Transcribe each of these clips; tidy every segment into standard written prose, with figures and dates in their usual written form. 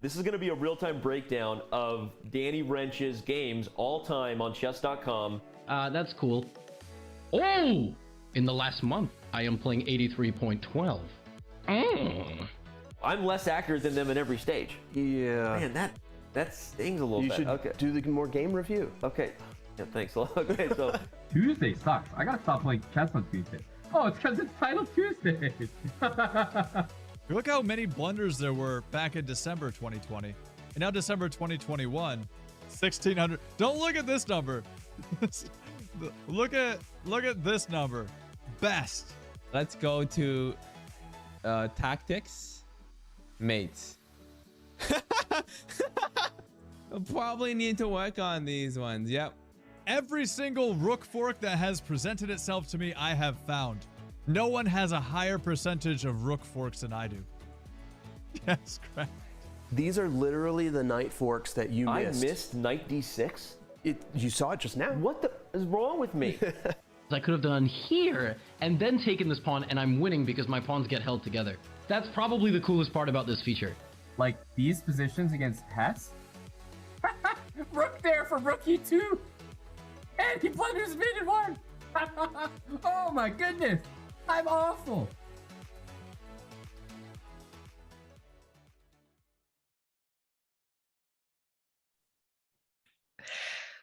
This is going to be a real-time breakdown of Danny Wrench's games all time on chess.com. That's cool. Oh! In the last month, I am playing 83.12. I'm less accurate than them in every stage. Yeah. Man, that stings a little bit. You should okay. do the more game review. Okay. Yeah, thanks a lot. Okay, so Tuesday sucks. I gotta stop playing chess on Tuesday. Oh, it's because it's Title Tuesday. Look how many blunders there were back in December 2020. And now December 2021, 1,600. Don't look at this number. look at this number. Best. Let's go to tactics. Mates. I'll probably need to work on these ones. Yep. Every single rook fork that has presented itself to me, I have found. No one has a higher percentage of rook forks than I do. Yes, correct. These are literally the knight forks that you missed. I missed knight d6? You saw it just now. What the is wrong with me? I could have done here and then taken this pawn, and I'm winning because my pawns get held together. That's probably the coolest part about this feature. Like these positions against Hess. Rook there for rook e2. And he blunders mid and one. Oh my goodness. I'm awful.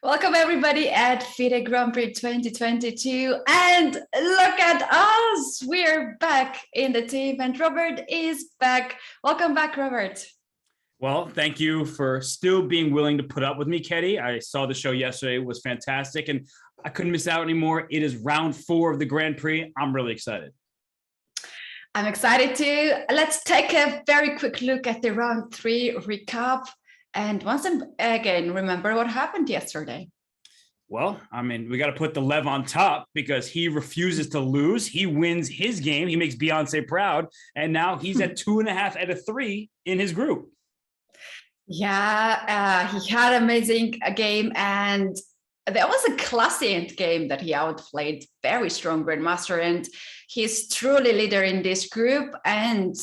Welcome everybody at FIDE Grand Prix 2022, and look at us, we're back in the team and Robert is back. Welcome back, Robert. Well, thank you for still being willing to put up with me, Ketty. I saw the show yesterday, it was fantastic and I couldn't miss out anymore. It is round 4 of the Grand Prix. I'm really excited. I'm excited too. Let's take a very quick look at the round 3 recap. And once again, remember what happened yesterday. Well, I mean, we got to put the Lev on top because he refuses to lose. He wins his game. He makes Beyonce proud. And now he's at 2.5 out of 3 in his group. Yeah, he had an amazing game. And there was a classy end game that he outplayed very strong Grandmaster, and he's truly leader in this group and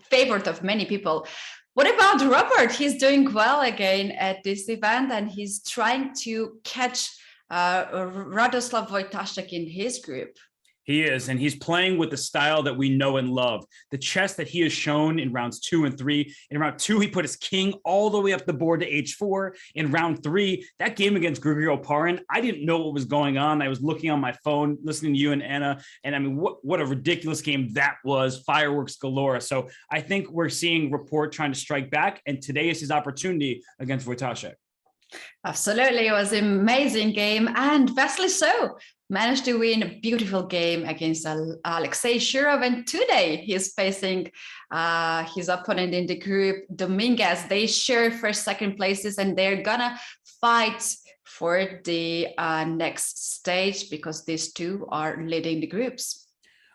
favorite of many people. What about Rapport? He's doing well again at this event, and he's trying to catch Radoslav Wojtaszek in his group. He is, and he's playing with the style that we know and love. The chess that he has shown in rounds 2 and 3. In round 2, he put his king all the way up the board to h4. In round 3, that game against Grischuk, I didn't know what was going on. I was looking on my phone, listening to you and Anna, and I mean, what a ridiculous game that was. Fireworks galore. So I think we're seeing Rapport trying to strike back, and today is his opportunity against Wojtaszek. Absolutely, it was an amazing game, and Wesley So managed to win a beautiful game against Alexei Shirov, and today he's facing his opponent in the group, Dominguez. They share first, second places, and they're gonna fight for the next stage because these two are leading the groups.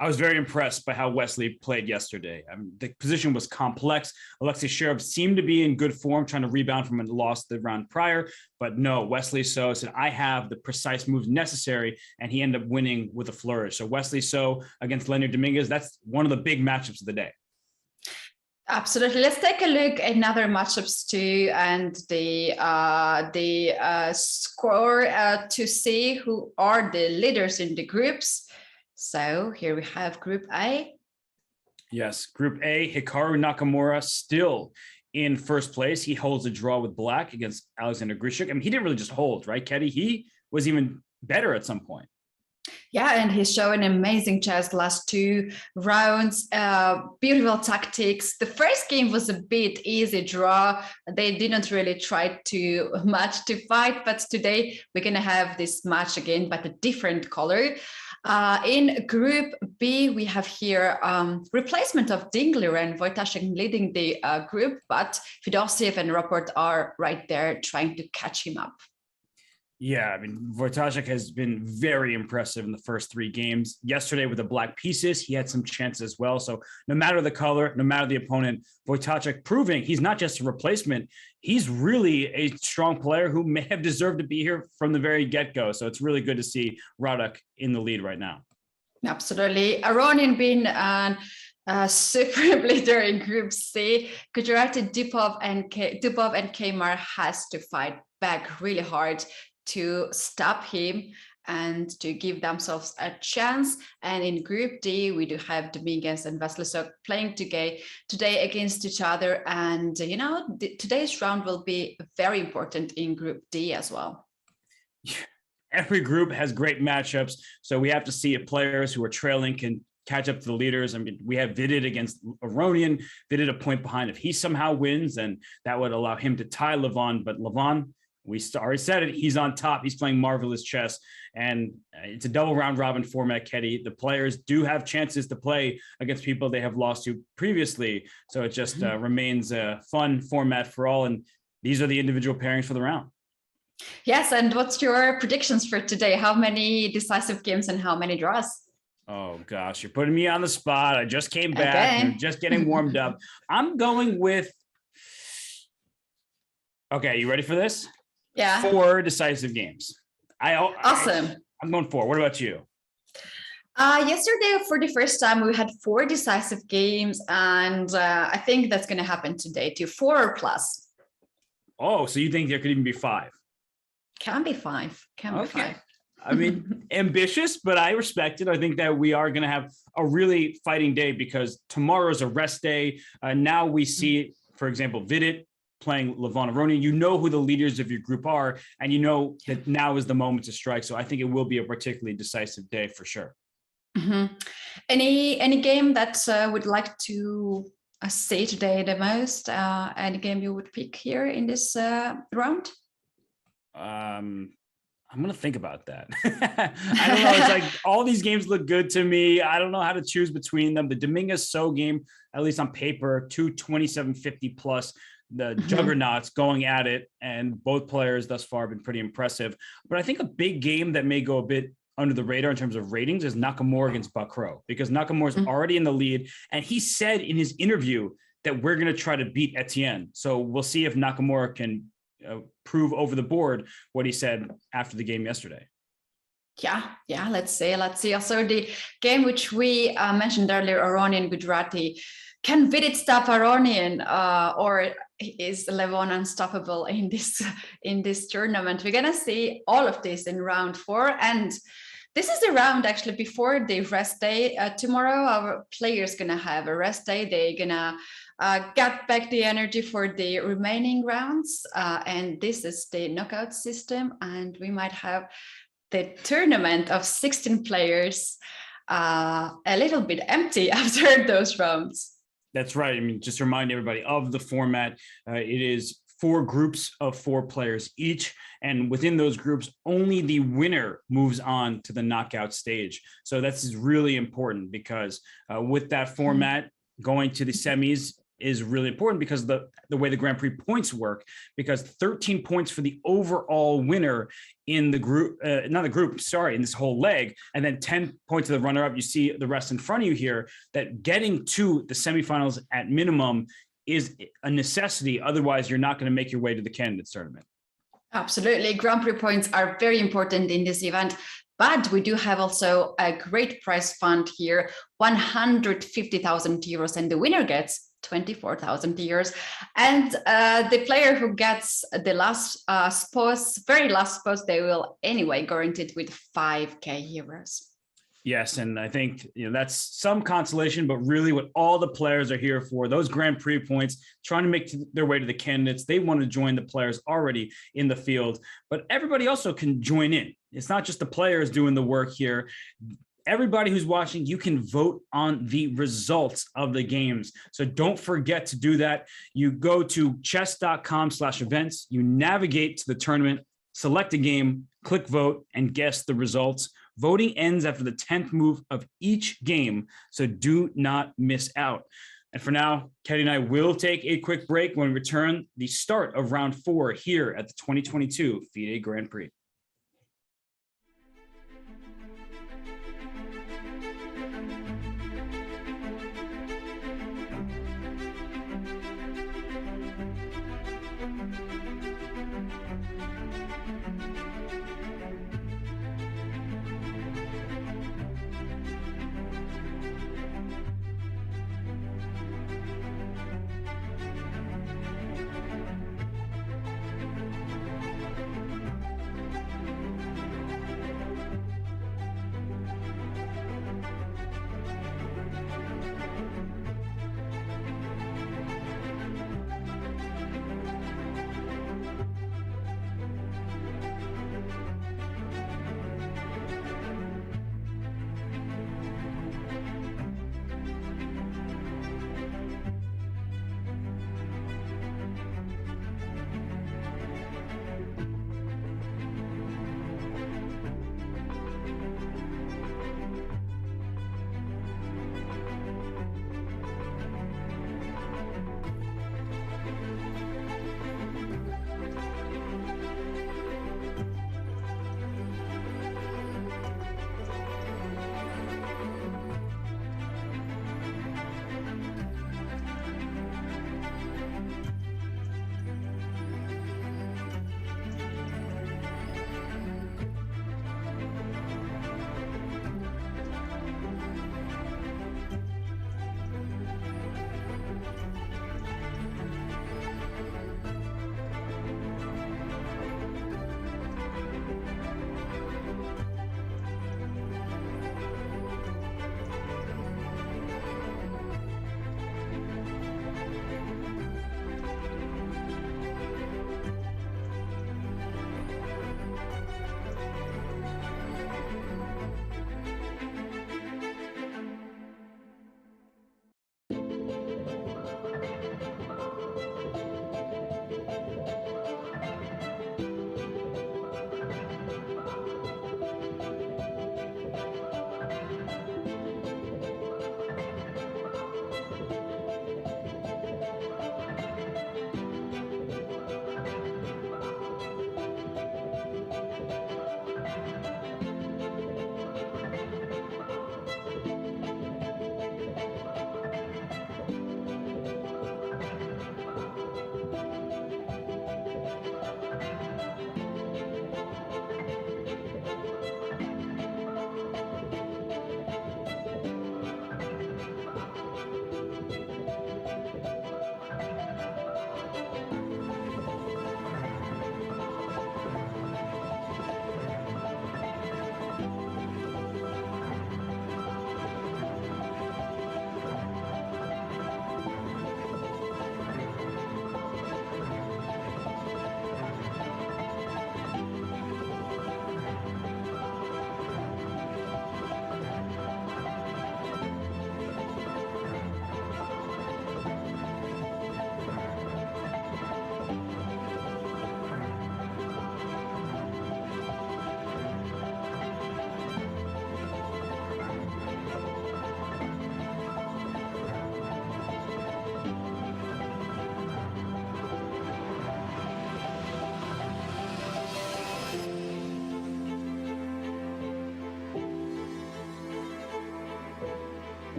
I was very impressed by how Wesley played yesterday. I mean, the position was complex. Alexei Shirov seemed to be in good form, trying to rebound from a loss the round prior. But no, Wesley So said, I have the precise moves necessary, and he ended up winning with a flourish. So Wesley So against Leonard Dominguez, that's one of the big matchups of the day. Absolutely. Let's take a look at another matchups too, and the score to see who are the leaders in the groups. So here we have Group A. Yes, Group A, Hikaru Nakamura still in first place. He holds a draw with Black against Alexander Grischuk. I mean, he didn't really just hold, right, Ketty? He was even better at some point. Yeah, and he's showing amazing chess last 2 rounds, beautiful tactics. The first game was a bit easy draw. They didn't really try too much to fight, but today we're going to have this match again, but a different color. In Group B, we have here replacement of Dingler and Wojtaszek leading the group, but Fedosiev and Rapport are right there trying to catch him up. Yeah, I mean, Wojtaszek has been very impressive in the first 3 games. Yesterday with the black pieces, he had some chances as well. So no matter the color, no matter the opponent, Wojtaszek proving he's not just a replacement, he's really a strong player who may have deserved to be here from the very get-go. So it's really good to see Radek in the lead right now. Absolutely. Aronian being supreme leader in Group C. Gujarati Dubov and Keymer has to fight back really hard to stop him and to give themselves a chance. And in Group D, we do have Dominguez and Wesley So playing today against each other. And, you know, today's round will be very important in Group D as well. Every group has great matchups. So we have to see if players who are trailing can catch up to the leaders. I mean, we have Vidit against Aronian. Vidit a point behind. If he somehow wins, then that would allow him to tie Levon. But Levon, we already said it, he's on top. He's playing marvelous chess, and it's a double round robin format, Ketty. The players do have chances to play against people they have lost to previously. So it just remains a fun format for all. And these are the individual pairings for the round. Yes. And what's your predictions for today? How many decisive games and how many draws? Oh, gosh, you're putting me on the spot. I just came back. You're just getting warmed up. I'm going with. Okay, you ready for this? Yeah. 4 decisive games. Awesome. I'm going 4. What about you? Yesterday, for the first time, we had 4 decisive games, and I think that's going to happen today too. 4 or plus. Oh, so you think there could even be 5? Can be 5. Can be 5. I mean, ambitious, but I respect it. I think that we are going to have a really fighting day because tomorrow's a rest day. Now we see, for example, Vidit playing Levon Aronian. You know who the leaders of your group are, and you know that now is the moment to strike. So I think it will be a particularly decisive day for sure. Mm-hmm. Any game that would like to see today the most? Any game you would pick here in this round? I'm going to think about that. I don't know. It's like all these games look good to me. I don't know how to choose between them. The Dominguez-So game, at least on paper, 227.50 plus. The juggernauts going at it, and both players thus far have been pretty impressive. But I think a big game that may go a bit under the radar in terms of ratings is Nakamura against Bacrot, because Nakamura's already in the lead, and he said in his interview that we're going to try to beat Etienne. So we'll see if Nakamura can prove over the board what he said after the game yesterday. Yeah, let's see. Also, the game which we mentioned earlier, Aronian Gujarati, can Vidit stop Aronian, or is Levon unstoppable in this tournament? We're gonna see all of this in round 4, and this is the round actually before the rest day. Tomorrow, our players gonna have a rest day. They're gonna get back the energy for the remaining rounds, and this is the knockout system, and we might have the tournament of 16 players a little bit empty after those rounds. That's right. I mean, just to remind everybody of the format, it is 4 groups of 4 players each. And within those groups, only the winner moves on to the knockout stage. So that's really important because with that format, going to the semis is really important because the way the Grand Prix points work, because 13 points for the overall winner in the group, in this whole leg, and then 10 points to the runner-up. You see the rest in front of you here, that getting to the semifinals at minimum is a necessity. Otherwise, you're not going to make your way to the candidates tournament. Absolutely. Grand Prix points are very important in this event. But we do have also a great prize fund here, 150,000 euros, and the winner gets 24,000 euros. And the player who gets the last very last spots, they will anyway guaranteed with 5k euros. Yes, and I think that's some consolation, but really what all the players are here for, those Grand Prix points, trying to make their way to the candidates. They want to join the players already in the field, but everybody also can join in. It's not just the players doing the work here. Everybody who's watching, you can vote on the results of the games. So don't forget to do that. You go to chess.com/events, you navigate to the tournament, select a game, click vote, and guess the results. Voting ends after the 10th move of each game, so do not miss out. And for now, Kelly and I will take a quick break. When we return, the start of round 4 here at the 2022 FIDE Grand Prix.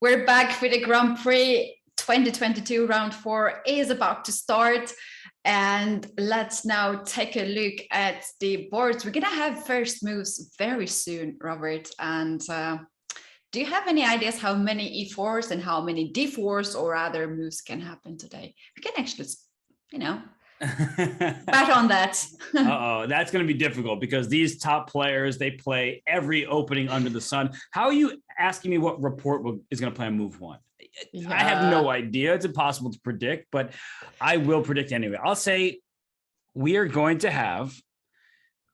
We're back for the Grand Prix 2022 round 4 is about to start. And let's now take a look at the boards. We're going to have first moves very soon, Robert. And do you have any ideas how many E4s and how many D4s or other moves can happen today? We can actually, you know, bet on that. Uh-oh, that's going to be difficult because these top players, they play every opening under the sun. How are you asking me what Rapport is going to play on move 1? Yeah. I have no idea. It's impossible to predict, but I will predict anyway. I'll say we are going to have,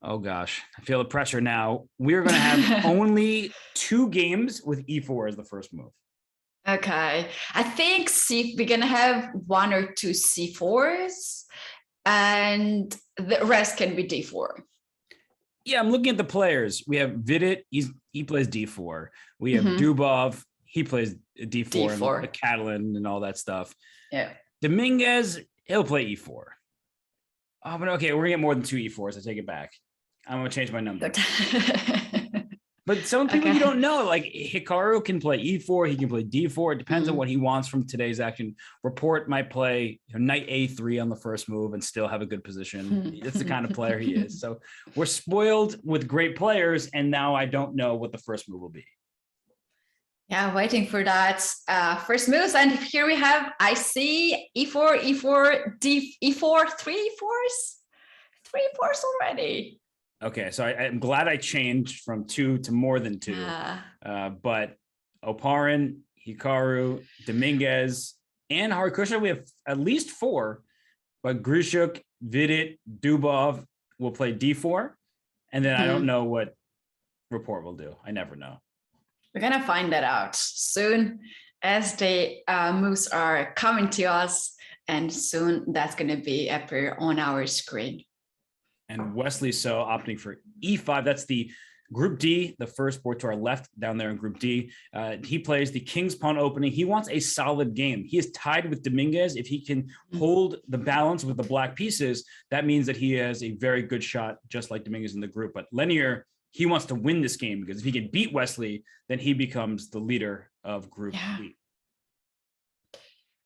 oh gosh, I feel the pressure now. We're going to have only 2 games with E4 as the first move. Okay. I think we're going to have 1 or 2 C4s and the rest can be D4. Yeah, I'm looking at the players. We have Vidit, he plays D4. We have Dubov, he plays D4. And Catalan and all that stuff. Yeah. Dominguez, he'll play E4. Oh, but okay, we're gonna get more than 2 E4s. I take it back. I'm gonna change my number. But some people you don't know, like Hikaru can play E4, he can play D4. It depends on what he wants from today's action. Rapport might play knight A3 on the first move and still have a good position. That's the kind of player he is. So we're spoiled with great players, and now I don't know what the first move will be. Yeah, waiting for that first moves. And here we have, I see E4, E4, D, E4, 3 E4s? 3 E4s already. Okay, so I'm glad I changed from 2 to more than 2. But Oparin, Hikaru, Dominguez, and Harikrishna, we have at least 4. But Grischuk, Vidit, Dubov will play D4. And then I don't know what Rapport will do. I never know. We're going to find that out soon as the moves are coming to us. And soon that's going to be appear on our screen. And Wesley So opting for E5. That's the Group D, the first board to our left down there in Group D. He plays the King's Pawn opening. He wants a solid game. He is tied with Dominguez. If he can hold the balance with the black pieces, that means that he has a very good shot, just like Dominguez in the group. But Lenier, he wants to win this game because if he can beat Wesley, then he becomes the leader of Group D.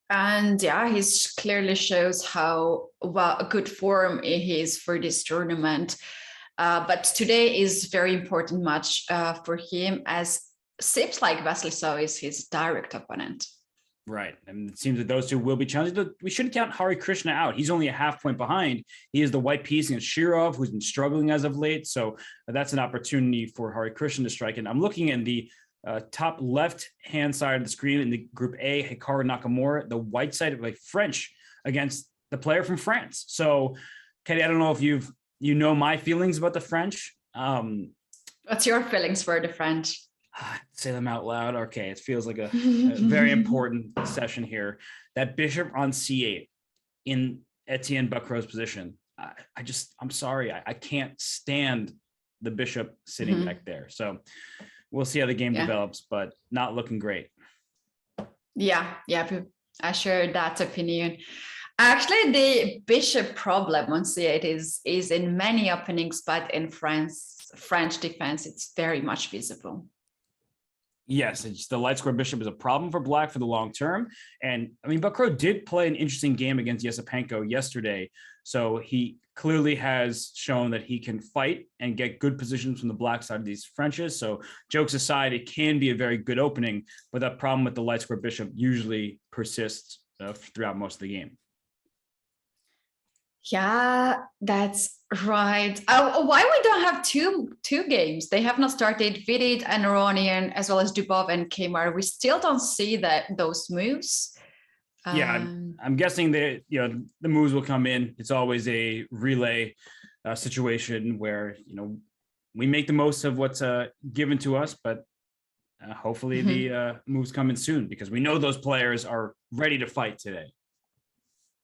And yeah, he clearly shows how a good form he is for this tournament. But today is very important match for him, as seems like Wesley So is his direct opponent. Right. And it seems that those two will be challenged. We shouldn't count Harikrishna out. He's only a half point behind. He is the white piece against Shirov, who's been struggling as of late. So that's an opportunity for Harikrishna to strike. And I'm looking in the top left-hand side of the screen in the Group A, Hikaru Nakamura, the white side of like French against the player from France. So, Katie, I don't know if you know my feelings about the French. What's your feelings for the French? Say them out loud. Okay, it feels like a very important session here. That bishop on C8 in Etienne Bacrot's position. I'm sorry. I can't stand the bishop sitting back there. So we'll see how the game develops, but not looking great. Yeah, I share that opinion. Actually, the bishop problem on C8 is in many openings, but in French defense, it's very much visible. Yes, it's the light square bishop is a problem for black for the long term. And I mean, Bacrot did play an interesting game against Esipenko yesterday. So he clearly has shown that he can fight and get good positions from the black side of these Frenches. So jokes aside, it can be a very good opening, but that problem with the light square bishop usually persists throughout most of the game. Yeah, that's right. Why we don't have two games? They have not started. Vidit and Aronian, as well as Dubov and Keymer. We still don't see those moves. I'm guessing that the moves will come in. It's always a relay situation where we make the most of what's given to us, but hopefully the moves come in soon because we know those players are ready to fight today.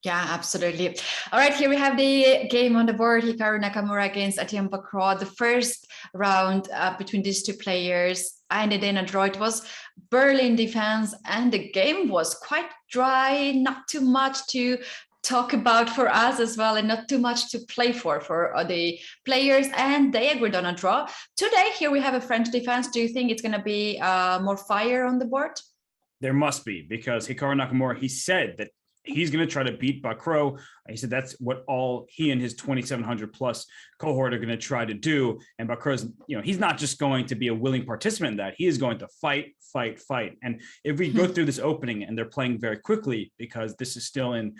Yeah, absolutely. All right, here we have the game on the board. Hikaru Nakamura against Etienne Bacrot. The first round between these two players ended in a draw. It was Berlin defense, and the game was quite dry. Not too much to talk about for us as well, and not too much to play for the players. And they agreed on a draw. Today, here we have a French defense. Do you think it's going to be more fire on the board? There must be, because Hikaru Nakamura, he said that he's going to try to beat Bacrot. He said that's what all he and his 2,700 plus cohort are going to try to do. And Bacrot's, he's not just going to be a willing participant in that. He is going to fight, fight, fight. And if we go through this opening, and they're playing very quickly because this is still in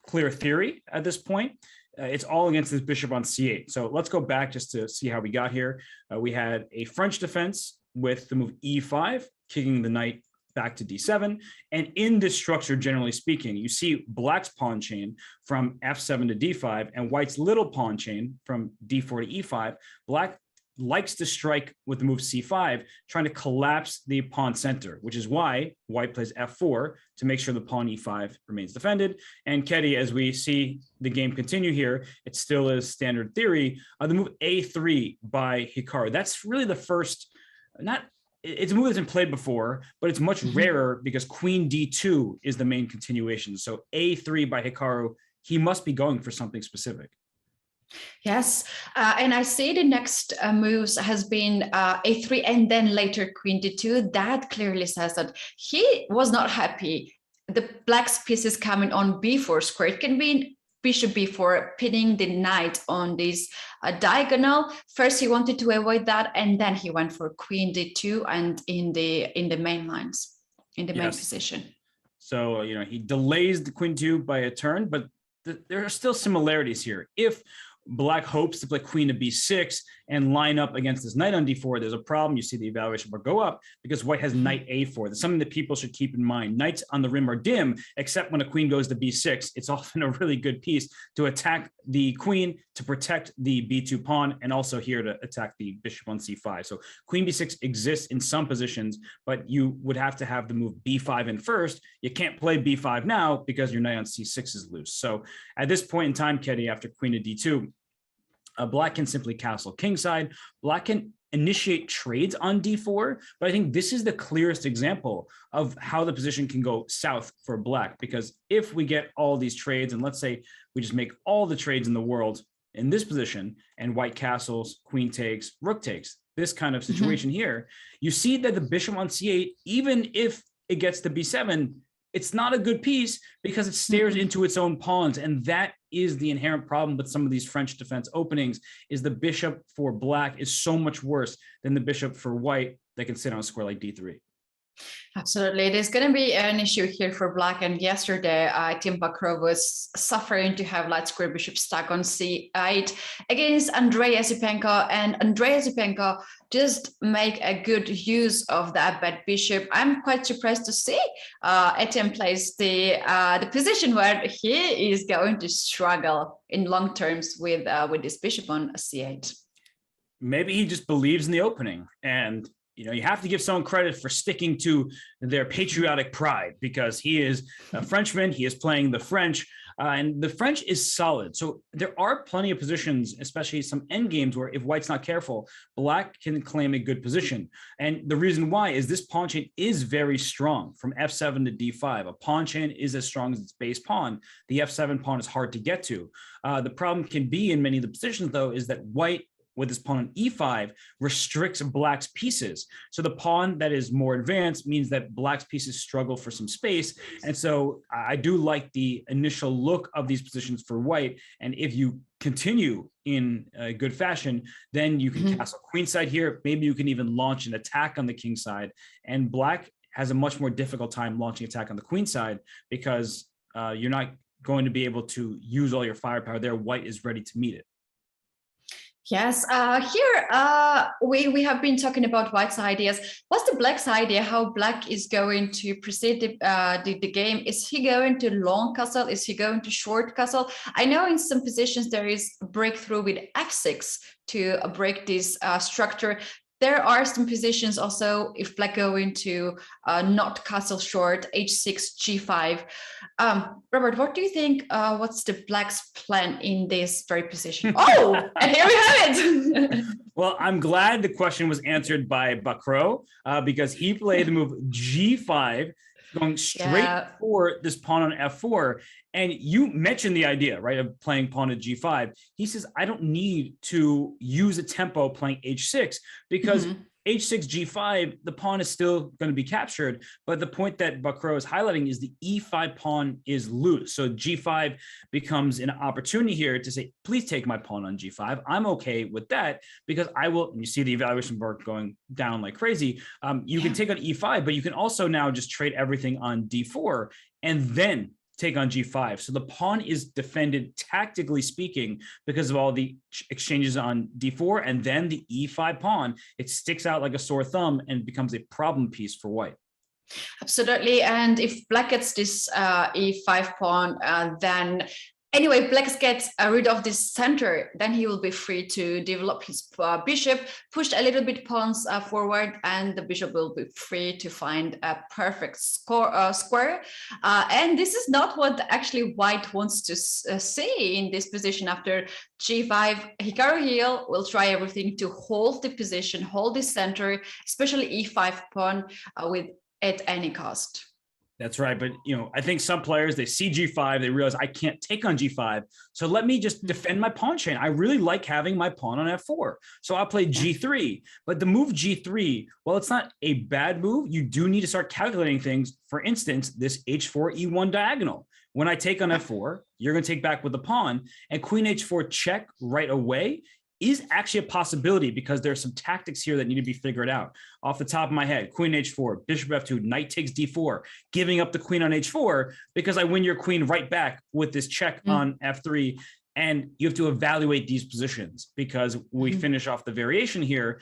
clear theory at this point, it's all against this bishop on c8. So let's go back just to see how we got here. We had a French defense with the move e5, kicking the knight back to d7. And in this structure, generally speaking, you see black's pawn chain from f7 to d5 and white's little pawn chain from d4 to e5. Black likes to strike with the move c5, trying to collapse the pawn center, which is why white plays f4 to make sure the pawn e5 remains defended. And Ketty, as we see the game continue here, it still is standard theory. The move a3 by Hikaru, that's really the first, it's a move that's been played before, but it's much rarer because queen d2 is the main continuation. So a3 by Hikaru, he must be going for something specific. Yes, and I see the next moves has been a3 and then later queen d2. That clearly says that he was not happy. The black's pieces coming on b4 square. It can be bishop b4, pinning the knight on this diagonal. First, he wanted to avoid that, and then he went for queen d2 and in the main lines, in the main position. So he delays the queen 2 by a turn, but there are still similarities here. If black hopes to play queen to b6 and line up against this knight on d4, there's a problem. You see the evaluation bar go up because white has knight a4. That's something that people should keep in mind. Knights on the rim are dim, except when a queen goes to b6. It's often a really good piece to attack the queen, to protect the b2 pawn, and also here to attack the bishop on c5. So queen b6 exists in some positions, but you would have to have the move b5 in first. You can't play b5 now because your knight on c6 is loose. So at this point in time, Ketty, after queen to d2, black can simply castle kingside. Black can initiate trades on d4, but I think this is the clearest example of how the position can go south for black, because if we get all these trades, and let's say we just make all the trades in the world in this position, and white castles, queen takes, rook takes, this kind of situation here, you see that the bishop on c8, even if it gets to b7, it's not a good piece because it stares into its own pawns. And that is the inherent problem with some of these French defense openings, is the bishop for black is so much worse than the bishop for white that can sit on a square like d3. Absolutely. There's going to be an issue here for black. And yesterday, Tim Bacrot was suffering to have light square bishop stuck on c8 against Andrei Esipenko. And Andrei Esipenko just make a good use of that bad bishop. I'm quite surprised to see Etienne plays the position where he is going to struggle in long terms with this bishop on c8. Maybe he just believes in the opening, and you have to give someone credit for sticking to their patriotic pride, because he is a Frenchman. He is playing the French, and the French is solid. So there are plenty of positions, especially some endgames, where if white's not careful, black can claim a good position. And the reason why is this pawn chain is very strong from f7 to d5. A pawn chain is as strong as its base pawn. The f7 pawn is hard to get to. The problem can be in many of the positions, though, is that white with his pawn on e5 restricts black's pieces. So the pawn that is more advanced means that black's pieces struggle for some space. And so I do like the initial look of these positions for white. And if you continue in a good fashion, then you can castle queenside here. Maybe you can even launch an attack on the king side. And black has a much more difficult time launching attack on the queen side, because you're not going to be able to use all your firepower there. White is ready to meet it. Yes, here we have been talking about white's ideas. What's the black's idea? How black is going to proceed the game? Is he going to long castle? Is he going to short castle? I know in some positions there is a breakthrough with f6 to break this structure. There are some positions also, if black going to not castle short, h6, g5. Robert, what do you think? What's the black's plan in this very position? Oh, and here we have it. Well, I'm glad the question was answered by Bacrot, because he played the move g5, going straight for this pawn on f4. And you mentioned the idea, right, of playing pawn at g5. He says, I don't need to use a tempo playing h6, because h6, g5, the pawn is still going to be captured. But the point that Bacrot is highlighting is the e5 pawn is loose. So g5 becomes an opportunity here to say, please take my pawn on g5. I'm okay with that because I will, and you see the evaluation bar going down like crazy. You can take on e5, but you can also now just trade everything on d4 and then take on g5. So the pawn is defended tactically speaking because of all the exchanges on d4 and then the e5 pawn. It sticks out like a sore thumb and becomes a problem piece for white. Absolutely. And if black gets this e5 pawn, then anyway, black gets rid of this center, then he will be free to develop his bishop, push a little bit pawns forward, and the bishop will be free to find a perfect square. And this is not what actually white wants to see in this position. After g5, Hikaru here will try everything to hold the position, hold the center, especially e5 pawn at any cost. That's right. But, I think some players, they see g5, they realize I can't take on g5. So let me just defend my pawn chain. I really like having my pawn on f4. So I'll play g3. But the move g3, well, it's not a bad move. You do need to start calculating things. For instance, this h4, e1 diagonal. When I take on f4, you're going to take back with the pawn, and queen h4 check right away is actually a possibility because there's some tactics here that need to be figured out. Off the top of my head, queen h4, bishop f2, knight takes d4, giving up the queen on h4 because I win your queen right back with this check on f3. And you have to evaluate these positions because we finish off the variation here.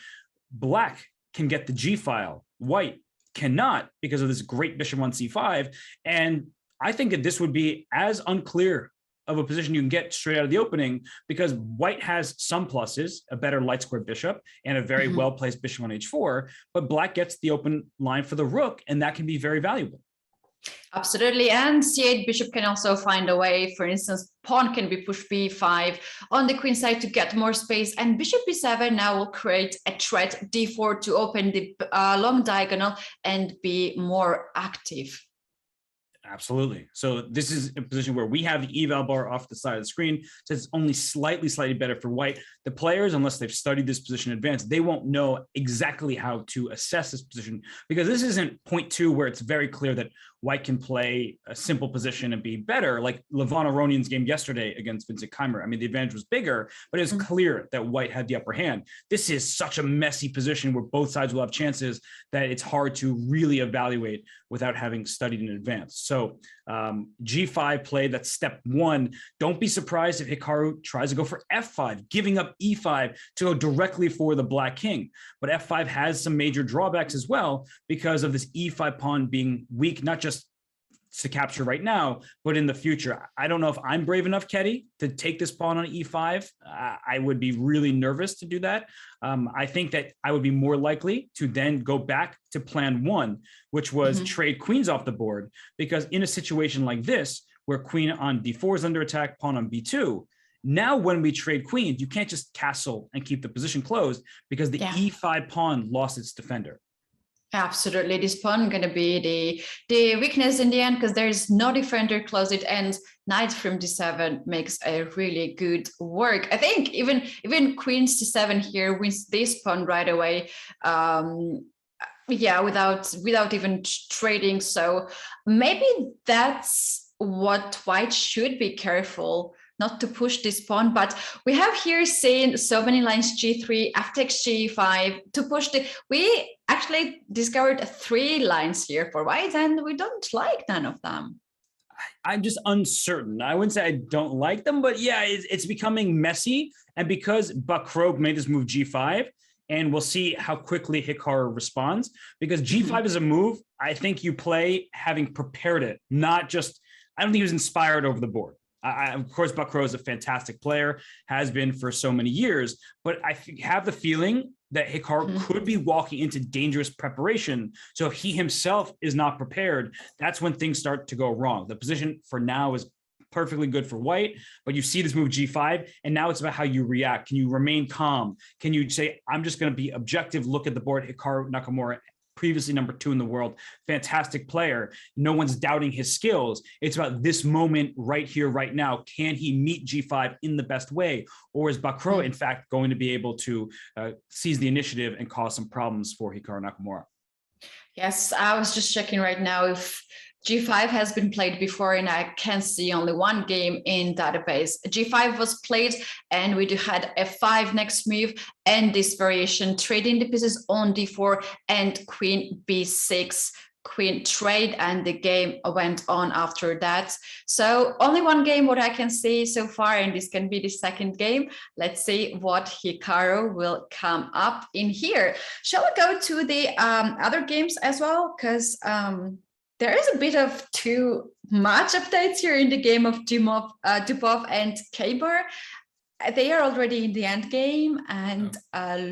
Black can get the g file, white cannot because of this great bishop on c5. And I think that this would be as unclear of a position you can get straight out of the opening because white has some pluses, a better light square bishop and a very well-placed bishop on h4, but black gets the open line for the rook, and that can be very valuable. Absolutely. And c8 bishop can also find a way. For instance, pawn can be pushed b5 on the queen side to get more space, and bishop b7 now will create a threat, d4 to open the long diagonal and be more active. Absolutely. So this is a position where we have the eval bar off the side of the screen. So it's only slightly better for white. The players, unless they've studied this position in advance, they won't know exactly how to assess this position because this isn't point two where it's very clear that white can play a simple position and be better, like Levon Aronian's game yesterday against Vincent Keymer. I mean, the advantage was bigger, but it was clear that white had the upper hand. This is such a messy position where both sides will have chances that it's hard to really evaluate without having studied in advance. So g5 play, that's step one. Don't be surprised if Hikaru tries to go for f5, giving up e5 to go directly for the black king. But f5 has some major drawbacks as well because of this e5 pawn being weak, not just to capture right now, but in the future. I don't know if I'm brave enough, Ketty, to take this pawn on e5. I would be really nervous to do that. I think that I would be more likely to then go back to plan one, which was trade queens off the board, because in a situation like this, where queen on d4 is under attack, pawn on b2, now when we trade queens, you can't just castle and keep the position closed because the e5 pawn lost its defender. Absolutely. This pawn going to be the weakness in the end because there is no defender close. It ends knight from d7 makes a really good work. I think even queen c7 here wins this pawn right away. Without even trading. So maybe that's what white should be careful not to push this pawn, but we have here seen so many lines g3, f-takes g5 to push we actually discovered 3 lines here for white and we don't like none of them. I'm just uncertain. I wouldn't say I don't like them, but yeah, it's becoming messy. And because Bacrot made this move g5, and we'll see how quickly Hikaru responds, because g5 is a move I think you play having prepared it, not just, I don't think he was inspired over the board. Of course, Bacrot is a fantastic player, has been for so many years, but I have the feeling that Hikaru could be walking into dangerous preparation. So if he himself is not prepared, that's when things start to go wrong. The position for now is perfectly good for white, but you see this move g5, and now it's about how you react. Can you remain calm? Can you say, I'm just going to be objective, look at the board, Hikaru Nakamura previously number 2 in the world, fantastic player. No one's doubting his skills. It's about this moment right here, right now. Can he meet G5 in the best way? Or is Bacrot, in fact, going to be able to seize the initiative and cause some problems for Hikaru Nakamura? Yes, I was just checking right now if G5 has been played before, and I can see only one game in database. G5 was played, and we had F5 next move, and this variation, trading the pieces on D4 and Queen B6. Queen trade, and the game went on after that. So only one game what I can see so far, and this can be the second game. Let's see what Hikaru will come up in here. Shall we go to the other games as well? Because there is a bit of too much updates here in the game of Dubov and Keymer. They are already in the end game, and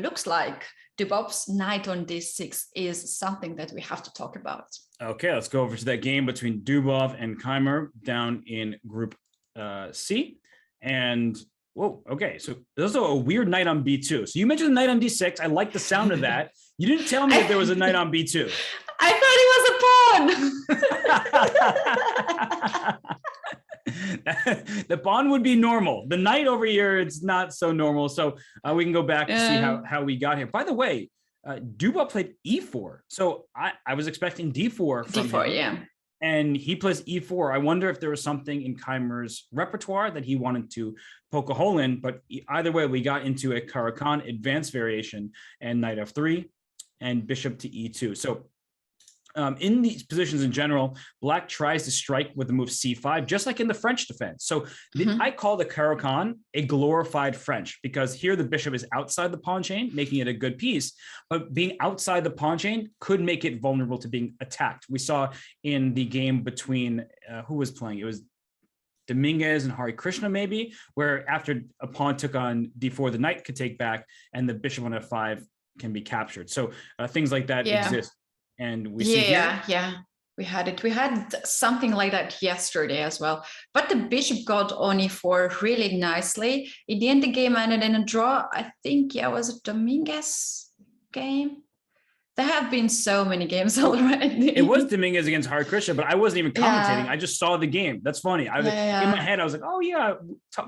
looks like Dubov's knight on d6 is something that we have to talk about. Okay, let's go over to that game between Dubov and Keymer down in Group C. And, whoa, okay, so there's also a weird knight on b2. So you mentioned the knight on d6. I like the sound of that. You didn't tell me that there was a knight on b2. I thought it was a pawn. The pawn would be normal. The knight over here, it's not so normal. So we can go back to see how we got here. By the way, Dubov played e4. So I was expecting d4 from d4, him. yeah. And he plays e4. I wonder if there was something in Keymer's repertoire that he wanted to poke a hole in. But either way, we got into a Caro-Kann advanced variation and knight f3 and bishop to e2. So in these positions in general, Black tries to strike with the move c5, just like in the French defense. So I call the Caro-Kann a glorified French, because here the bishop is outside the pawn chain, making it a good piece, but being outside the pawn chain could make it vulnerable to being attacked. We saw in the game between, who was playing? It was Dominguez and Hari Krishna, maybe, where after a pawn took on d4, the knight could take back and the bishop on f5 can be captured. So things like that exist. And we see here. We had it. We had something like that yesterday as well. But the bishop got on e4 really nicely. In the end, the game ended in a draw. I think, was it Dominguez game? There have been so many games already. It was Dominguez against Hari Krishna, but I wasn't even commentating. I just saw the game. That's funny. In my head, I was like, oh yeah,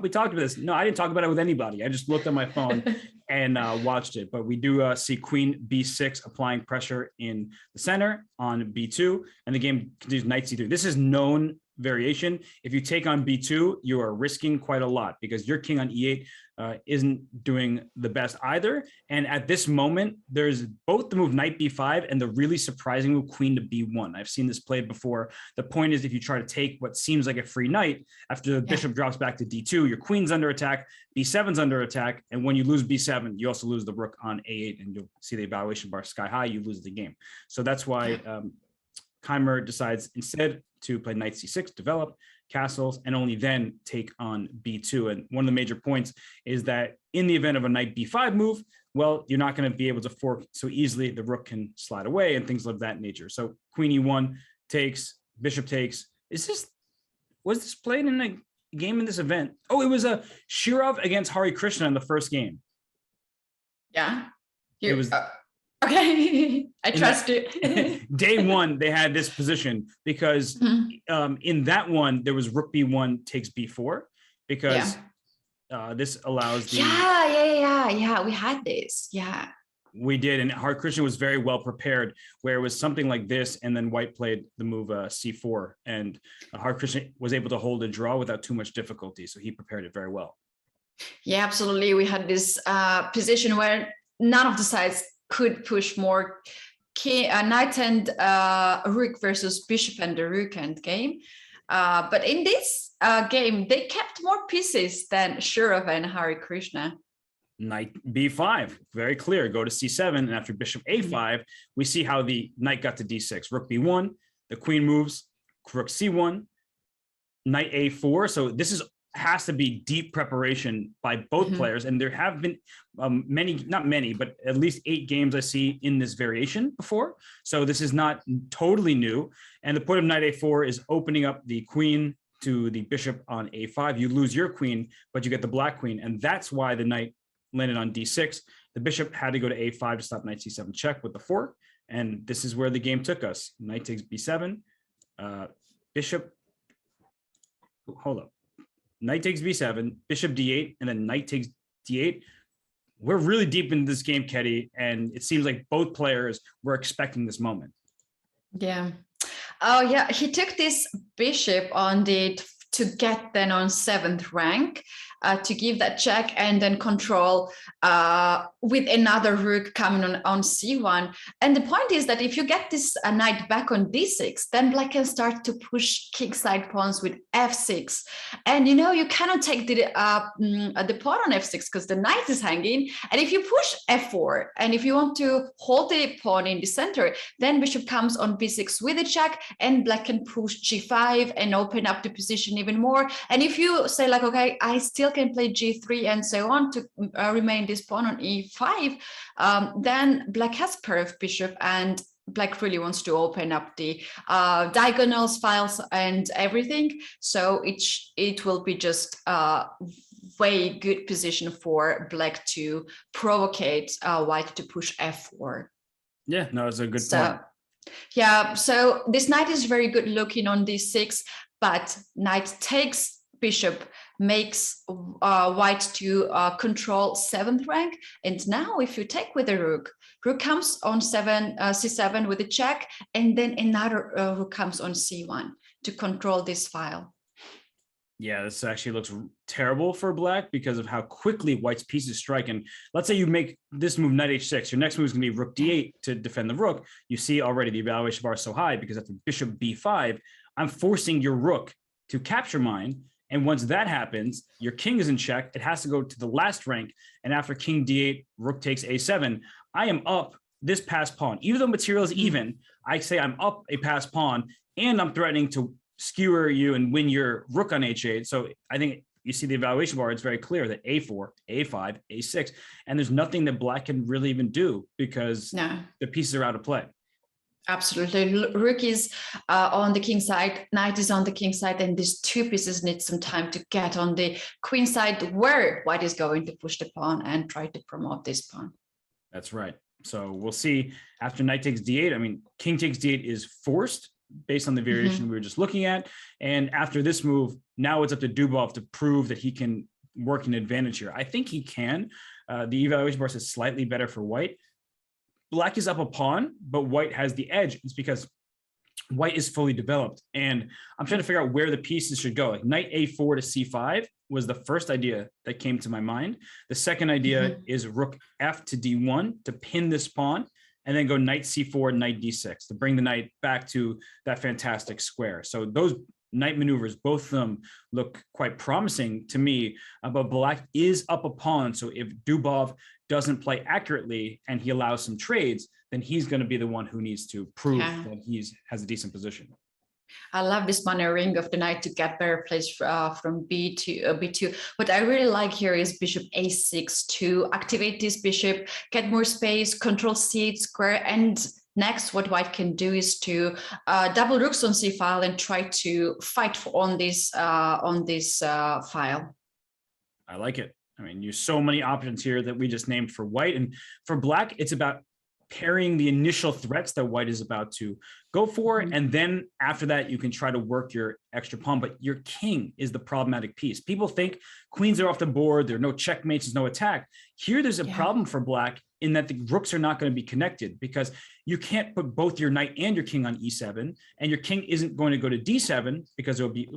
we talked about this. No, I didn't talk about it with anybody. I just looked at my phone and watched it. But we do see Queen B6 applying pressure in the center on B2, and the game continues knight C3. This is known variation. If you take on B2, you are risking quite a lot because your king on E8 isn't doing the best either. And at this moment, there's both the move knight B5 and the really surprising move queen to B1. I've seen this played before. The point is, if you try to take what seems like a free knight, after the bishop drops back to D2, your queen's under attack, B7's under attack, and when you lose B7, you also lose the rook on A8, and you'll see the evaluation bar sky high, you lose the game. So that's why Keymer decides instead to play knight C6, develop castles, and only then take on B2. And one of the major points is that in the event of a knight B5 move, well, you're not going to be able to fork so easily. The rook can slide away and things of that nature. So queen E1 takes, bishop takes. Was this played in a game in this event? Oh, it was a Shirov against Hari Krishna in the first game. Yeah. It was... Okay, I trust you. Day one, they had this position because in that one, there was rook b1 takes b4 because this allows the... Yeah, we had this, We did, and Hari Krishna was very well prepared, where it was something like this, and then white played the move c4, and Hari Krishna was able to hold a draw without too much difficulty, so he prepared it very well. Yeah, absolutely. We had this position where none of the sides could push more knight and rook versus bishop and the rook endgame. But in this game, they kept more pieces than Shirov and Hari Krishna. Knight b5, very clear. Go to c7, and after bishop a5, we see how the knight got to d6. Rook b1, the queen moves, rook c1, knight a4. So this has to be deep preparation by both players, and there have been not many, but at least 8 games I see in this variation before. So this is not totally new. And the point of knight a4 is opening up the queen to the bishop on a5. You lose your queen, but you get the black queen, and that's why the knight landed on d6. The bishop had to go to a5 to stop knight c7 check with the fork. And this is where the game took us. Knight takes b7, bishop, hold up. Knight takes b7, bishop d8, and then knight takes d8. We're really deep in this game, Ketty, and it seems like both players were expecting this moment. Yeah. Oh, yeah. He took this bishop on the to get then on 7th rank, to give that check and then control with another rook coming on c1. And the point is that if you get this knight back on d6, then black can start to push kingside pawns with f6. And you know, you cannot take the pawn on f6 because the knight is hanging. And if you push f4, and if you want to hold the pawn in the center, then bishop comes on b6 with a check, and black can push g5 and open up the position even more. And if you say like, okay, I still can play g3 and so on to remain this pawn on e5, then black has pair of bishop, and black really wants to open up the diagonals, files, and everything. So it will be just a way good position for black to provocate white to push f4. Yeah, no, it's a good point. Yeah, so this knight is very good looking on d6, but knight takes bishop makes white to control 7th rank. And now if you take with the rook comes on c7 with a check, and then another rook comes on c1 to control this file. Yeah, this actually looks terrible for black because of how quickly white's pieces strike. And let's say you make this move knight h6, your next move is going to be rook d8 to defend the rook. You see already the evaluation bar is so high because after bishop b5, I'm forcing your rook to capture mine. And once that happens, your king is in check. It has to go to the last rank. And after king d8, rook takes a7, I am up this passed pawn. Even though material is even, I say I'm up a passed pawn, and I'm threatening to skewer you and win your rook on h8. So I think you see the evaluation bar, it's very clear that a4, a5, a6, and there's nothing that black can really even do because the pieces are out of play. Absolutely. Rook is on the king side, knight is on the king side, and these two pieces need some time to get on the queen side where white is going to push the pawn and try to promote this pawn. That's right. So we'll see after knight takes d8. I mean, king takes d8 is forced based on the variation we were just looking at. And after this move, now it's up to Dubov to prove that he can work an advantage here. I think he can. The evaluation bar says slightly better for white. Black is up a pawn, but white has the edge. It's because white is fully developed. And I'm trying to figure out where the pieces should go. Like knight a4 to c5 was the first idea that came to my mind. The second idea is rook f to d1 to pin this pawn, and then go knight c4, knight d6 to bring the knight back to that fantastic square. So those knight maneuvers, both of them look quite promising to me, but black is up a pawn. So if Dubov doesn't play accurately and he allows some trades, then he's going to be the one who needs to prove that he has a decent position. I love this maneuvering of the knight to get better place from B to B2. What I really like here is bishop a6 to activate this bishop, get more space, control c8 square, and next what white can do is to double rooks on c file and try to fight on this file. I like it. I mean, there's so many options here that we just named for white, and for black, it's about parrying the initial threats that white is about to go for. And then after that, you can try to work your extra pawn, but your king is the problematic piece. People think queens are off the board. There are no checkmates, there's no attack. Here, there's a problem for black in that the rooks are not going to be connected because you can't put both your knight and your king on e7, and your king isn't going to go to d7 because it will be,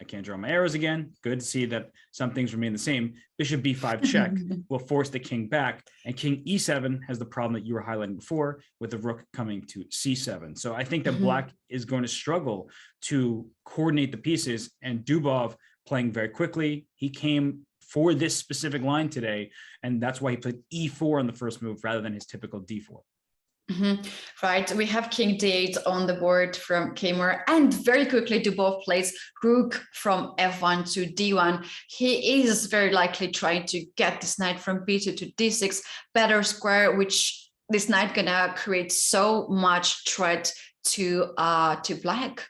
I can't draw my arrows again. Good to see that some things remain the same. Bishop b5 check will force the king back, and king e7 has the problem that you were highlighting before with the rook coming to c7. So I think that black is going to struggle to coordinate the pieces, and Dubov playing very quickly. He came for this specific line today, and that's why he played e4 on the first move rather than his typical d4. Right, we have king d8 on the board from Keymer, and very quickly Dubov plays rook from f1 to d1. He is very likely trying to get this knight from b2 to d6, better square, which this knight gonna create so much threat to black.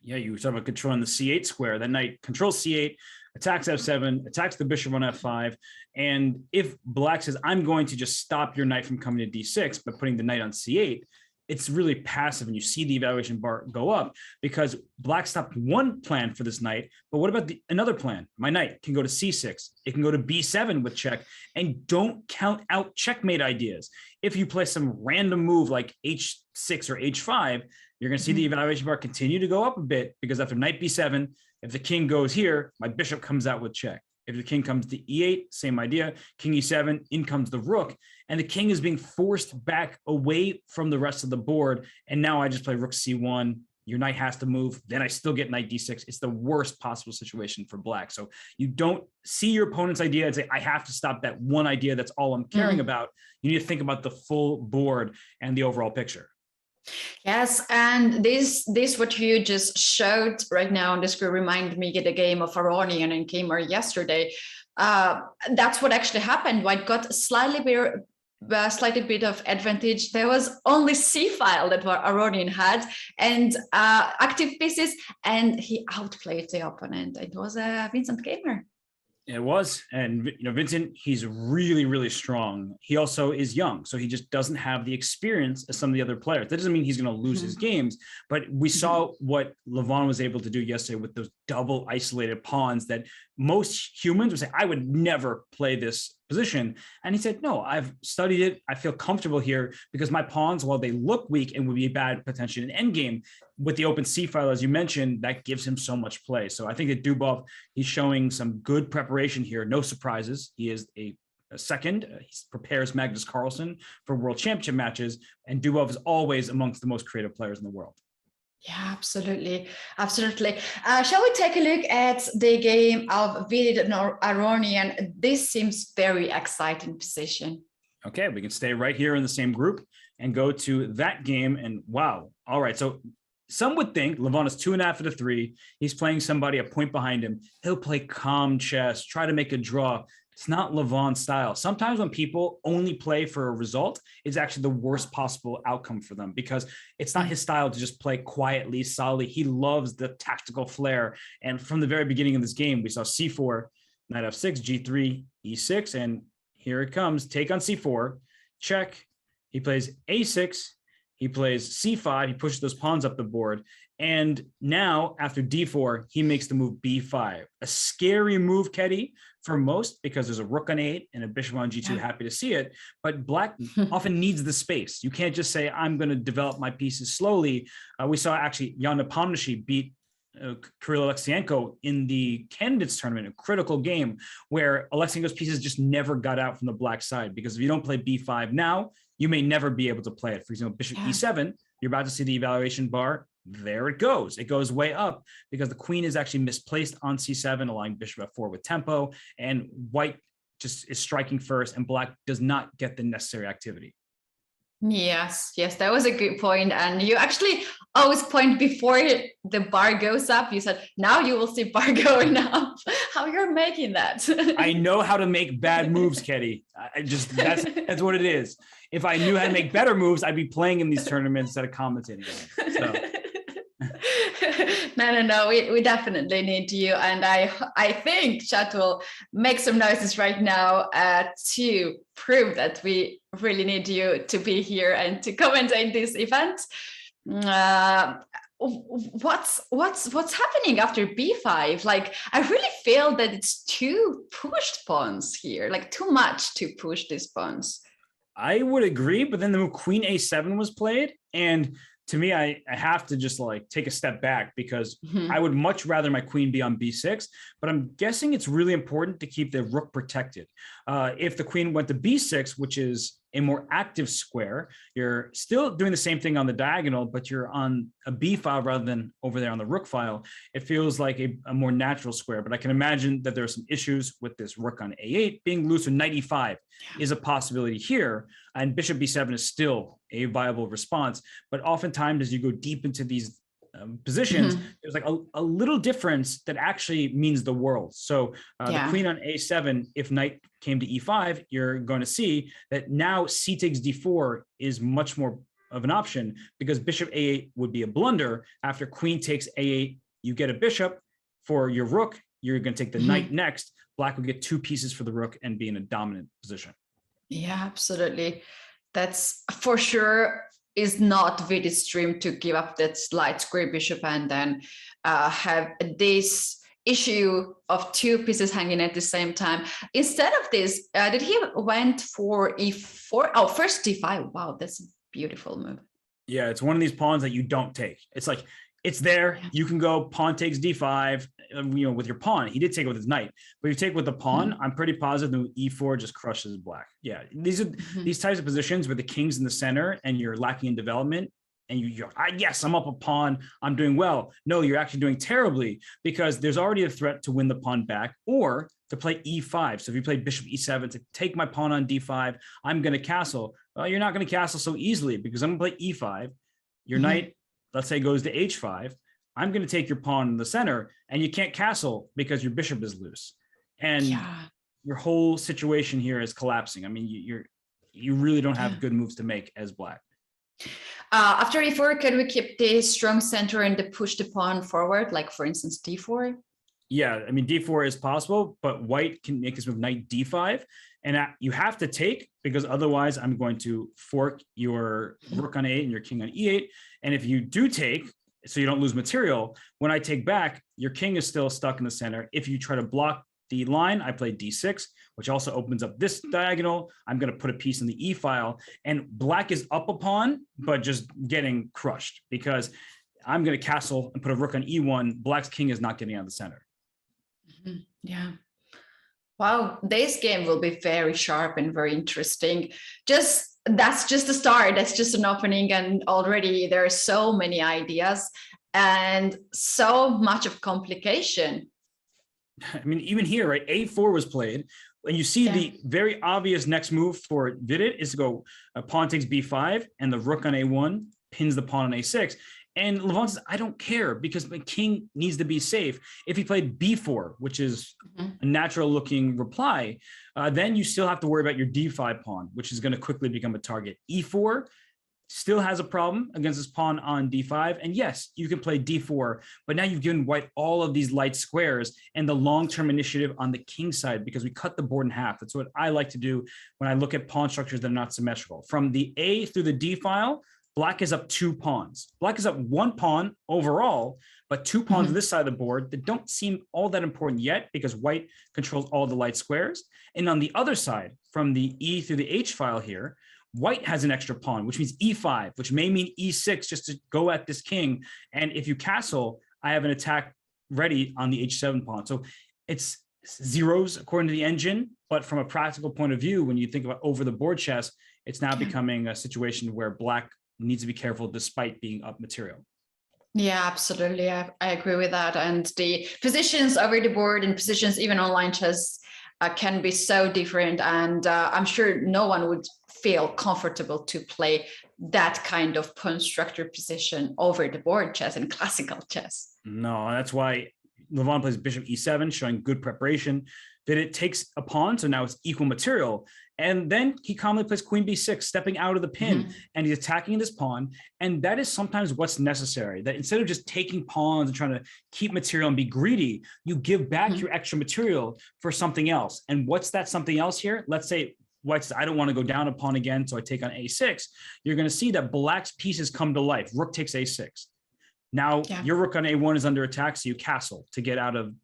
Yeah, you were talking about controlling the c8 square. That knight controls c8, attacks f7, attacks the bishop on f5, And if black says, I'm going to just stop your knight from coming to d6 by putting the knight on c8, it's really passive, and you see the evaluation bar go up because black stopped one plan for this knight. But what about another plan? My knight can go to c6. It can go to b7 with check, and don't count out checkmate ideas. If you play some random move like h6 or h5, you're going to see the evaluation bar continue to go up a bit, because after knight b7, if the king goes here, my bishop comes out with check. If the king comes to e8, same idea. King e7, in comes the rook, and the king is being forced back away from the rest of the board. And now I just play rook c1. Your knight has to move. Then I still get knight d6. It's the worst possible situation for black. So you don't see your opponent's idea and say, I have to stop that one idea. That's all I'm caring about. You need to think about the full board and the overall picture. Yes, and this what you just showed right now on the screen reminded me of the game of Aronian and Keymer yesterday. That's what actually happened. White got slightly bit of advantage. There was only C file that Aronian had and active pieces, and he outplayed the opponent. It was Vincent Keymer. It was. And, Vincent, he's really, really strong. He also is young, so he just doesn't have the experience as some of the other players. That doesn't mean he's going to lose his games, but we saw what Levon was able to do yesterday with those double isolated pawns that most humans would say, I would never play this position. And he said, no, I've studied it. I feel comfortable here because my pawns, while they look weak and would be bad potentially in endgame, with the open C file, as you mentioned, that gives him so much play. So I think that Dubov, he's showing some good preparation here. No surprises. He is a second. He prepares Magnus Carlsen for world championship matches. And Dubov is always amongst the most creative players in the world. Yeah, absolutely. Absolutely. Shall we take a look at the game of Vidit and Aronian? This seems very exciting position. Okay, we can stay right here in the same group and go to that game. And wow. All right. So some would think Levon is 2.5 out of 3. He's playing somebody a point behind him. He'll play calm chess, try to make a draw. It's not Levon's style. Sometimes when people only play for a result, it's actually the worst possible outcome for them because it's not his style to just play quietly, solidly. He loves the tactical flair. And from the very beginning of this game, we saw c4, knight f6, g3, e6, and here it comes. Take on c4, check. He plays a6. He plays c5. He pushes those pawns up the board. And now, after d4, he makes the move b5. A scary move, Keddy, for most, because there's a rook on a8 and a bishop on g2. Happy to see it. But black often needs the space. You can't just say, I'm going to develop my pieces slowly. We saw actually Jan Nepomniachtchi beat Kirill Alexienko in the candidates tournament, a critical game where Alexienko's pieces just never got out from the black side, because if you don't play b5 now, you may never be able to play it. For example, bishop e7, you're about to see the evaluation bar. There it goes. It goes way up because the queen is actually misplaced on c7, allowing bishop f4 with tempo, and white just is striking first, and black does not get the necessary activity. Yes, that was a good point. And you actually always point before the bar goes up. You said, now you will see bar going up. How you're making that? I know how to make bad moves, Keddy. That's what it is. If I knew how to make better moves, I'd be playing in these tournaments instead of commentating. So. No, we definitely need you, and I think chat will make some noises right now to prove that we really need you to be here and to commentate this event. What's happening after b5? Like, I really feel that it's too pushed pawns here, like too much to push these pawns. I would agree, but then the move queen a7 was played, and to me, I have to just like take a step back because I would much rather my queen be on b6, but I'm guessing it's really important to keep the rook protected. If the queen went to b6, which is a more active square, you're still doing the same thing on the diagonal, but you're on a b file rather than over there on the rook file. It feels like a more natural square, but I can imagine that there are some issues with this rook on a8 being loose, and knight e5 is a possibility here, and bishop b7 is still a viable response. But oftentimes, as you go deep into these positions, there's like a little difference that actually means the world. So the queen on a7, if knight came to e5, you're going to see that now c takes d4 is much more of an option, because bishop a8 would be a blunder. After queen takes a8, you get a bishop. For your rook, you're going to take the knight next. Black would get 2 pieces for the rook and be in a dominant position. Yeah, absolutely. That's for sure is not Vidit's dream to give up that light square bishop and then have this issue of 2 pieces hanging at the same time. Instead of this, did he went for e4? Oh, first d5. Wow, that's a beautiful move. Yeah, it's one of these pawns that you don't take. It's like, it's there. You can go pawn takes d5, with your pawn. He did take it with his knight, but if you take with the pawn, I'm pretty positive the e4 just crushes black. Yeah, these are these types of positions where the king's in the center and you're lacking in development. And yes, I'm up a pawn, I'm doing well. No, you're actually doing terribly because there's already a threat to win the pawn back or to play e5. So if you play bishop e7 to take my pawn on d5, I'm going to castle. Well, you're not going to castle so easily because I'm going to play e5. Your knight, let's say, goes to h5. I'm going to take your pawn in the center and you can't castle because your bishop is loose. And your whole situation here is collapsing. I mean, you really don't have good moves to make as black. After e4, can we keep the strong center and push the pawn forward, like for instance d4? Yeah, I mean d4 is possible, but white can make this move knight d5, and you have to take because otherwise I'm going to fork your rook on a8 and your king on e8. And if you do take, so you don't lose material, when I take back, your king is still stuck in the center. If you try to block the line, I play d6, which also opens up this diagonal. I'm going to put a piece in the e file, and black is up a pawn, but just getting crushed because I'm going to castle and put a rook on e1. Black's king is not getting out of the center. Yeah. Wow, this game will be very sharp and very interesting. That's just the start. That's just an opening, and already there are so many ideas and so much of complication. I mean, even here, right? A4 was played, and you see the very obvious next move for Vidit is to go pawn takes b5, and the rook on a1 pins the pawn on a6. And Levon says, I don't care because my king needs to be safe. If he played b4, which is a natural looking reply, then you still have to worry about your d5 pawn, which is going to quickly become a target. E4 still has a problem against this pawn on d5. And yes, you can play d4, but now you've given white all of these light squares and the long-term initiative on the king side because we cut the board in half. That's what I like to do when I look at pawn structures that are not symmetrical. From the A through the D file, black is up 2 pawns. Black is up 1 pawn overall, but 2 pawns on this side of the board that don't seem all that important yet because white controls all the light squares. And on the other side, from the E through the H file here, white has an extra pawn, which means e5, which may mean e6 just to go at this king. And if you castle, I have an attack ready on the h7 pawn. So it's zeros according to the engine, but from a practical point of view, when you think about over the board chess, it's now becoming a situation where black needs to be careful despite being up material. Yeah, absolutely. I agree with that. And the positions over the board and positions even online chess can be so different. And I'm sure no one would feel comfortable to play that kind of pawn structure position over the board chess and classical chess. No, that's why Levon plays bishop e7, showing good preparation. That it takes a pawn, so now it's equal material. And then he calmly plays queen b6, stepping out of the pin, and he's attacking this pawn. And that is sometimes what's necessary, that instead of just taking pawns and trying to keep material and be greedy, you give back your extra material for something else. And what's that something else here? Let's say white says, I don't want to go down a pawn again, so I take on a6. You're going to see that black's pieces come to life. Rook takes a6. Now your rook on a1 is under attack, so you castle to get out of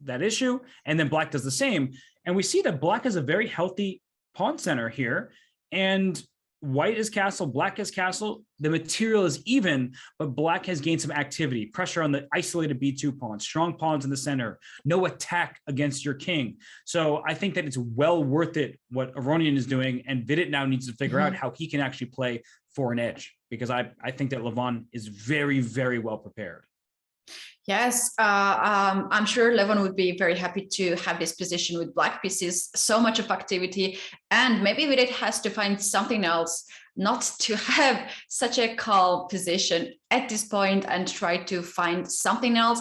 that issue. And then black does the same. And we see that black has a very healthy pawn center here, and white is castle, black is castle. The material is even, but black has gained some activity, pressure on the isolated b2 pawn, strong pawns in the center, no attack against your king. So I think that it's well worth it what Aronian is doing, and Vidit now needs to figure out how he can actually play for an edge, because I think that Levon is very, very well prepared. Yes, I'm sure Levon would be very happy to have this position with black pieces, so much of activity, and maybe Vidit has to find something else, not to have such a calm position at this point and try to find something else.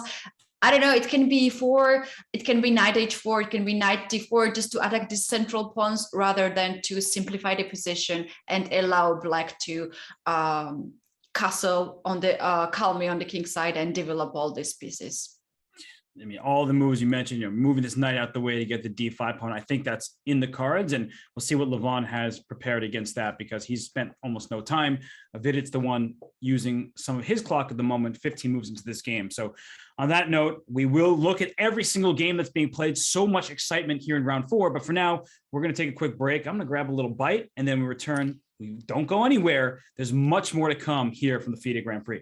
I don't know, it can be e4, it can be knight h4, it can be knight d4, just to attack the central pawns rather than to simplify the position and allow black to castle on the calmly on the king side and develop all these pieces. I mean, all the moves you mentioned, moving this knight out the way to get the d5 pawn. I think that's in the cards, and we'll see what Levon has prepared against that because he's spent almost no time. Vidit's the one using some of his clock at the moment, 15 moves into this game. So on that note, we will look at every single game that's being played. So much excitement here in round 4, but for now, we're going to take a quick break. I'm going to grab a little bite, and then we return. We don't go anywhere. There's much more to come here from the FIDE Grand Prix.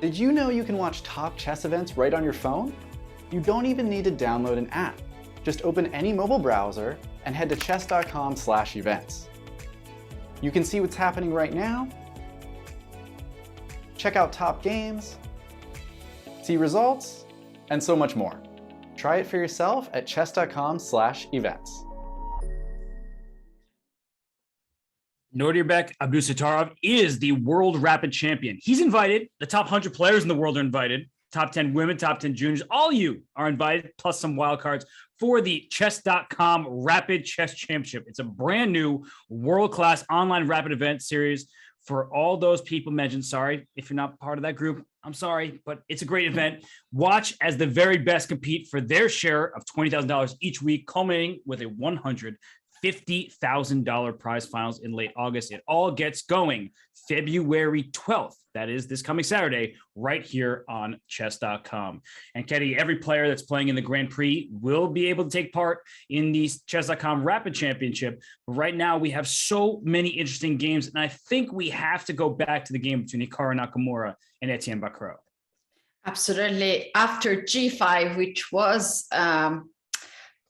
Did you know you can watch top chess events right on your phone? You don't even need to download an app. Just open any mobile browser and head to chess.com/events. You can see what's happening right now, check out top games, see results, and so much more. Try it for yourself at chess.com/events. Nodirbek Abdusattorov is the world rapid champion. He's invited. The top 100 players in the world are invited. Top 10 women, top 10 juniors, all you are invited, plus some wild cards for the chess.com Rapid Chess Championship. It's a brand new world-class online rapid event series for all those people mentioned. Sorry if you're not part of that group. I'm sorry, but it's a great event. Watch as the very best compete for their share of $20,000 each week, culminating with a $150,000 prize finals in late August. It all gets going February 12th. That is this coming Saturday, right here on chess.com. And Keddy, every player that's playing in the Grand Prix will be able to take part in the chess.com Rapid Championship. But right now, we have so many interesting games, and I think we have to go back to the game between Hikaru Nakamura and Etienne Bacrot. Absolutely. After G5, which was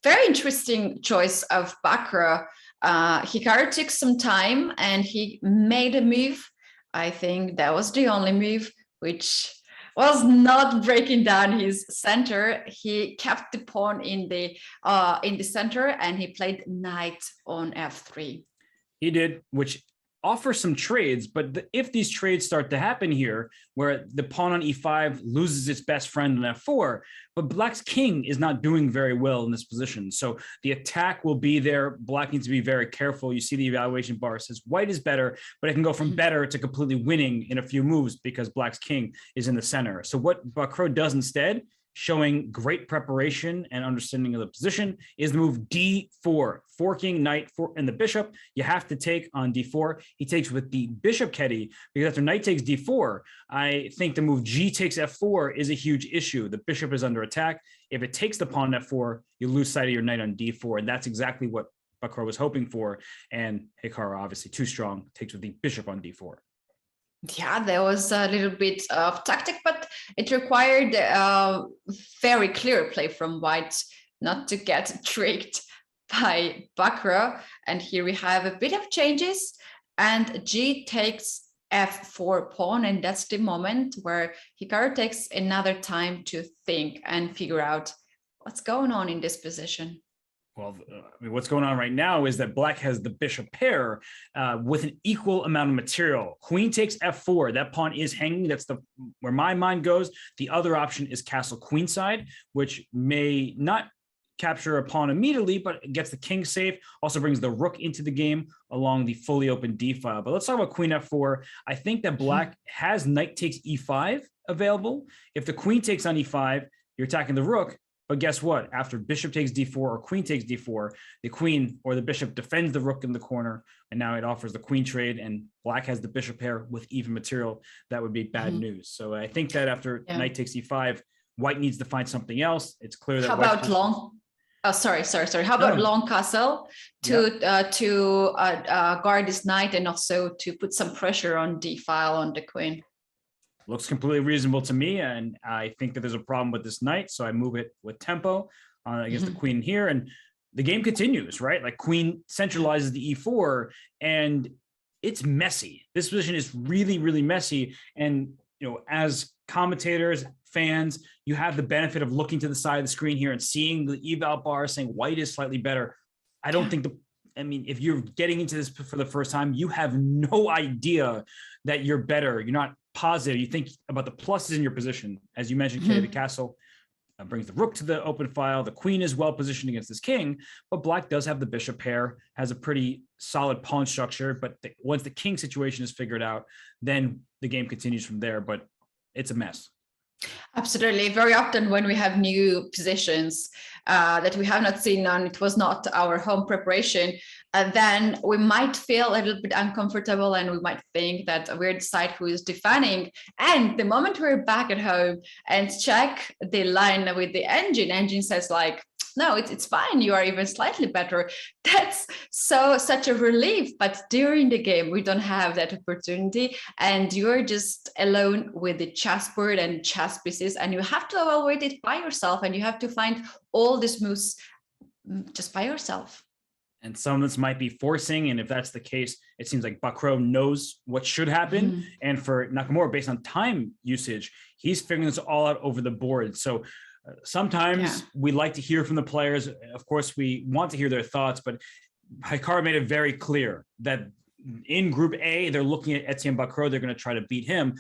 very interesting choice of Bacrot, Hikaru took some time and he made a move. I think that was the only move, which was not breaking down his center. He kept the pawn in the center and he played knight on f3. He did, which offers some trades, but if these trades start to happen here, where the pawn on e5 loses its best friend on f4, but Black's king is not doing very well in this position. So the attack will be there. Black needs to be very careful. You see the evaluation bar says white is better, but it can go from better to completely winning in a few moves because Black's king is in the center. So what Bacrot does instead, showing great preparation and understanding of the position, is the move d4, forking knight and the bishop. You have to take on d4. He takes with the bishop, Keddy, because after knight takes d4, I think the move g takes f4 is a huge issue. The bishop is under attack. If it takes the pawn f4, you lose sight of your knight on d4, and that's exactly what Bacrot was hoping for. And Hikaru, obviously too strong, takes with the bishop on d4. Yeah, there was a little bit of tactic, but it required a very clear play from white not to get tricked by Bacrot. And here we have a bit of changes, and G takes f4 pawn, and that's the moment where Hikaru takes another time to think and figure out what's going on in this position. Well, what's going on right now is that Black has the bishop pair with an equal amount of material. Queen takes f4. That pawn is hanging. That's where my mind goes. The other option is castle queenside, which may not capture a pawn immediately, but it gets the king safe. Also brings the rook into the game along the fully open d file. But let's talk about queen f4. I think that Black has knight takes e5 available. If the queen takes on e5, you're attacking the rook. But guess what? After bishop takes d4 or queen takes d4, the queen or the bishop defends the rook in the corner, and now it offers the queen trade, and Black has the bishop pair with even material. That would be bad news. So I think that after knight takes e5, white needs to find something else. It's clear that How about long? Oh, sorry. How about long castle to guard this knight and also to put some pressure on d file on the queen? Looks completely reasonable to me, and I think that there's a problem with this knight, so I move it with tempo against the queen here, and the game continues, right? Like queen centralizes the e4, and it's messy. This position is really, really messy, and as commentators, fans, you have the benefit of looking to the side of the screen here and seeing the eval bar saying white is slightly better. I don't think if you're getting into this for the first time, you have no idea that you're better. You're not positive. You think about the pluses in your position. As you mentioned, Kay, the castle brings the rook to the open file. The queen is well positioned against this king, but Black does have the bishop pair, has a pretty solid pawn structure. But once the king situation is figured out, then the game continues from there. But it's a mess. Absolutely. Very often when we have new positions that we have not seen and it was not our home preparation, then we might feel a little bit uncomfortable and we might think that we're the side who is defending. And the moment we're back at home and check the line with the engine says like, no, it's fine. You are even slightly better. That's such a relief. But during the game, we don't have that opportunity, and you're just alone with the chessboard and chess pieces, and you have to evaluate it by yourself, and you have to find all these moves just by yourself. And some of this might be forcing, and if that's the case, it seems like Bacrot knows what should happen. And for Nakamura, based on time usage, he's figuring this all out over the board. So sometimes we like to hear from the players. Of course, we want to hear their thoughts, but Hikaru made it very clear that in Group A, they're looking at Etienne Bacrot. They're going to try to beat him.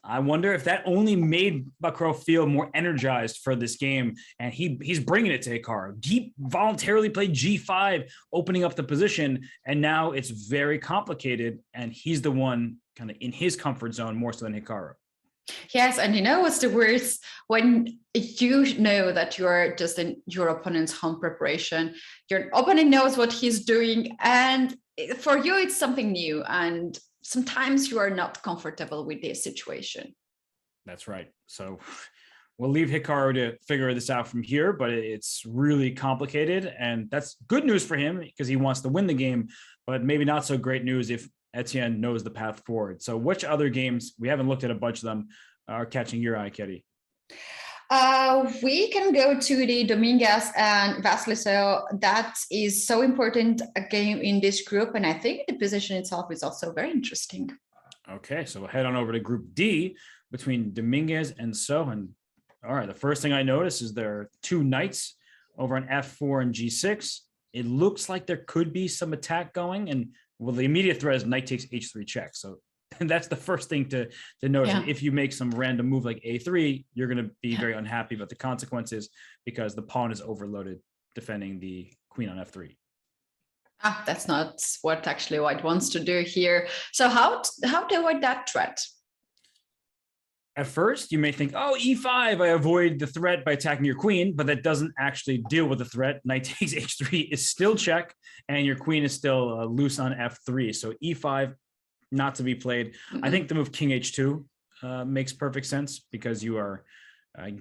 I wonder if that only made Bacrot feel more energized for this game, and he's bringing it to Hikaru. He voluntarily played G5, opening up the position, and now it's very complicated, and he's the one kind of in his comfort zone more so than Hikaru. Yes, and you know what's the worst? When you know that you're just in your opponent's home preparation, your opponent knows what he's doing, and for you it's something new, and sometimes you are not comfortable with this situation. That's right. So we'll leave Hikaru to figure this out from here, but it's really complicated, and that's good news for him because he wants to win the game, but maybe not so great news if Etienne knows the path forward. So which other games, we haven't looked at a bunch of them, are catching your eye, Katie? We can go to the Dominguez and Wesley So. That is so important a game in this group, and I think the position itself is also very interesting. Okay, so we'll head on over to Group D between Dominguez and So. And all right, the first thing I notice is there are two knights over on F4 and G6. It looks like there could be some attack going, and well, the immediate threat is knight takes H3 check. So and that's the first thing to notice. Yeah. If you make some random move like A3, you're going to be very unhappy about the consequences because the pawn is overloaded defending the queen on F3. That's not what actually White wants to do here. So how to avoid that threat? At first, you may think, oh, E5, I avoid the threat by attacking your queen, but that doesn't actually deal with the threat. Knight takes H3 is still check, and your queen is still loose on F3. So E5, not to be played. I think the move King H2 makes perfect sense because you are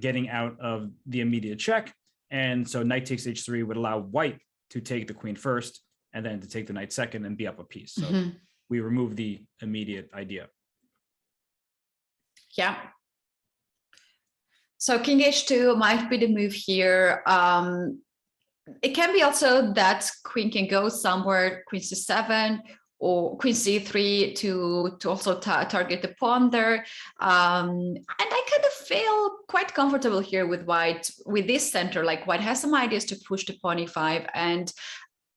getting out of the immediate check. And so knight takes H3 would allow White to take the queen first and then to take the knight second and be up a piece. So we remove the immediate idea. Yeah. So King H2 might be the move here. It can be also that queen can go somewhere, Queen C7 or Queen C3 to also target the pawn there. And I kind of feel quite comfortable here with White, with this center. Like White has some ideas to push the pawn E5, and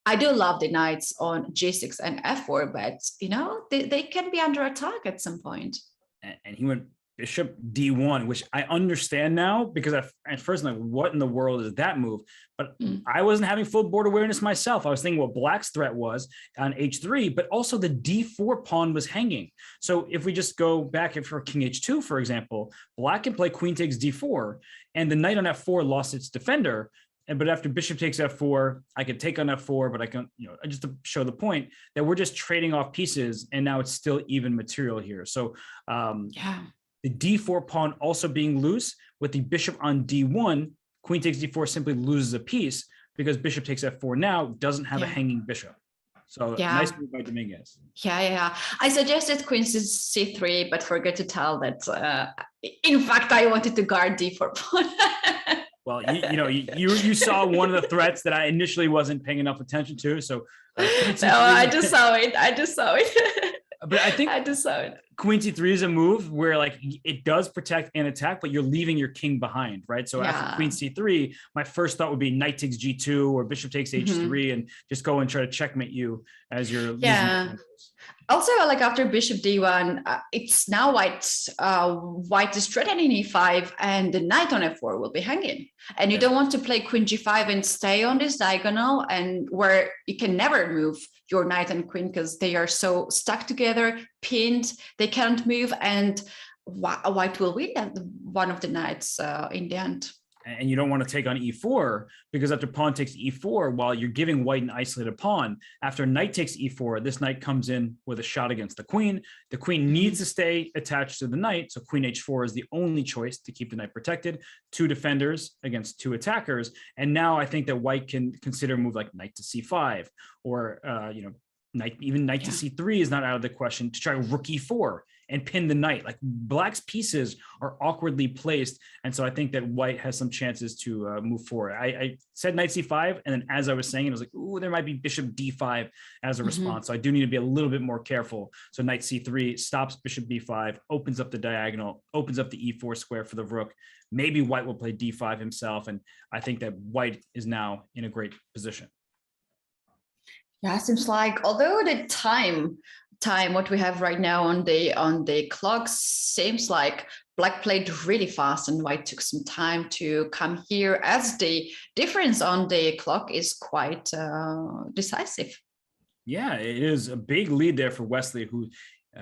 I do love the knights on G6 and F4, but you know, they can be under attack at some point. And he went Bishop D1, which I understand now because at first I'm like, what in the world is that move? But I wasn't having full board awareness myself. I was thinking what Black's threat was on H3, but also the D4 pawn was hanging. So if we just go back for King H2, for example, Black can play Queen takes D4, and the knight on F4 lost its defender. But after Bishop takes F4, I could take on F4, but I can, just to show the point that we're just trading off pieces, and now it's still even material here. So the D4 pawn also being loose with the bishop on D1, Queen takes D4 simply loses a piece because Bishop takes F4 now doesn't have a hanging bishop. So nice move by Dominguez. Yeah. I suggested Queen C3, but forgot to tell that. In fact, I wanted to guard D4 pawn. Well, you saw one of the threats that I initially wasn't paying enough attention to. So I just saw it. But I think I just saw it. Queen C3 is a move where like it does protect and attack, but you're leaving your king behind, right? So after Queen C3, my first thought would be knight takes G2 or bishop takes H3 and just go and try to checkmate you as you're losing. Also, like after Bishop D1, it's now White is threatening E5, and the knight on F4 will be hanging. And you don't want to play Queen G5 and stay on this diagonal, and where you can never move your knight and queen because they are so stuck together, pinned, they can't move, and White will win one of the knights in the end. and you don't want to take on e4 because after pawn takes e4, while you're giving white an isolated pawn, after knight takes e4, this knight comes in with a shot against the queen. The queen needs to stay attached to the knight, so queen h4 is the only choice to keep the knight protected. 2 defenders against 2 attackers, and now I think that white can consider a move like knight to c5, or knight to c3 is not out of the question, to try rook e4 and pin the knight. Like, black's pieces are awkwardly placed, and so I think that white has some chances to move forward. I said knight c5, and then as I was saying it, I was like, ooh, there might be bishop d5 as a response, so I do need to be a little bit more careful. So knight c3 stops bishop b5, opens up the diagonal, opens up the e4 square for the rook. Maybe white will play d5 himself, and I think that white is now in a great position. Yeah, it seems like, although the time what we have right now on the clock seems like black played really fast and white took some time to come here, as the difference on the clock is quite decisive. Yeah, it is a big lead there for Wesley, who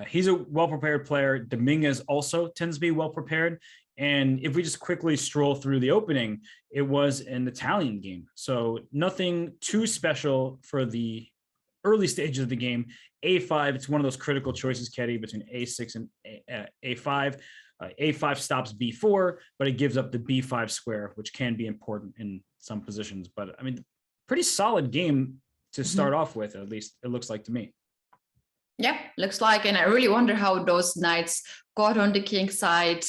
he's a well-prepared player. Dominguez also tends to be well-prepared. And if we just quickly stroll through the opening, it was an Italian game. So nothing too special for the early stages of the game. A5, it's one of those critical choices, Ketty, between A6 and A5. A5 stops B4, but it gives up the B5 square, which can be important in some positions. But I mean, pretty solid game to start off with, at least it looks like to me. Yeah, looks like, and I really wonder how those knights got on the king side,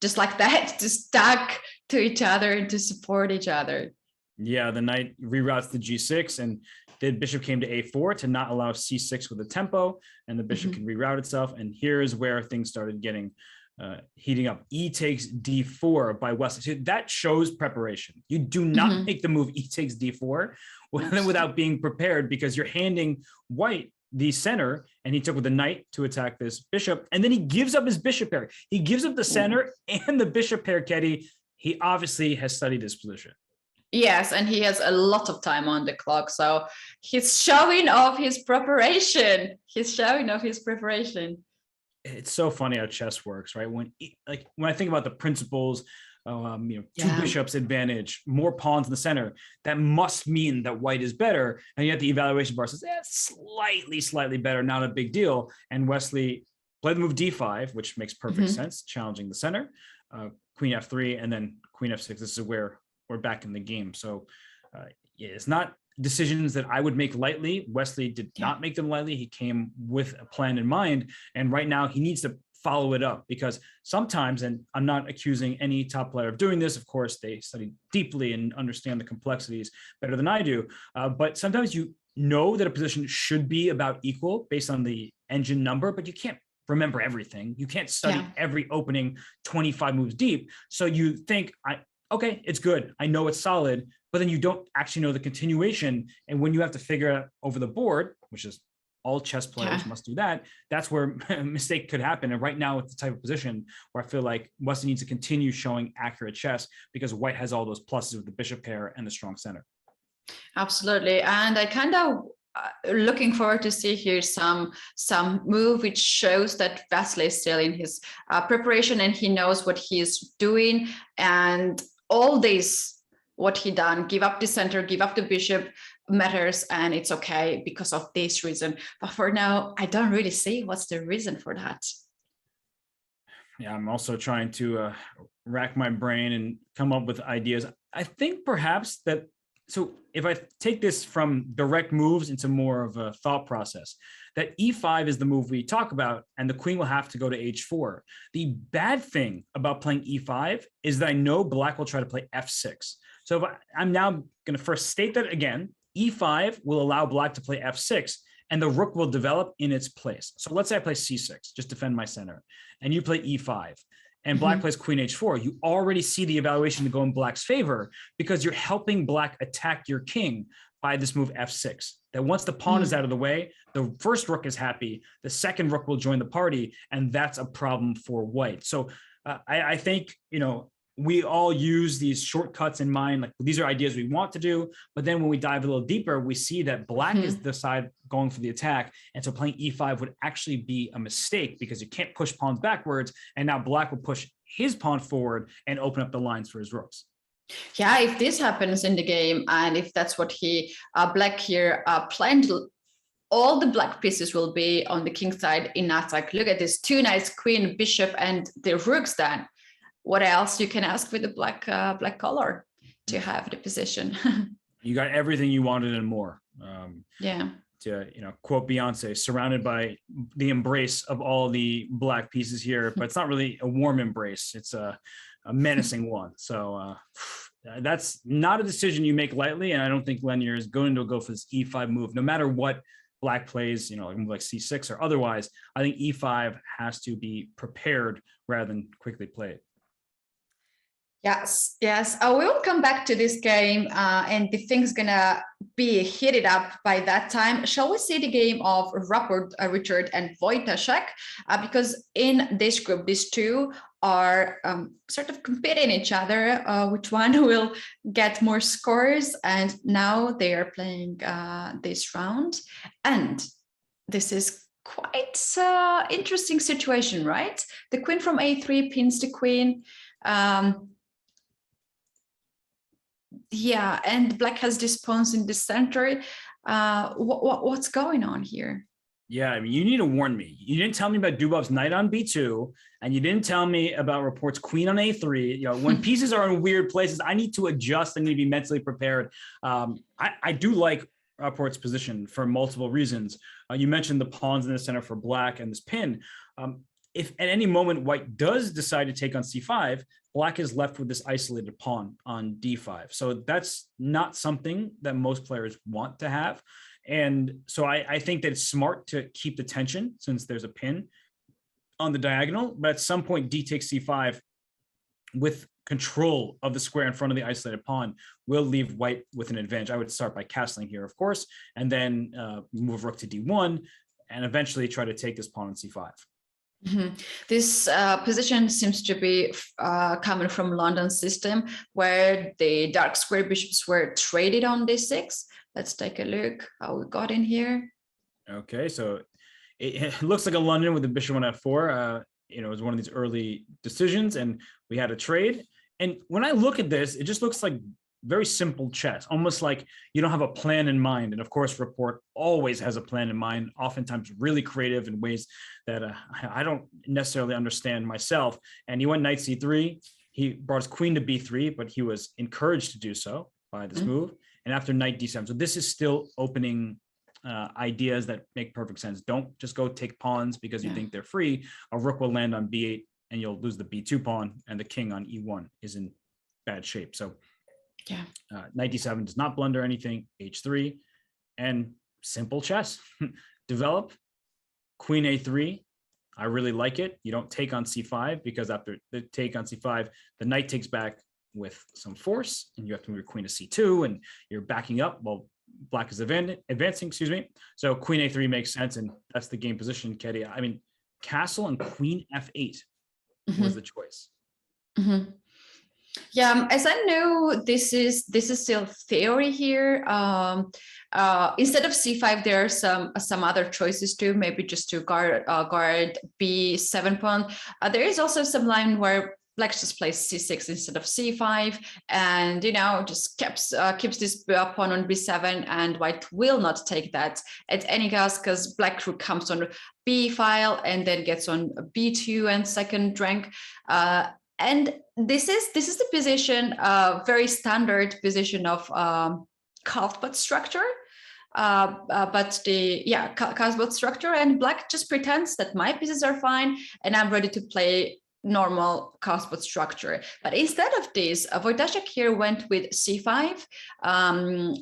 just like that, to stuck to each other and to support each other. Yeah, the knight reroutes the g6, and the bishop came to a4 to not allow c6 with a tempo, and the bishop can reroute itself. And here is where things started getting heating up. E takes d4 by Wesley. So that shows preparation. You do not make the move E takes d4 without being prepared, because you're handing white the center, and he took with the knight to attack this bishop, and then he gives up his bishop pair. He gives up the center and the bishop pair, Ketty. He obviously has studied this position. Yes, and he has a lot of time on the clock, so he's showing off his preparation. It's so funny how chess works, right? When I think about the principles, two bishops advantage, more pawns in the center, that must mean that white is better. And yet the evaluation bar says, slightly better, not a big deal. And Wesley played the move d5, which makes perfect sense, challenging the center, queen f3, and then queen f6. This is where we're back in the game. So it's not decisions that I would make lightly. Wesley did not make them lightly. He came with a plan in mind. And right now he needs to follow it up, because sometimes, and I'm not accusing any top player of doing this, of course, they study deeply and understand the complexities better than I do. But sometimes you know that a position should be about equal based on the engine number, but you can't remember everything. You can't study every opening 25 moves deep. So you think, okay, it's good, I know it's solid, but then you don't actually know the continuation. And when you have to figure out over the board, which is all chess players must do that, that's where a mistake could happen. And right now it's the type of position where I feel like Wesley needs to continue showing accurate chess, because white has all those pluses with the bishop pair and the strong center. Absolutely. And I kind of looking forward to see here some move which shows that Wesley is still in his preparation, and he knows what he is doing. And all this, what he done, give up the center, give up the bishop, matters, and it's okay because of this reason. But for now, I don't really see what's the reason for that. Yeah, I'm also trying to rack my brain and come up with ideas. I think perhaps that, so if I take this from direct moves into more of a thought process, that e5 is the move we talk about, and the queen will have to go to h4. The bad thing about playing e5 is that I know black will try to play f6. So if I'm now going to first state that again, e5 will allow black to play f6, and the rook will develop in its place. So let's say I play c6, just defend my center, and you play e5, and black plays queen h4. You already see the evaluation to go in black's favor, because you're helping black attack your king by this move f6. That once the pawn is out of the way, the first rook is happy, the second rook will join the party, and that's a problem for white. So I think, we all use these shortcuts in mind, like these are ideas we want to do, but then when we dive a little deeper, we see that black is the side going for the attack, and so playing e5 would actually be a mistake, because you can't push pawns backwards, and now black will push his pawn forward and open up the lines for his rooks. Yeah, if this happens in the game, and if that's what he black here planned, all the black pieces will be on the king side in attack. Look at this, 2 knights, queen, bishop, and the rooks. Then what else you can ask with the black black color to have the position? You got everything you wanted and more. Yeah. To quote Beyonce, surrounded by the embrace of all the black pieces here, but it's not really a warm embrace. It's a menacing one. So that's not a decision you make lightly. And I don't think Lenier is going to go for this E5 move, no matter what black plays, like C6 or otherwise. I think E5 has to be prepared rather than quickly played. Yes. We will come back to this game, and the thing's gonna be heated up by that time. Shall we see the game of Rapport, Richard, and Wojtaszek? Because in this group, these two are sort of competing each other, which one will get more scores. And now they are playing this round. And this is quite interesting situation, right? The queen from A3 pins the queen. Yeah, and black has this pawns in the center. What's going on here? Yeah, I mean, you need to warn me. You didn't tell me about Dubov's knight on B2, and you didn't tell me about Rapport's queen on A3. When pieces are in weird places, I need to adjust. I need to be mentally prepared. I do like Rapport's position for multiple reasons. You mentioned the pawns in the center for black and this pin. If at any moment white does decide to take on C5, black is left with this isolated pawn on D5. So that's not something that most players want to have. And so I think that it's smart to keep the tension since there's a pin on the diagonal, but at some point D takes C5 with control of the square in front of the isolated pawn will leave white with an advantage. I would start by castling here, of course, and then move rook to D1 and eventually try to take this pawn on C5. Mm-hmm. This position seems to be coming from London system, where the dark square bishops were traded on D6. Let's take a look how we got in here. Okay, so it looks like a London with the bishop on F4. It was one of these early decisions, and we had a trade. And when I look at this, it just looks like very simple chess, almost like you don't have a plan in mind. And of course, Rapport always has a plan in mind, oftentimes really creative in ways that I don't necessarily understand myself. And he went knight C3. He brought his queen to B3, but he was encouraged to do so by this move. And after knight D7. So this is still opening ideas that make perfect sense. Don't just go take pawns because you think they're free. A rook will land on B8 and you'll lose the B2 pawn, and the king on E1 is in bad shape. So knight D7 does not blunder anything. H3 and simple chess. Develop queen A3. I really like it. You don't take on C5 because after the take on C5, the knight takes back with some force, and you have to move your queen to C2, and you're backing up while black is advancing. Excuse me. So queen A3 makes sense, and that's the game position, Ketty. I mean, castle and queen F8 was the choice. Yeah, as I know, this is still theory here. Instead of C5, there are some other choices too. Maybe just to guard B7 pawn. There is also some line where black just plays C6 instead of C5, and just keeps this pawn on B7, and white will not take that at any cost because black rook comes on B file and then gets on B2 and second rank. And this is the position, very standard position of Cuthbert structure. Cuthbert structure, and black just pretends that my pieces are fine and I'm ready to play normal Cuthbert structure. But instead of this, Wojtaszek here went with C5.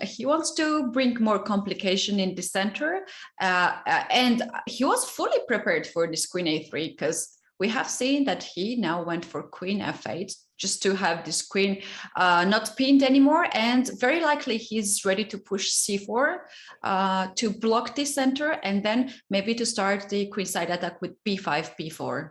He wants to bring more complication in the center, and he was fully prepared for this queen A3 because we have seen that he now went for queen F8 just to have this queen not pinned anymore, and very likely he's ready to push C4 to block the center, and then maybe to start the queenside attack with B5, B4.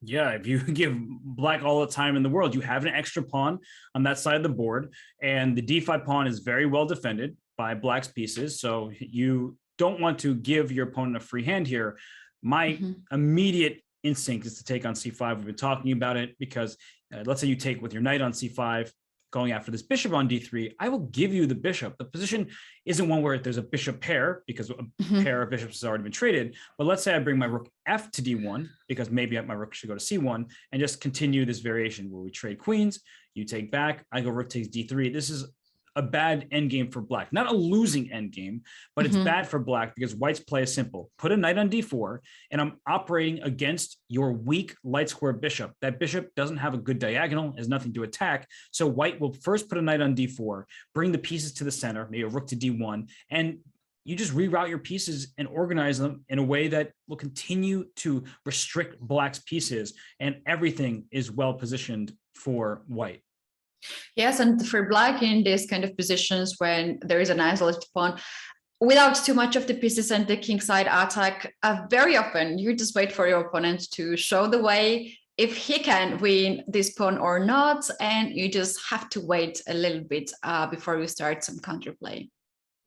Yeah, if you give black all the time in the world, you have an extra pawn on that side of the board, and the D5 pawn is very well defended by black's pieces, so you don't want to give your opponent a free hand here. My immediate instinct is to take on C5. We've been talking about it because let's say you take with your knight on C5, going after this bishop on d3, I will give you the bishop. The position isn't one where there's a bishop pair because a pair of bishops has already been traded. But let's say I bring my rook f to d1 because maybe my rook should go to c1 and just continue this variation where we trade queens, you take back, I go rook takes d3. This is a bad endgame for black. Not a losing endgame, but it's bad for black because white's play is simple. Put a knight on d4, and I'm operating against your weak light square bishop. That bishop doesn't have a good diagonal, has nothing to attack. So white will first put a knight on d4, bring the pieces to the center, maybe a rook to d1, and you just reroute your pieces and organize them in a way that will continue to restrict black's pieces, and everything is well positioned for white. Yes, and for black in these kind of positions when there is an isolated pawn, without too much of the pieces and the kingside attack, very often you just wait for your opponent to show the way if he can win this pawn or not, and you just have to wait a little bit before you start some counterplay.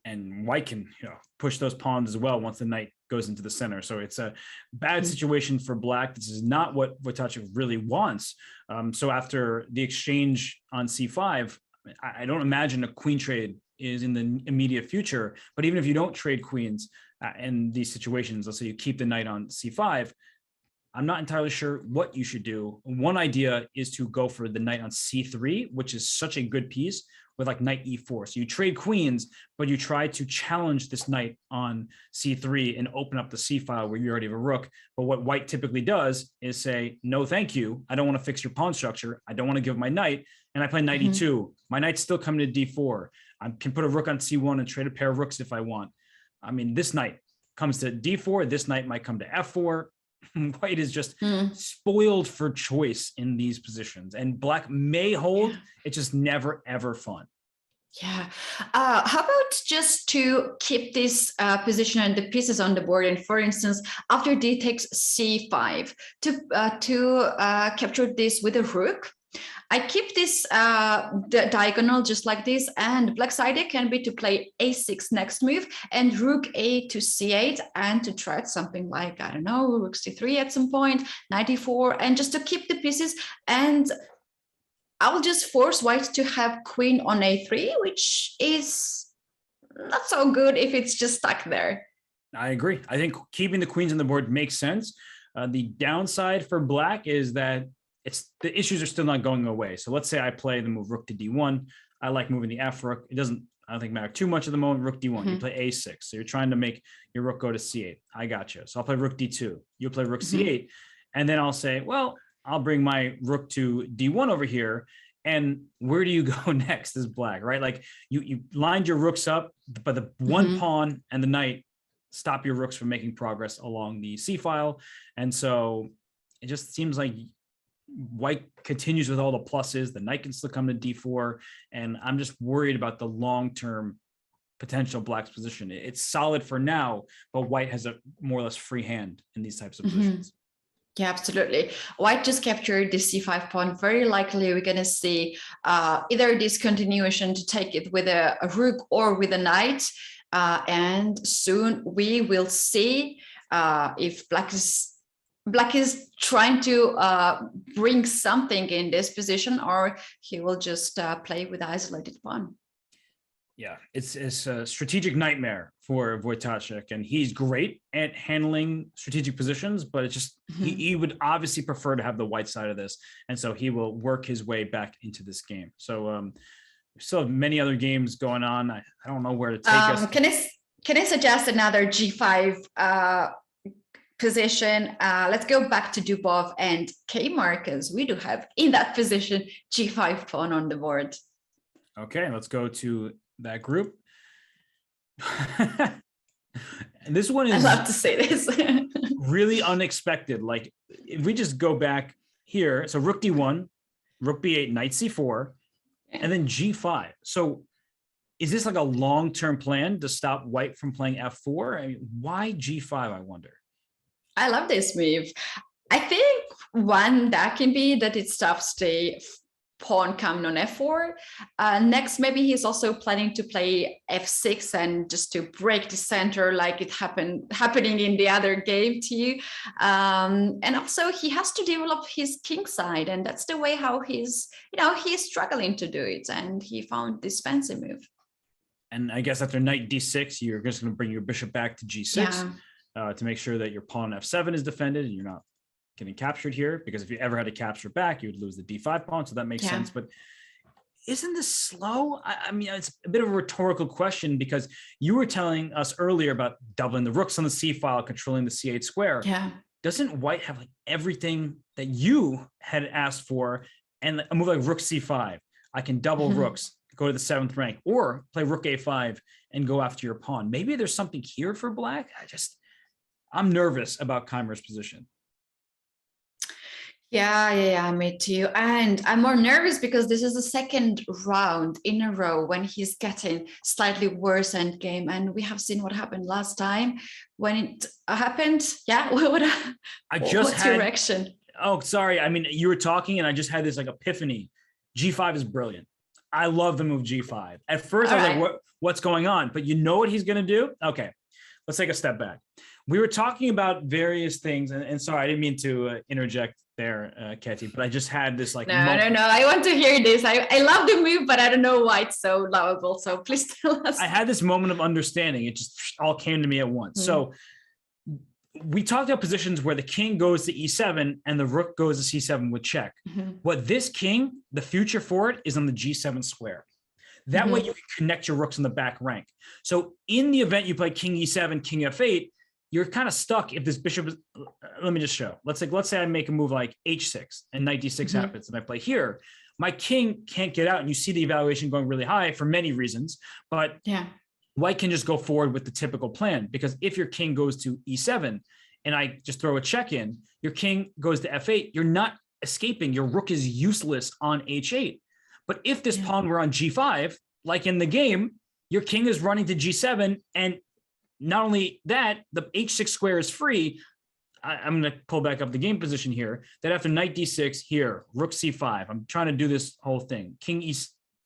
And white can push those pawns as well once the knight goes into the center. So it's a bad situation for black. This is not what Wojtaszek really wants. So after the exchange on c5, I don't imagine a queen trade is in the immediate future. But even if you don't trade queens in these situations, let's say you keep the knight on c5, I'm not entirely sure what you should do. One idea is to go for the knight on c3, which is such a good piece, with like knight e4. So you trade queens, but you try to challenge this knight on c3 and open up the c file where you already have a rook. But what white typically does is say, no, thank you. I don't want to fix your pawn structure. I don't want to give my knight. And I play knight e2. My knight's still coming to d4. I can put a rook on c1 and trade a pair of rooks if I want. I mean, this knight comes to d4. This knight might come to f4. White is just spoiled for choice in these positions, and black may hold. It's just never ever fun. Yeah. How about just to keep this position and the pieces on the board, and for instance, after d takes c5, to capture this with a rook, I keep this diagonal just like this, and black's idea can be to play a6 next move and rook a to c8, and to try something like, I don't know, rook c3 at some point, knight e4, and just to keep the pieces. And I'll just force white to have queen on a3, which is not so good if it's just stuck there. I agree. I think keeping the queens on the board makes sense. The downside for black is that the issues are still not going away. So let's say I play the move rook to d1. I like moving the f rook. I don't think matter too much at the moment. Rook d1, you play a6. So you're trying to make your rook go to c8. I got you. So I'll play rook d2. You'll play rook c8. And then I'll say, well, I'll bring my rook to d1 over here. And where do you go next as black, right? Like you lined your rooks up, but the one pawn and the knight stop your rooks from making progress along the c file. And so it just seems like white continues with all the pluses. The knight can still come to d4, and I'm just worried about the long-term potential black's position. It's solid for now, but white has a more or less free hand in these types of positions. Yeah, absolutely. White just captured the c5 pawn. Very likely we're going to see either this continuation to take it with a rook or with a knight. And soon we will see if black is trying to bring something in this position, or he will just play with the isolated pawn. Yeah, it's a strategic nightmare for Wojtaszek, and he's great at handling strategic positions, but it's just he would obviously prefer to have the white side of this, and so he will work his way back into this game. So we still have many other games going on. I don't know where to take us. Can I suggest another g5 position? Let's go back to Dubov and Keymer, because we do have in that position g5 pawn on the board. Okay, let's go to that group. And this one is, I love to say this, really unexpected. Like if we just go back here, so rook d1, rook b8, knight c4, and then g5. So is this like a long-term plan to stop white from playing f4? I mean, why g5, I wonder? I love this move. I think one that can be that it stops the pawn coming on f4. Next, maybe he's also planning to play f6 and just to break the center like it happening in the other game too. And also he has to develop his king side, and that's the way how he's struggling to do it. And he found this fancy move. And I guess after knight d6, you're just going to bring your bishop back to g6 to make sure that your pawn f7 is defended and you're not getting captured here, because if you ever had to capture back, you would lose the d5 pawn. So that makes sense. But isn't this slow? I mean, it's a bit of a rhetorical question, because you were telling us earlier about doubling the rooks on the c file, controlling the c8 square. Yeah. Doesn't white have like everything that you had asked for? And a move like rook c5, I can double rooks, go to the 7th rank, or play rook a5 and go after your pawn. Maybe there's something here for black. I'm nervous about Keymer's position. Yeah, me too. And I'm more nervous because this is the second round in a row when he's getting slightly worse endgame. And we have seen what happened last time when it happened. Yeah, what's your reaction? Oh, sorry. I mean, you were talking and I just had this like epiphany. G5 is brilliant. I love the move G5. At first, I was like, what's going on? But you know what he's going to do? Okay, let's take a step back. We were talking about various things. And sorry, I didn't mean to interject there, Ketty, but I just had this like... No. I want to hear this. I love the move, but I don't know why it's so lovable. So please tell us. I had this moment of understanding. It just all came to me at once. So we talked about positions where the king goes to e7 and the rook goes to c7 with check. What this king, the future for it is on the g7 square. That way you can connect your rooks in the back rank. So in the event you play king e7, king f8, you're kind of stuck if this bishop is, let me just show. Let's say I make a move like h6 and knight d6 happens and I play here. My king can't get out, and you see the evaluation going really high for many reasons, but white can just go forward with the typical plan, because if your king goes to e7 and I just throw a check in, your king goes to f8, you're not escaping. Your rook is useless on h8. But if this pawn were on g5, like in the game, your king is running to g7, and not only that, the h6 square is free. I'm going to pull back up the game position here. That after knight d6 here, rook c5. I'm trying to do this whole thing. King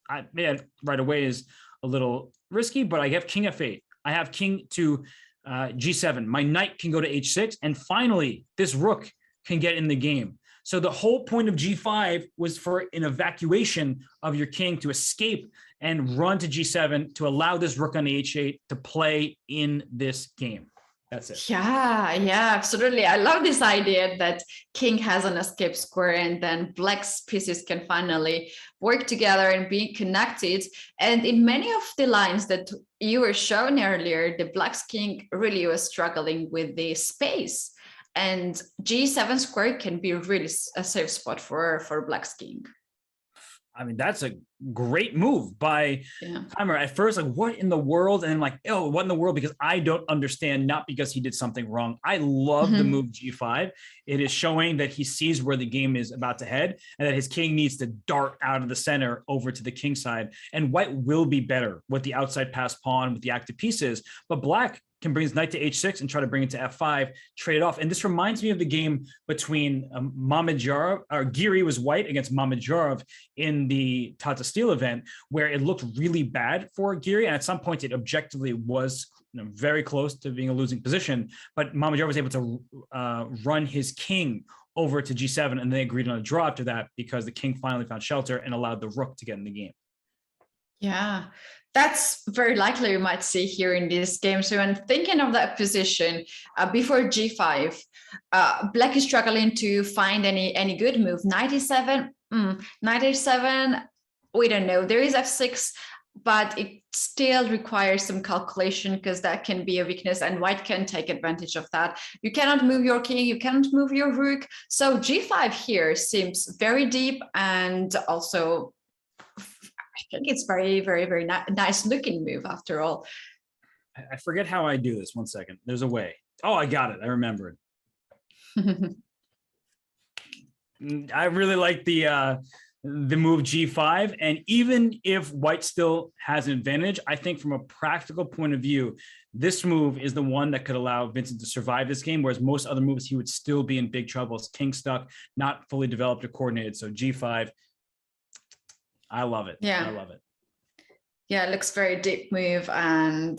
right away is a little risky, but I have king f8. I have king to g7. My knight can go to h6, and finally, this rook can get in the game. So the whole point of g5 was for an evacuation of your king to escape and run to g7 to allow this rook on h8 to play in this game. That's it. Yeah, absolutely. I love this idea that king has an escape square, and then black's pieces can finally work together and be connected. And in many of the lines that you were shown earlier, the black's king really was struggling with the space. And g7 square can be really a safe spot for black's king. I mean, that's a great move by Keymer. At first, like, what in the world? And I'm like, oh, what in the world? Because I don't understand, not because he did something wrong. I love the move g5. It is showing that he sees where the game is about to head, and that his king needs to dart out of the center over to the king side. And white will be better with the outside pass pawn, with the active pieces. But black can bring his knight to h6 and try to bring it to f5, trade it off. And this reminds me of the game between Giri was white against Mamedyarov in the Tsatsalashvili event, where it looked really bad for Giri. And at some point, it objectively was very close to being a losing position. But Mamedyarov was able to run his king over to g7, and they agreed on a draw after that because the king finally found shelter and allowed the rook to get in the game. Yeah, that's very likely we might see here in this game. So when thinking of that position before g5, black is struggling to find any good move. Knight e7, knight e7, we don't know. There is f6, but it still requires some calculation because that can be a weakness, and white can take advantage of that. You cannot move your king, you can't move your rook. So g5 here seems very deep, and also I think it's very, very, very nice looking move after all. I forget how I do this. 1 second. There's a way. Oh, I got it. I remember it. I really like the move g5. And even if white still has an advantage, I think from a practical point of view, this move is the one that could allow Vincent to survive this game, whereas most other moves, he would still be in big trouble. His king stuck, not fully developed or coordinated. So g5, I love it. Yeah. I love it. Yeah, it looks very deep move and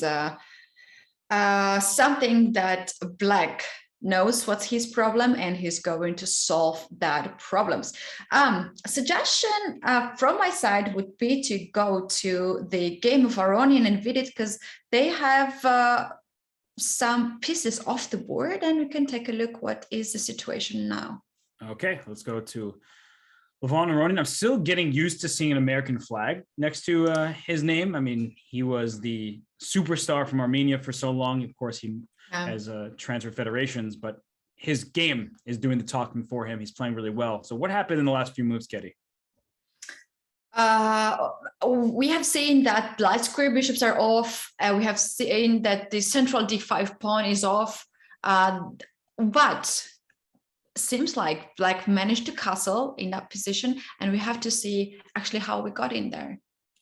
something that Black knows what's his problem and he's going to solve that problems. Suggestion from my side would be to go to the game of Aronian and Vidit because they have some pieces off the board and we can take a look what is the situation now. Okay, let's go to Levon Aronian. I'm still getting used to seeing an American flag next to his name. I mean, he was the superstar from Armenia for so long. Of course, he has transferred federations, but his game is doing the talking for him. He's playing really well. So what happened in the last few moves, Ketty? We have seen that light square bishops are off. We have seen that the central d5 pawn is off. But seems like Black managed to castle in that position, and we have to see actually how we got in there.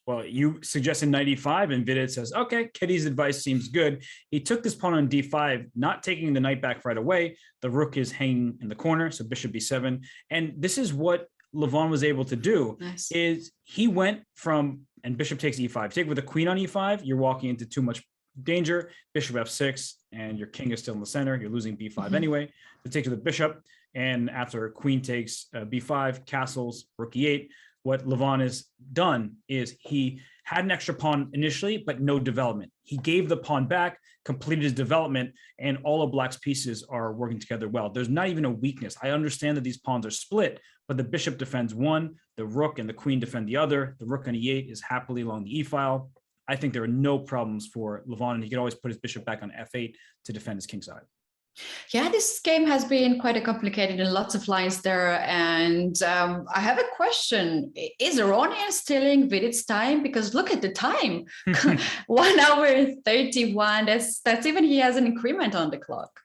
Well, you suggested knight e5, and Vidit says, okay, Ketty's advice seems good. He took this pawn on d5, not taking the knight back right away. The rook is hanging in the corner, so bishop b7. And this is what Levon was able to do, is he went from, and bishop takes e5. Take with a queen on e5, you're walking into too much danger. Bishop f6, and your king is still in the center. You're losing b5 anyway. So take to the bishop, and after queen takes b5, castles, rook e8, what Levon has done is he had an extra pawn initially, but no development. He gave the pawn back, completed his development, and all of Black's pieces are working together well. There's not even a weakness. I understand that these pawns are split, but the bishop defends one, the rook and the queen defend the other. The rook on e8 is happily along the e-file. I think there are no problems for Levon, and he can always put his bishop back on f8 to defend his king side. Yeah, this game has been quite a complicated and lots of lines there. And I have a question. Is Aronian stealing Vidit's time? Because look at the time, 1 hour 31. That's even he has an increment on the clock.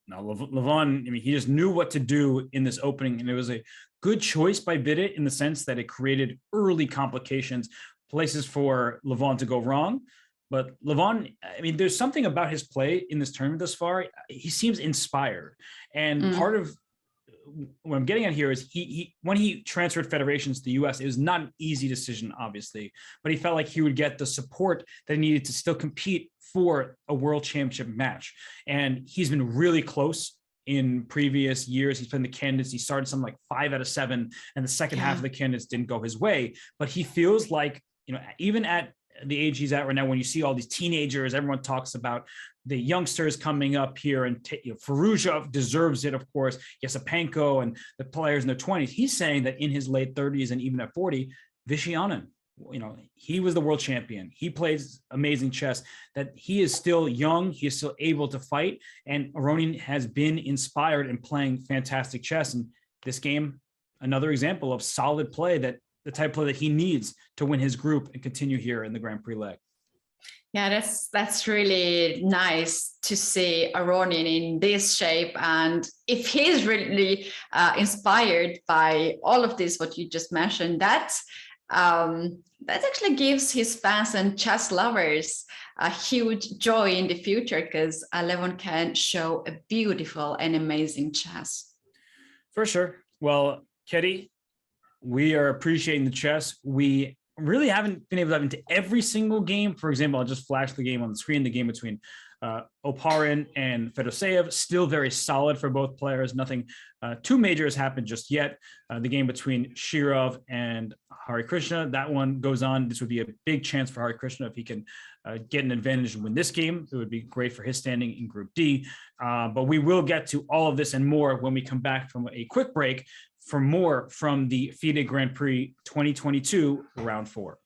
Now, Levon, I mean, he just knew what to do in this opening, and it was a good choice by Vidit in the sense that it created early complications, places for Levon to go wrong. But Levon, I mean, there's something about his play in this tournament thus far. He seems inspired. And part of what I'm getting at here is he when he transferred federations to the US, it was not an easy decision, obviously, but he felt like he would get the support that he needed to still compete for a world championship match. And he's been really close in previous years. He's been the candidates. He started something like 5 out of 7, and the second half of the candidates didn't go his way. But he feels like, you know, even at the age he's at right now, when you see all these teenagers, everyone talks about the youngsters coming up here, and Firouzja deserves it, of course, Esipenko and the players in their 20s. He's saying that in his late 30s and even at 40, Vishy Anand, you know, he was the world champion. He plays amazing chess, that he is still young. He is still able to fight. And Aronian has been inspired and playing fantastic chess. And this game, another example of solid play, that the type of play that he needs to win his group and continue here in the Grand Prix leg. Yeah, that's really nice to see Aronian in this shape. And if he's really inspired by all of this, what you just mentioned, that actually gives his fans and chess lovers a huge joy in the future, because Levon can show a beautiful and amazing chess. For sure. Well, Ketty, we are appreciating the chess. We really haven't been able to dive into every single game. For example, I'll just flash the game on the screen. The game between Oparin and Fedoseev, still very solid for both players. Nothing too major has happened just yet. The game between Shirov and Hare Krishna, that one goes on. This would be a big chance for Hare Krishna if he can get an advantage and win this game. It would be great for his standing in Group D. But we will get to all of this and more when we come back from a quick break for more from the FIDE Grand Prix 2022 Round 4.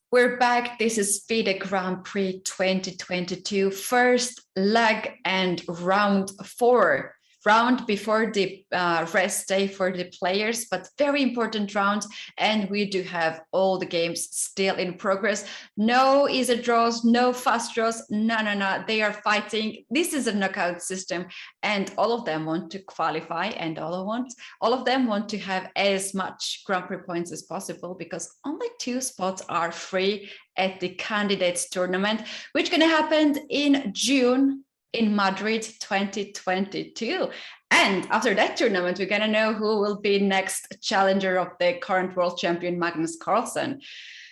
We're back. This is FIDE Grand Prix 2022, first leg and round 4. Round before the rest day for the players, but very important round. And we do have all the games still in progress. No easy draws, no fast draws. No. They are fighting. This is a knockout system, and all of them want to qualify, and all of them want to have as much Grand Prix points as possible, because only 2 spots are free at the candidates tournament, which going to happen in June in Madrid 2022. And after that tournament, we're going to know who will be next challenger of the current world champion Magnus Carlsen.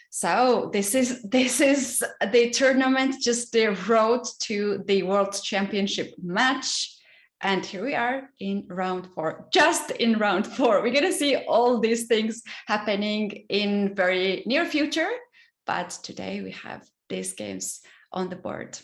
So this is the tournament, just the road to the world championship match. And here we are in round 4, just in round 4. We're going to see all these things happening in very near future. But today we have these games on the board.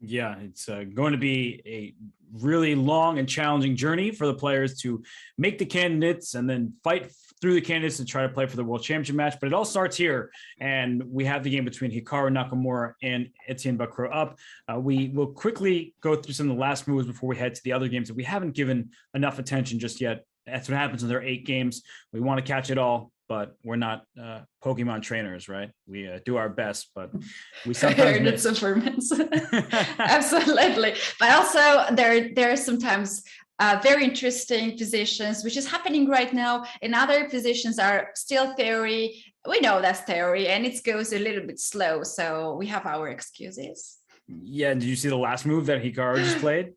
Yeah, it's going to be a really long and challenging journey for the players to make the candidates and then fight through the candidates to try to play for the World Championship match, but it all starts here. And we have the game between Hikaru Nakamura and Etienne Bacrot up. We will quickly go through some of the last moves before we head to the other games that we haven't given enough attention just yet. That's what happens when there are 8 games. We want to catch it all, but we're not Pokemon trainers, right? We do our best, but we sometimes miss. Performance. Absolutely. But also there are sometimes very interesting positions, which is happening right now. And other positions are still theory. We know that's theory, and it goes a little bit slow. So we have our excuses. Yeah. Did you see the last move that Hikaru just played?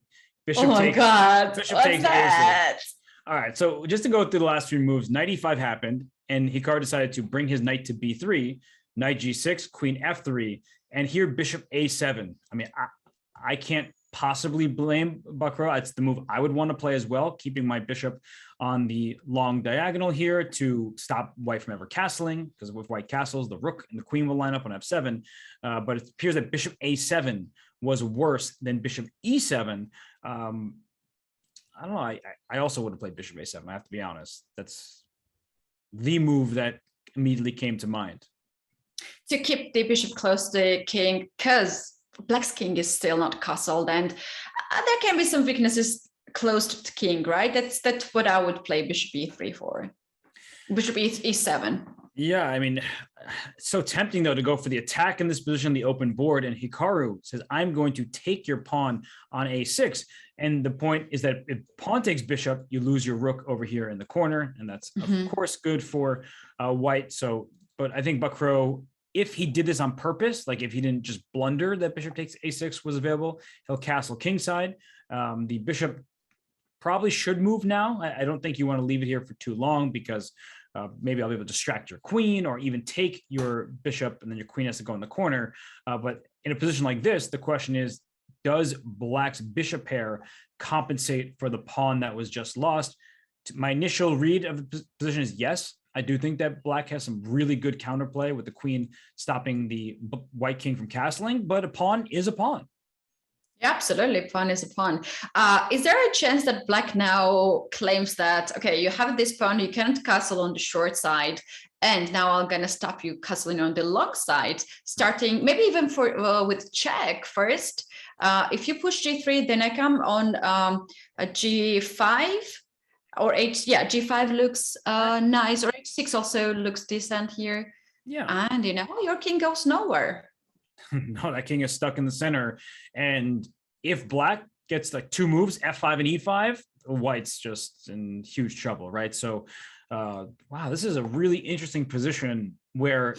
Bishop God. Bishop What's takes that? All right. So just to go through the last few moves, knight e5 happened, and Hikaru decided to bring his knight to b3, knight g6, queen f3, and here bishop a7. I mean, I can't possibly blame Bacrot. It's the move I would want to play as well, keeping my bishop on the long diagonal here to stop white from ever castling, because with white castles, the rook and the queen will line up on f7. But it appears that bishop a7 was worse than bishop e7. I don't know. I also would have played bishop a7. I have to be honest. That's the move that immediately came to mind. To keep the bishop close to the king, because Black's king is still not castled, and there can be some weaknesses close to the king, right? That's what I would play bishop e3 for. Bishop e7. Yeah, I mean, it's so tempting though to go for the attack in this position, the open board, and Hikaru says, "I'm going to take your pawn on a6." And the point is that if pawn takes bishop, you lose your rook over here in the corner, and that's of course good for white. So, but I think Bacrot, if he did this on purpose, like if he didn't just blunder that bishop takes a6 was available, he'll castle kingside. The bishop probably should move now. I don't think you want to leave it here for too long, because maybe I'll be able to distract your queen or even take your bishop, and then your queen has to go in the corner. But in a position like this, the question is, does Black's bishop pair compensate for the pawn that was just lost? My initial read of the position is yes. I do think that Black has some really good counterplay with the queen stopping the white king from castling, but a pawn is a pawn. Yeah, absolutely. Pawn is a pawn. Is there a chance that Black now claims that, okay, you have this pawn, you can't castle on the short side, and now I'm going to stop you castling on the long side, starting maybe even for with check first. If you push g3, then I come on a g5 or g5 looks nice, or h6 also looks decent here. Yeah. And your king goes nowhere. No, that king is stuck in the center. And if Black gets like 2 moves, f5 and e5, white's just in huge trouble, right? So, wow, this is a really interesting position where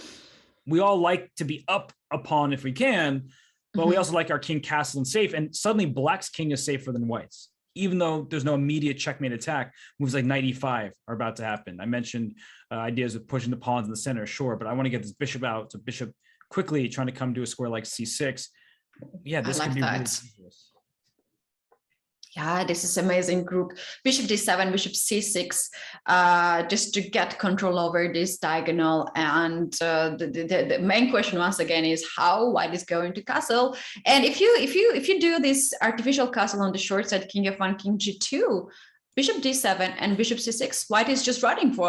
we all like to be up a pawn if we can, but we also like our king castle and safe. And suddenly Black's king is safer than white's, even though there's no immediate checkmate attack. Moves like knight e5 are about to happen. I mentioned ideas of pushing the pawns in the center, sure, but I want to get this bishop out. So bishop quickly trying to come to a square like c6. Yeah, this could be really dangerous. Yeah, this is amazing group. Bishop d7, bishop c6, just to get control over this diagonal. And the main question once again is how white is going to castle. And if you do this artificial castle on the short side, king f1, king g2, bishop d7 and bishop c6, white is just running for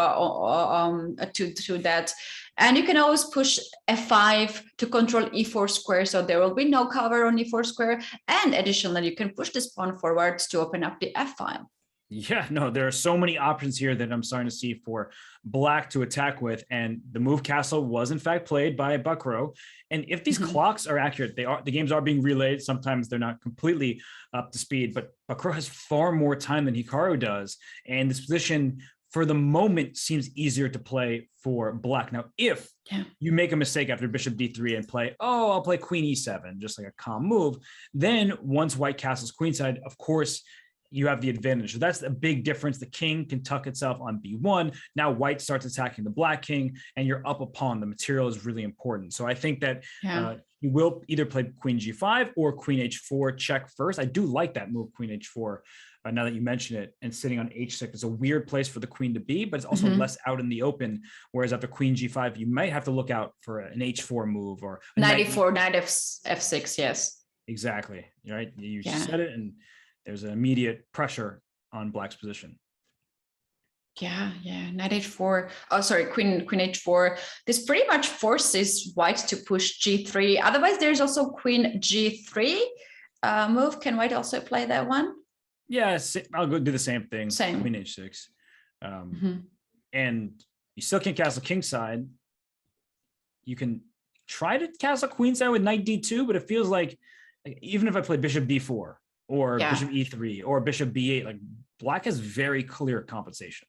to that. And you can always push f5 to control e4 square, so there will be no cover on e4 square. And additionally, you can push this pawn forwards to open up the f file. Yeah, no, there are so many options here that I'm starting to see for Black to attack with. And the move castle was in fact played by Bacrot. And if these clocks are accurate, the games are being relayed. Sometimes they're not completely up to speed, but Bacrot has far more time than Hikaru does. And this position, for the moment, seems easier to play for Black. Now, if you make a mistake after bishop d3 and play, oh, I'll play queen e7, just like a calm move, then once white castles queenside, of course, you have the advantage. So that's a big difference. The king can tuck itself on b1. Now white starts attacking the Black king, and you're up a pawn. The material is really important. So I think that you will either play queen g5 or queen h4 check first. I do like that move, queen h4. Now that you mention it, and sitting on h6, it's a weird place for the queen to be, but it's also less out in the open. Whereas after queen g5, you might have to look out for an h4 move or knight f6. Yes, exactly. Right, you said it, and there's an immediate pressure on Black's position. Yeah, knight h4. Oh, sorry, queen h4. This pretty much forces white to push g3. Otherwise, there's also queen g3 move. Can white also play that one? Yeah, I'll go do the same thing. Same. Queen h6. And you still can't castle kingside. You can try to castle queenside with knight d2, but it feels like even if I play bishop d4 or bishop e3 or bishop b8, like black has very clear compensation.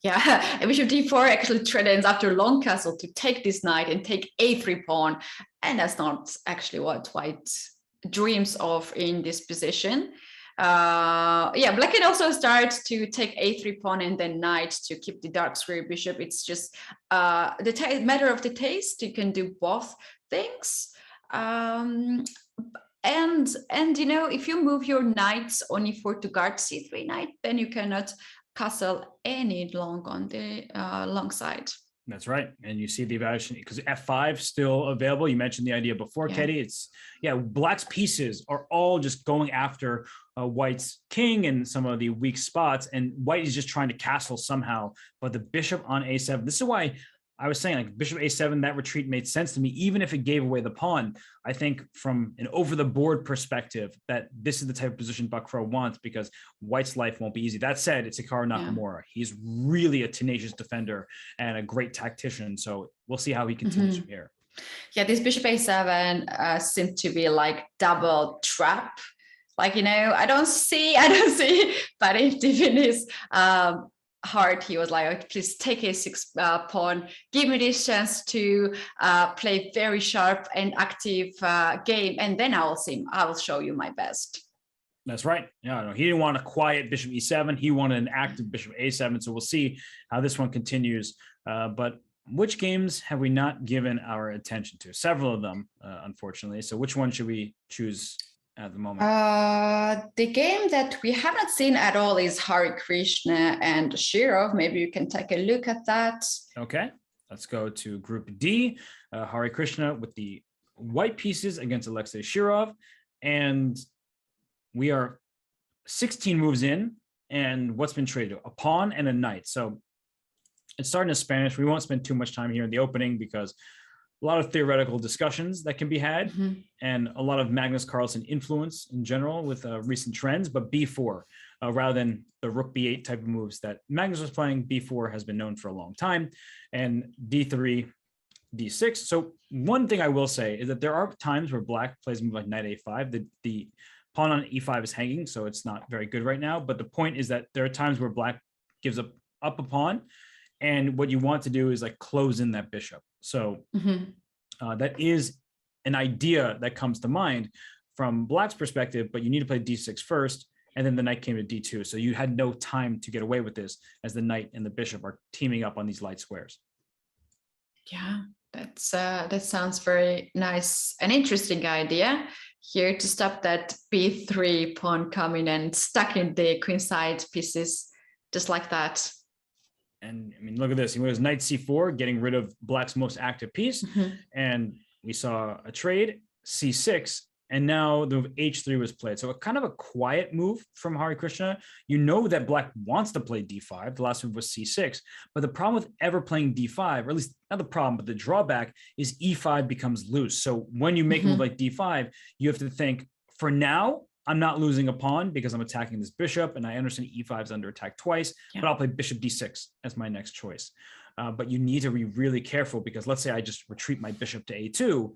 Yeah, bishop d4 actually threatens after long castle to take this knight and take a3 pawn. And that's not actually what white dreams of in this position. Black can also start to take a3 pawn and then knight to keep the dark square bishop. It's just the matter of the taste. You can do both things. And you know, if you move your knights on e4 to guard c3 knight, then you cannot castle any long on the long side. That's right. And you see the evaluation because f5 still available. You mentioned the idea before, Katie. It's black's pieces are all just going after white's king and some of the weak spots, and white is just trying to castle somehow. But the bishop on a7, this is why I was saying, like, bishop a7, that retreat made sense to me, even if it gave away the pawn. I think from an over-the-board perspective, that this is the type of position Bacrot wants, because white's life won't be easy. That said, it's Hikaru Nakamura. He's really a tenacious defender and a great tactician. So we'll see how he continues from here. Yeah, this bishop a7 seems to be like double trap. Like, you know, I don't see, but if even is hard, he was like, oh, please take a6 pawn, give me this chance to play very sharp and active game, and then I will show you my best. That's right. Yeah, no, he didn't want a quiet bishop e7. He wanted an active bishop a7. So we'll see how this one continues. But which games have we not given our attention to? Several of them, unfortunately. So which one should we choose at the moment? The game that we haven't seen at all is Hare Krishna and Shirov. Maybe you can take a look at that. Okay, let's go to Group D. Hare Krishna with the white pieces against Alexei Shirov. And we are 16 moves in. And what's been traded? A pawn and a knight. So it's starting in Spanish. We won't spend too much time here in the opening because a lot of theoretical discussions that can be had and a lot of Magnus Carlsen influence in general with recent trends, but b4 rather than the rook b8 type of moves that Magnus was playing. B4 has been known for a long time, and d3, d6. So one thing I will say is that there are times where black plays a move like knight a5. The pawn on e5 is hanging, so it's not very good right now. But the point is that there are times where black gives up a pawn, and what you want to do is like close in that bishop. So that is an idea that comes to mind from black's perspective, but you need to play d6 first, and then the knight came to d2. So you had no time to get away with this as the knight and the bishop are teaming up on these light squares. Yeah, that sounds very nice. An interesting idea here to stop that b3 pawn coming and stuck in the queenside pieces, just like that. And I mean, look at this. He was knight c4, getting rid of black's most active piece. And we saw a trade, c6, and now the h3 was played. So a kind of a quiet move from Hare Krishna. You know that black wants to play d5. The last move was c6. But the problem with ever playing d5, or at least not the problem, but the drawback is e5 becomes loose. So when you make a move like d5, you have to think, for now, I'm not losing a pawn because I'm attacking this bishop, and I understand e5 is under attack twice, but I'll play bishop d6 as my next choice. But you need to be really careful, because let's say I just retreat my bishop to a2,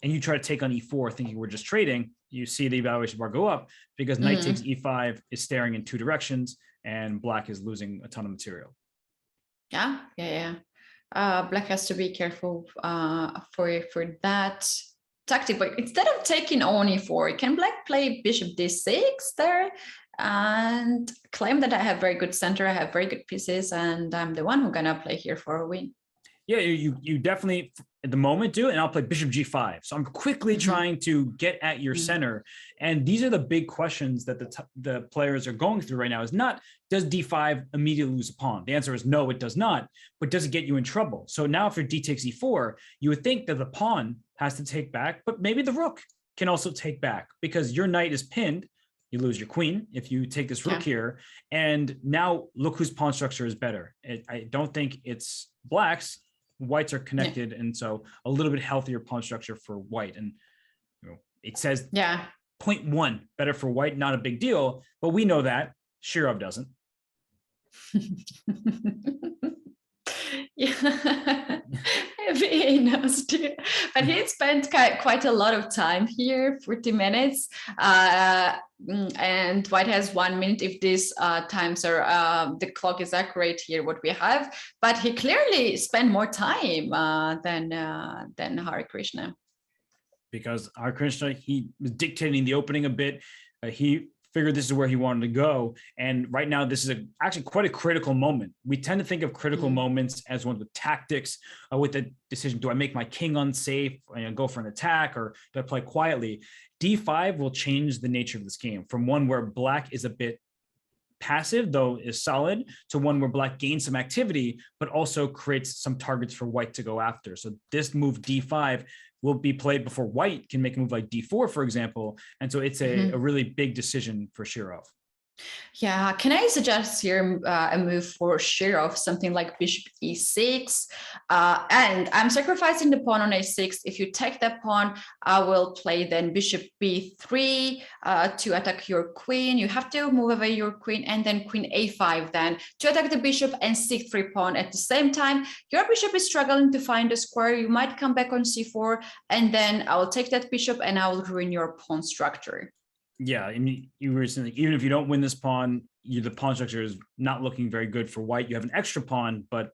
and you try to take on e4 thinking we're just trading, you see the evaluation bar go up because knight takes e5 is staring in two directions, and black is losing a ton of material. Black has to be careful for that tactic, but instead of taking on e4, can black play bishop d6 there and claim that I have very good center, I have very good pieces, and I'm the one who's gonna play here for a win? Yeah, you definitely at the moment do, and I'll play bishop g5. So I'm quickly trying to get at your center, and these are the big questions that the players are going through right now. Is not, does d5 immediately lose a pawn? The answer is no, it does not. But does it get you in trouble? So now after d takes e4, you would think that the pawn has to take back, but maybe the rook can also take back because your knight is pinned. you lose your queen if you take this rook here. And now look whose pawn structure is better. I don't think it's black's. Whites are connected, and so a little bit healthier pawn structure for white. And it says 0.1 better for white, not a big deal, but we know that Shirov doesn't. He knows too, but he spent quite a lot of time here, 40 minutes, and white has 1 minute if these times are the clock is accurate here what we have, but he clearly spent more time than Hare Krishna, because Hare Krishna, he was dictating the opening a bit. He figured this is where he wanted to go. And right now, this is actually quite a critical moment. We tend to think of critical moments as one with tactics, with the decision, do I make my king unsafe, go for an attack, or do I play quietly? D5 will change the nature of this game from one where black is a bit passive, though is solid, to one where black gains some activity, but also creates some targets for white to go after. So this move D5 will be played before white can make a move like D4, for example. And so it's a really big decision for Shirov. Yeah, can I suggest here a move for Shirov, something like bishop e6, and I'm sacrificing the pawn on a6. If you take that pawn, I will play then bishop b3 to attack your queen. You have to move away your queen, and then queen a5 then to attack the bishop and c3 pawn at the same time. Your bishop is struggling to find a square. You might come back on c4, and then I will take that bishop and I will ruin your pawn structure. Yeah, and you recently, even if you don't win this pawn, the pawn structure is not looking very good for white. You have an extra pawn, but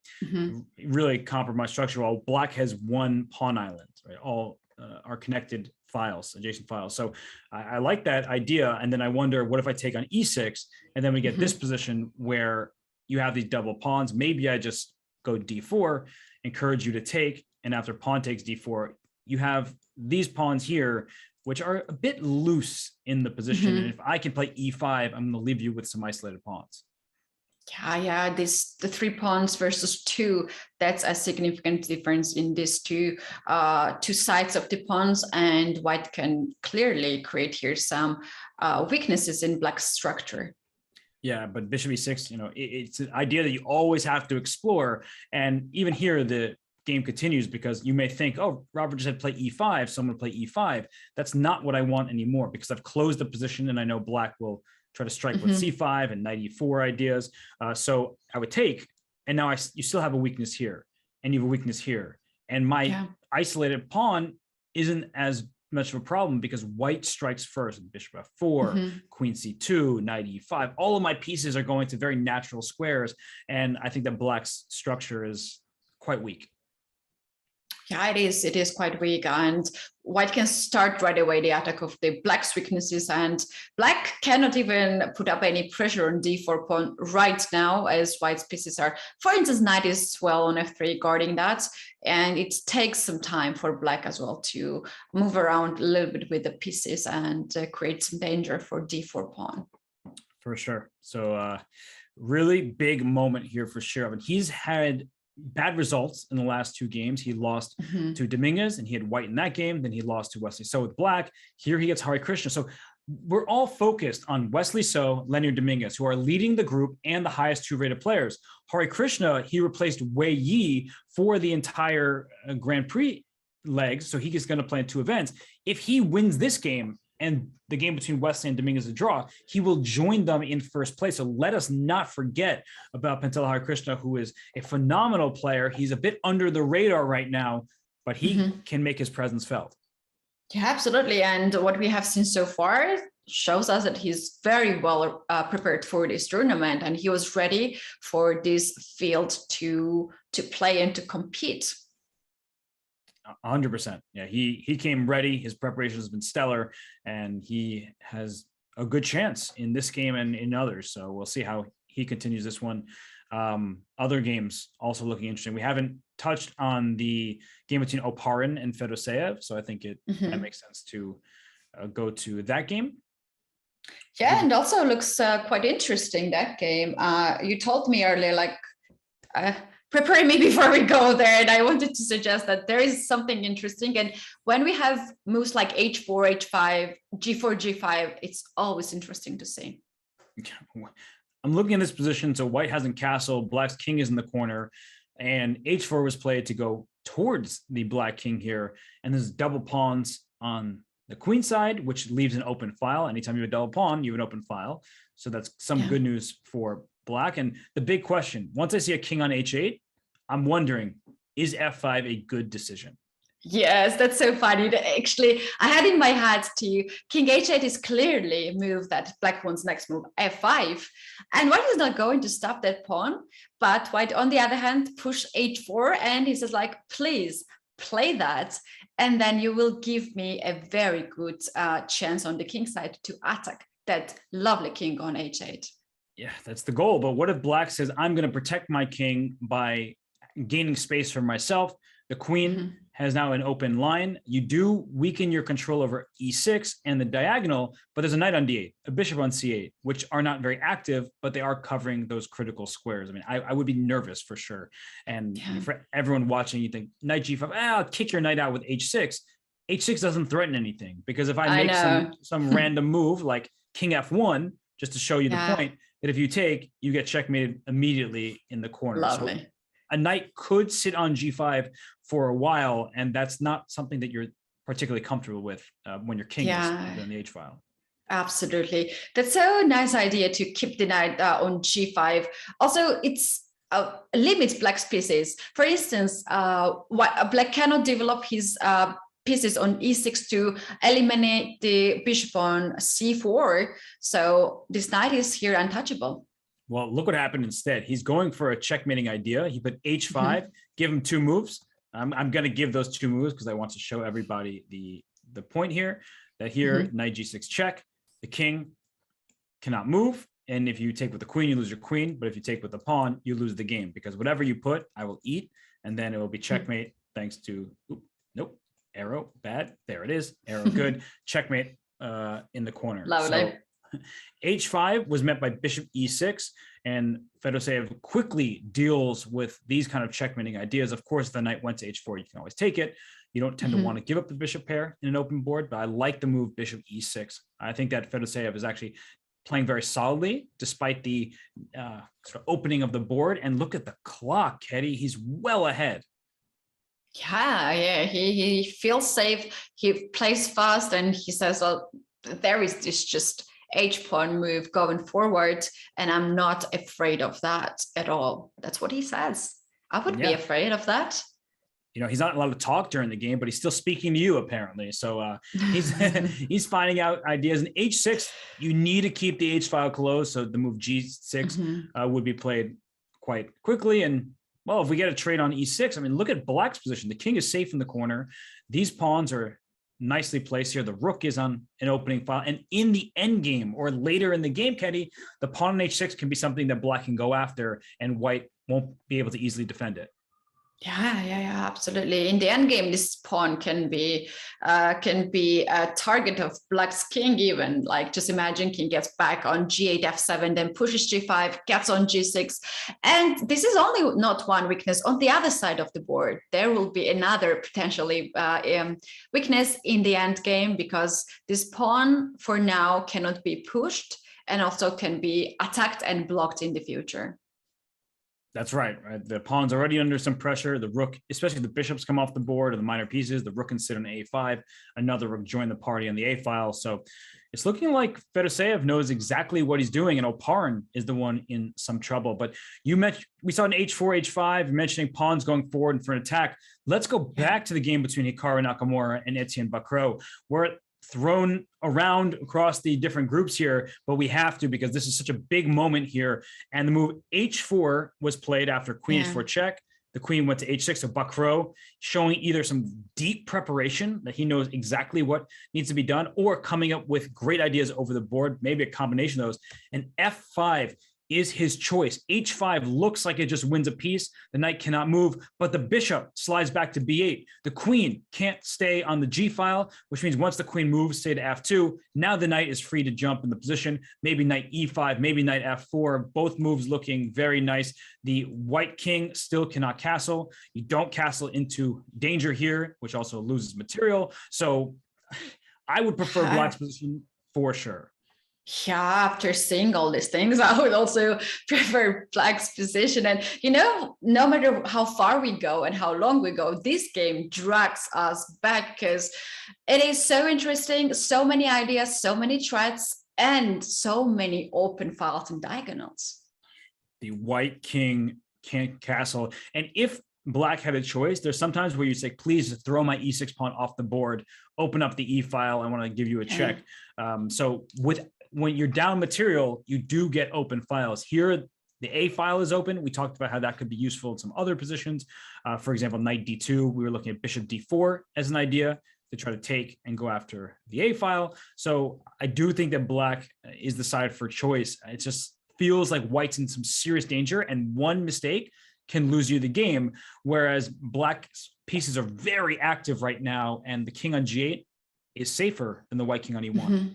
really compromised structure. While black has one pawn island, right? All are connected files, adjacent files. So I like that idea. And then I wonder, what if I take on e6, and then we get this position where you have these double pawns? Maybe I just go d4, encourage you to take, and after pawn takes d4, you have these pawns here, which are a bit loose in the position. And if I can play e5, I'm going to leave you with some isolated pawns. Yeah, the 3 pawns versus 2, that's a significant difference in these two sides of the pawns, and white can clearly create here some weaknesses in black's structure. Yeah, but bishop e6, it's an idea that you always have to explore. And even here, the game continues, because you may think, oh, Robert just had to play e5, so I'm going to play e5. That's not what I want anymore, because I've closed the position and I know black will try to strike with c5 and knight e4 ideas. So I would take, and now you still have a weakness here, and you have a weakness here. And my isolated pawn isn't as much of a problem, because white strikes first, bishop f4, queen c2, knight e5. All of my pieces are going to very natural squares, and I think that black's structure is quite weak. Yeah, it is quite weak, and white can start right away the attack of the black's weaknesses, and black cannot even put up any pressure on d4 pawn right now, as white's pieces are, for instance, knight is well on f3 guarding that, and it takes some time for black as well to move around a little bit with the pieces and create some danger for d4 pawn. For sure. So really big moment here for Shirov, and he's had bad results in the last 2 games. He lost to Dominguez, and he had white in that game. Then he lost to Wesley So with black. Here he gets Hare Krishna. So we're all focused on Wesley So, Leonard Dominguez, who are leading the group and the highest 2 rated players. Hare Krishna, he replaced Wei Yi for the entire Grand Prix legs. So he is going to play in 2 events. If he wins this game, and the game between Wesley and Dominguez is a draw, he will join them in first place. So let us not forget about Pentela Hare Krishna, who is a phenomenal player. He's a bit under the radar right now, but he can make his presence felt. Yeah, absolutely. And what we have seen so far shows us that he's very well prepared for this tournament, and he was ready for this field to play and to compete. 100%. Yeah, he came ready. His preparation has been stellar, and he has a good chance in this game and in others. So we'll see how he continues this one. Other games also looking interesting. We haven't touched on the game between Oparin and Fedoseev, so I think that makes sense to go to that game. Yeah, and also looks quite interesting, that game. You told me earlier, preparing me before we go there, and I wanted to suggest that there is something interesting. And when we have moves like h4, h5, g4, g5, it's always interesting to see. I'm looking at this position. So white hasn't castled, black's king is in the corner, and h4 was played to go towards the black king here. And there's double pawns on the queen side, which leaves an open file. Anytime you have a double pawn, you have an open file. So that's some good news for black. And the big question, once I see a king on h8, I'm wondering, is f5 a good decision? Yes, that's so funny. Actually, I had in my head too, king h8 is clearly a move that black wants next move, f5. And white is not going to stop that pawn, but white, on the other hand, push h4, and he says like, please play that. And then you will give me a very good chance on the king side to attack that lovely king on h8. Yeah, that's the goal. But what if black says, I'm going to protect my king by gaining space for myself? The queen has now an open line. You do weaken your control over e6 and the diagonal, but there's a knight on d8, a bishop on c8, which are not very active, but they are covering those critical squares. I mean, I would be nervous for sure. And for everyone watching, you think knight g5, I'll kick your knight out with h6. h6 doesn't threaten anything, because if I make some random move like king f1, just to show you the point, that if you take, you get checkmated immediately in the corner. Lovely. So a knight could sit on g5 for a while, and that's not something that you're particularly comfortable with when your king is in the h file. Absolutely. That's a nice idea to keep the knight on g5. Also, it's limits black's pieces. For instance, black cannot develop his pieces on e6 to eliminate the bishop on c4. So this knight is here untouchable. Well, look what happened instead. He's going for a checkmating idea. He put h5, give him two moves. I'm going to give those two moves because I want to show everybody the point here, that here, knight g6 check, the king cannot move. And if you take with the queen, you lose your queen. But if you take with the pawn, you lose the game, because whatever you put, I will eat. And then it will be checkmate thanks to, nope, arrow, bad. There it is, arrow, good. Checkmate in the corner. Lovely. So h5 was met by bishop e6, and Fedoseev quickly deals with these kind of checkmating ideas. Of course, if the knight went to h4, you can always take it. You don't tend to want to give up the bishop pair in an open board, but I like the move bishop e6. I think that Fedoseev is actually playing very solidly despite the sort of opening of the board. And look at the clock, Hetty. He's well ahead. Yeah, he feels safe. He plays fast, and he says, well, there is this just h-pawn move going forward, and I'm not afraid of that at all. That's what he says. I would be afraid of that. You know, he's not allowed to talk during the game, but he's still speaking to you apparently. So he's he's finding out ideas. In h6, you need to keep the h file closed, so the move g6 would be played quite quickly. And well, if we get a trade on e6, I mean, look at black's position. The king is safe in the corner. These pawns are nicely placed here. The rook is on an opening file, and in the end game or later in the game, Kenny, the pawn on h6 can be something that black can go after, and white won't be able to easily defend it. Yeah, absolutely. In the end game, this pawn can be a target of black's king even. Like, just imagine king gets back on g8, f7, then pushes g5, gets on g6. And this is only not one weakness. On the other side of the board, there will be another potentially weakness in the end game, because this pawn for now cannot be pushed and also can be attacked and blocked in the future. That's right. The pawn's already under some pressure. The rook, especially the bishops, come off the board, or the minor pieces. The rook can sit on a5. Another rook join the party on the a file. So it's looking like Fedoseev knows exactly what he's doing, and Oparin is the one in some trouble. But you mentioned, we saw an h4, h5, mentioning pawns going forward and for an attack. Let's go back to the game between Hikaru Nakamura and Etienne Bacrot. We're thrown around across the different groups here, but we have to, because this is such a big moment here. And the move h4 was played after queen h4 check. The queen went to h6, so Bacrot showing either some deep preparation, that he knows exactly what needs to be done, or coming up with great ideas over the board, maybe a combination of those. And f5, is his choice. H5 looks like it just wins a piece. The knight cannot move, but the bishop slides back to B8. The queen can't stay on the G file, which means once the queen moves, say to F2, now the knight is free to jump in the position. Maybe knight E5, maybe knight F4, both moves looking very nice. The white king still cannot castle. You don't castle into danger here, which also loses material. So I would prefer black's position for sure. Yeah, after seeing all these things, I would also prefer black's position. And, you know, no matter how far we go and how long we go, this game drags us back because it is so interesting, so many ideas, so many threats, and so many open files and diagonals. The white king can't castle. And if black had a choice, there's sometimes where you say, please throw my E6 pawn off the board, open up the E file, I want to give you a check. When you're down material, you do get open files. Here, the A file is open. We talked about how that could be useful in some other positions. For example, knight D2, we were looking at bishop D4 as an idea to try to take and go after the A file. So I do think that black is the side for choice. It just feels like white's in some serious danger, and one mistake can lose you the game, whereas black's pieces are very active right now, and the king on G8 is safer than the white king on E1. Mm-hmm.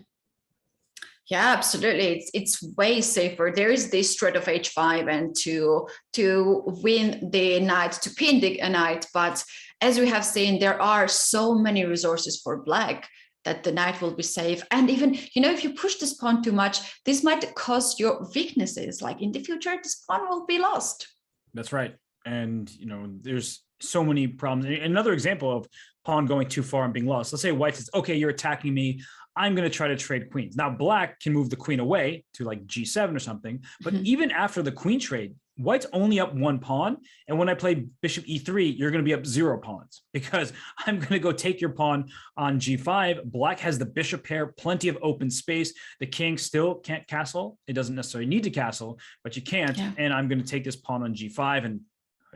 Yeah, absolutely. It's way safer. There is this threat of H5 and to win the knight, to pin the knight. But as we have seen, there are so many resources for black that the knight will be safe. And even, you know, if you push this pawn too much, this might cause your weaknesses. Like in the future, this pawn will be lost. That's right. And, you know, there's so many problems. Another example of pawn going too far and being lost. Let's say white says, okay, you're attacking me. I'm going to try to trade queens. Now, black can move the queen away to like G7 or something. But even after the queen trade, white's only up one pawn. And when I play bishop E3, you're going to be up 0 pawns because I'm going to go take your pawn on G5. Black has the bishop pair, plenty of open space. The king still can't castle. It doesn't necessarily need to castle, but you can't. Yeah. And I'm going to take this pawn on G5, and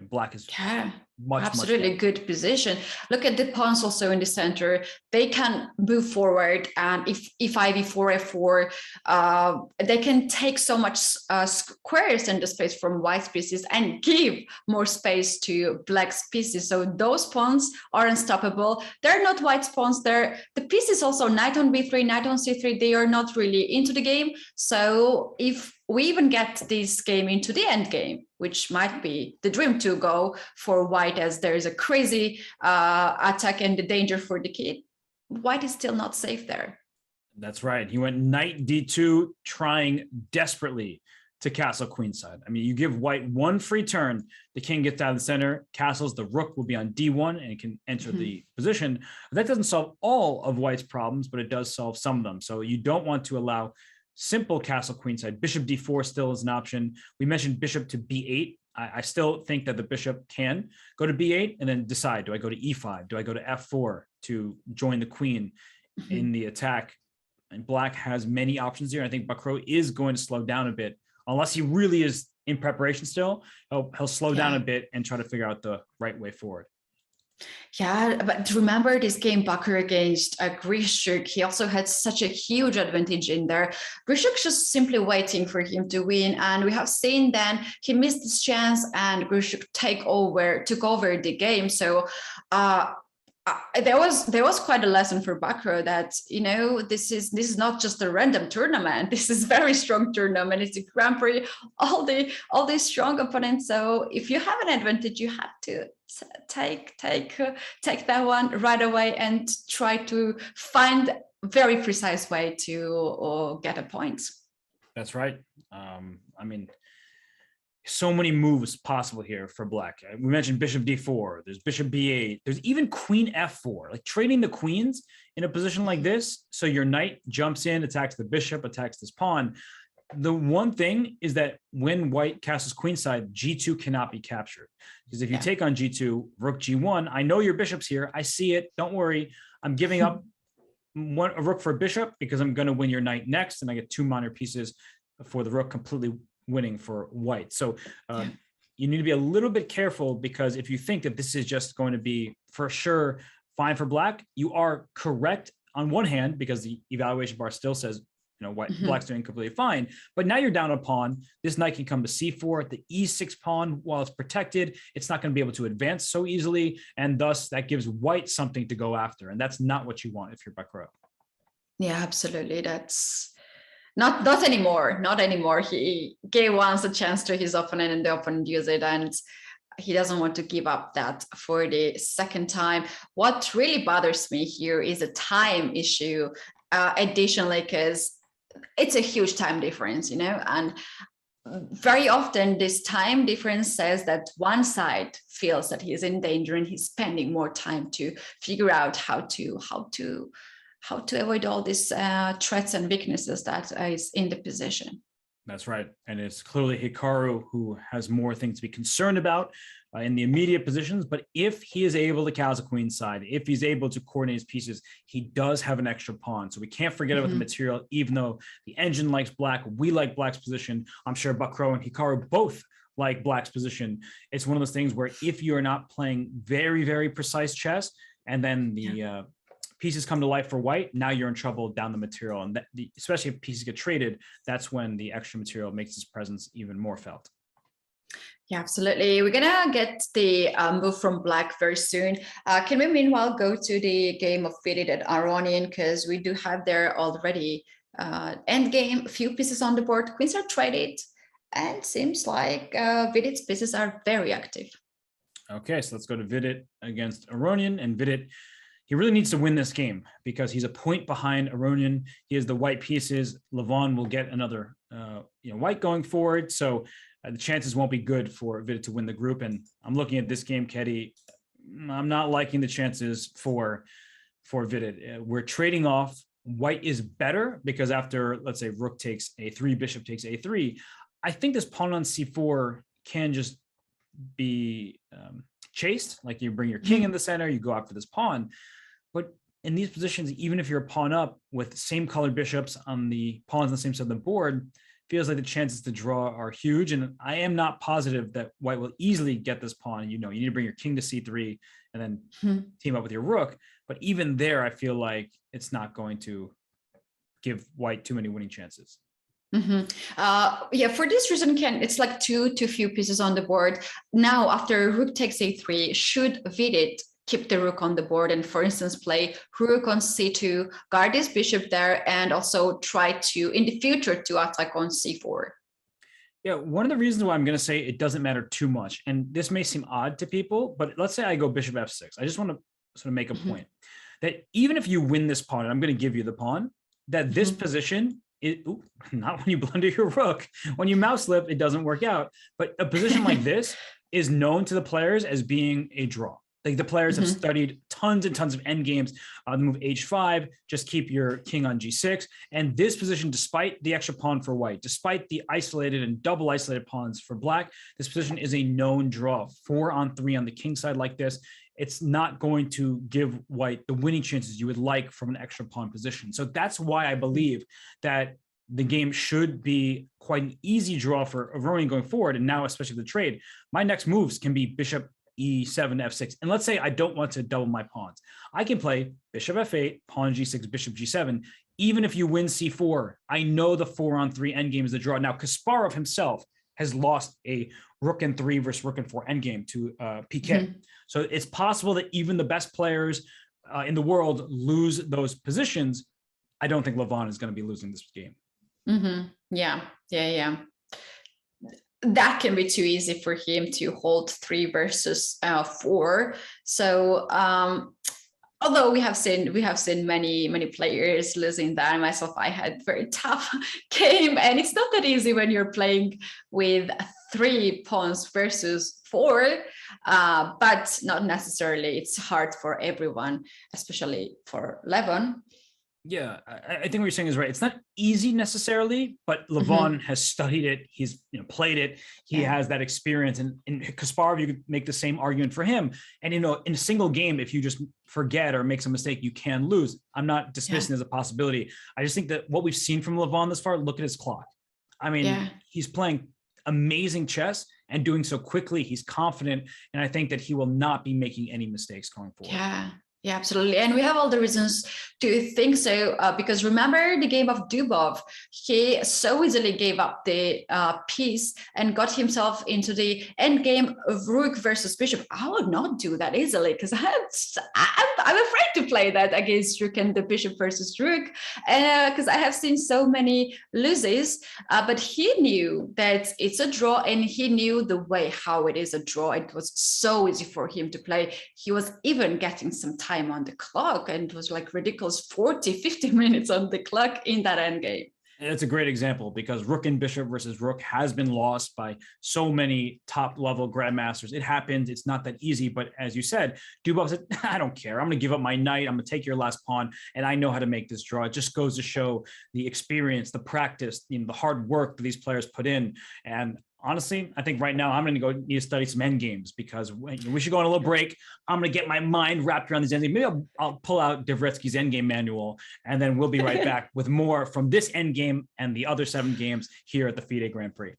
black is absolutely much good position. Look at the pawns also in the center. They can move forward, and if E5, E4, F4, they can take so much squares in the space from white's pieces and give more space to black's pieces. So those pawns are unstoppable. They're not white's pawns. They're the pieces also knight on B3, knight on C3. They are not really into the game. So if we even get this game into the end game, which might be the dream to go for white, as there is a crazy attack and the danger for the kid, white is still not safe there. That's right. He went knight D2, trying desperately to castle queenside. I mean, you give white one free turn, the king gets out of the center, castles, the rook will be on D1 and it can enter the position. That doesn't solve all of white's problems, but it does solve some of them. So you don't want to allow simple castle queenside. Bishop D4 still is an option. We mentioned bishop to B8. I still think that the bishop can go to B8 and then decide, do I go to E5? Do I go to F4 to join the queen in the attack? And black has many options here. I think Bacrot is going to slow down a bit, unless he really is in preparation still. He'll slow down a bit and try to figure out the right way forward. Yeah, but remember this game Bacrot against Grischuk, he also had such a huge advantage in there. Grischuk just simply waiting for him to win, and we have seen then he missed this chance and Grischuk took over the game. So there was quite a lesson for Bacrot that, you know, this is not just a random tournament. This is very strong tournament. It's a Grand Prix, all these strong opponents. So if you have an advantage, you have to take that one right away and try to find a very precise way to get a point. That's right. I mean, so many moves possible here for black. We mentioned bishop D4, there's bishop B8, there's even queen F4, like trading the queens in a position like this. So your knight jumps in, attacks the bishop, attacks this pawn. The one thing is that when white castles queenside, G2 cannot be captured. Because if you take on G2, rook G1, I know your bishop's here. I see it. Don't worry. I'm giving up a rook for a bishop because I'm going to win your knight next. And I get 2 minor pieces for the rook, completely winning for white. So you need to be a little bit careful, because if you think that this is just going to be for sure fine for black, you are correct on one hand, because the evaluation bar still says Black's doing completely fine. But now you're down a pawn. This knight can come to c4. The e6 pawn, while it's protected, it's not going to be able to advance so easily, and thus that gives white something to go after, and that's not what you want if you're Bacrot. Yeah, absolutely. That's not anymore. Not anymore. He gave once a chance to his opponent, and the opponent used it, and he doesn't want to give up that for the second time. What really bothers me here is a time issue, additionally, because it's a huge time difference, and very often this time difference says that one side feels that he's in danger and he's spending more time to figure out how to avoid all these threats and weaknesses that is in the position. That's right. And it's clearly Hikaru who has more things to be concerned about in the immediate positions. But if he is able to cows a queen side, if he's able to coordinate his pieces, he does have an extra pawn. So we can't forget about the material, even though the engine likes black. We like black's position. I'm sure Bacrot and Hikaru both like black's position. It's one of those things where if you're not playing very, very precise chess, and then the pieces come to life for white, now you're in trouble down the material. And especially if pieces get traded, that's when the extra material makes its presence even more felt. Yeah, absolutely. We're gonna get the move from black very soon. Can we meanwhile go to the game of Vidit and Aronian, because we do have there already endgame, a few pieces on the board. Queens are traded, and seems like Vidit's pieces are very active. Okay, so let's go to Vidit against Aronian. And Vidit, he really needs to win this game because he's a point behind Aronian. He has the white pieces. Levon will get another white going forward. So the chances won't be good for Vidit to win the group. And I'm looking at this game, Keddy. I'm not liking the chances for Vidit. We're trading off. White is better because after, let's say, rook takes a3, bishop takes a3, I think this pawn on c4 can just be chased. Like you bring your king in the center, you go after this pawn. But in these positions, even if you're a pawn up with same colored bishops on the pawns on the same side of the board, feels like the chances to draw are huge. And I am not positive that white will easily get this pawn. You need to bring your king to c3 and then team up with your rook. But even there, I feel like it's not going to give white too many winning chances. Yeah, for this reason, it's like too few pieces on the board. Now, after rook takes a3, should Vidit keep the rook on the board and, for instance, play rook on c2, guard his bishop there, and also try to, in the future, to attack on c4? Yeah, one of the reasons why I'm going to say it doesn't matter too much, and this may seem odd to people, but let's say I go bishop f6. I just want to sort of make a point that even if you win this pawn, and I'm going to give you the pawn, that this position, not when you blunder your rook, when you mouse slip, it doesn't work out. But a position like this is known to the players as being a draw. Like the players have studied tons and tons of end games. The move h5, just keep your king on g6. And this position, despite the extra pawn for white, despite the isolated and double isolated pawns for black, this position is a known draw. 4-on-3 on the king side like this. It's not going to give white the winning chances you would like from an extra pawn position. So that's why I believe that the game should be quite an easy draw for Aronian going forward. And now, especially the trade, my next moves can be bishop e7, f6. And let's say I don't want to double my pawns. I can play bishop f8, pawn g6, bishop g7. Even if you win c4, I know the 4-on-3 endgame is the draw. Now, Kasparov himself has lost a rook and 3 versus rook and 4 endgame to PK. So it's possible that even the best players in the world lose those positions. I don't think Levon is going to be losing this game. Yeah. That can be too easy for him to hold 3 versus 4. So although we have seen many players losing that, myself, I had very tough game, and it's not that easy when you're playing with 3 pawns versus 4, but not necessarily. It's hard for everyone, especially for Levon. Yeah, I think what you're saying is right. It's not easy necessarily, but Levon has studied it. He's played it. He has that experience. And in Kasparov, you could make the same argument for him. And in a single game, if you just forget or make some mistake, you can lose. I'm not dismissing as a possibility. I just think that what we've seen from Levon this far, look at his clock. I mean, he's playing amazing chess and doing so quickly. He's confident. And I think that he will not be making any mistakes going forward. Yeah, absolutely. And we have all the reasons to think so, because remember the game of Dubov, he so easily gave up the piece and got himself into the end game of Rook versus Bishop. I would not do that easily because I'm afraid to play that against Rook and the Bishop versus Rook, because I have seen so many loses, but he knew that it's a draw and he knew the way how it is a draw. It was so easy for him to play. He was even getting some time on the clock, and it was like ridiculous 40-50 minutes on the clock in that end game. And it's a great example because Rook and Bishop versus Rook has been lost by so many top level grandmasters. It happens. It's not that easy. But as you said, Dubov said, I don't care. I'm going to give up my knight. I'm going to take your last pawn. And I know how to make this draw. It just goes to show the experience, the practice, the hard work that these players put in. And honestly, I think right now I'm going to go need to study some end games because we should go on a little break. I'm going to get my mind wrapped around these end games. Maybe I'll pull out Dvoretsky's end game manual, and then we'll be right back with more from this end game and the other 7 games here at the FIDE Grand Prix.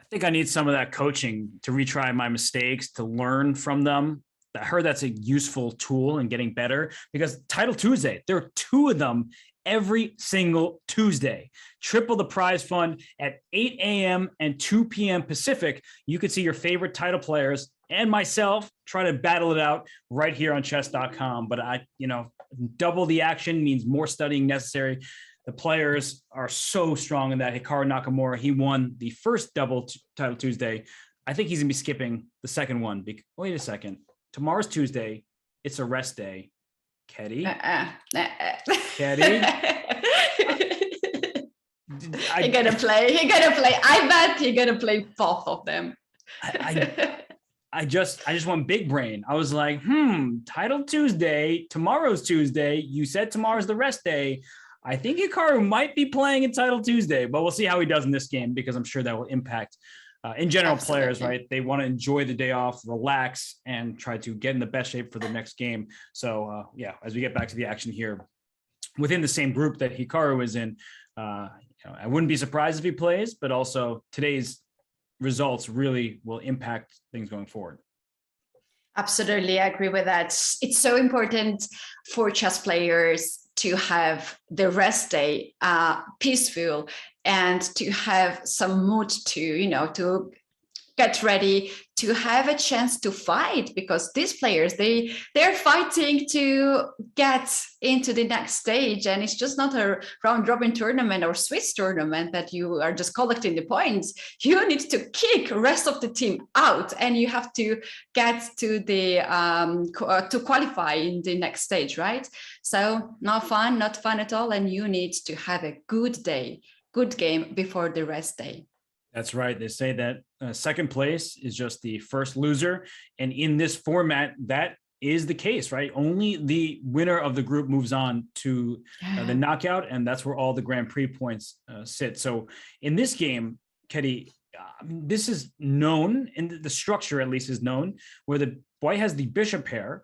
think I need some of that coaching to retry my mistakes, to learn from them. I heard that's a useful tool in getting better, because Title Tuesday, there are 2 of them every single Tuesday. Triple the prize fund at 8 a.m. and 2 p.m. Pacific. You can see your favorite title players and myself try to battle it out right here on chess.com. But double the action means more studying necessary. The players are so strong in that. Hikaru Nakamura, he won the first double Title Tuesday. I think he's gonna be skipping the second one. Wait a second. Tomorrow's Tuesday. It's a rest day. Keddy? Keddy? You're gonna play. I bet you're gonna play both of them. I just went big brain. I was like, Title Tuesday, tomorrow's Tuesday. You said tomorrow's the rest day. I think Hikaru might be playing in Title Tuesday, but we'll see how he does in this game, because I'm sure that will impact in general, Absolutely. players, right? They want to enjoy the day off, relax, and try to get in the best shape for the next game. So as we get back to the action here, within the same group that Hikaru is in, I wouldn't be surprised if he plays, but also today's results really will impact things going forward. Absolutely, I agree with that. It's so important for chess players to have the rest day peaceful, and to have some mood to get ready, to have a chance to fight, because these players, they're fighting to get into the next stage, and it's just not a round robin tournament or Swiss tournament that you are just collecting the points. You need to kick the rest of the team out, and you have to get to the to qualify in the next stage, right? So not fun at all, and you need to have a good day, good game before the rest day. That's right. They say that second place is just the first loser. And in this format, that is the case, right? Only the winner of the group moves on to the knockout, and that's where all the Grand Prix points sit. So in this game, Keddy, this is known, and the structure at least is known, where the white has the bishop pair,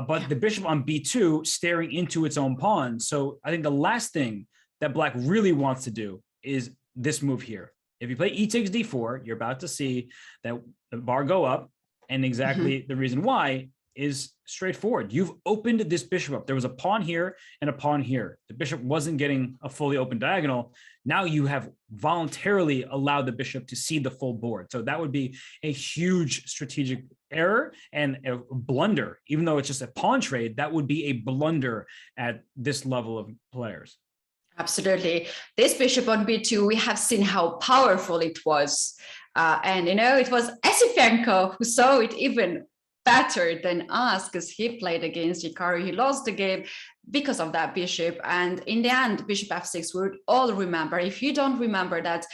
but the bishop on b2 staring into its own pawn. So I think the last thing that black really wants to do is this move here. If you play e takes d4, you're about to see that the bar go up, and exactly the reason why is straightforward. You've opened this bishop up. There was a pawn here and a pawn here. The bishop wasn't getting a fully open diagonal. Now you have voluntarily allowed the bishop to see the full board. So that would be a huge strategic error and a blunder. Even though it's just a pawn trade, that would be a blunder at this level of players. Absolutely. This bishop on b2, we have seen how powerful it was. And, it was Esipenko who saw it even better than us, because he played against Hikaru. He lost the game because of that bishop. And in the end, bishop f6, we would all remember. If you don't remember that,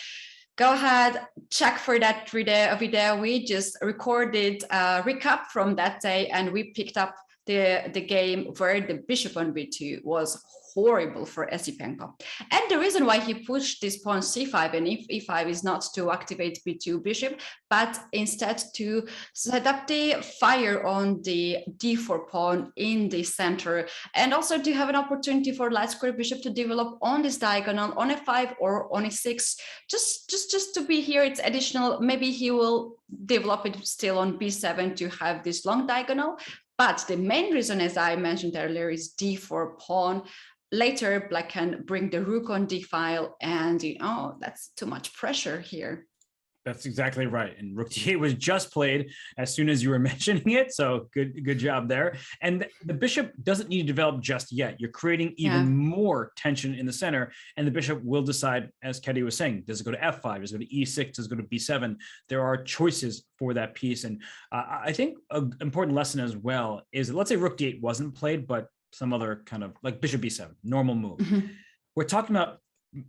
go ahead, check for that video. We just recorded a recap from that day, and we picked up the game where the bishop on b2 was horrible for Esipenko. And the reason why he pushed this pawn c5 and e5 is not to activate b2 bishop, but instead to set up the fire on the d4 pawn in the center, and also to have an opportunity for light square bishop to develop on this diagonal on f5 or on e6. Just to be here, it's additional. Maybe he will develop it still on b7 to have this long diagonal. But the main reason, as I mentioned earlier, is d4 pawn. Later, black can bring the rook on d file, and that's too much pressure here. That's exactly right. And rook d8 was just played as soon as you were mentioning it. So good job there. And the bishop doesn't need to develop just yet. You're creating even more tension in the center, and the bishop will decide, as Keddy was saying, does it go to f5? Does it go to e6? Does it go to b7? There are choices for that piece. And I think an important lesson as well is that, let's say rook d8 wasn't played, but some other kind of like bishop b7, normal move. We're talking about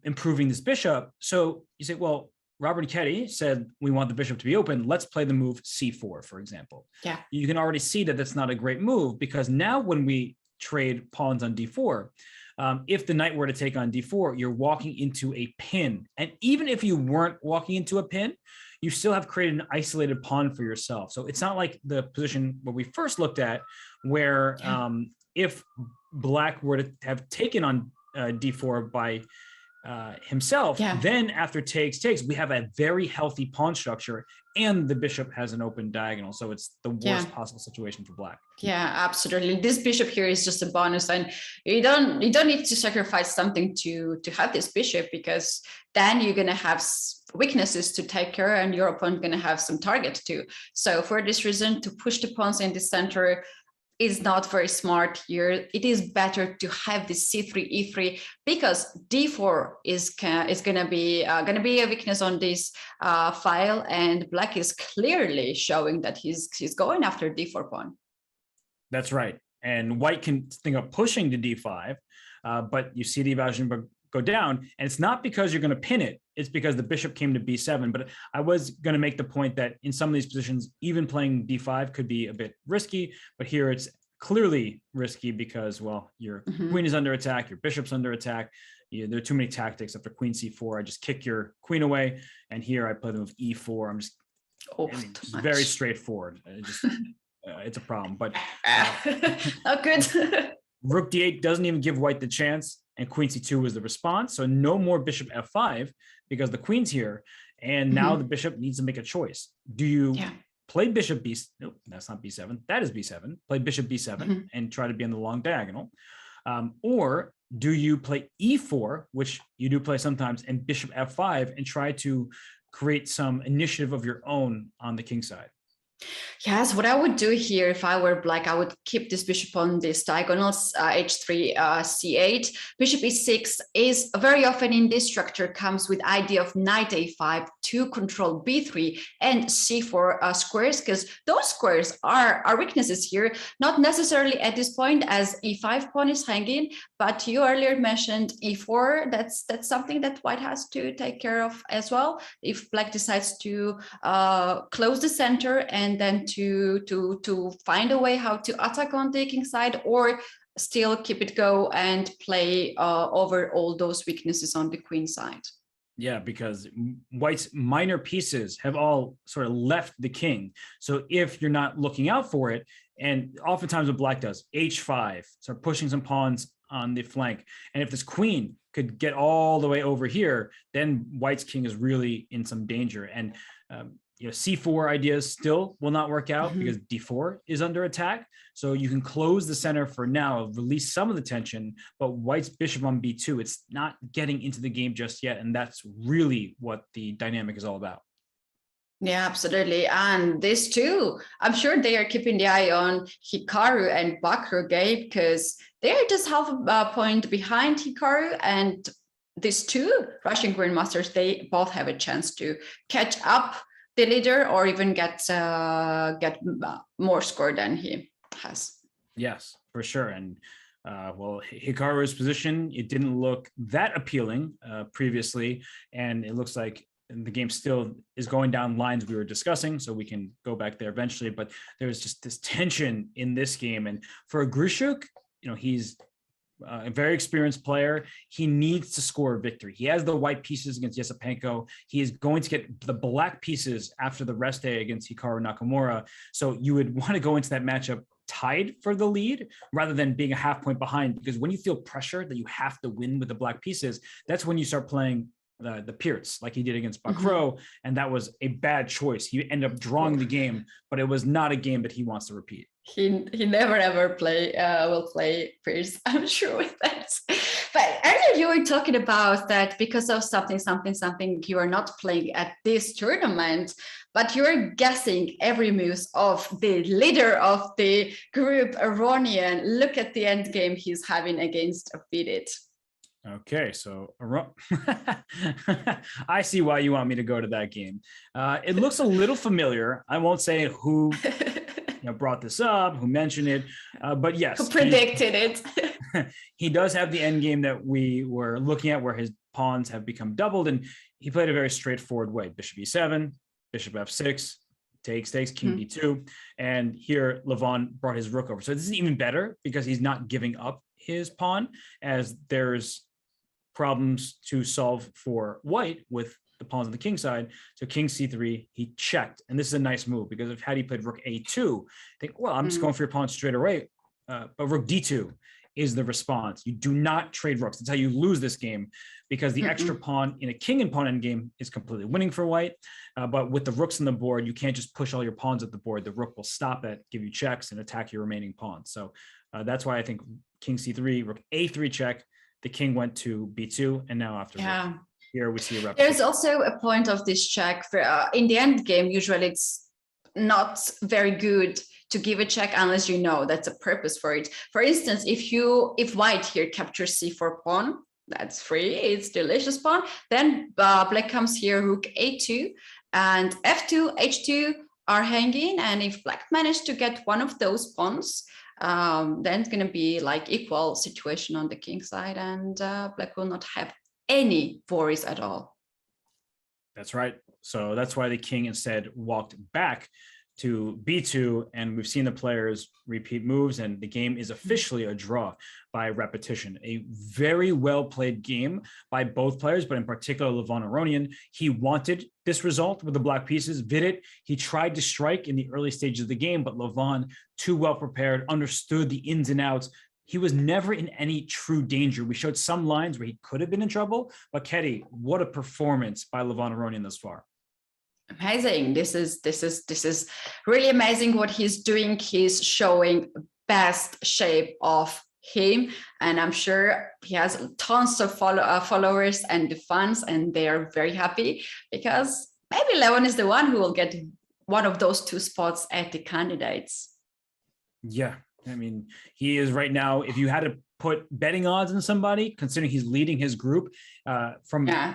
improving this bishop. So you say, well, Robert and Keddy said we want the bishop to be open. Let's play the move c4, for example. Yeah. You can already see that that's not a great move, because now when we trade pawns on d4, if the knight were to take on d4, you're walking into a pin. And even if you weren't walking into a pin, you still have created an isolated pawn for yourself. So it's not like the position where we first looked at, where if black were to have taken on d4 by himself. Yeah. Then after takes, we have a very healthy pawn structure, and the bishop has an open diagonal. So it's the worst possible situation for black. Yeah, absolutely. This bishop here is just a bonus, and you don't need to sacrifice something to have this bishop, because then you're gonna have weaknesses to take care, and your opponent gonna have some target too. So for this reason, to push the pawns in the center is not very smart here. It is better to have this c3 e3, because d4 is gonna be a weakness on this file, and black is clearly showing that he's going after d4 pawn. That's right. And white can think of pushing to d5, but you see the evasion go down, and it's not because you're going to pin it. It's because the bishop came to b7. But I was going to make the point that in some of these positions, even playing d5 could be a bit risky. But here it's clearly risky because, well, your queen is under attack, your bishop's under attack. There are too many tactics. After queen c4, I just kick your queen away. And here I play them with e4. I'm just very straightforward. It's a problem. But not good. Rook d8 doesn't even give white the chance, and queen c2 is the response. So no more bishop f5 because the queen's here, and now the bishop needs to make a choice. Do you play bishop b? Nope, that's not b7. That is b7. Play bishop b7 and try to be on the long diagonal, or do you play e4, which you do play sometimes, and bishop f5 and try to create some initiative of your own on the king side? Yes, what I would do here if I were black, I would keep this bishop on this diagonals, h3, c8. Bishop e6 is very often in this structure comes with idea of knight a5 to control b3 and c4 squares, because those squares are weaknesses here, not necessarily at this point as e5 pawn is hanging, but you earlier mentioned e4. That's something that white has to take care of as well. If black decides to close the center and then to find a way how to attack on the king side, or still keep it go and play over all those weaknesses on the queen side. Yeah, because white's minor pieces have all sort of left the king. So if you're not looking out for it, and oftentimes what black does, h5, start pushing some pawns on the flank. And if this queen could get all the way over here, then white's king is really in some danger. And c4 ideas still will not work out because d4 is under attack. So you can close the center for now, release some of the tension, but white's bishop on b2, it's not getting into the game just yet. And that's really what the dynamic is all about. Yeah, absolutely. And this too, I'm sure they are keeping the eye on Hikaru and Bacrot game, because they're just half a point behind Hikaru, and these two Russian grandmasters, they both have a chance to catch up the leader or even get more score than he has. Yes, for sure. And well, Hikaru's position, it didn't look that appealing previously, and it looks like the game still is going down lines we were discussing, so we can go back there eventually. But there's just this tension in this game, and for Grischuk, he's a very experienced player. He needs to score a victory. He has the white pieces against Esipenko. He is going to get the black pieces after the rest day against Hikaru Nakamura. So you would want to go into that matchup tied for the lead rather than being a half point behind, because when you feel pressure that you have to win with the black pieces, that's when you start playing the Pierce like he did against Bacrot, and that was a bad choice. He ended up drawing the game, but it was not a game that he wants to repeat. He never ever will play Pierce, I'm sure with that. But earlier you were talking about that because of something you are not playing at this tournament, but you're guessing every move of the leader of the group, Aronian. Look at the end game he's having against Vidit. Okay, so I see why you want me to go to that game. It looks a little familiar. I won't say who brought this up, who mentioned it, but yes. Who predicted it. He does have the end game that we were looking at, where his pawns have become doubled, and he played a very straightforward way. Bishop e7, bishop f6, takes, king d2, and here Levon brought his rook over. So this is even better because he's not giving up his pawn, as there's problems to solve for white with the pawns on the king side. So king c3, he checked, and this is a nice move because if had he played rook a2, think, well, I'm just going for your pawn straight away, but rook d2 is the response. You do not trade rooks. That's how you lose this game, because the extra pawn in a king and pawn endgame is completely winning for white. But with the rooks on the board, you can't just push all your pawns at the board. The rook will stop it, give you checks, and attack your remaining pawns. So that's why I think king c3, rook a3 check. The king went to b2, and now after rook, here we see a repetition. There's also a point of this check. For, in the end game, usually it's not very good to give a check unless you know that's a purpose for it. For instance, if white here captures c4 pawn, that's free, it's delicious pawn. Then black comes here, rook a2, and f2, h2 are hanging. And if black managed to get one of those pawns, then it's going to be like equal situation on the king side, and black will not have any worries at all. That's right. So that's why the king instead walked back to b2, and we've seen the players repeat moves, and the game is officially a draw by repetition. A very well played game by both players, but in particular Levon Aronian. He wanted this result with the black pieces. Vidit, he tried to strike in the early stages of the game, but Levon, too well prepared, understood the ins and outs. He was never in any true danger. We showed some lines where he could have been in trouble, but Ketty, what a performance by Levon Aronian thus far. Amazing. This is really amazing what he's doing. He's showing best shape of him, and I'm sure he has tons of followers and fans, and they are very happy because maybe Levon is the one who will get one of those two spots at the candidates. Yeah, I mean, he is right now, if you had to put betting odds on somebody, considering he's leading his group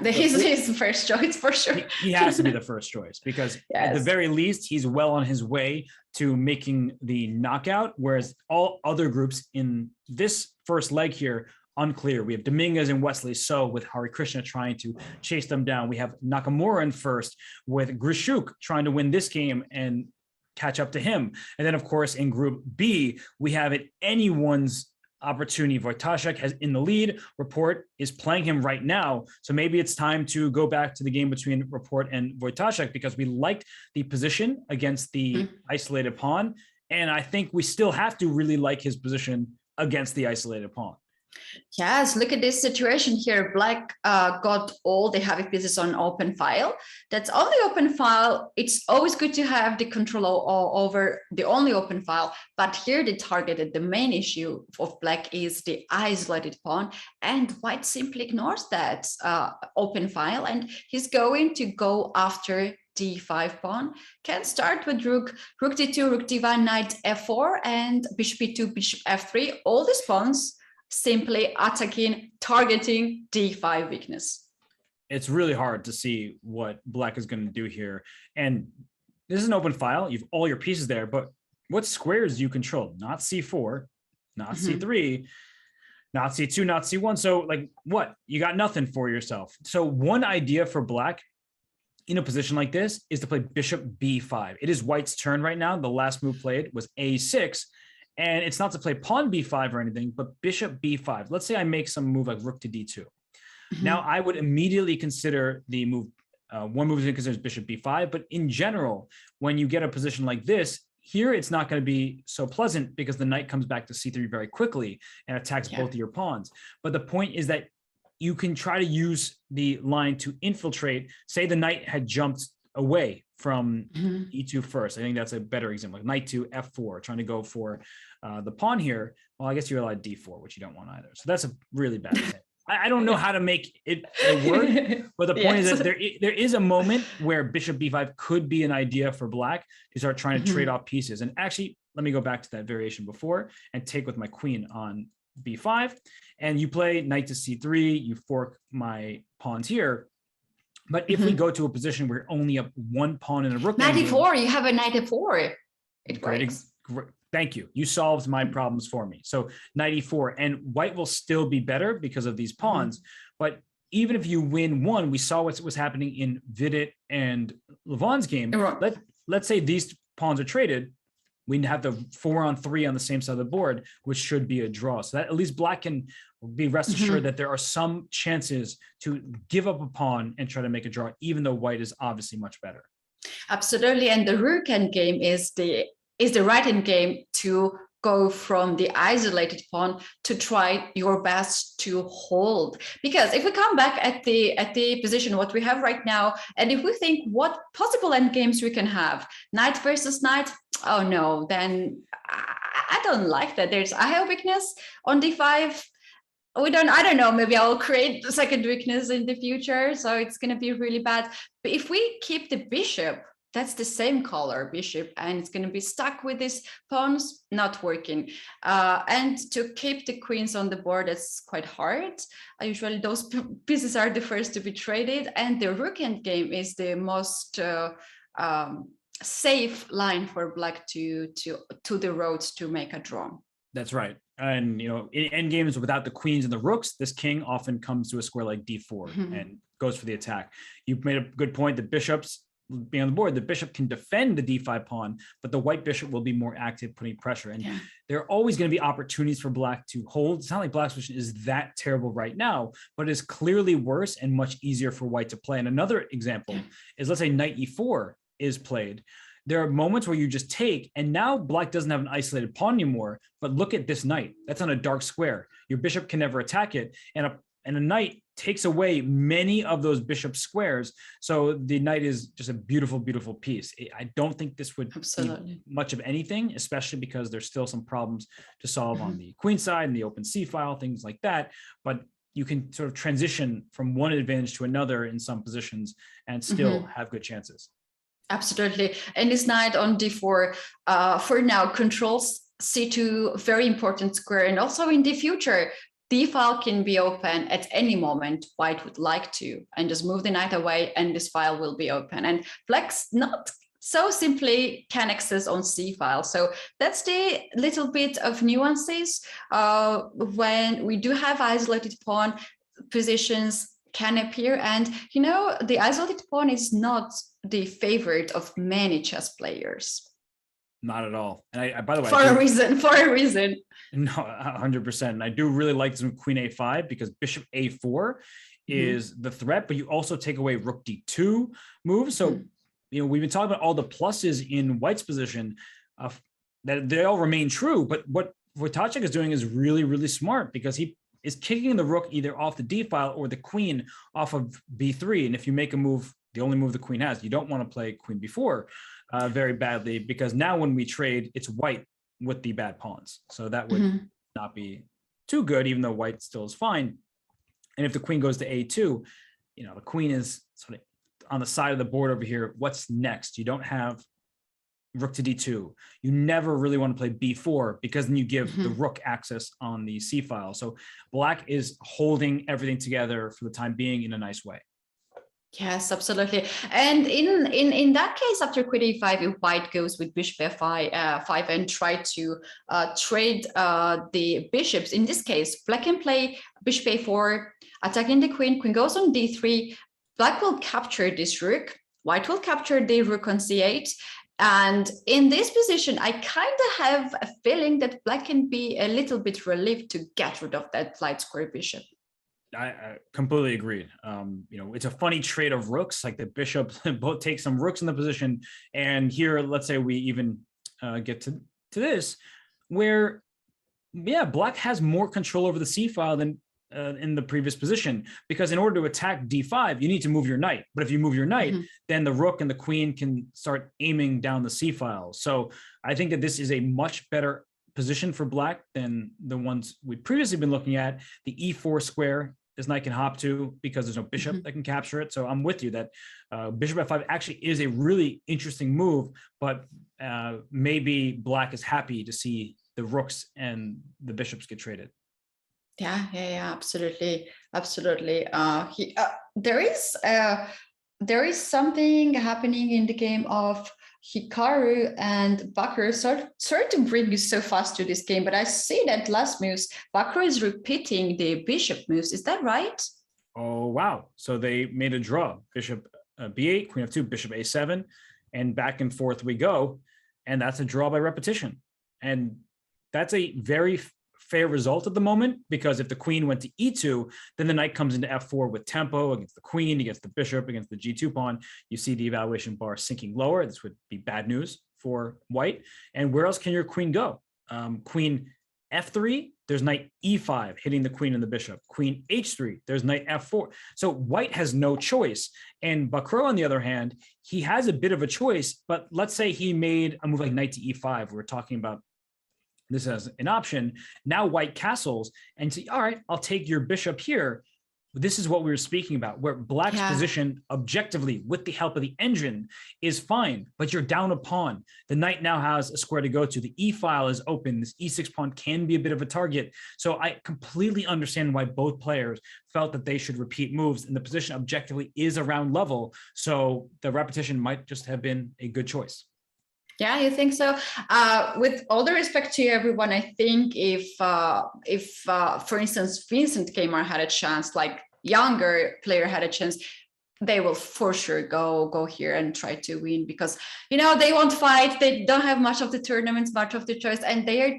he's his first choice for sure. He has to be the first choice, because at the very least, he's well on his way to making the knockout, whereas all other groups in this first leg here, unclear. We have Dominguez and Wesley So with Hare Krishna trying to chase them down. We have Nakamura in first with Grischuk trying to win this game and catch up to him. And then, of course, in Group B, we have it anyone's opportunity. Wojtaszek has in the lead. Rapport is playing him right now. So maybe it's time to go back to the game between Rapport and Wojtaszek, because we liked the position against the isolated pawn. And I think we still have to really like his position against the isolated pawn. Yes, look at this situation here. Black got all the heavy pieces on open file. That's on the open file. It's always good to have the control over the only open file. But here they targeted the main issue of black is the isolated pawn, and white simply ignores that open file, and he's going to go after d5 pawn. Can start with rook d2, rook d1, knight f4, and bishop e2, bishop f3. All these pawns simply attacking, targeting d5 weakness. It's really hard to see what black is going to do here. And this is an open file. You've all your pieces there, but what squares do you control? Not c4, not c3, not c2, not c1. So like what? You got nothing for yourself. So one idea for black in a position like this is to play bishop b5. It is white's turn right now. The last move played was a6. And it's not to play pawn b5 or anything, but bishop b5. Let's say I make some move like rook to d2. Now I would immediately consider the move. One move is considered bishop b5, but in general, when you get a position like this, here it's not going to be so pleasant because the knight comes back to c3 very quickly and attacks both of your pawns. But the point is that you can try to use the line to infiltrate. Say the knight had jumped away from e2 first. I think that's a better example. Like knight to f4, trying to go for the pawn here. Well, I guess you're allowed d4, which you don't want either. So that's a really bad thing. I don't know how to make it work, but the point is that there is a moment where bishop b5 could be an idea for black to start trying to trade off pieces. And actually, let me go back to that variation before and take with my queen on b5. And you play knight to c3, you fork my pawns here. But if we go to a position where you're only up one pawn in a rook, 94, you have a knight f4. It works. Great. Thank you. You solved my problems for me. So 94, and white will still be better because of these pawns. But even if you win one, we saw what was happening in Vidit and Levon's game. Let's say these pawns are traded. We have the 4-on-3 on the same side of the board, which should be a draw. So that at least black can be rest assured that there are some chances to give up a pawn and try to make a draw, even though white is obviously much better. Absolutely. And the rook endgame is the right endgame to go from the isolated pawn to try your best to hold. Because if we come back at the position what we have right now, and if we think what possible endgames we can have, knight versus knight, oh no, then I don't like that. I have weakness on d5. I don't know, maybe I'll create the second weakness in the future, so it's going to be really bad. But if we keep the bishop, that's the same color bishop, and it's going to be stuck with these pawns, not working. And to keep the queens on the board, that's quite hard. Usually those pieces are the first to be traded, and the rook endgame is the most safe line for black to the road to make a draw. That's right. And, you know, in endgames without the queens and the rooks, this king often comes to a square like d4 and goes for the attack. You've made a good point. The bishops being on the board, the bishop can defend the d5 pawn, but the white bishop will be more active, putting pressure. And there are always going to be opportunities for black to hold. It's not like black's position is that terrible right now, but it's clearly worse and much easier for white to play. And another example is, let's say knight e4 is played. There are moments where you just take, and now black doesn't have an isolated pawn anymore, but look at this knight. That's on a dark square. Your bishop can never attack it. And a knight takes away many of those bishop squares. So the knight is just a beautiful, beautiful piece. I don't think this would be much of anything, especially because there's still some problems to solve on the queen side and the open c file, things like that. But you can sort of transition from one advantage to another in some positions and still have good chances. Absolutely. And this knight on d4 for now controls c2, very important square. And also in the future, d file can be open at any moment white would like to, and just move the knight away and this file will be open. And black's not so simply can access on c file. So that's the little bit of nuances when we do have isolated pawn positions can appear. And, you know, the isolated pawn is not the favorite of many chess players. Not at all. And I by the way, for a reason. No, 100%. And I do really like some queen a5 because bishop a4 is the threat, but you also take away rook d2 moves. So, you know, we've been talking about all the pluses in white's position that they all remain true. But what Wojtaszek is doing is really, really smart because he is kicking the rook either off the d file or the queen off of b3. And if you make a move, the only move the queen has, you don't want to play queen b4 very badly, because now when we trade, it's white with the bad pawns. So that would not be too good, even though white still is fine. And if the queen goes to a2, you know, the queen is sort of on the side of the board over here. What's next? You don't have rook to d2. You never really want to play b4 because then you give the rook access on the c file. So black is holding everything together for the time being in a nice way. Yes, absolutely. And in that case, after queen a5, if white goes with bishop f5 and try to trade the bishops, in this case, black can play bishop a4, attacking the queen. Queen goes on d3. Black will capture this rook. White will capture the rook on c8. And in this position, I kind of have a feeling that black can be a little bit relieved to get rid of that light square bishop. I completely agreed. You know, it's a funny trade of rooks, like the bishops both take some rooks in the position. And here, let's say we even get to this, where, yeah, black has more control over the c file than in the previous position, because in order to attack d5, you need to move your knight. But if you move your knight, then the rook and the queen can start aiming down the c file. So I think that this is a much better position for black than the ones we've previously been looking at. The e4 square, this knight can hop to because there's no bishop that can capture it. So I'm with you that bishop f5 actually is a really interesting move, but maybe black is happy to see the rooks and the bishops get traded. Yeah, absolutely. There is something happening in the game of Hikaru and Bacrot. Sorry to bring you so fast to this game, but I see that last moves, Bacrot is repeating the bishop moves. Is that right? Oh, wow. So they made a draw. Bishop b8, queen f2, bishop a7, and back and forth we go. And that's a draw by repetition. And that's a very fair result at the moment, because if the queen went to e2, then the knight comes into f4 with tempo against the queen, against the bishop, against the g2 pawn. You see the evaluation bar sinking lower. This would be bad news for white. And where else can your queen go? Queen f3, there's knight e5, hitting the queen and the bishop. Queen h3, there's knight f4. So white has no choice. And Bacrot, on the other hand, he has a bit of a choice, but let's say he made a move like knight to e5. We're talking about this as an option. Now white castles and say, all right, I'll take your bishop here. This is what we were speaking about, where black's position objectively, with the help of the engine, is fine, but you're down a pawn. The knight now has a square to go to. The e file is open. This e6 pawn can be a bit of a target. So I completely understand why both players felt that they should repeat moves, and the position objectively is around level. So the repetition might just have been a good choice. Yeah, you think so? With all the respect to everyone, I think if for instance, Vincent Keymer had a chance, like younger player had a chance, they will for sure go here and try to win, because they won't fight. They don't have much of the tournaments, much of the choice, and they are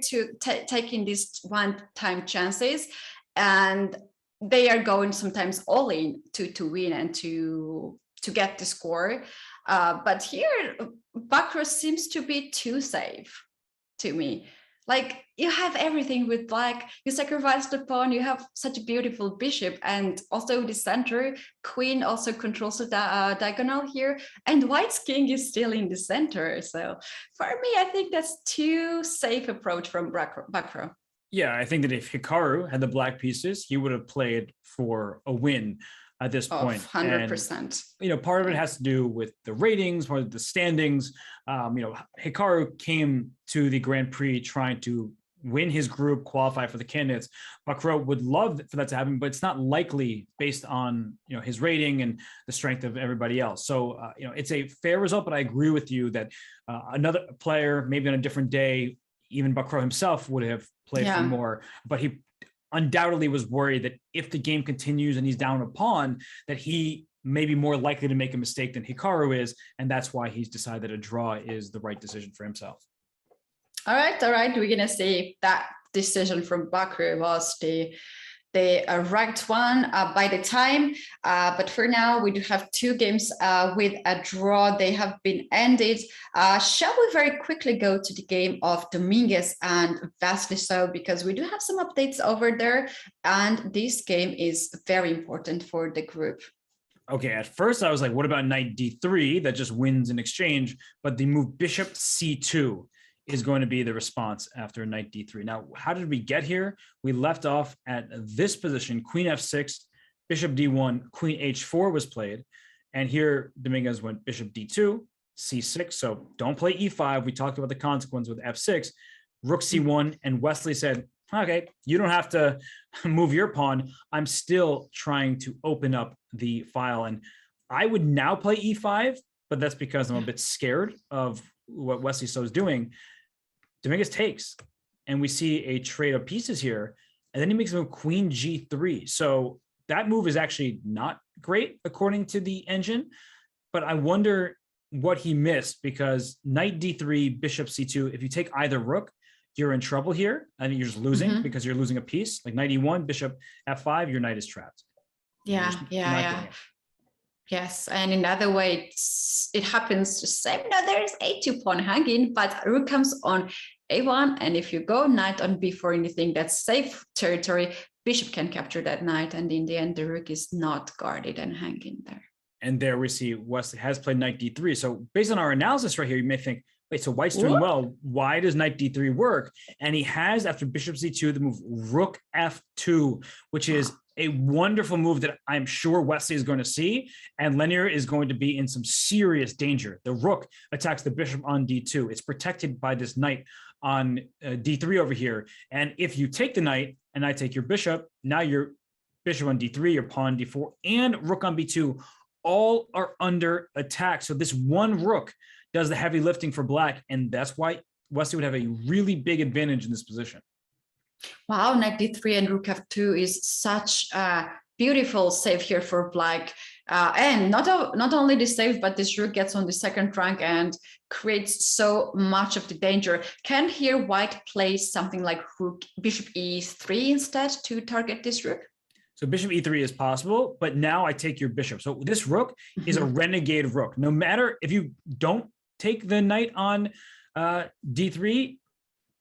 taking these one-time chances, and they are going sometimes all in to win and to get the score. But here, Bacrot seems to be too safe to me. Like, you have everything with black, you sacrifice the pawn, you have such a beautiful bishop, and also the center queen also controls the diagonal here, and white's king is still in the center. So for me, I think that's too safe approach from Bacrot. Yeah, I think that if Hikaru had the black pieces, he would have played for a win at this point. 100%. And, part of it has to do with the ratings, part of the standings. Hikaru came to the Grand Prix trying to win his group, qualify for the candidates. Bacrot would love for that to happen, but it's not likely based on his rating and the strength of everybody else. So it's a fair result, but I agree with you that another player, maybe on a different day, even Bacrot himself would have played for more, but he undoubtedly was worried that if the game continues and he's down a pawn, that he may be more likely to make a mistake than Hikaru is, and that's why he's decided that a draw is the right decision for himself. All right. We're gonna see if that decision from Bacrot was the right one by the time. But for now, we do have two games with a draw. They have been ended. Shall we very quickly go to the game of Dominguez and Wesley So, because we do have some updates over there, and this game is very important for the group. Okay, at first I was like, what about knight d3 that just wins in exchange? But the move bishop c2 is going to be the response after knight d3. Now, how did we get here? We left off at this position, queen f6, bishop d1, queen h4 was played. And here Dominguez went bishop d2, c6. So don't play e5. We talked about the consequence with f6, rook c1, and Wesley said, okay, you don't have to move your pawn. I'm still trying to open up the file. And I would now play e5, but that's because I'm a bit scared of what Wesley So is doing. Dominguez takes, and we see a trade of pieces here, and then he makes a move queen g3. So that move is actually not great according to the engine, but I wonder what he missed, because knight d3, bishop c2, if you take either rook, you're in trouble here, and you're just losing because you're losing a piece. Like knight e1, bishop f5, your knight is trapped. Yeah. Yes, and in other way, it happens the same. Now there is a2 pawn hanging, but rook comes on a1, and if you go knight on b4 anything, that's safe territory. Bishop can capture that knight, and in the end, the rook is not guarded and hanging there. And there we see Wesley has played knight d3. So based on our analysis right here, you may think, wait, so white's doing well. Why does knight d3 work? And he has, after bishop c2, the move rook f2, which is a wonderful move that I'm sure Wesley is going to see, and Linear is going to be in some serious danger. The rook attacks the bishop on d2. It's protected by this knight on d3 over here. And if you take the knight and I take your bishop, now your bishop on d3, your pawn d4, and rook on b2 all are under attack. So this one rook does the heavy lifting for black, and that's why Wesley would have a really big advantage in this position. Wow, knight d3 and rook f2 is such a beautiful save here for black. And not only the save, but this rook gets on the second rank and creates so much of the danger. Can here white play something like rook, bishop e3 instead to target this rook? So bishop e3 is possible, but now I take your bishop. So this rook is a renegade rook. No matter if you don't take the knight on d3,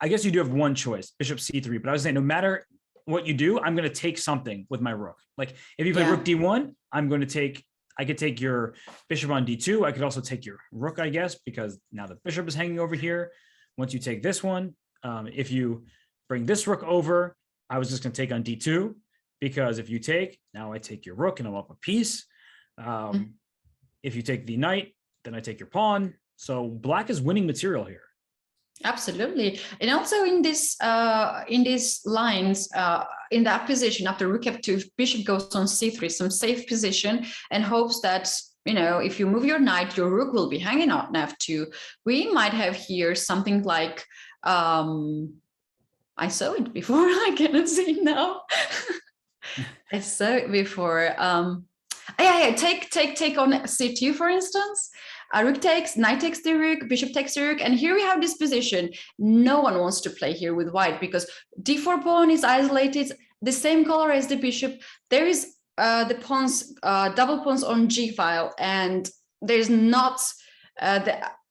I guess you do have one choice, bishop c3, but I was saying no matter what you do, I'm going to take something with my rook. Like if you play rook d1, I could take your bishop on d2. I could also take your rook, I guess, because now the bishop is hanging over here. Once you take this one, if you bring this rook over, I was just going to take on d2, because if you take, now I take your rook and I'm up a piece. If you take the knight, then I take your pawn. So black is winning material here. Absolutely. And also in these lines, in that position, after rook f2, bishop goes on c3, some safe position, and hopes that, you know, if you move your knight, your rook will be hanging on f2. We might have here something like, I saw it before, I cannot see it now. I saw it before. Take on c2, for instance. Rook takes, knight takes the rook, bishop takes the rook, and here we have this position. No one wants to play here with white because d4 pawn is isolated, the same color as the bishop. There is the pawns, double pawns on g file, and there's not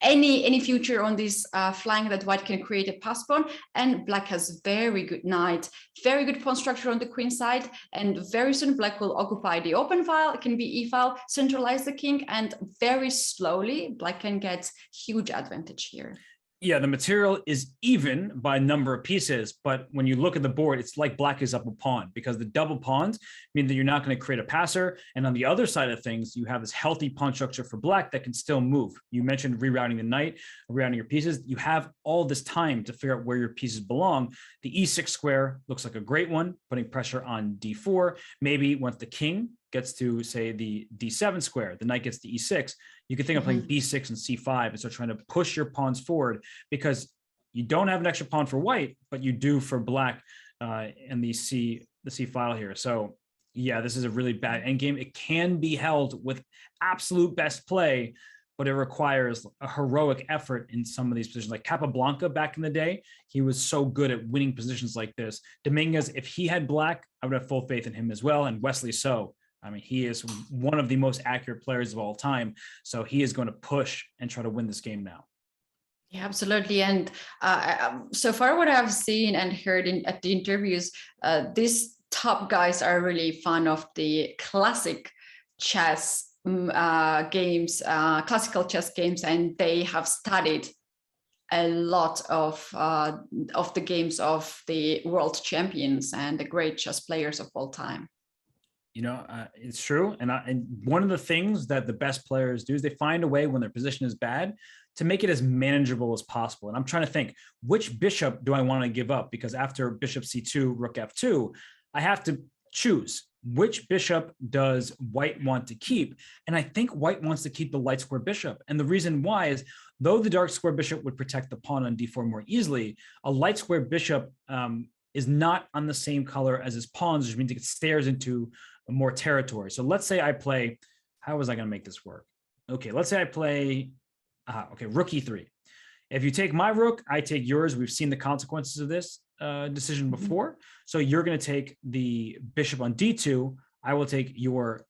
any future on this flank that white can create a pass pawn. And black has very good knight, very good pawn structure on the queen side, and very soon black will occupy the open file. It can be e file, centralize the king, and very slowly black can get huge advantage here. Yeah, the material is even by number of pieces, but when you look at the board, it's like black is up a pawn, because the double pawns mean that you're not going to create a passer. And on the other side of things, you have this healthy pawn structure for black that can still move. You mentioned rerouting the knight, rerouting your pieces. You have all this time to figure out where your pieces belong. The e6 square looks like a great one, putting pressure on d4. Maybe once the king gets to, say, the d7 square, the knight gets to e6, you can think of playing b6 and c5 and start trying to push your pawns forward, because you don't have an extra pawn for white, but you do for black and the c file here. So yeah, this is a really bad endgame. It can be held with absolute best play, but it requires a heroic effort in some of these positions. Like Capablanca back in the day, he was so good at winning positions like this. Dominguez, if he had black, I would have full faith in him as well. And Wesley So, I mean, he is one of the most accurate players of all time. So he is going to push and try to win this game now. Yeah, absolutely. And so far what I've seen and heard at the interviews, these top guys are really fond of the classic chess games, classical chess games, and they have studied a lot of the games of the world champions and the great chess players of all time. You know, it's true. And one of the things that the best players do is they find a way when their position is bad to make it as manageable as possible. And I'm trying to think, which bishop do I want to give up? Because after bishop c2, rook f2, I have to choose which bishop does white want to keep. And I think white wants to keep the light square bishop. And the reason why is, though the dark square bishop would protect the pawn on d4 more easily, a light square bishop is not on the same color as his pawns, which means it stares into more territory. So let's say I play, how was I going to make this work? Okay, let's say I play, rook e3. If you take my rook, I take yours. We've seen the consequences of this decision before. So you're going to take the bishop on d2. I will take your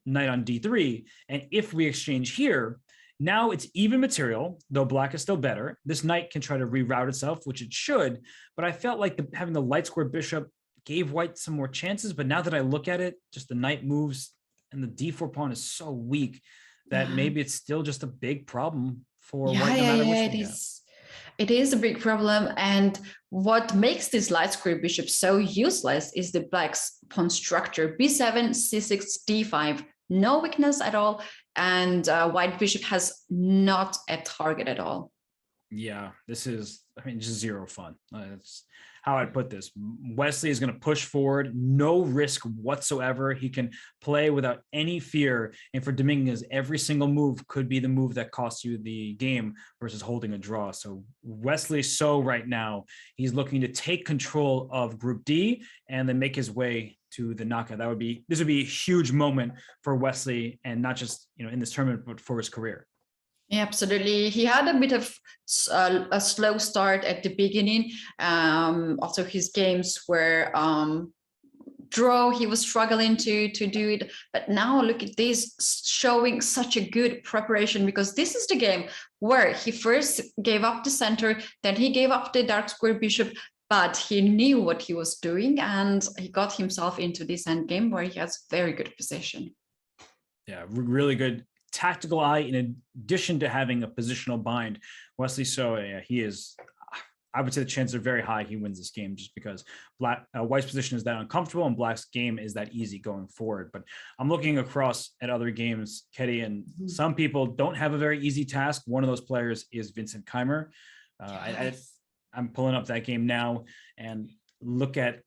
knight on d3. And if we exchange here, now it's even material, though black is still better. This knight can try to reroute itself, which it should. But I felt like having the light square bishop gave white some more chances. But now that I look at it, just the knight moves and the d4 pawn is so weak that maybe it's still just a big problem for white, no matter which one. It is a big problem. And what makes this light square bishop so useless is the black's pawn structure. b7, c6, d5, no weakness at all. And white bishop has not a target at all. Yeah, this is, just zero fun. That's how I'd put this. Wesley is going to push forward, no risk whatsoever. He can play without any fear. And for Dominguez, every single move could be the move that costs you the game versus holding a draw. So Wesley So right now, he's looking to take control of Group D and then make his way to the knockout. This would be a huge moment for Wesley, and not just in this tournament, but for his career. Yeah, absolutely. He had a bit of a slow start at the beginning. Also, his games were draw. He was struggling to do it, but now look at this, showing such a good preparation, because this is the game where he first gave up the center, then he gave up the dark square bishop, but he knew what he was doing and he got himself into this endgame where he has very good position. Yeah, really good tactical eye in addition to having a positional bind. Wesley So, he is, I would say the chances are very high he wins this game, just because White's position is that uncomfortable and Black's game is that easy going forward. But I'm looking across at other games, Ketty, and some people don't have a very easy task. One of those players is Vincent Keymer. I'm pulling up that game now and look at,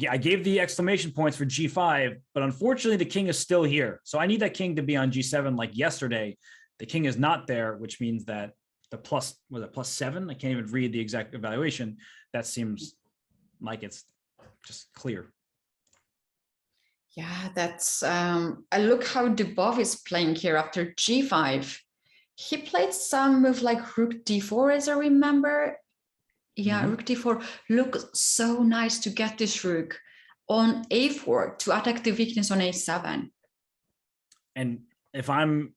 I gave the exclamation points for G5, but unfortunately the king is still here. So I need that king to be on G7 like yesterday. The king is not there, which means that the plus, was it +7? I can't even read the exact evaluation. That seems like it's just clear. Yeah, that's, I look how Dubov is playing here after G5. He played some move like Rook D4, as I remember. Yeah, Rook D4 looks so nice to get this Rook on A4 to attack the weakness on A7. And if I'm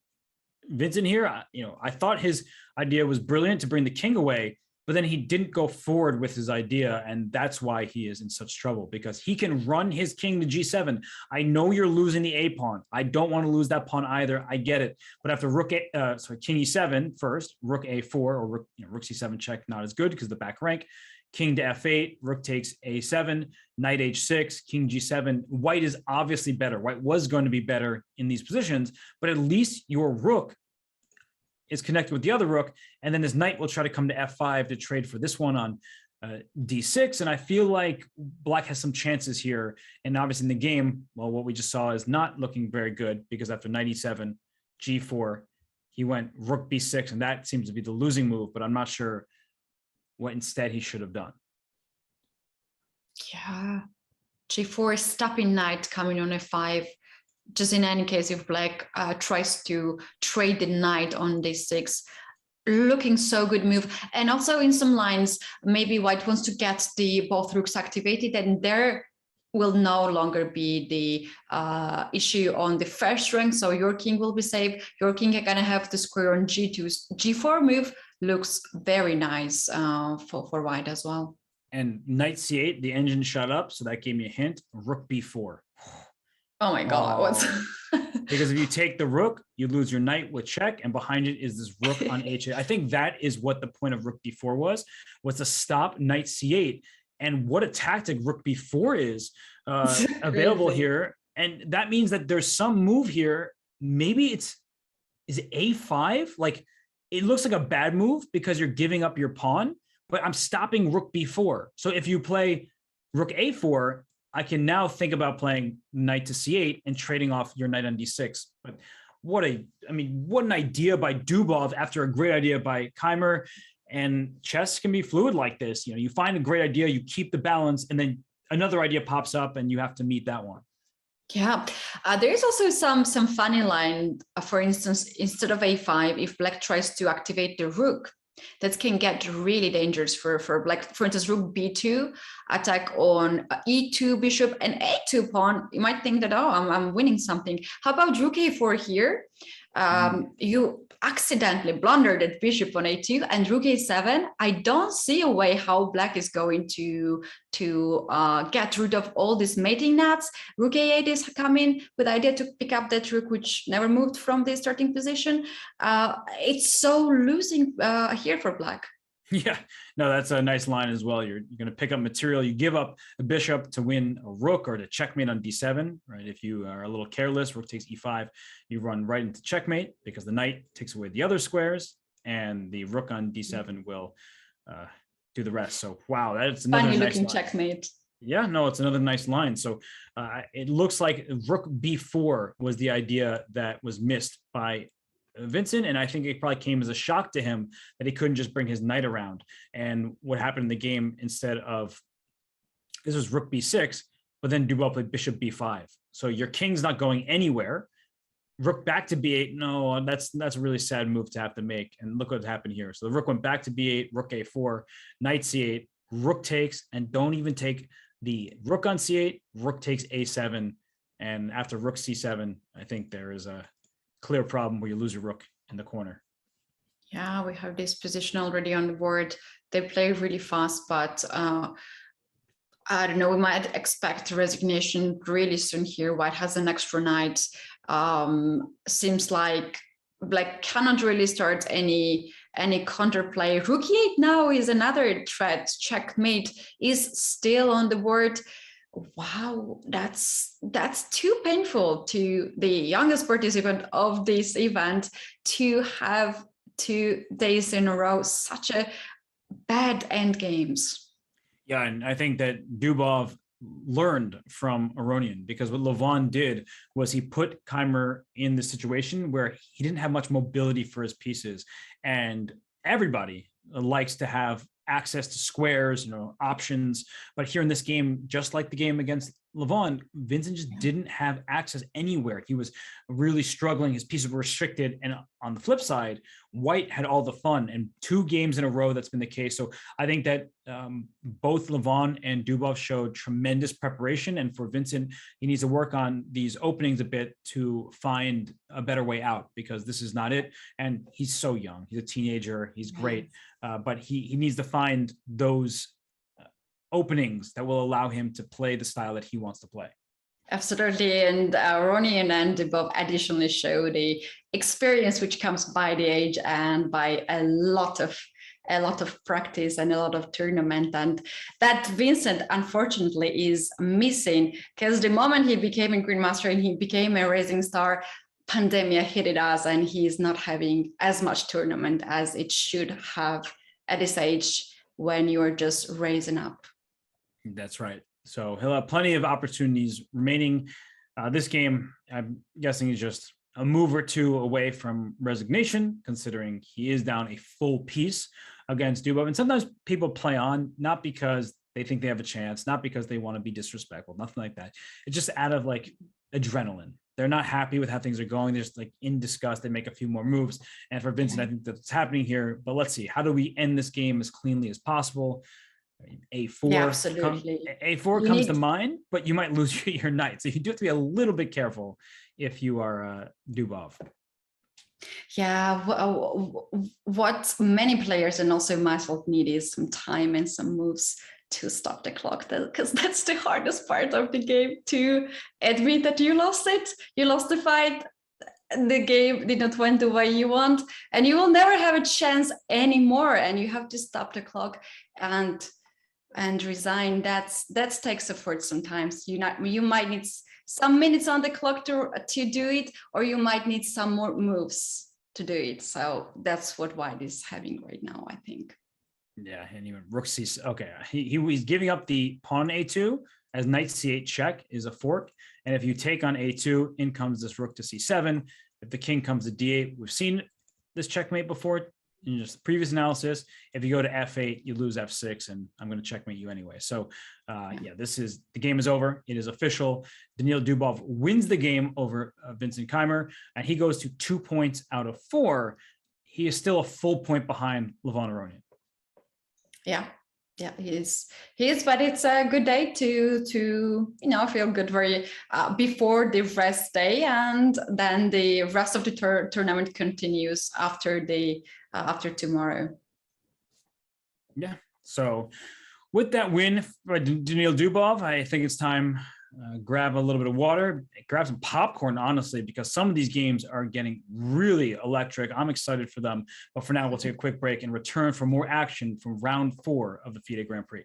Vincent here, I thought his idea was brilliant to bring the king away, but then he didn't go forward with his idea. And that's why he is in such trouble, because he can run his king to G7. I know you're losing the A pawn. I don't want to lose that pawn either. I get it. But after king E7 first, Rook A4 or Rook C7 check, not as good because the back rank. King to F8, Rook takes A7, Knight H6, King G7. White is obviously better. White was going to be better in these positions, but at least your Rook is connected with the other Rook, and then this Knight will try to come to F5 to trade for this one on D6. And I feel like Black has some chances here. And obviously in the game, well, what we just saw is not looking very good, because after Knight E7, G4, he went Rook B6, and that seems to be the losing move, but I'm not sure what instead he should have done. Yeah, G4 stopping Knight coming on F5. Just in any case, if Black tries to trade the Knight on D6, looking so good move. And also in some lines, maybe White wants to get the both Rooks activated, and there will no longer be the issue on the first rank. So your king will be safe. Your king are gonna have the square on G2. G4 move looks very nice for White as well. And Knight C8, the engine shut up, so that gave me a hint. Rook B4. Oh my God, what's because if you take the Rook, you lose your Knight with check, and behind it is this Rook on H8. I think that is what the point of Rook B4 was to stop Knight C8. And what a tactic Rook B4 is available here. And that means that there's some move here. Maybe is it A5? Like, it looks like a bad move because you're giving up your pawn, but I'm stopping Rook B4. So if you play Rook A4, I can now think about playing Knight to C8 and trading off your Knight on D6. But what an idea by Dubov after a great idea by Keymer. And chess can be fluid like this. You find a great idea, you keep the balance, and then another idea pops up and you have to meet that one. Yeah, there is also some funny line. For instance, instead of A5, if Black tries to activate the Rook, that can get really dangerous for Black. For instance, Rook B2, attack on E2 bishop and A2 pawn. You might think that, oh, I'm winning something. How about Rook A4 here? You accidentally blundered that bishop on A2 and Rook A7. I don't see a way how Black is going to get rid of all these mating nets. Rook A8 is coming with the idea to pick up that Rook, which never moved from the starting position. It's so losing here for Black. Yeah, no, that's a nice line as well. You're going to pick up material. You give up a bishop to win a Rook or to checkmate on D7, right? If you are a little careless, Rook takes E5, you run right into checkmate because the Knight takes away the other squares and the Rook on D7 will do the rest. So, wow, that's another funny nice looking line. Checkmate. Yeah, no, it's another nice line. So it looks like Rook B4 was the idea that was missed by Vincent, and I think it probably came as a shock to him that he couldn't just bring his Knight around. And what happened in the game, instead of, this was Rook B6, but then Dubov played Bishop B5. So your king's not going anywhere. Rook back to B8. No, that's a really sad move to have to make. And look what happened here. So the Rook went back to B8, Rook A4, Knight C8, Rook takes, and don't even take the rook on c8, rook takes a7, and after rook c7, I think there is a clear problem where you lose your rook in the corner. Yeah, we have this position already on the board. They play really fast, but I don't know, we might expect resignation really soon here. White has an extra knight. Seems like Black cannot really start any counterplay. Rook e8 now is another threat. Checkmate is still on the board. Wow, that's too painful to the youngest participant of this event to have 2 days in a row such a bad end games. Yeah, and I think that Dubov learned from Aronian, because what Levon did was he put Keymer in the situation where he didn't have much mobility for his pieces, and everybody likes to have access to squares, options. But here in this game, just like the game against Levon, Vincent just didn't have access anywhere. He was really struggling. His pieces were restricted. And on the flip side, White had all the fun, and 2 games in a row that's been the case. So I think that both Levon and Dubov showed tremendous preparation. And for Vincent, he needs to work on these openings a bit to find a better way out, because this is not it. And he's so young. He's a teenager. He's great. But he needs to find those openings that will allow him to play the style that he wants to play. Absolutely, and Aronian and Dubov additionally show the experience which comes by the age and by a lot of practice and a lot of tournament, and that Vincent unfortunately is missing, because the moment he became a Grandmaster and he became a rising star, pandemic hit us, and he's not having as much tournament as it should have at this age when you're just raising up. That's right. So he'll have plenty of opportunities remaining. This game, I'm guessing, is just a move or 2 away from resignation, considering he is down a full piece against Dubov. And sometimes people play on, not because they think they have a chance, not because they want to be disrespectful, nothing like that. It's just out of like adrenaline. They're not happy with how things are going. They're just like in disgust. They make a few more moves. And for Vincent, I think that's happening here. But let's see, how do we end this game as cleanly as possible? A4, yeah, absolutely. A4 comes to mind, but you might lose your knight. So you do have to be a little bit careful if you are Dubov. Yeah, what many players and also myself need is some time and some moves to stop the clock, because that's the hardest part of the game, to admit that you lost it. You lost the fight. The game did not went the way you want, and you will never have a chance anymore. And you have to stop the clock and resign. That takes effort sometimes. You might need some minutes on the clock to do it, or you might need some more moves to do it. So that's what White is having right now, I think. Yeah, and even rook c. Okay, he's giving up the pawn a2 as knight c8 check is a fork, and if you take on a2, in comes this rook to c7. If the king comes to d8, we've seen this checkmate before in just previous analysis. If you go to f8, you lose f6, and I'm going to checkmate you anyway. So, yeah, the game is over. It is official. Daniil Dubov wins the game over Vincent Keymer, and he goes to 2 points out of 4. He is still a full point behind Levon Aronian. Yeah, he is, but it's a good day to feel good very before the rest day, and then the rest of the tournament continues after tomorrow. Yeah. So with that win by Daniil Dubov, I think it's time grab a little bit of water, grab some popcorn, honestly, because some of these games are getting really electric. I'm excited for them. But for now, we'll take a quick break and return for more action from round 4 of the FIDE Grand Prix.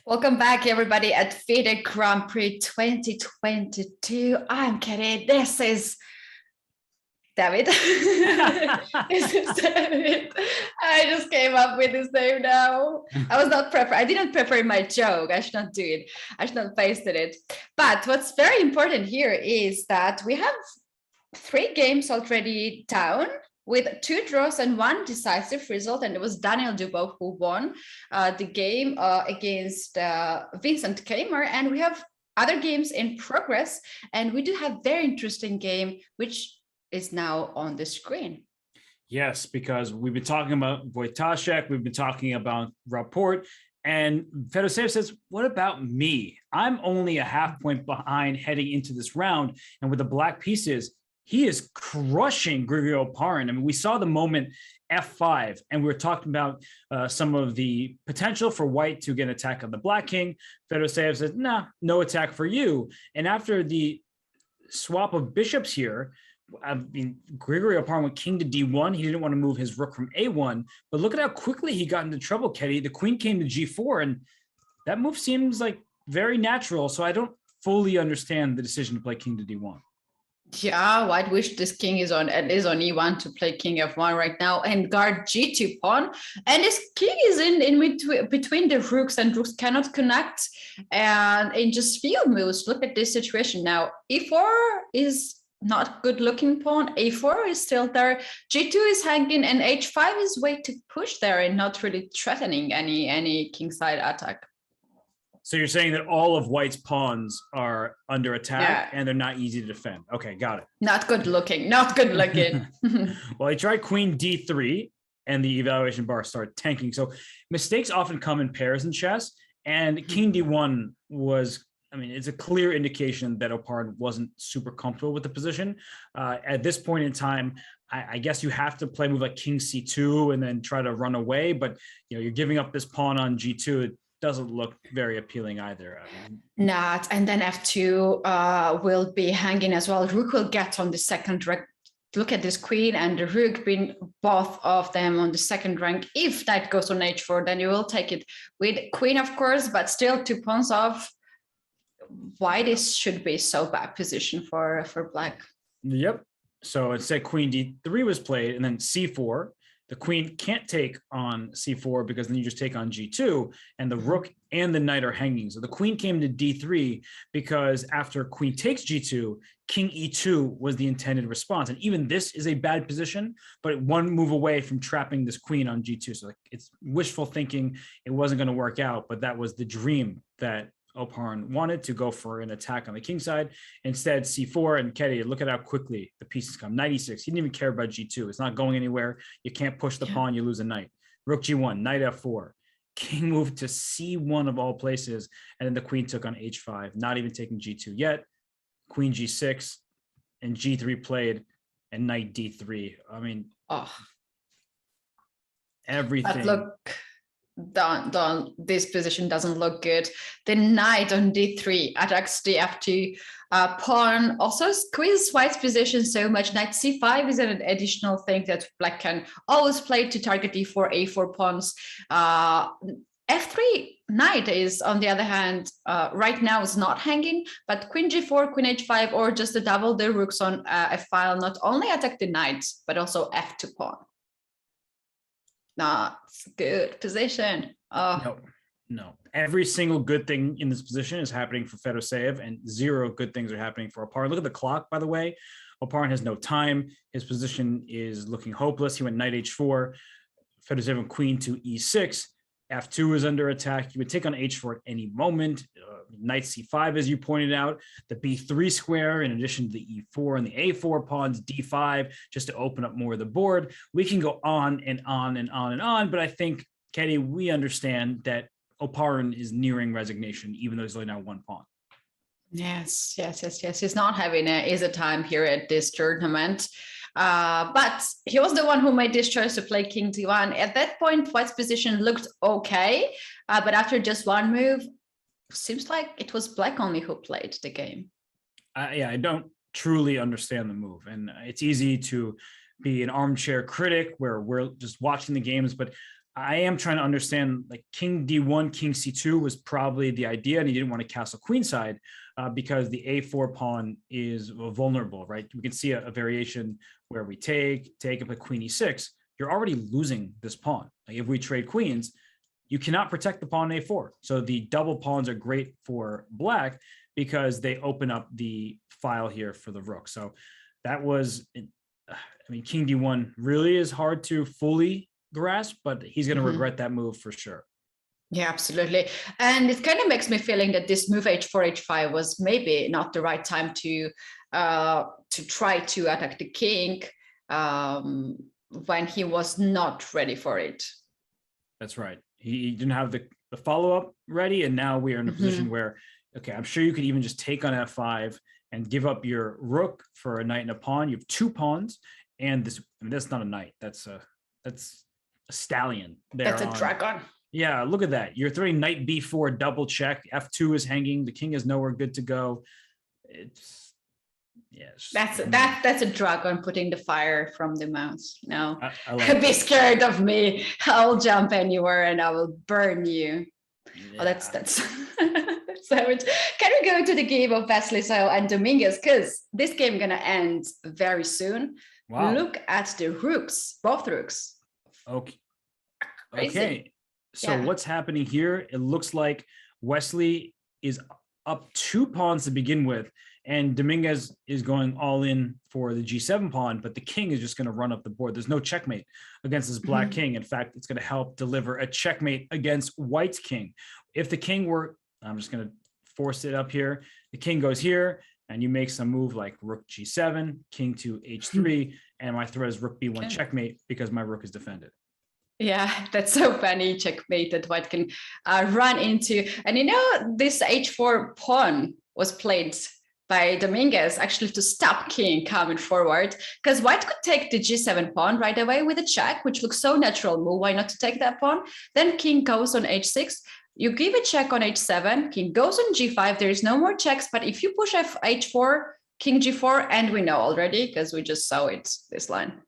Welcome back, everybody, at FIDE Grand Prix 2022. I'm Katie. This is David. This is David. I just came up with his name now. I was not prepared. I didn't prepare my joke. I should not do it. I should not paste it. But what's very important here is that we have 3 games already down, with 2 draws and 1 decisive result, and it was Daniel Dubov who won the game against Vincent Keymer, and we have other games in progress, and we do have very interesting game which is now on the screen. Yes, because we've been talking about Wojtaszek, we've been talking about Rapport, and Fedoseev says, what about me? I'm only a half point behind heading into this round, and with the black pieces, he is crushing Grigory Oparin. I mean, we saw the moment F5, and we were talking about some of the potential for white to get an attack on the black king. Fedoseev says, nah, no attack for you. And after the swap of bishops here, I mean, Grigory Oparin went king to D1. He didn't want to move his rook from A1, but look at how quickly he got into trouble, Ketty. The queen came to G4, and that move seems like very natural. So I don't fully understand the decision to play king to D1. Yeah, white wish this king is on E1 to play king F1 right now and guard G2 pawn, and this king is in between the rooks, and rooks cannot connect, and in just few moves. Look at this situation now. E4 is not good looking pawn, A4 is still there, G2 is hanging, and H5 is way to push there and not really threatening any kingside attack. So you're saying that all of white's pawns are under attack and they're not easy to defend. Okay, got it. Not good looking, not good looking. Well, I tried queen D3 and the evaluation bar started tanking. So mistakes often come in pairs in chess, and king D1 was, I mean, it's a clear indication that Oparin wasn't super comfortable with the position. At this point in time, I guess you have to play a move like king C2 and then try to run away, but you know, you're giving up this pawn on G2. Doesn't look very appealing either. Not, and then F2 will be hanging as well. Rook will get on the second rank. Look at this queen and the rook being both of them on the second rank. If knight goes on H4, then you will take it with queen, of course, but still 2 pawns off. Why this should be so bad position for black? Yep. So instead queen D3 was played, and then C4. The queen can't take on C4 because then you just take on G2, and the rook and the knight are hanging. So the queen came to D3 because after queen takes G2, king E2 was the intended response. And even this is a bad position, but 1 move away from trapping this queen on G2. So like, it's wishful thinking. It wasn't going to work out, but that was the dream that Oparin wanted, to go for an attack on the king side. Instead, C4, and Ketty, look at how quickly the pieces come. Knight E6. He didn't even care about G2. It's not going anywhere. You can't push the pawn. You lose a knight. Rook G1, knight F4. King moved to C1 of all places, and then the queen took on H5, not even taking G2 yet. Queen G6 and G3 played, and knight D3. I mean, everything. But look, this position doesn't look good. The knight on D3 attacks the F2 pawn, also squeezes white's position so much. Knight C5 is an additional thing that black can always play to target D4, A4 pawns. F3 knight is, on the other hand, right now is not hanging, but queen G4, queen H5, or just to double the rooks on a file, not only attack the knight, but also F2 pawn. Not good position. No. Every single good thing in this position is happening for Fedoseev, and 0 good things are happening for Oparin. Look at the clock, by the way. Oparin has no time. His position is looking hopeless. He went knight H4. Fedoseev went queen to E6. F2 is under attack. You would take on H4 at any moment. Knight C5, as you pointed out, the B3 square, in addition to the E4 and the A4 pawns, D5, just to open up more of the board. We can go on and on and on and on, but I think, Ketty, we understand that Oparin is nearing resignation, even though he's only now 1 pawn. Yes. He's not having an easy time here at this tournament. But he was the one who made this choice to play king d1. At that point, white's position looked okay, but after just 1 move, seems like it was black only who played the game. Yeah, I don't truly understand the move, and it's easy to be an armchair critic where we're just watching the games, but I am trying to understand, like king d1, king c2 was probably the idea, and he didn't want to castle queenside because the a4 pawn is vulnerable, right? We can see a variation where we take and put queen e6. You're already losing this pawn. Like if we trade queens, you cannot protect the pawn a4. So the double pawns are great for black because they open up the file here for the rook. So that was, I mean, king d1 really is hard to fully grasp, but he's going to regret that move for sure. Yeah, absolutely. And it kind of makes me feeling that this move h4, h5 was maybe not the right time to try to attack the king when he was not ready for it. That's right. He didn't have the follow-up ready, and now we are in a position where, okay, I'm sure you could even just take on f5 and give up your rook for a knight and a pawn. You have 2 pawns, and this, I mean, that's not a knight. That's a stallion. That's a dragon. Yeah, look at that. You're throwing knight b4, double check. F2 is hanging. The king is nowhere good to go. It's, yes. That's a dragon putting the fire from the mouth. No, I like be scared of me. I'll jump anywhere and I will burn you. Yeah. Oh, that's savage. Can we go to the game of Wesley So and Dominguez? Because this game gonna end very soon. Wow. Look at the rooks, both rooks. Okay. Crazy. Okay. So what's happening here? It looks like Wesley is up 2 pawns to begin with, and Dominguez is going all in for the g7 pawn, but the king is just going to run up the board. There's no checkmate against this black king. In fact, it's going to help deliver a checkmate against white's king. If the king were, I'm just going to force it up here. The king goes here, and you make some move like rook g7, king to h3, and my threat is rook b1 checkmate because my rook is defended. Yeah, that's so funny. Checkmate that white can run into. And you know, this h4 pawn was played by Dominguez actually to stop king coming forward, because white could take the g7 pawn right away with a check, which looks so natural move. Why not to take that pawn? Then king goes on h6. You give a check on h7, king goes on g5. There is no more checks. But if you push h4, king g4, and we know already because we just saw it, this line.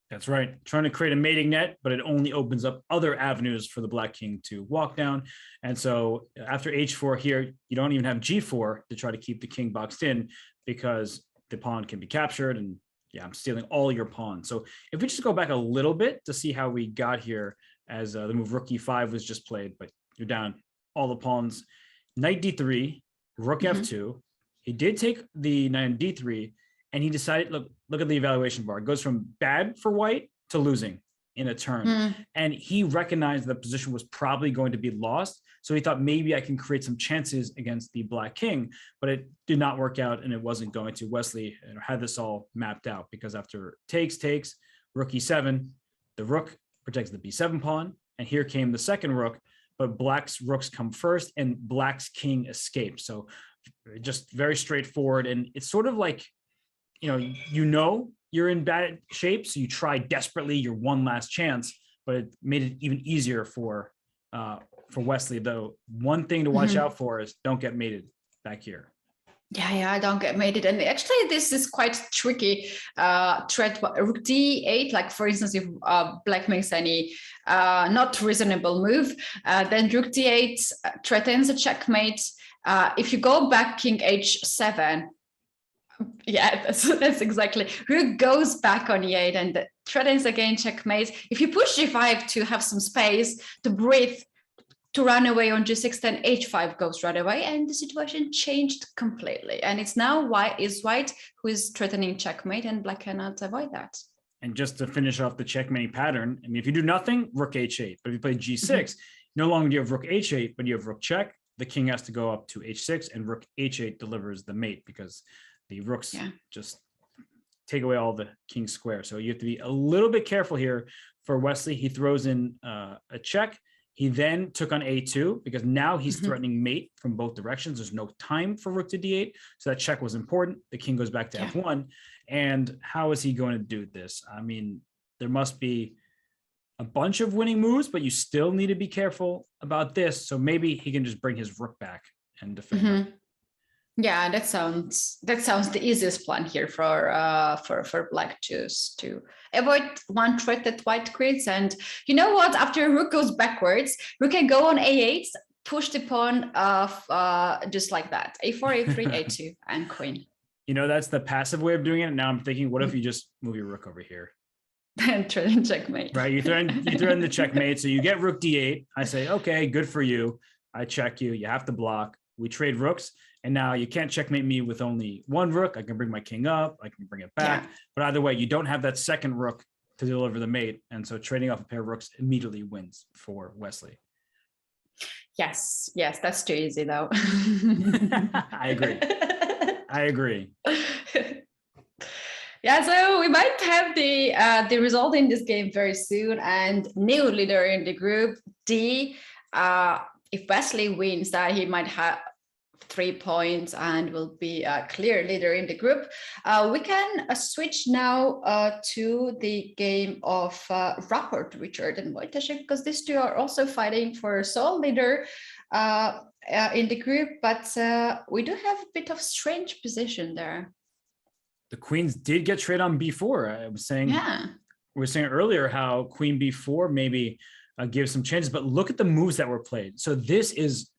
That's right. Trying to create a mating net, but it only opens up other avenues for the black king to walk down. And so after h4 here, you don't even have g4 to try to keep the king boxed in because the pawn can be captured. And yeah, I'm stealing all your pawns. So if we just go back a little bit to see how we got here, as the move rook e5 was just played, but you're down all the pawns. Knight d3, rook f2. He did take the knight on d3, and he decided, look at the evaluation bar. It goes from bad for white to losing in a turn. And he recognized the position was probably going to be lost. So he thought maybe I can create some chances against the black king, but it did not work out, and it wasn't going to. Wesley had this all mapped out because after takes, rook e7, the rook protects the b7 pawn. And here came the second rook, but black's rooks come first and black's king escapes. So just very straightforward. And it's sort of like, you know you're in bad shape, so you try desperately your one last chance, but it made it even easier for Wesley. Though one thing to watch out for is don't get mated back here. Yeah, don't get mated. And actually, this is quite tricky. Threat rook d8, like for instance, if black makes any not reasonable move, then rook d8 threatens a checkmate. If you go back king h7. Yeah, that's exactly. Rook goes back on e8 and threatens again checkmate. If you push g5 to have some space to breathe, to run away on g6, then h5 goes right away, and the situation changed completely. And it's now white who is threatening checkmate, and black cannot avoid that. And just to finish off the checkmating pattern, I mean, if you do nothing, rook h8. But if you play g6, no longer do you have rook h8, but you have rook check. The king has to go up to h6, and rook h8 delivers the mate because the rooks just take away all the king square. So you have to be a little bit careful here for Wesley. He throws in a check. He then took on a2 because now he's threatening mate from both directions. There's no time for rook to d8. So that check was important. The king goes back to f1. And how is he going to do this? I mean, there must be a bunch of winning moves, but you still need to be careful about this. So maybe he can just bring his rook back and defend. Yeah, that sounds the easiest plan here for black to avoid one threat that white creates. And you know what? After rook goes backwards, rook can go on a8, push the pawn of just like that, a4, a3, a2, and queen. You know, that's the passive way of doing it. Now I'm thinking, what if you just move your rook over here? And checkmate. Right, you throw in the checkmate. So you get rook d8. I say, okay, good for you. I check you. You have to block. We trade rooks. And now you can't checkmate me with only one rook. I can bring my king up. I can bring it back. Yeah. But either way, you don't have that second rook to deliver the mate. And so trading off a pair of rooks immediately wins for Wesley. Yes, that's too easy though. I agree. Yeah, so we might have the result in this game very soon, and new leader in the group D. If Wesley wins, that he might have 3 points and will be a clear leader in the group. We can switch now to the game of Rapport, Richard and Wojtaszek, because these two are also fighting for sole leader in the group, but we do have a bit of strange position there. The queens did get traded on b4. I was saying, we were saying earlier how queen b4 maybe gives some chances, but look at the moves that were played. So this is,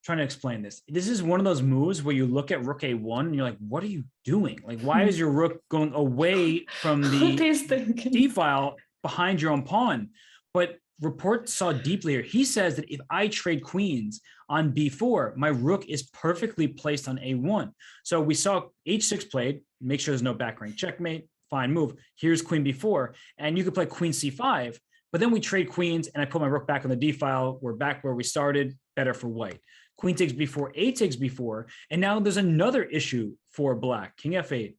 trying to explain this. This is one of those moves where you look at rook a1 and you're like, what are you doing? Like, why is your rook going away from the d file behind your own pawn? But Rapport saw deeply here. He says that if I trade queens on b4, my rook is perfectly placed on a1. So we saw h6 played, make sure there's no back rank checkmate, fine move. Here's queen b4, and you could play queen c5, but then we trade queens and I put my rook back on the d file. We're back where we started, better for white. Queen takes b4, a takes b4, and now there's another issue for black. King f8,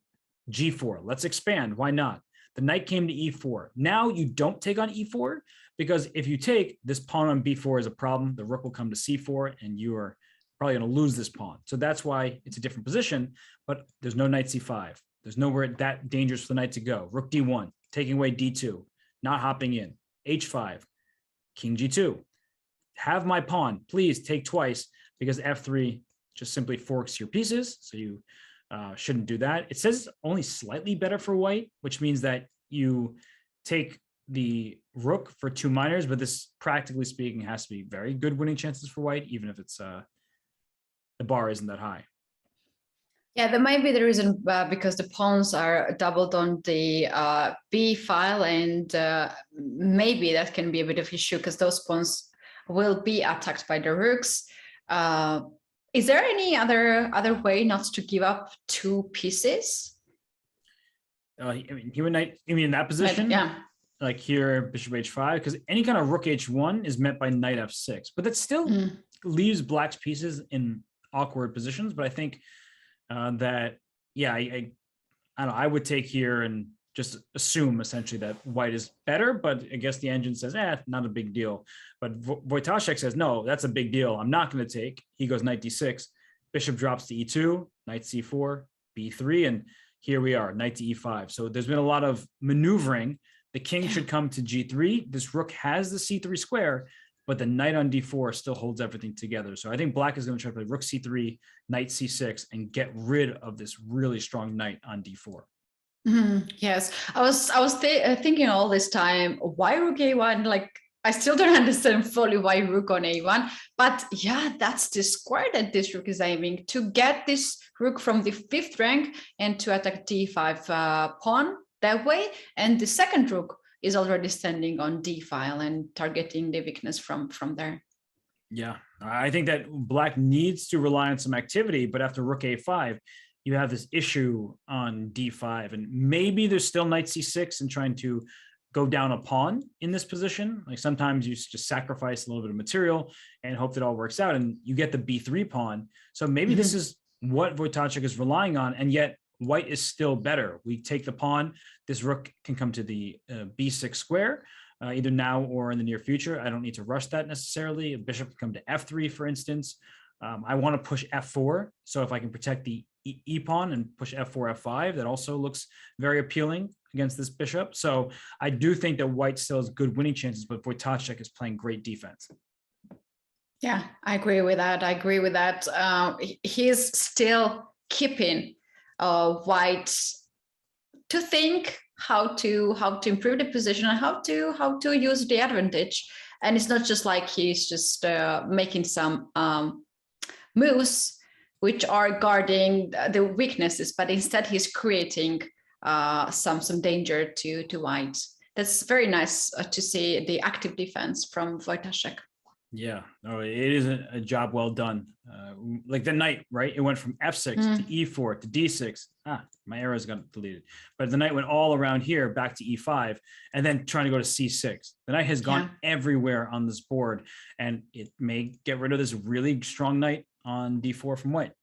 g4. Let's expand. Why not? The knight came to e4. Now you don't take on e4, because if you take, this pawn on b4 is a problem. The rook will come to c4, and you are probably going to lose this pawn. So that's why it's a different position, but there's no knight c5. There's nowhere that dangerous for the knight to go. Rook d1, taking away d2, not hopping in. h5, king g2. Have my pawn. Please take twice, because f3 just simply forks your pieces. So you shouldn't do that. It says only slightly better for white, which means that you take the rook for 2 minors, but this, practically speaking, has to be very good winning chances for white, even if it's the bar isn't that high. Yeah, that might be the reason, because the pawns are doubled on the B file, and maybe that can be a bit of issue because those pawns will be attacked by the rooks. Is there any other way not to give up 2 pieces? I mean, he would knight, you mean in that position? Yeah. Like here, bishop h5, because any kind of rook h1 is met by knight f6, but that still leaves black's pieces in awkward positions. But I think that, yeah, I don't know, I would take here and just assume essentially that white is better, but I guess the engine says, not a big deal. But Wojtaszek says, no, that's a big deal. I'm not going to take. He goes knight d6, bishop drops to e2, knight c4, b3, and here we are, knight to e5. So there's been a lot of maneuvering. The king should come to g3. This rook has the c3 square, but the knight on d4 still holds everything together. So I think black is going to try to play rook c3, knight c6, and get rid of this really strong knight on d4. Yes, I was thinking all this time, why rook a1? Like, I still don't understand fully why rook on a1, but yeah, that's the square that this rook is aiming to get this rook from the 5th rank and to attack d5 pawn that way. And the second rook is already standing on d file and targeting the weakness from there. Yeah, I think that black needs to rely on some activity, but after rook a5, you have this issue on d5, and maybe there's still knight c6 and trying to go down a pawn in this position. Like sometimes you just sacrifice a little bit of material and hope that all works out, and you get the b3 pawn. So maybe this is what Wojtaszek is relying on, and yet white is still better. We take the pawn. This rook can come to the b6 square, either now or in the near future. I don't need to rush that necessarily. A bishop can come to f3, for instance. I want to push f4. So if I can protect the e pawn and push f4, f5, that also looks very appealing against this bishop. So I do think that white still has good winning chances, but Wojtaszek is playing great defense. Yeah, I agree with that. I agree with that. He's still keeping White to think how to improve the position and how to use the advantage. And it's not just like he's just making some moves which are guarding the weaknesses, but instead he's creating some danger to White. That's very nice to see the active defense from Wojtaszek. Yeah, no, it is a job well done. Like the knight, right? It went from f6 to e4 to d6. My arrows got deleted. But the knight went all around here back to e5 and then trying to go to c6. The knight has gone everywhere on this board, and it may get rid of this really strong knight on d4 from White.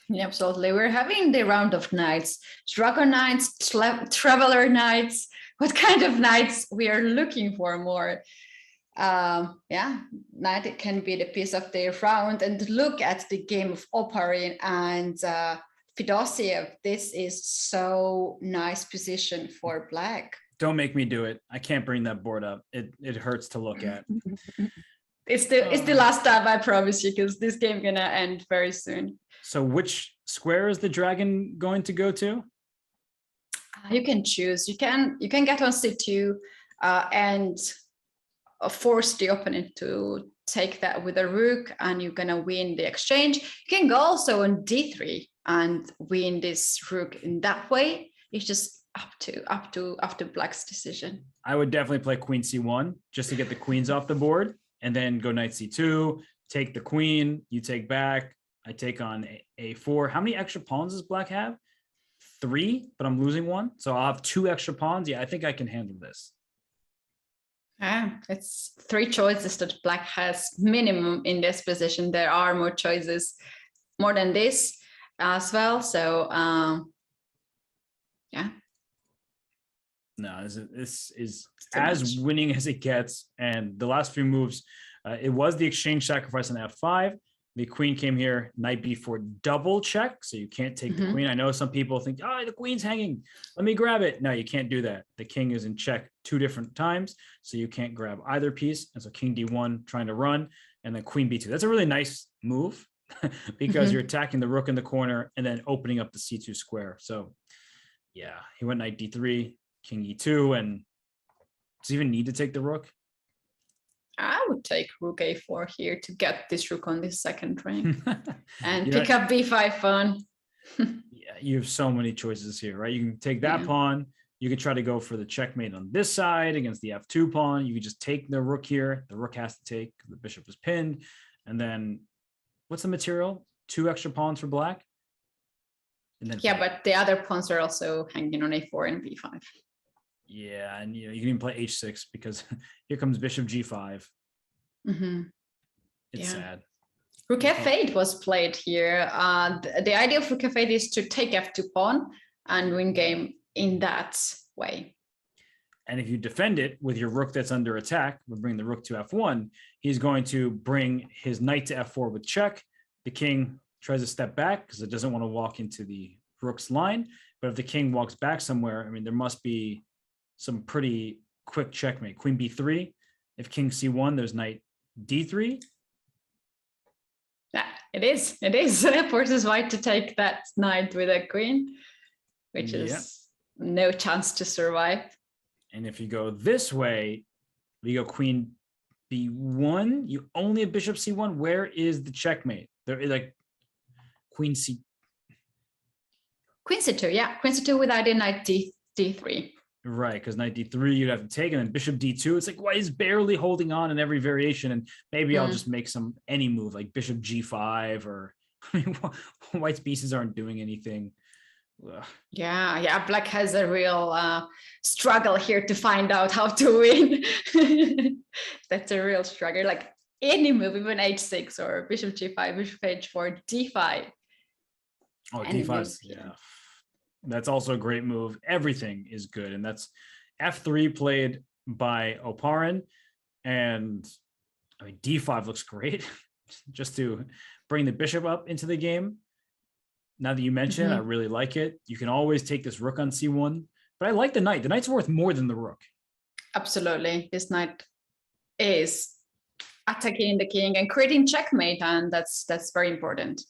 Yeah, absolutely. We're having the round of knights, dragon knights, traveler knights. What kind of knights we are looking for more? Knight, it can be the piece of the round. And look at the game of Oparin and Fedosiev. This is so nice position for Black. Don't make me do it. I can't bring that board up. It hurts to look at. It's the last time, I promise you, because this game gonna end very soon. So which square is the dragon going to go to? You can choose. You can get on c2 and force the opponent to take that with a rook, and you're gonna win the exchange. You can go also on d3 and win this rook in that way. It's just up to Black's decision. I would definitely play queen c1 just to get the queens off the board, and then go knight c2, take the queen, you take back, I take on a4. How many extra pawns does Black have? 3, but I'm losing 1. So I'll have 2 extra pawns. Yeah, I think I can handle this. It's 3 choices that Black has minimum in this position. There are more choices, more than this as well. So, No, this is as winning as it gets. And the last few moves, it was the exchange sacrifice on f5. The queen came here, knight b4 double check. So you can't take the queen. I know some people think, the queen's hanging. Let me grab it. No, you can't do that. The king is in check 2 different times. So you can't grab either piece. And so king d1 trying to run, and then queen b2. That's a really nice move because you're attacking the rook in the corner and then opening up the c2 square. So yeah, he went knight d3, king e2, and does he even need to take the rook? I would take rook a4 here to get this rook on this second ring and pick up b5 pawn. Yeah, you have so many choices here, right? You can take that pawn. You could try to go for the checkmate on this side against the f2 pawn. You could just take the rook here. The rook has to take. The bishop is pinned. And then what's the material? 2 extra pawns for Black. And then but the other pawns are also hanging on a4 and b5. Yeah, and you can even play h6 because here comes bishop g5. It's sad. Rook f8 was played here. The idea of rook f8 is to take f2 pawn and win game in that way. And if you defend it with your rook that's under attack, we'll bring the rook to f1. He's going to bring his knight to f4 with check. The king tries to step back because it doesn't want to walk into the rook's line. But if the king walks back somewhere, I mean, there must be some pretty quick checkmate. Queen b3. If king c1, there's knight d3. Yeah, it is. It forces White to take that knight with a queen, which is no chance to survive. And if you go this way, you go queen b1, you only have bishop c1. Where is the checkmate? There is like queen c. Queen c2, yeah. Queen c2 with idea knight d3. Right, because knight d3 you'd have to take, and then bishop d2. It's like, why is barely holding on in every variation? And maybe I'll just make any move like bishop g5, or I mean, White's pieces aren't doing anything. Ugh. Yeah. Black has a real struggle here to find out how to win. That's a real struggle. Like any move, even h6 or bishop g5, bishop h4, d5. Oh, d5, yeah. That's also a great move. Everything is good. And that's f3 played by Oparin. And I mean, d5 looks great just to bring the bishop up into the game. Now that you mention it, I really like it. You can always take this rook on c1, but I like the knight. The knight's worth more than the rook. Absolutely. This knight is attacking the king and creating checkmate, and that's very important.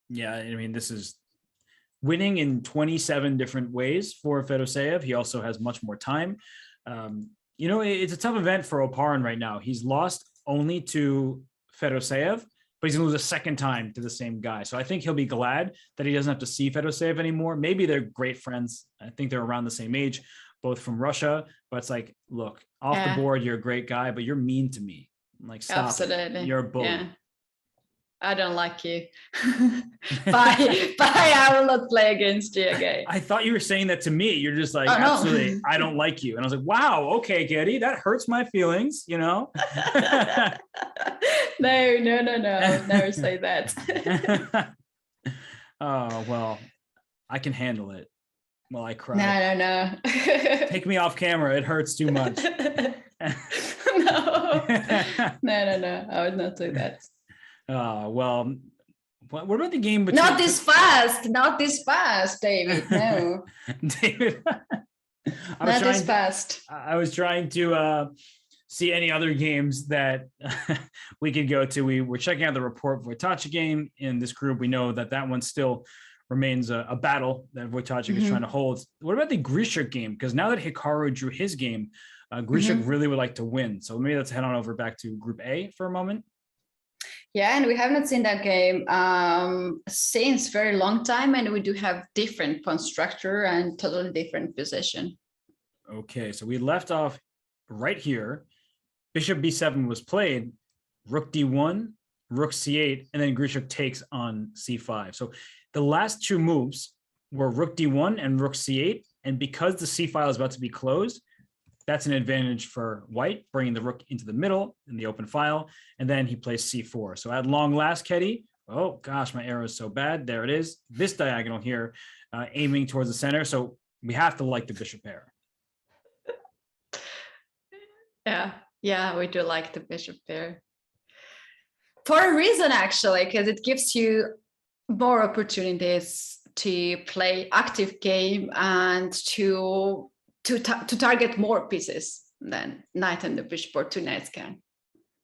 Yeah, I mean, this is winning in 27 different ways for Fedoseev. He also has much more time. It's a tough event for Oparin right now. He's lost only to Fedoseev, but he's going to lose a second time to the same guy. So I think he'll be glad that he doesn't have to see Fedoseev anymore. Maybe they're great friends. I think they're around the same age, both from Russia. But it's like, look, off the board, you're a great guy, but you're mean to me. I'm like, stop. Absolutely. You're a bully. Yeah. I don't like you. Bye. I will not play against you again. I thought you were saying that to me. You're just like, no. absolutely, I don't like you. And I was like, wow, okay, Getty, that hurts my feelings, No. I would never say that. Oh, well, I can handle it. Well, I cry. No. Take me off camera. It hurts too much. No. I would not do that. Well, what about the game between... Not this fast, David. No. David, this fast. I was trying to see any other games that we could go to. We were checking out the Rapport Wojtaszek game in this group. We know that one still remains a battle that Wojtaszek is trying to hold. What about the Grischuk game? Because now that Hikaru drew his game, Grischuk really would like to win. So maybe let's head on over back to Group A for a moment. Yeah, and we have not seen that game since very long time, and we do have different pawn structure and totally different position. Okay, so we left off right here. Bishop b7 was played, rook d1, rook c8, and then Grischuk takes on c5. So the last two moves were rook d1 and rook c8, and because the c file is about to be closed, that's an advantage for white, bringing the rook into the middle in the open file, and then he plays c4. So at long last, Ketty, oh gosh, my arrow is so bad. There it is, this diagonal here, aiming towards the center. So we have to like the bishop pair. Yeah, we do like the bishop pair. For a reason, actually, because it gives you more opportunities to play active game and to target more pieces than knight and the bishop or two knights can.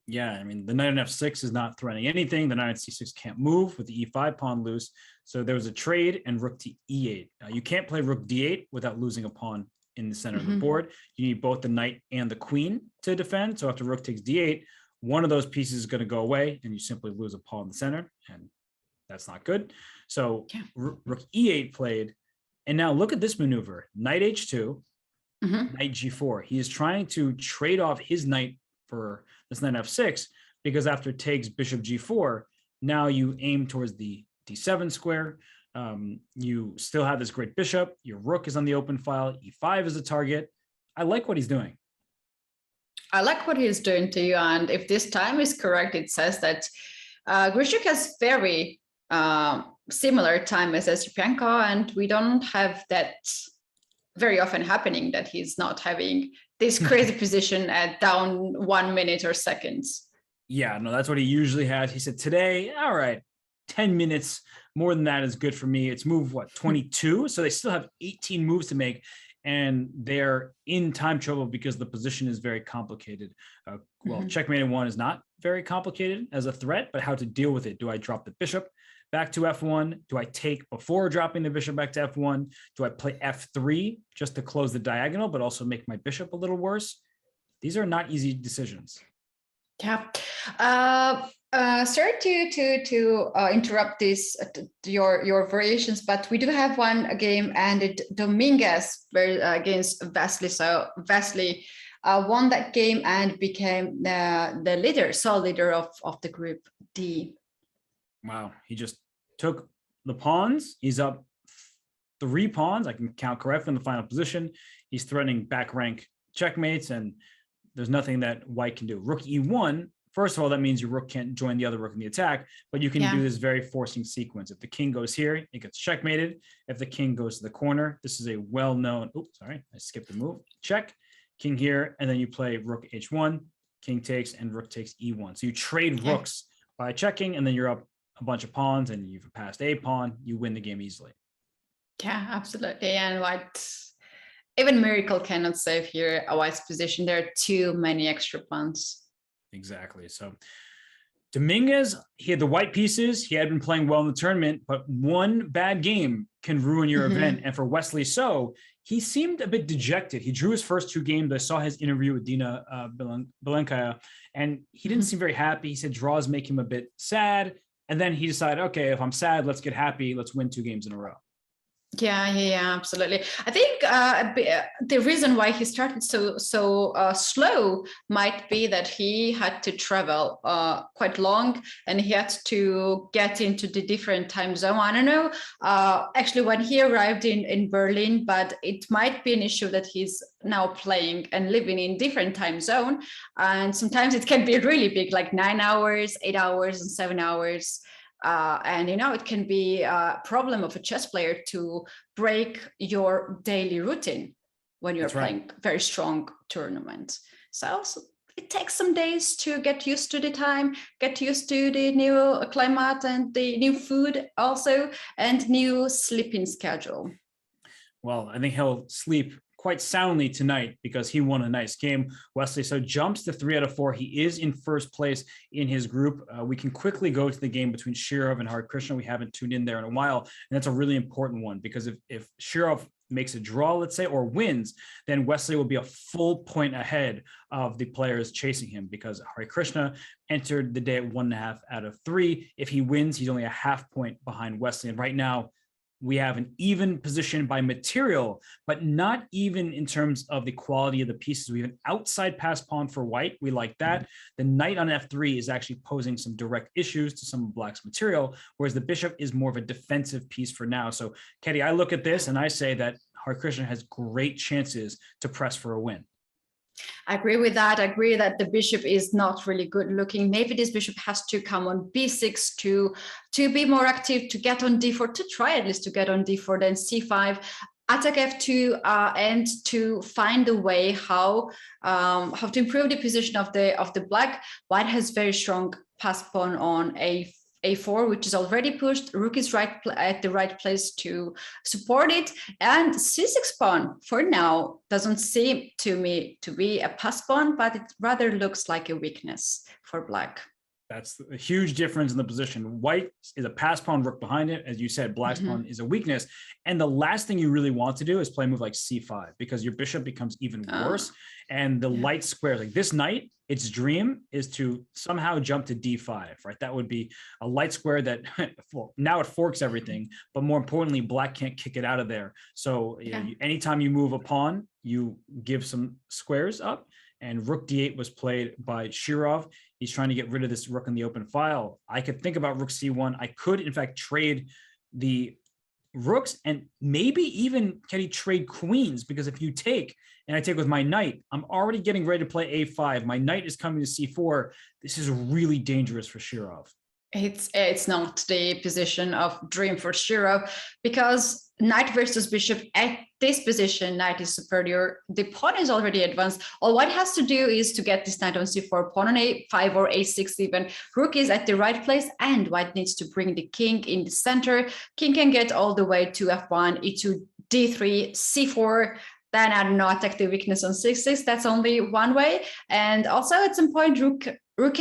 Yeah, I mean, the knight on f6 is not threatening anything. The knight on c6 can't move with the e5 pawn loose. So there was a trade and rook to e8. You can't play rook d8 without losing a pawn in the center of the board. You need both the knight and the queen to defend. So after rook takes d8, one of those pieces is going to go away and you simply lose a pawn in the center. And that's not good. So rook e8 played. And now look at this maneuver, knight h2. Knight g4. He is trying to trade off his knight for this knight f6 because after takes bishop g4, now you aim towards the d7 square. You still have this great bishop. Your rook is on the open file. e5 is a target. I like what he's doing. I like what he's doing to you. And if this time is correct, it says that Grischuk has very similar time as Esipenko, and we don't have that very often happening that he's not having this crazy position at down 1 minute or seconds. Yeah, no, that's what he usually has. He said today, all right, 10 minutes, more than that is good for me. It's move, 22? So they still have 18 moves to make, and they're in time trouble because the position is very complicated. Checkmate 1 is not very complicated as a threat, but how to deal with it. Do I drop the bishop back to f1? Do I take before dropping the bishop back to f1? Do I play f3 just to close the diagonal, but also make my bishop a little worse? These are not easy decisions. Yeah. Sorry to interrupt this your variations, but we do have one game ended Dominguez against Wesley. So Wesley won that game and became the sole leader of the group D. Wow, he just took the pawns. He's up 3 pawns. I can count correctly in the final position. He's threatening back rank checkmates, and there's nothing that white can do. Rook e1, first of all, that means your rook can't join the other rook in the attack, but you can do this very forcing sequence. If the king goes here, it gets checkmated. If the king goes to the corner, this is a well-known, I skipped the move. Check, king here, and then you play rook h1, king takes, and rook takes e1. So you trade rooks by checking, and then you're up a bunch of pawns and you've passed a pawn, you win the game easily. Yeah, absolutely. And white Even Miracle cannot save here a White's position. There are too many extra pawns. Exactly. So Dominguez, he had the white pieces. He had been playing well in the tournament, but one bad game can ruin your event. And for Wesley So, he seemed a bit dejected. He drew his first 2 games. I saw his interview with Dina Belenkaya, and he didn't seem very happy. He said draws make him a bit sad. And then he decided, okay, if I'm sad, let's get happy. Let's win 2 games in a row. Yeah, absolutely. I think the reason why he started so slow might be that he had to travel quite long, and he had to get into the different time zone. I don't know actually when he arrived in Berlin, but it might be an issue that he's now playing and living in different time zone, and sometimes it can be really big, like 9 hours, 8 hours, and 7 hours. And it can be a problem of a chess player to break your daily routine when you're playing very strong tournaments. So it takes some days to get used to the time, get used to the new climate and the new food also, and new sleeping schedule. Well, I think he'll sleep quite soundly tonight because he won a nice game. Wesley So jumps to 3 out of 4. He is in first place in his group. We can quickly go to the game between Shirov and Hare Krishna. We haven't tuned in there in a while, and that's a really important one because if Shirov makes a draw, let's say, or wins, then Wesley will be a full point ahead of the players chasing him because Hare Krishna entered the day at 1.5 out of 3. If he wins, he's only a half point behind Wesley. And right now, we have an even position by material, but not even in terms of the quality of the pieces. We have an outside pass pawn for white. We like that. The knight on f3 is actually posing some direct issues to some of black's material, whereas the bishop is more of a defensive piece for now. So, Katie, I look at this and I say that Hare Krishna has great chances to press for a win. I agree with that. I agree that the bishop is not really good looking. Maybe this bishop has to come on b6 to be more active, to get on d4, to try at least to get on d4, then c5, attack f2, and to find a way how to improve the position of the black. White has very strong pass pawn on a4, which is already pushed. Rook is at the right place to support it. And c6 pawn, for now, doesn't seem to me to be a pass pawn, but it rather looks like a weakness for black. That's a huge difference in the position. White is a pass pawn, rook behind it. As you said, black's pawn is a weakness. And the last thing you really want to do is play a move like c5, because your bishop becomes even worse. And the light squares, like this knight, its dream is to somehow jump to d5, right? That would be a light square that, well, now it forks everything, but more importantly, black can't kick it out of there. So anytime you move a pawn, you give some squares up. And rook d8 was played by Shirov. He's trying to get rid of this rook in the open file. I could think about rook c1. I could, in fact, trade the rooks and maybe even can he trade queens, because if you take and I take with my knight, I'm already getting ready to play a5. My knight is coming to c4. This is really dangerous for Shirov. It's not the position of dream for Shirov, because knight versus bishop at this position, knight is superior. The pawn is already advanced. All white has to do is to get this knight on c4, pawn on a5 or a6 even. Rook is at the right place, and white needs to bring the king in the center. King can get all the way to f1, e2, d3, c4. Then I do not attack the weakness on c6. That's only one way. And also at some point, rook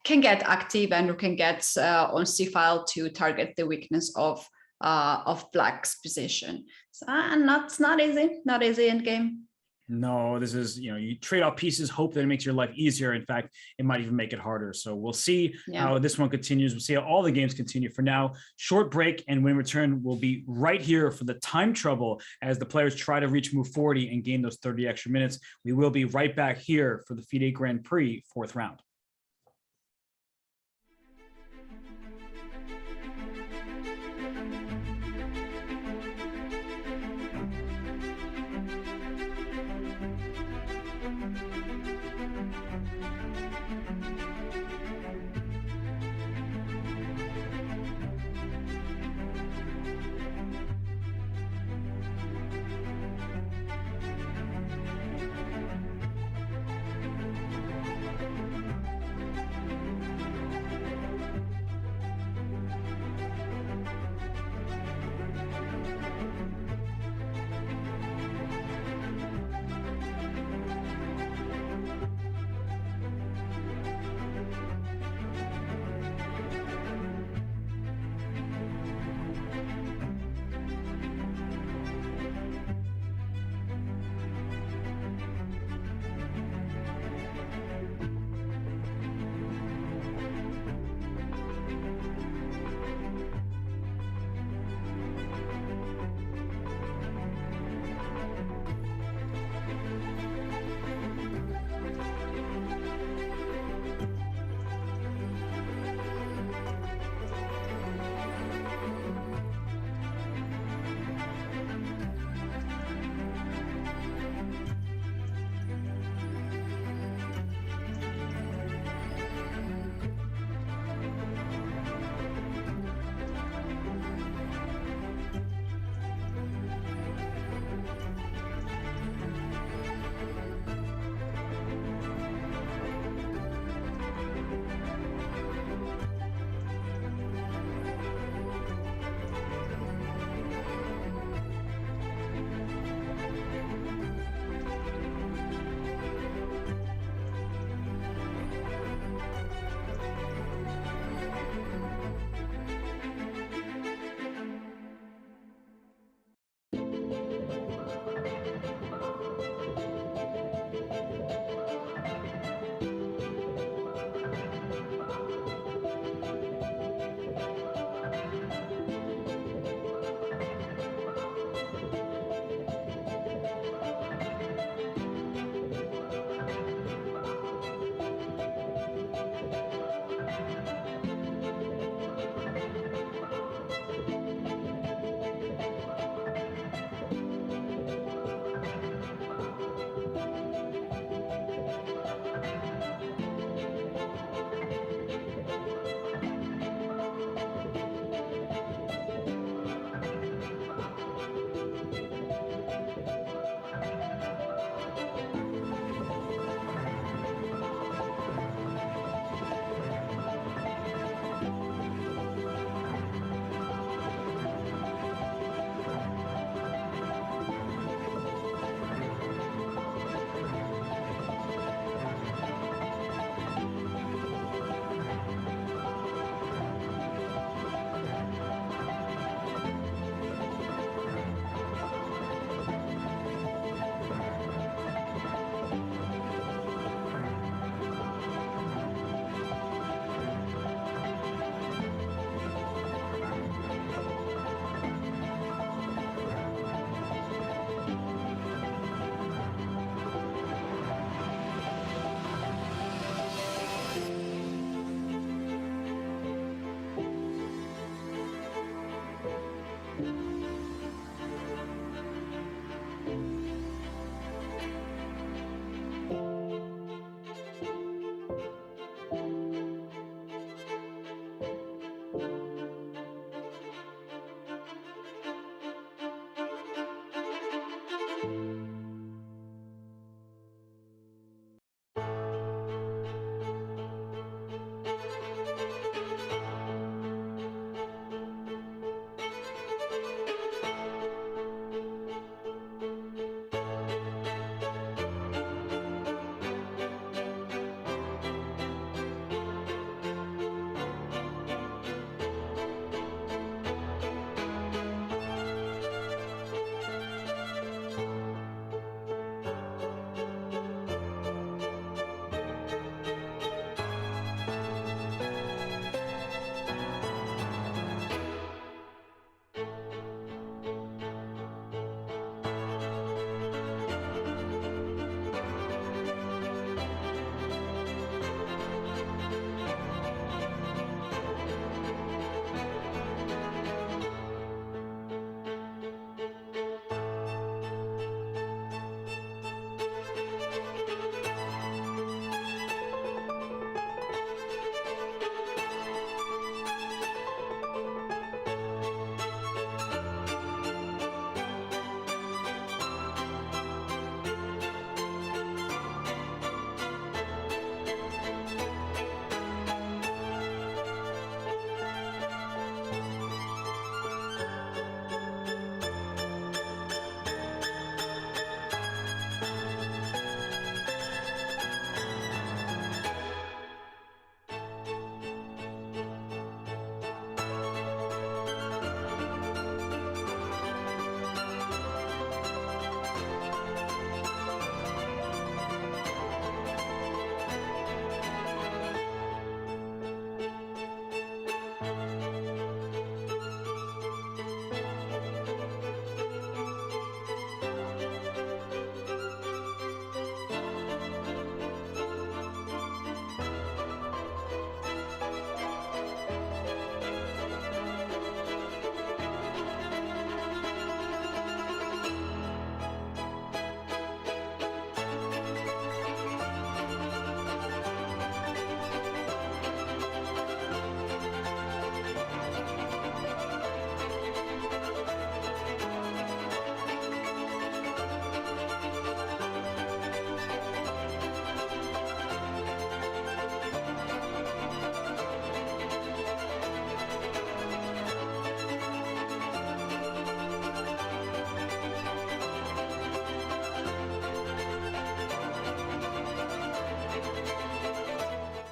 can get active, and rook can get on c file to target the weakness of black's position. So it's not easy in game. No, this is, you trade off pieces, hope that it makes your life easier. In fact, it might even make it harder. So we'll see how this one continues. We'll see how all the games continue. For now, short break, and when we return, we'll be right here for the time trouble as the players try to reach move 40 and gain those 30 extra minutes. We will be right back here for the FIDE Grand Prix 4th round.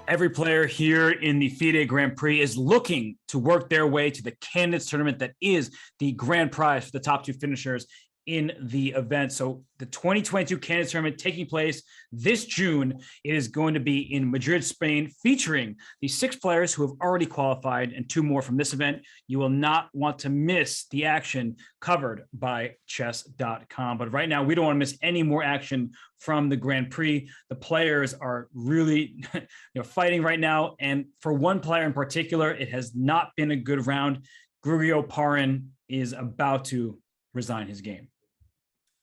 Every player here in the FIDE Grand Prix is looking to work their way to the candidates tournament that is the grand prize for the top two finishers in the event. So the 2022 candidates tournament taking place this June. It is going to be in Madrid, Spain, featuring the 6 players who have already qualified and 2 more from this event. You will not want to miss the action covered by chess.com. But right now, we don't want to miss any more action from the Grand Prix. The players are really fighting right now. And for one player in particular, it has not been a good round. Grigio Parin is about to resign his game.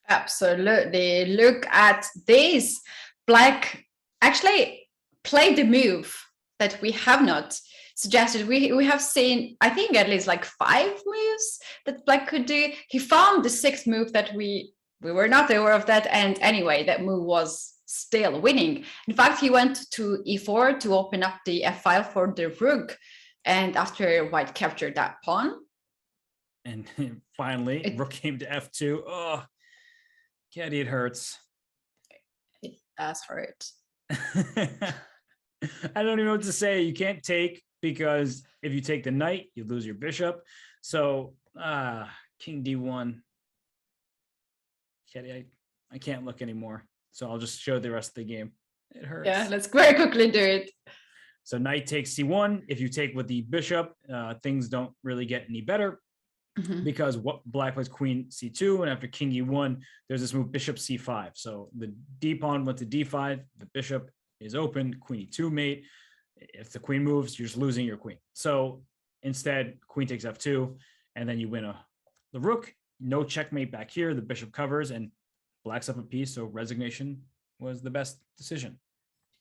Absolutely. Look at this. Black actually played the move that we have not suggested. We have seen, I think, at least like 5 moves that Black could do. He found the 6th move that we were not aware of that. And anyway, that move was still winning. In fact, he went to e4 to open up the f file for the rook. And after White captured that pawn. And finally, rook came to f2. Oh, Caddy, it hurts. It does hurt. I don't even know what to say. You can't take, because if you take the knight, you lose your bishop. So, king d1. Caddy, I can't look anymore. So I'll just show the rest of the game. It hurts. Yeah, let's very quickly do it. So knight takes c1. If you take with the bishop, things don't really get any better. Because what Black plays queen c2, and after king e1, there's this move bishop c5. So the d pawn went to d5, the bishop is open, queen e2 mate. If the queen moves, you're just losing your queen. So instead, queen takes f2, and then you win a the rook. No checkmate back here. The bishop covers and black's up a piece. So resignation was the best decision.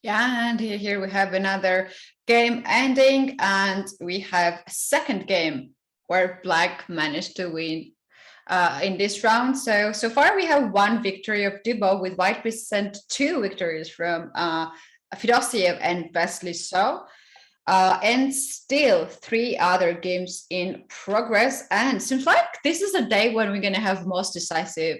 Yeah, and here we have another game ending, and we have a second game where black managed to win in this round. So far we have one victory of Dubov, with white present 2 victories from Fedosiev and Wesley So. And still 3 other games in progress. And seems like this is a day when we're going to have most decisive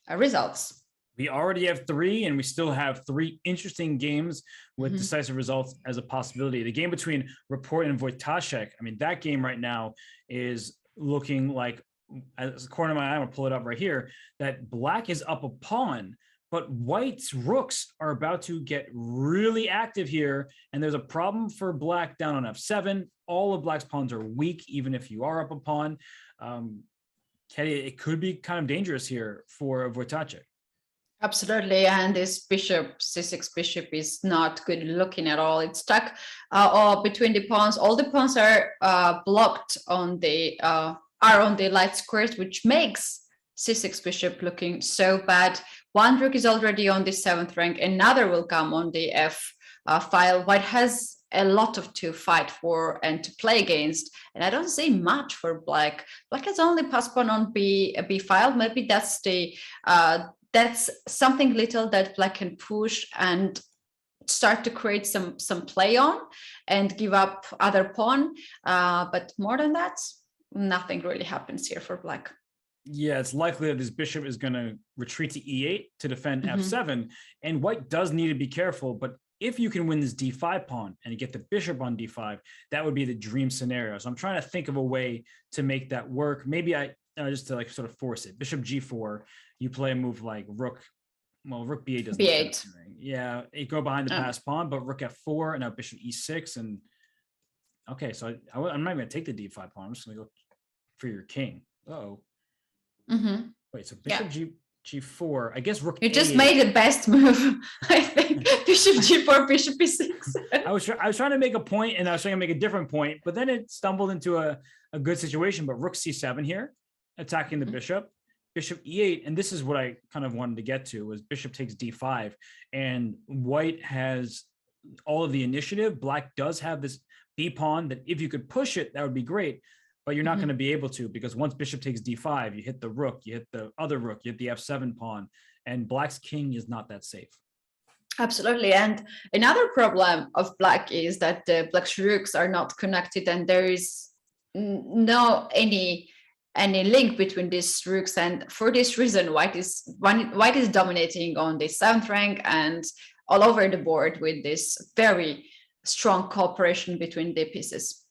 results. We already have 3, and we still have 3 interesting games with decisive results as a possibility. The game between Rapport and Wojtaszek, I mean, that game right now is looking like, as the corner of my eye, I'm going to pull it up right here, that black is up a pawn, but white's rooks are about to get really active here. And there's a problem for black down on f7. All of black's pawns are weak, even if you are up a pawn. Katie, it could be kind of dangerous here for Wojtaszek. Absolutely, and this bishop, c6 bishop, is not good looking at all. It's stuck between the pawns. All the pawns are blocked on the light squares, which makes c6 bishop looking so bad. One rook is already on the 7th rank. Another will come on the f file. White has a lot to fight for and to play against, and I don't see much for black. Black has only passed pawn on b file. Maybe that's the that's something little that black can push and start to create some play on and give up other pawn. But more than that, nothing really happens here for black. Yeah, it's likely that this bishop is going to retreat to e8 to defend f7. And white does need to be careful. But if you can win this d5 pawn and you get the bishop on d5, that would be the dream scenario. So I'm trying to think of a way to make that work. Maybe just to like sort of force it. Bishop g4, you play a move like rook. Well, rook b8 doesn't. b8. Yeah, you go behind the passed pawn, but rook f4 and now bishop e6. And okay, so I'm not going to take the d5 pawn. I'm just going to go for your king. Uh-oh. Wait, so bishop g4. I guess rook. You just made the best move, I think. Bishop g4, bishop e6. I was trying to make a point, and I was trying to make a different point, but then it stumbled into a good situation. But rook c7 here, attacking the bishop. Bishop e8, and this is what I kind of wanted to get to, was bishop takes d5, and white has all of the initiative. Black does have this b pawn that if you could push it, that would be great, but you're not going to be able to, because once bishop takes d5, you hit the rook, you hit the other rook, you hit the f7 pawn, and black's king is not that safe. Absolutely. And another problem of black is that the black's rooks are not connected, and there is no any link between these rooks, and for this reason white is dominating on the 7th rank and all over the board with this very strong cooperation between the pieces.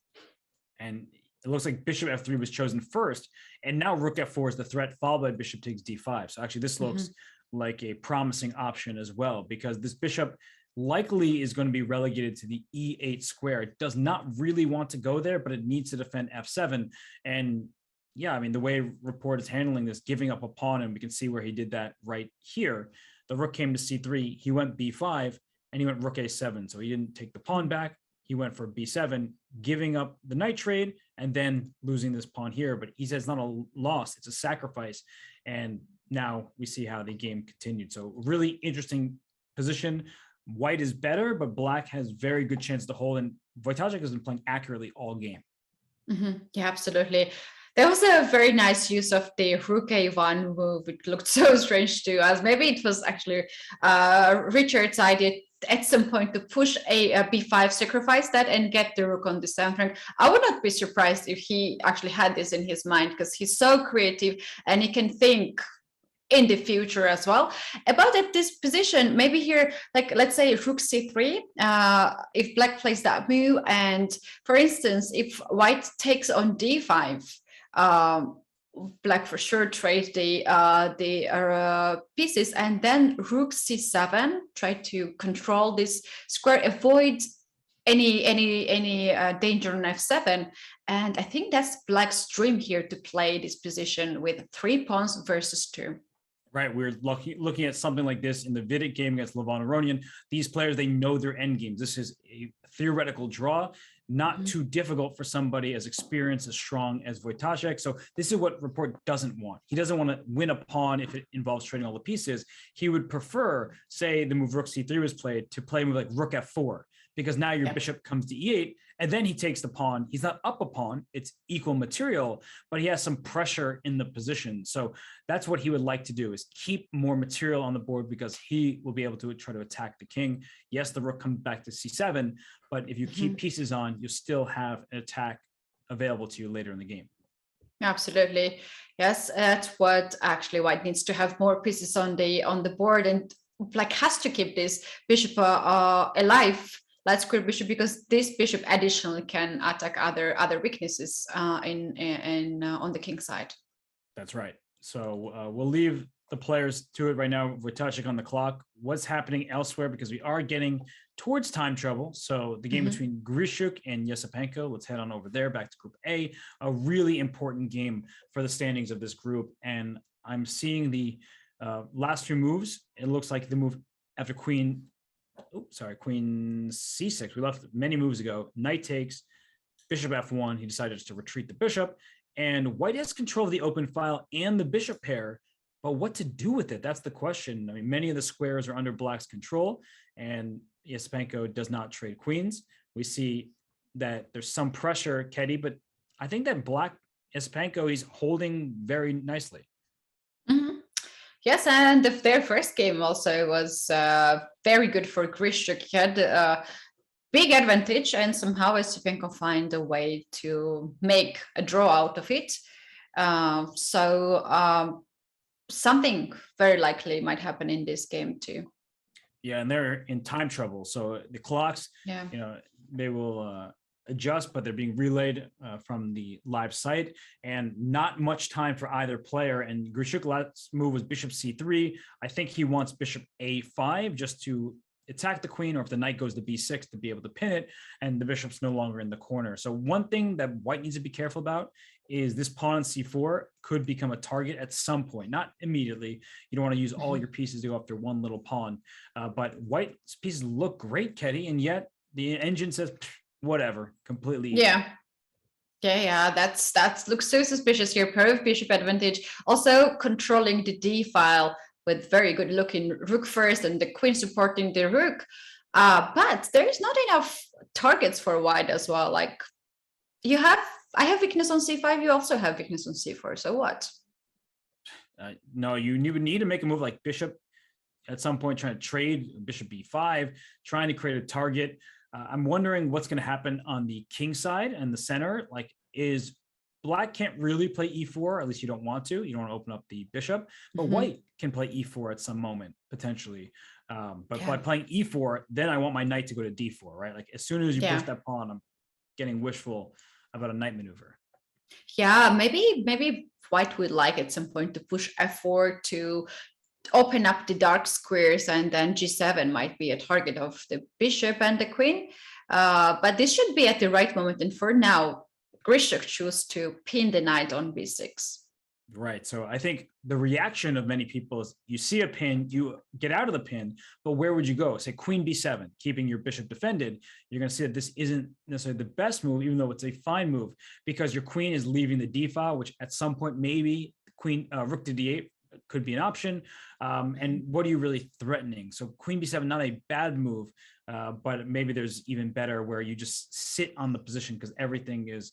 And it looks like bishop f3 was chosen first, and now rook f4 is the threat, followed by bishop takes d5. So actually this looks like a promising option as well, because this bishop likely is going to be relegated to the e8 square. It does not really want to go there, but it needs to defend f7. And yeah, I mean, the way Rapport is handling this, giving up a pawn, and we can see where he did that right here. The rook came to c3, he went b5, and he went rook a7. So he didn't take the pawn back. He went for b7, giving up the knight trade, and then losing this pawn here. But he says it's not a loss, it's a sacrifice. And now we see how the game continued. So really interesting position. White is better, but black has very good chance to hold. And Wojtaszek has been playing accurately all game. Yeah, absolutely. There was a very nice use of the rook a1 move. It looked so strange to us. Maybe it was actually Richard's idea at some point to push a b5, sacrifice that, and get the rook on the 7th rank. I would not be surprised if he actually had this in his mind, because he's so creative and he can think in the future as well about at this position. Maybe here, like let's say rook c3, if black plays that move, and for instance if white takes on d5, black for sure trade the pieces, and then rook c7, try to control this square, avoid any danger on f7. And I think that's black's dream here, to play this position with 3 pawns versus 2. Right, we're looking at something like this in the Vidit game against Levon Aronian. These players, they know their end games. This is a theoretical draw. not too difficult for somebody as experienced, as strong as Wojtaszek. So this is what Rapport doesn't want. He doesn't want to win a pawn if it involves trading all the pieces. He would prefer, say the move Rook C3 was played, to play a move like Rook F4, because now your bishop comes to E8, and then he takes the pawn. He's not up a pawn, it's equal material, but he has some pressure in the position. So that's what he would like to do, is keep more material on the board, because he will be able to try to attack the king. Yes, the rook comes back to C7, but if you keep pieces on, you still have an attack available to you later in the game. Absolutely. Yes, that's what actually White needs to have more pieces on the board, and Black has to keep this bishop alive. Light square bishop, because this bishop additionally can attack other weaknesses on the king side. That's right. So we'll leave the players to it right now. Wojtaszek on the clock. What's happening elsewhere? Because we are getting towards time trouble. So the game between Grischuk and Esipenko. Let's head on over there, back to Group A. A really important game for the standings of this group. And I'm seeing the last few moves. It looks like the move after Queen C6. We left many moves ago. Knight takes, bishop F1. He decided to retreat the bishop, and White has control of the open file and the bishop pair, but what to do with it? That's the question. I mean, many of the squares are under Black's control, and Esipenko does not trade queens. We see that there's some pressure, Keddy, but I think that Black Esipenko, he's holding very nicely. Yes, and their first game also was very good for Grischuk. He had a big advantage, and somehow Esipenko find a way to make a draw out of it. Something very likely might happen in this game too. Yeah, and they're in time trouble. So the clocks, they will adjust, but they're being relayed from the live site, and not much time for either player. And Grischuk's last move was bishop C3. I think he wants bishop A5 just to attack the queen, or if the knight goes to B6 to be able to pin it, and the bishop's no longer in the corner. So one thing that White needs to be careful about is this pawn on C4 could become a target at some point, not immediately. You don't want to use all your pieces to go after one little pawn, but White's pieces look great, Keddy, and yet the engine says, whatever, completely. Yeah, that looks so suspicious here. Pair of bishop advantage, also controlling the d file with very good looking rook first and the queen supporting the rook, but there is not enough targets for White as well. Like I have weakness on c5, you also have weakness on c4, so what? No, you would need to make a move like bishop at some point, trying to trade bishop b5, trying to create a target. I'm wondering what's going to happen on the king side and the center. Like, is Black can't really play e4, or at least you don't want to. You don't want to open up the bishop, but White can play e4 at some moment, potentially. But by playing e4, then I want my knight to go to d4, right? Like, as soon as you push that pawn, I'm getting wishful about a knight maneuver. Yeah, maybe White would like at some point to push f4 to open up the dark squares, and then g7 might be a target of the bishop and the queen. But this should be at the right moment. And for now, Grischuk choose to pin the knight on b6. Right. So I think the reaction of many people is you see a pin, you get out of the pin, but where would you go? Say queen b7, keeping your bishop defended. You're going to see that this isn't necessarily the best move, even though it's a fine move, because your queen is leaving the d file, which at some point maybe queen rook to d8 could be an option. And what are you really threatening? So queen b7, not a bad move, but maybe there's even better where you just sit on the position because everything is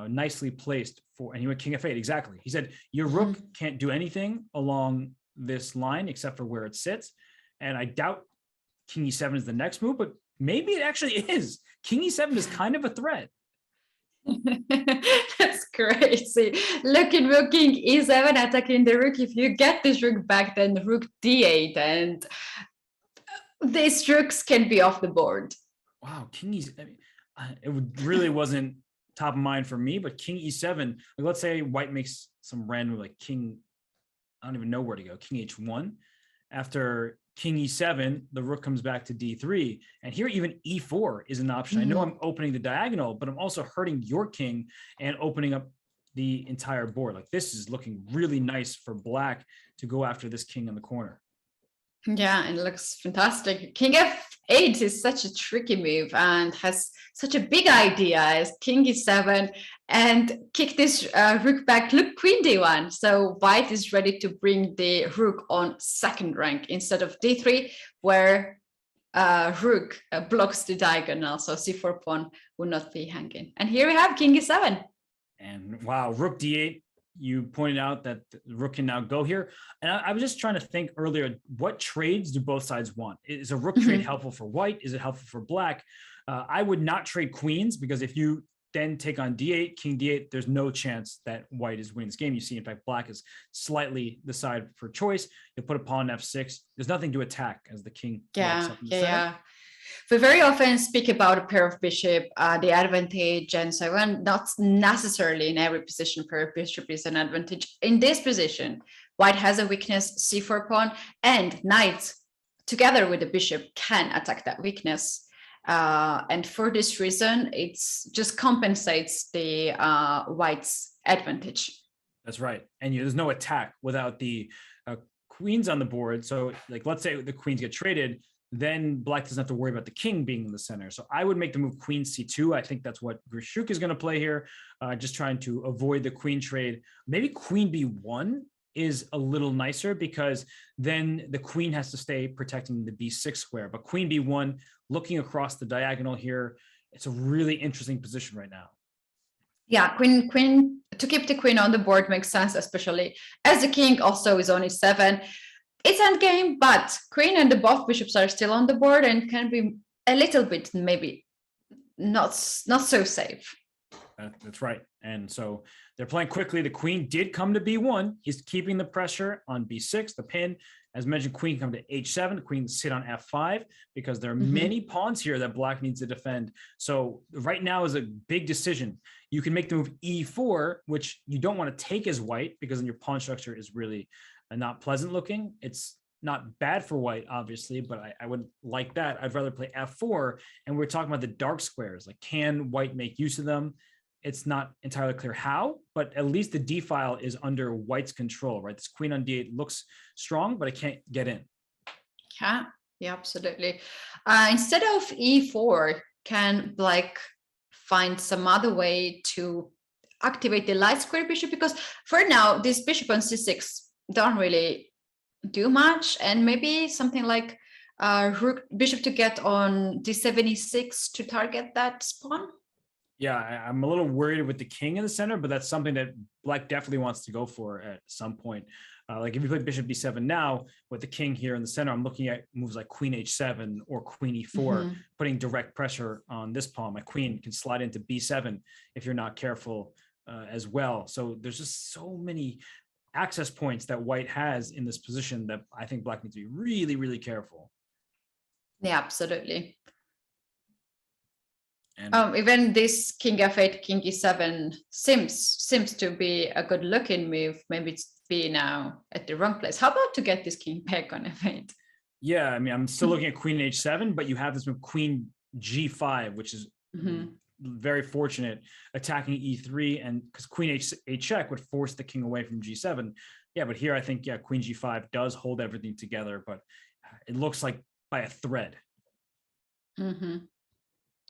nicely placed for, and he went king f8, exactly. He said, your rook can't do anything along this line except for where it sits. And I doubt king e7 is the next move, but maybe it actually is. King e7 is kind of a threat. That's crazy. Look at rook king e7 attacking the rook. If you get this rook back, then rook d8, and these rooks can be off the board. Wow, king e7. I mean, it really wasn't top of mind for me, but king e7. Like, let's say White makes some random like king. I don't even know where to go. King h1. After king e7, the rook comes back to d3, and here even e4 is an option. I know I'm opening the diagonal, but I'm also hurting your king and opening up the entire board. Like, this is looking really nice for Black to go after this king in the corner. Yeah, it looks fantastic. King f8 is such a tricky move and has such a big idea as king e7 and kick this rook back. Look, queen d1. So white is ready to bring the rook on second rank instead of d3, where rook blocks the diagonal. So c4 pawn will not be hanging. And here we have king e7. And wow, rook d8. You pointed out that the rook can now go here. And I was just trying to think earlier, what trades do both sides want? Is a rook trade helpful for white? Is it helpful for black? I would not trade queens, because if you then take on d8, king d8, there's no chance that white is winning this game. You see, in fact, black is slightly the side for choice. You put a pawn f6. There's nothing to attack as the king walks up in the center. We very often speak about a pair of bishop, the advantage, and so on. Not necessarily in every position pair of bishop is an advantage. In this position, white has a weakness, c4 pawn, and knight together with the bishop can attack that weakness. And for this reason, it's just compensates the white's advantage. That's right. And there's no attack without the queens on the board. So like, let's say the queens get traded, then black doesn't have to worry about the king being in the center. So I would make the move queen c2. I think that's what Grischuk is going to play here, just trying to avoid the queen trade. Maybe queen b1 is a little nicer, because then the queen has to stay protecting the b6 square. But queen b1, looking across the diagonal here, it's a really interesting position right now. Yeah, queen to keep the queen on the board makes sense, especially as the king also is on e7. It's endgame, but queen and the both bishops are still on the board and can be a little bit maybe not so safe. That's right. And so they're playing quickly. The queen did come to b1. He's keeping the pressure on b6, the pin. As mentioned, queen come to h7. Queen sit on f5, because there are many pawns here that black needs to defend. So right now is a big decision. You can make the move e4, which you don't want to take as white, because then your pawn structure is really not pleasant looking. It's not bad for white, obviously, but I wouldn't like that. I'd rather play f4. And we're talking about the dark squares. Like, can white make use of them? It's not entirely clear how, but at least the d file is under white's control, right? This queen on d8 looks strong, but it can't get in. Yeah, absolutely. Instead of e4, can black find some other way to activate the light square bishop? Because for now, this bishop on c6 don't really do much, and maybe something like rook bishop to get on d7 e6 to target that pawn. Yeah, I'm a little worried with the king in the center, but that's something that black definitely wants to go for at some point. Like if you play bishop b7 now with the king here in the center, I'm looking at moves like queen h7 or queen e4, putting direct pressure on this pawn. My queen can slide into b7 if you're not careful as well. So there's just so many access points that white has in this position that I think black needs to be really, really careful. Yeah, absolutely. And even this king f8, king e7 seems to be a good looking move. Maybe it's be now at the wrong place. How about to get this king back on f8? Yeah, I mean, I'm still looking at queen h7, but you have this move queen g5, which is very fortunate, attacking e3, and because queen h check would force the king away from g7. Yeah, but here I think, yeah, queen g5 does hold everything together, but it looks like by a thread.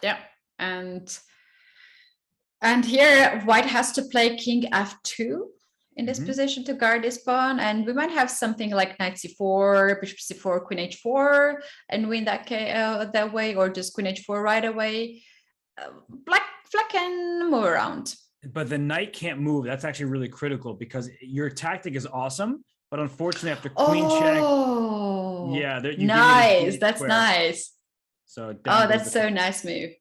Yeah, and here white has to play king f2 in this position to guard this pawn, and we might have something like knight c4, bishop c4, queen h4, and win that way, or just queen h4 right away. Black can move around. But the knight can't move. That's actually really critical, because your tactic is awesome, but unfortunately after queen check, yeah, nice. That's nice. So that's so nice move.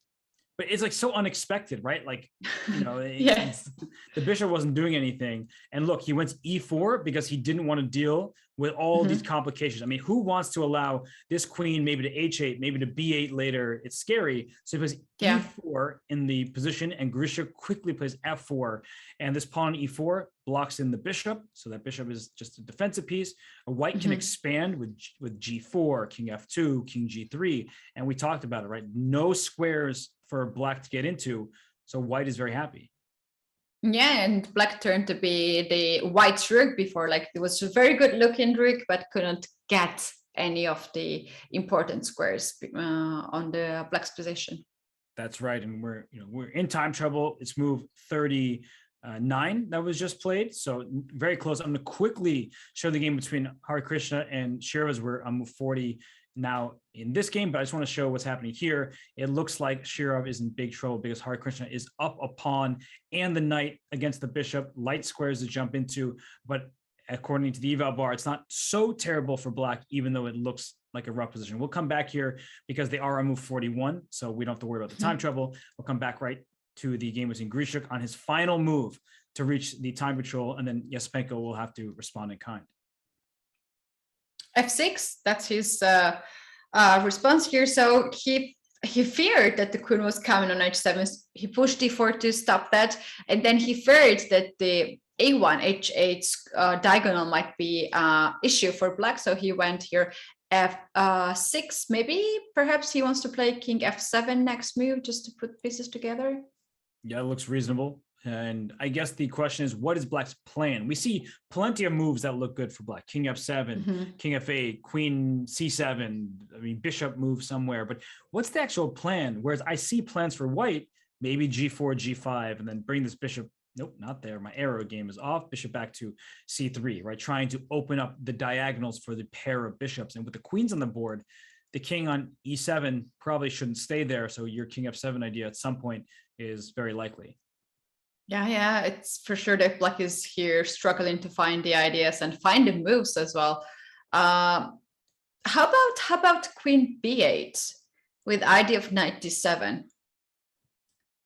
But it's like so unexpected, right? Like, you know, yes, the bishop wasn't doing anything. And look, he went e4 because he didn't want to deal with all these complications. I mean, who wants to allow this queen maybe to h8, maybe to b8 later? It's scary. So he plays e4 in the position, and Grischuk quickly plays f4. And this pawn e4 blocks in the bishop. So that bishop is just a defensive piece. A white can expand with g4, king f2, king g3. And we talked about it, right? No squares for black to get into. So white is very happy. Yeah, and black turned to be the white rook before. Like, it was a very good looking rook, but couldn't get any of the important squares on the black's position. That's right, and we're in time trouble. It's move 39 that was just played, so very close. I'm going to quickly show the game between Hare Krishna and Shiraz. We're on move 40 now in this game, but I just want to show what's happening here. It looks like Shirov is in big trouble because Hare Krishna is up a pawn and the knight against the bishop. Light squares to jump into, but according to the eval bar, it's not so terrible for black, even though it looks like a rough position. We'll come back here because they are on move 41, so we don't have to worry about the time trouble. We'll come back right to the game between Grischuk on his final move to reach the time control, and then Esipenko will have to respond in kind. F6, that's his response here. So he feared that the queen was coming on h7. He pushed d4 to stop that, and then he feared that the a1 h8 diagonal might be issue for black. So he went here f6. Maybe perhaps he wants to play king f7 next move just to put pieces together. Yeah, it looks reasonable. And I guess the question is, what is black's plan? We see plenty of moves that look good for black. King f7, king f8, queen c7, I mean, bishop move somewhere. But what's the actual plan? Whereas I see plans for white, maybe g4, g5, and then bring this bishop. Nope, not there. My arrow game is off. Bishop back to c3, right? Trying to open up the diagonals for the pair of bishops. And with the queens on the board, the king on e7 probably shouldn't stay there. So your king f7 idea at some point is very likely. Yeah, it's for sure that black is here struggling to find the ideas and find the moves as well. How about queen b8 with idea of knight d7?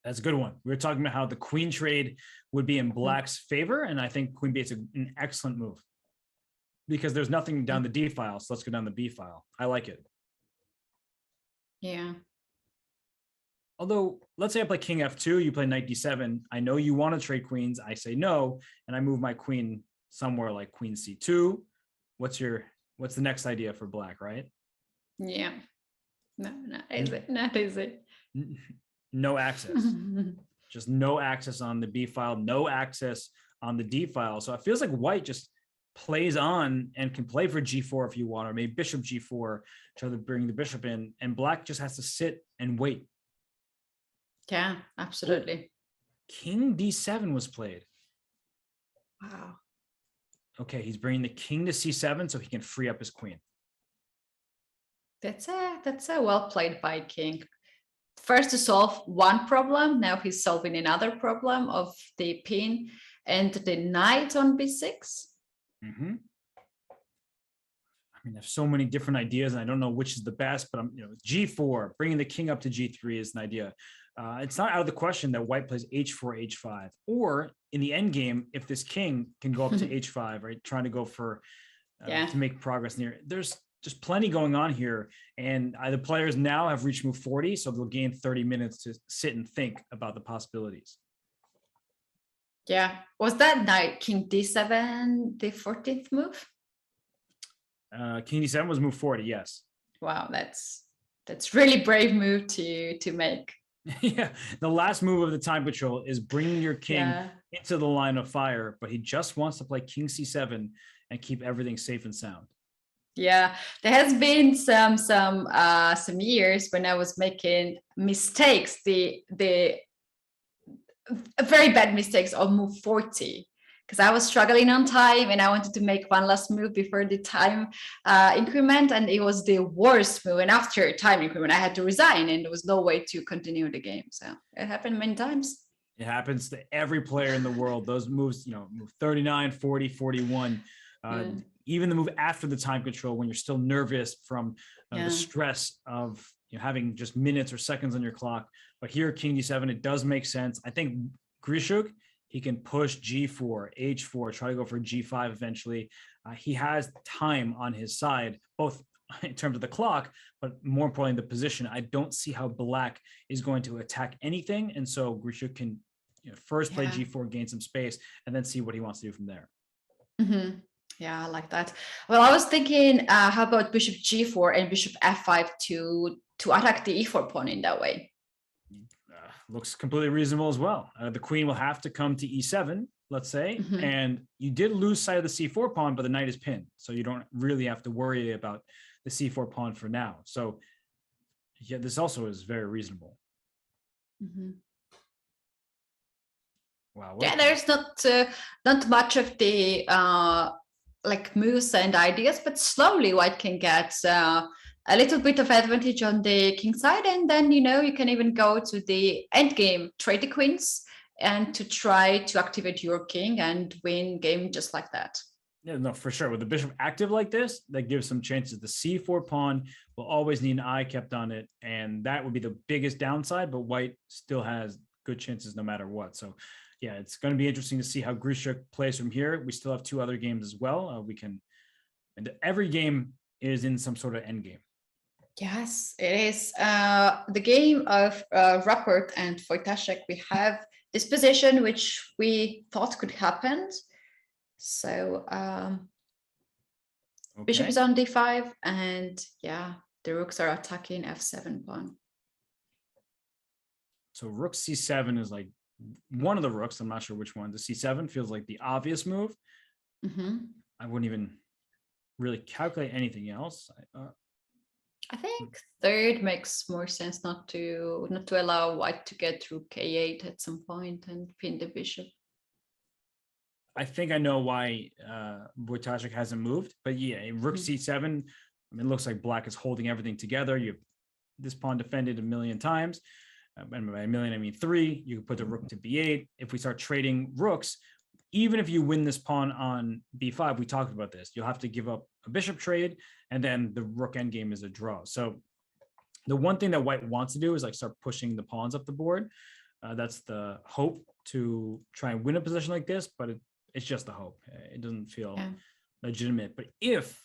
That's a good one. We were talking about how the queen trade would be in black's favor, and I think queen b8 is an excellent move because there's nothing down the d file, so let's go down the b file. I like it. Yeah. Although, let's say I play king f2, you play knight d7. I know you want to trade queens. I say no, and I move my queen somewhere like queen c2. What's the next idea for black, right? Yeah. No, not easy. No access. Just no access on the b file, no access on the d file. So it feels like white just plays on and can play for g4 if you want, or maybe bishop g4, try to bring the bishop in, and black just has to sit and wait. Yeah, absolutely. King d7 was played. Wow. Okay, he's bringing the king to c7 so he can free up his queen. That's a well played by king. First to solve one problem, now he's solving another problem of the pin and the knight on b6. Mm-hmm. I mean, there's so many different ideas, and I don't know which is the best, but g4, bringing the king up to g3 is an idea. It's not out of the question that white plays h4, h5, or in the end game, if this king can go up to h5, right, trying to go for to make progress near. There's just plenty going on here, and the players now have reached move 40, so they'll gain 30 minutes to sit and think about the possibilities. Yeah, was that knight king d7 the 14th move? King d7 was move 40, yes. Wow, that's really brave move to make. Yeah, the last move of the time control is bringing your king into the line of fire, but he just wants to play king c7 and keep everything safe and sound. Yeah, there has been some years when I was making mistakes, the very bad mistakes on move 40, because I was struggling on time and I wanted to make one last move before the time increment, and it was the worst move. And after time increment, I had to resign, and there was no way to continue the game. So it happened many times. It happens to every player in the world. Those moves, move 39, 40, 41, even the move after the time control when you're still nervous from the stress of having just minutes or seconds on your clock. But here, king d7, it does make sense. I think Grischuk, he can push g4, h4, try to go for g5 eventually. He has time on his side, both in terms of the clock, but more importantly, the position. I don't see how black is going to attack anything. And so Grischuk can first play g4, gain some space, and then see what he wants to do from there. Mm-hmm. Yeah, I like that. Well, I was thinking, how about bishop g4 and bishop f5 to attack the e4 pawn in that way? Looks completely reasonable as well. The queen will have to come to e7, let's say, and you did lose sight of the c4 pawn, but the knight is pinned, so you don't really have to worry about the c4 pawn for now. So yeah, this also is very reasonable. Mhm. Wow. Yeah, there's not much of the like moves and ideas, but slowly White can get a little bit of advantage on the king side, and then you can even go to the end game, trade the queens, and to try to activate your king and win game just like that. Yeah, no, for sure. With the bishop active like this, that gives some chances. The c4 pawn will always need an eye kept on it, and that would be the biggest downside, but White still has good chances no matter what. So yeah, it's going to be interesting to see how Grischuk plays from here. We still have 2 other games as well. And every game is in some sort of end game. Yes, it is. The game of Rapport and Wojtaszek, we have this position which we thought could happen. So bishop is on d5, and yeah, the rooks are attacking f7 pawn. So rook c7 is like one of the rooks. I'm not sure which one. The c7 feels like the obvious move. I wouldn't even really calculate anything else. I think third makes more sense, not to allow White to get through k8 at some point and pin the bishop. I think I know why Wojtaszek hasn't moved, but yeah, rook c7. I mean, it looks like Black is holding everything together. You have this pawn defended a million times, and by a million I mean 3. You can put the rook to b8. If we start trading rooks, even if you win this pawn on b5, we talked about this. You'll have to give up a bishop trade, and then the rook endgame is a draw. So the one thing that White wants to do is like start pushing the pawns up the board. That's the hope, to try and win a position like this, but it's just a hope. It doesn't feel legitimate. But if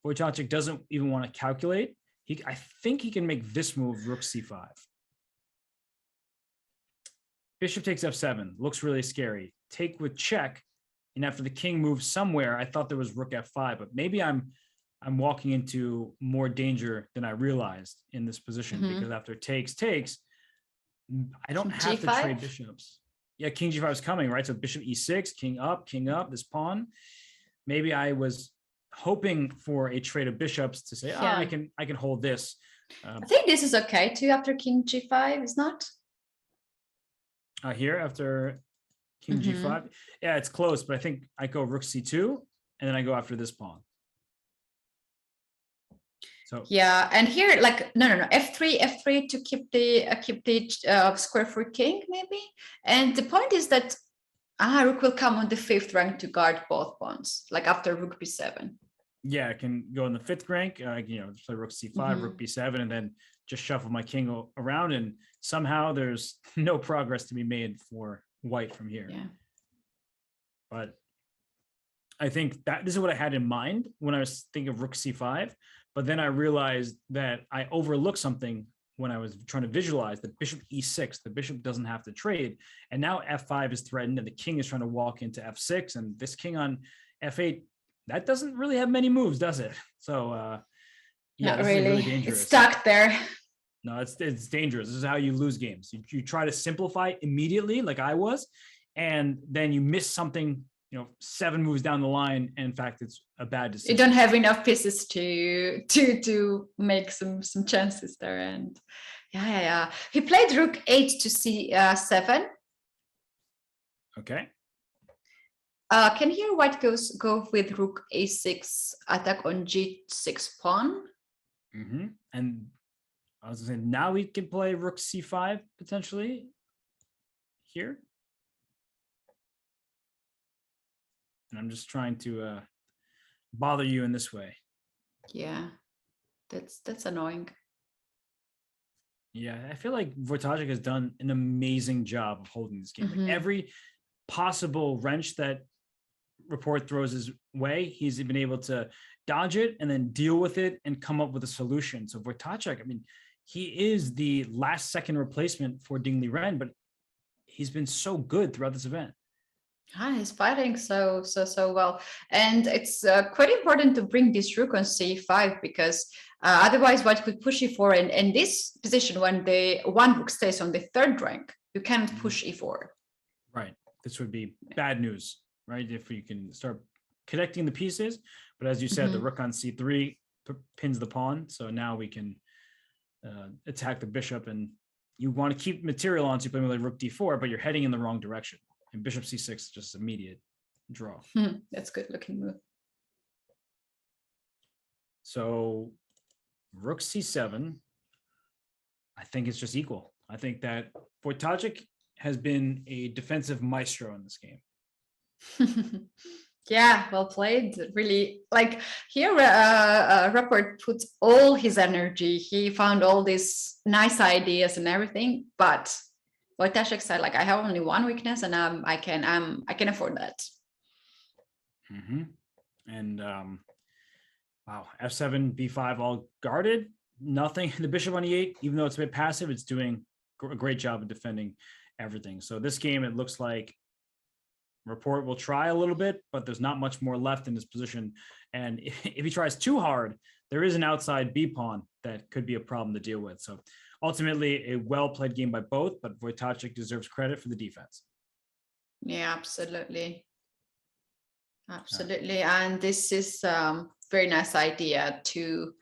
Wojtaszek doesn't even want to calculate, I think he can make this move, rook c5. Bishop takes f7, looks really scary. Take with check, and after the king moves somewhere, I thought there was rook f5, but maybe I'm walking into more danger than I realized in this position, because after takes, I don't king have G5? to trade bishops. Yeah, king g5 is coming, right? So bishop e6, king up, this pawn. Maybe I was hoping for a trade of bishops to say, I can hold this. I think this is okay too after king g5, is not? Here after king g5. Yeah, it's close, but I think I go rook c2, and then I go after this pawn. So yeah, and here like no f3 to keep the square for king maybe. And the point is that rook will come on the 5th rank to guard both pawns, like after rook b7. Yeah, I can go in the 5th rank. Play rook c5, rook b7, and then just shuffle my king around, and somehow there's no progress to be made for White from here. Yeah. But I think that this is what I had in mind when I was thinking of rook c5. But then I realized that I overlooked something when I was trying to visualize the bishop e6. The bishop doesn't have to trade. And now f5 is threatened, and the king is trying to walk into f6. And this king on f8, that doesn't really have many moves, does it? So, yeah, not this is really dangerous. It's stuck there. No, it's dangerous. This is how you lose games. You try to simplify immediately, like I was, and then you miss something, 7 moves down the line, and in fact, it's a bad decision. You don't have enough pieces to make some chances there. And yeah. He played rook 8 to c7. Okay. Can here White go with rook a6 attack on g6 pawn? And I was going to say, now we can play rook c5 potentially here. And I'm just trying to bother you in this way. Yeah, that's annoying. Yeah, I feel like Wojtaszek has done an amazing job of holding this game. Like every possible wrench that Rapport throws his way, he's been able to dodge it and then deal with it and come up with a solution. So Wojtaszek, I mean, he is the last second replacement for Ding Liren, but he's been so good throughout this event. He's fighting so well, and it's quite important to bring this rook on c5, because otherwise White could push e4, and in this position, when the one rook stays on the 3rd rank, you can't push e4. Right. This would be bad news, right? If you can start connecting the pieces. But as you said, the rook on c3 pins the pawn. So now we can attack the bishop, and you want to keep material on, so you play like rook d4, but you're heading in the wrong direction. And bishop c6 is just immediate draw. That's good looking move. So rook c7, I think it's just equal. I think that Wojtaszek has been a defensive maestro in this game. Yeah, well played. Really, like here, Rapport puts all his energy. He found all these nice ideas and everything, but Wojtaszek said, like, I have only one weakness, and I can afford that. And wow, f7, b5, all guarded. Nothing. The bishop on e8, even though it's a bit passive, it's doing a great job of defending everything. So this game, it looks like Rapport will try a little bit, but there's not much more left in this position. And if he tries too hard, there is an outside b pawn that could be a problem to deal with. So ultimately, a well-played game by both, but Wojtaszek deserves credit for the defense. Yeah, absolutely. Absolutely. And this is very nice idea to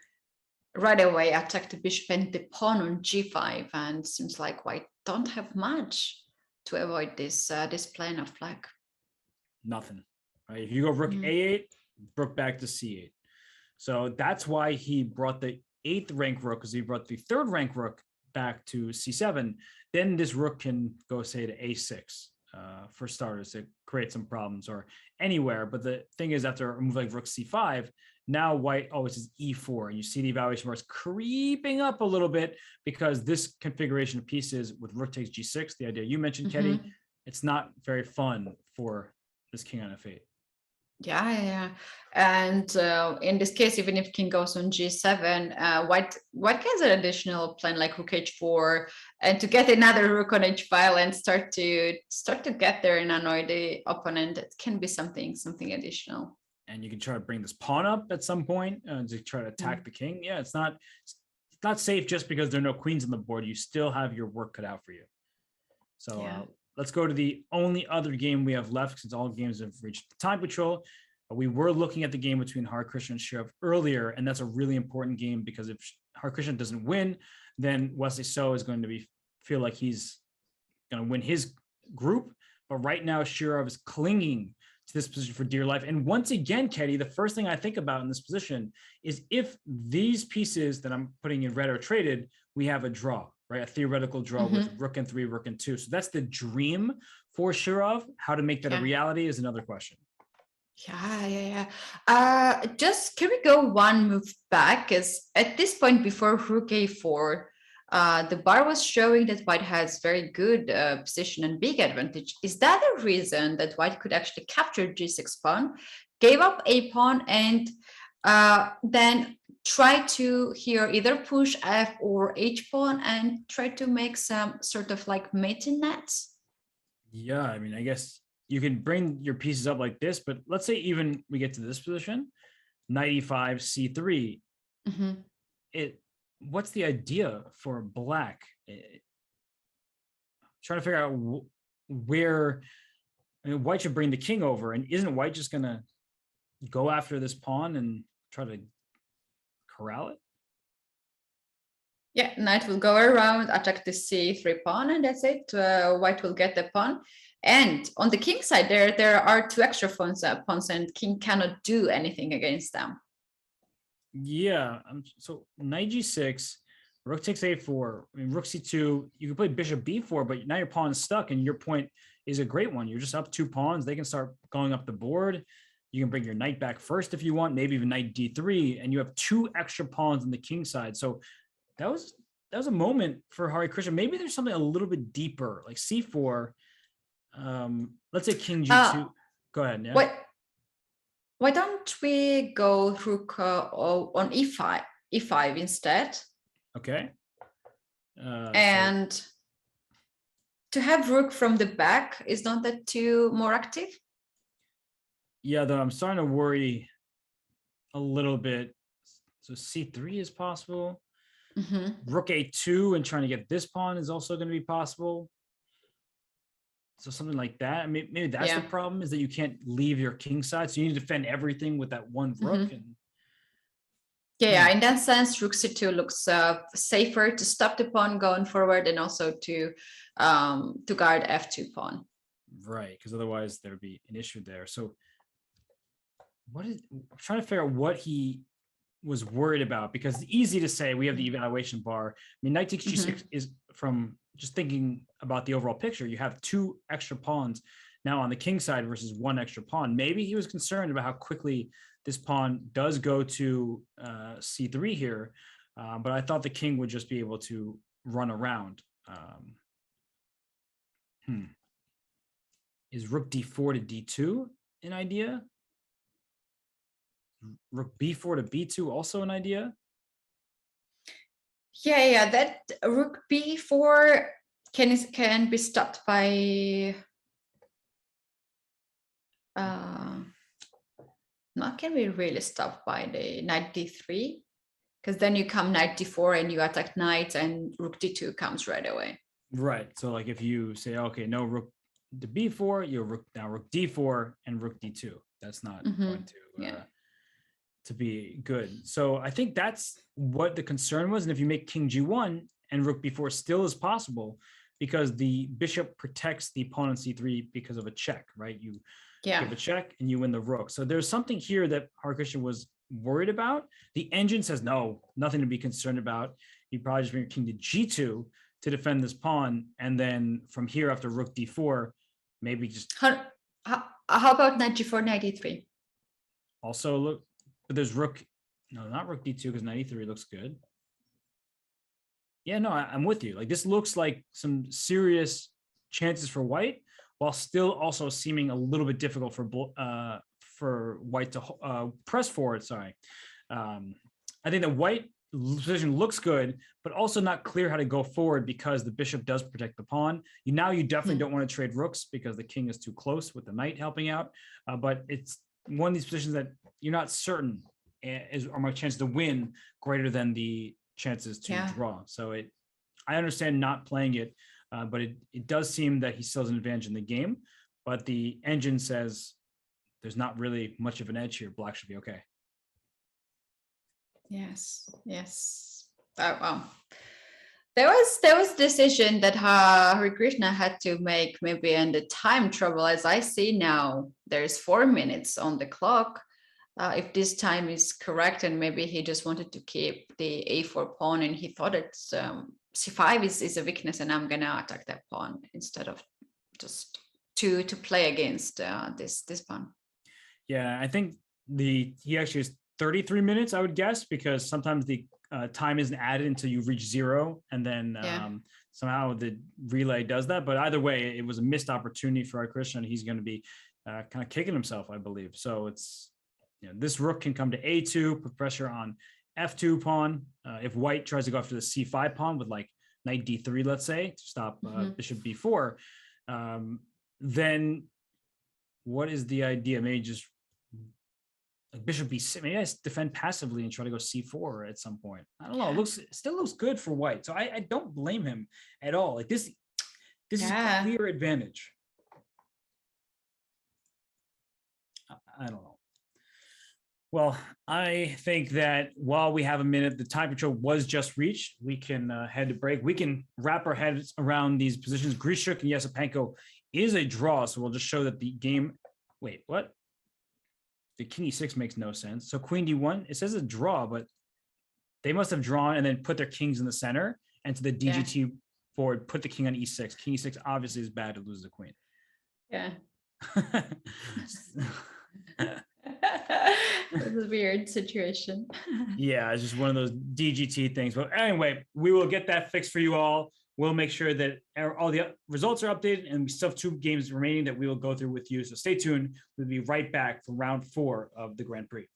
right away attack the bishop and the pawn on g5. And it seems like white don't have much to avoid this this plan of black. Nothing. Right? If you go rook a8, rook back to c8. So that's why he brought the 8th rank rook, because he brought the 3rd rank rook back to c7. Then this rook can go, say, to a6 for starters to create some problems, or anywhere. But the thing is, after a move like rook c5, now white always is e4, and you see the evaluation marks creeping up a little bit, because this configuration of pieces with rook takes g6, the idea you mentioned, Ketty, it's not very fun for this king on f8. Yeah. And in this case, even if king goes on g7, white has an additional plan like rook h4, and to get another rook on h5 and start to get there and annoy the opponent. It can be something additional. And you can try to bring this pawn up at some point to try to attack the king. Yeah, it's not safe just because there are no queens on the board. You still have your work cut out for you. So let's go to the only other game we have left, since all games have reached time control. We were looking at the game between Hikaru and Shirov earlier, and that's a really important game, because if Hikaru doesn't win, then Wesley So is going to feel like he's going to win his group. But right now, Shirov is clinging to this position for dear life. And once again, Ketty, the first thing I think about in this position is if these pieces that I'm putting in red are traded, we have a draw, right? A theoretical draw with rook and 3, rook and 2. So that's the dream for Shirov. How to make that a reality is another question. Just can we go one move back? Because at this point, before rook a4, the bar was showing that white has very good position and big advantage. Is that a reason that white could actually capture g6 pawn, gave up a pawn, and then try to here either push f or h pawn and try to make some sort of like mating nets? Yeah, I mean, I guess you can bring your pieces up like this, but let's say even we get to this position, knight e5, c3. What's the idea for black? Trying to figure out where, I mean, white should bring the king over, and isn't white just gonna go after this pawn and try to corral it? Yeah, knight will go around, attack the c3 pawn, and that's it. White will get the pawn. And on the king side, there are 2 extra pawns, and king cannot do anything against them. Yeah, so knight g6, rook takes a4, I mean, rook c2, you can play bishop b4, but now your pawn is stuck, and your point is a great one. You're just up 2 pawns. They can start going up the board. You can bring your knight back first if you want, maybe even knight d3, and you have 2 extra pawns on the king side. So that was a moment for Hikaru. Maybe there's something a little bit deeper, like c4. Let's say king g2. Go ahead. Yeah. Why don't we go rook on e5 instead? Okay. And to have rook from the back, is not that too more active? Yeah, though I'm starting to worry a little bit. So c3 is possible. Rook a2 and trying to get this pawn is also going to be possible. So something like that. I mean, maybe that's the problem, is that you can't leave your king side. So you need to defend everything with that one rook. And Yeah, in that sense, Rook C2 looks safer to stop the pawn going forward and also to guard F2 pawn. Right, because otherwise there'd be an issue there. So I'm trying to figure out what he was worried about, because it's easy to say we have the evaluation bar. I mean, knight takes g6 is, from just thinking about the overall picture, you have 2 extra pawns now on the king side versus 1 extra pawn. Maybe he was concerned about how quickly this pawn does go to c3 here, but I thought the king would just be able to run around. Is rook d4 to d2 an idea? Rook b4 to b2 also an idea? Yeah, that rook b4 can be stopped by not can be really stopped by the knight d3, because then you come knight d4 and you attack knight and rook d2 comes right away. Right. So like if you say, okay, no rook to b4, you rook d4 and rook d2. That's not going to be good. So I think that's what the concern was. And if you make king g1 and rook b4 still is possible, because the bishop protects the pawn on c3 because of a check, right? You give a check and you win the rook. So there's something here that Harikrishna was worried about. The engine says, no, nothing to be concerned about. You probably just bring your king to g2 to defend this pawn. And then from here after rook d4, maybe just... How about knight g4, knight d3? Also look, but there's rook, no, not rook d2, because knight e3 looks good. Yeah, no, I'm with you. Like this looks like some serious chances for white, while still also seeming a little bit difficult for white to press forward. Sorry. I think the white position looks good, but also not clear how to go forward because the bishop does protect the pawn. You definitely don't want to trade rooks because the king is too close with the knight helping out. But it's one of these positions that you're not certain are my chances to win greater than the chances to draw. So I understand not playing it, but it does seem that he still has an advantage in the game. But the engine says there's not really much of an edge here. Black should be okay. Yes. Oh, well. There was decision that Harikrishna had to make, maybe in the time trouble. As I see now, there's 4 minutes on the clock. If this time is correct, and maybe he just wanted to keep the a4 pawn, and he thought it's c5 is a weakness, and I'm gonna attack that pawn instead of just to play against this pawn. Yeah, I think he actually has 33 minutes, I would guess, because sometimes the time isn't added until you reach 0, and then somehow the relay does that. But either way, it was a missed opportunity for Harikrishna, and he's going to be kind of kicking himself, I believe. So it's, this rook can come to a2, put pressure on f2 pawn. If white tries to go after the c5 pawn with like knight d3, let's say, to stop bishop b4, then what is the idea? Maybe just bishop b6. Maybe I defend passively and try to go c4 at some point. I don't know. It still looks good for white. So I don't blame him at all. Like this is a clear advantage. I don't know. Well, I think that while we have a minute, the time control was just reached. We can head to break. We can wrap our heads around these positions. Grischuk and Esipenko is a draw, so we'll just show that the game. Wait, what? The king e6 makes no sense. So queen d1, it says a draw, but they must have drawn and then put their kings in the center, and to the DGT board, put the king on e6. King e6 obviously is bad to lose the queen. Yeah. It's a weird situation. Yeah, it's just one of those DGT things. But anyway, we will get that fixed for you all. We'll make sure that all the results are updated, and we still have 2 games remaining that we will go through with you. So stay tuned. We'll be right back for round 4 of the Grand Prix.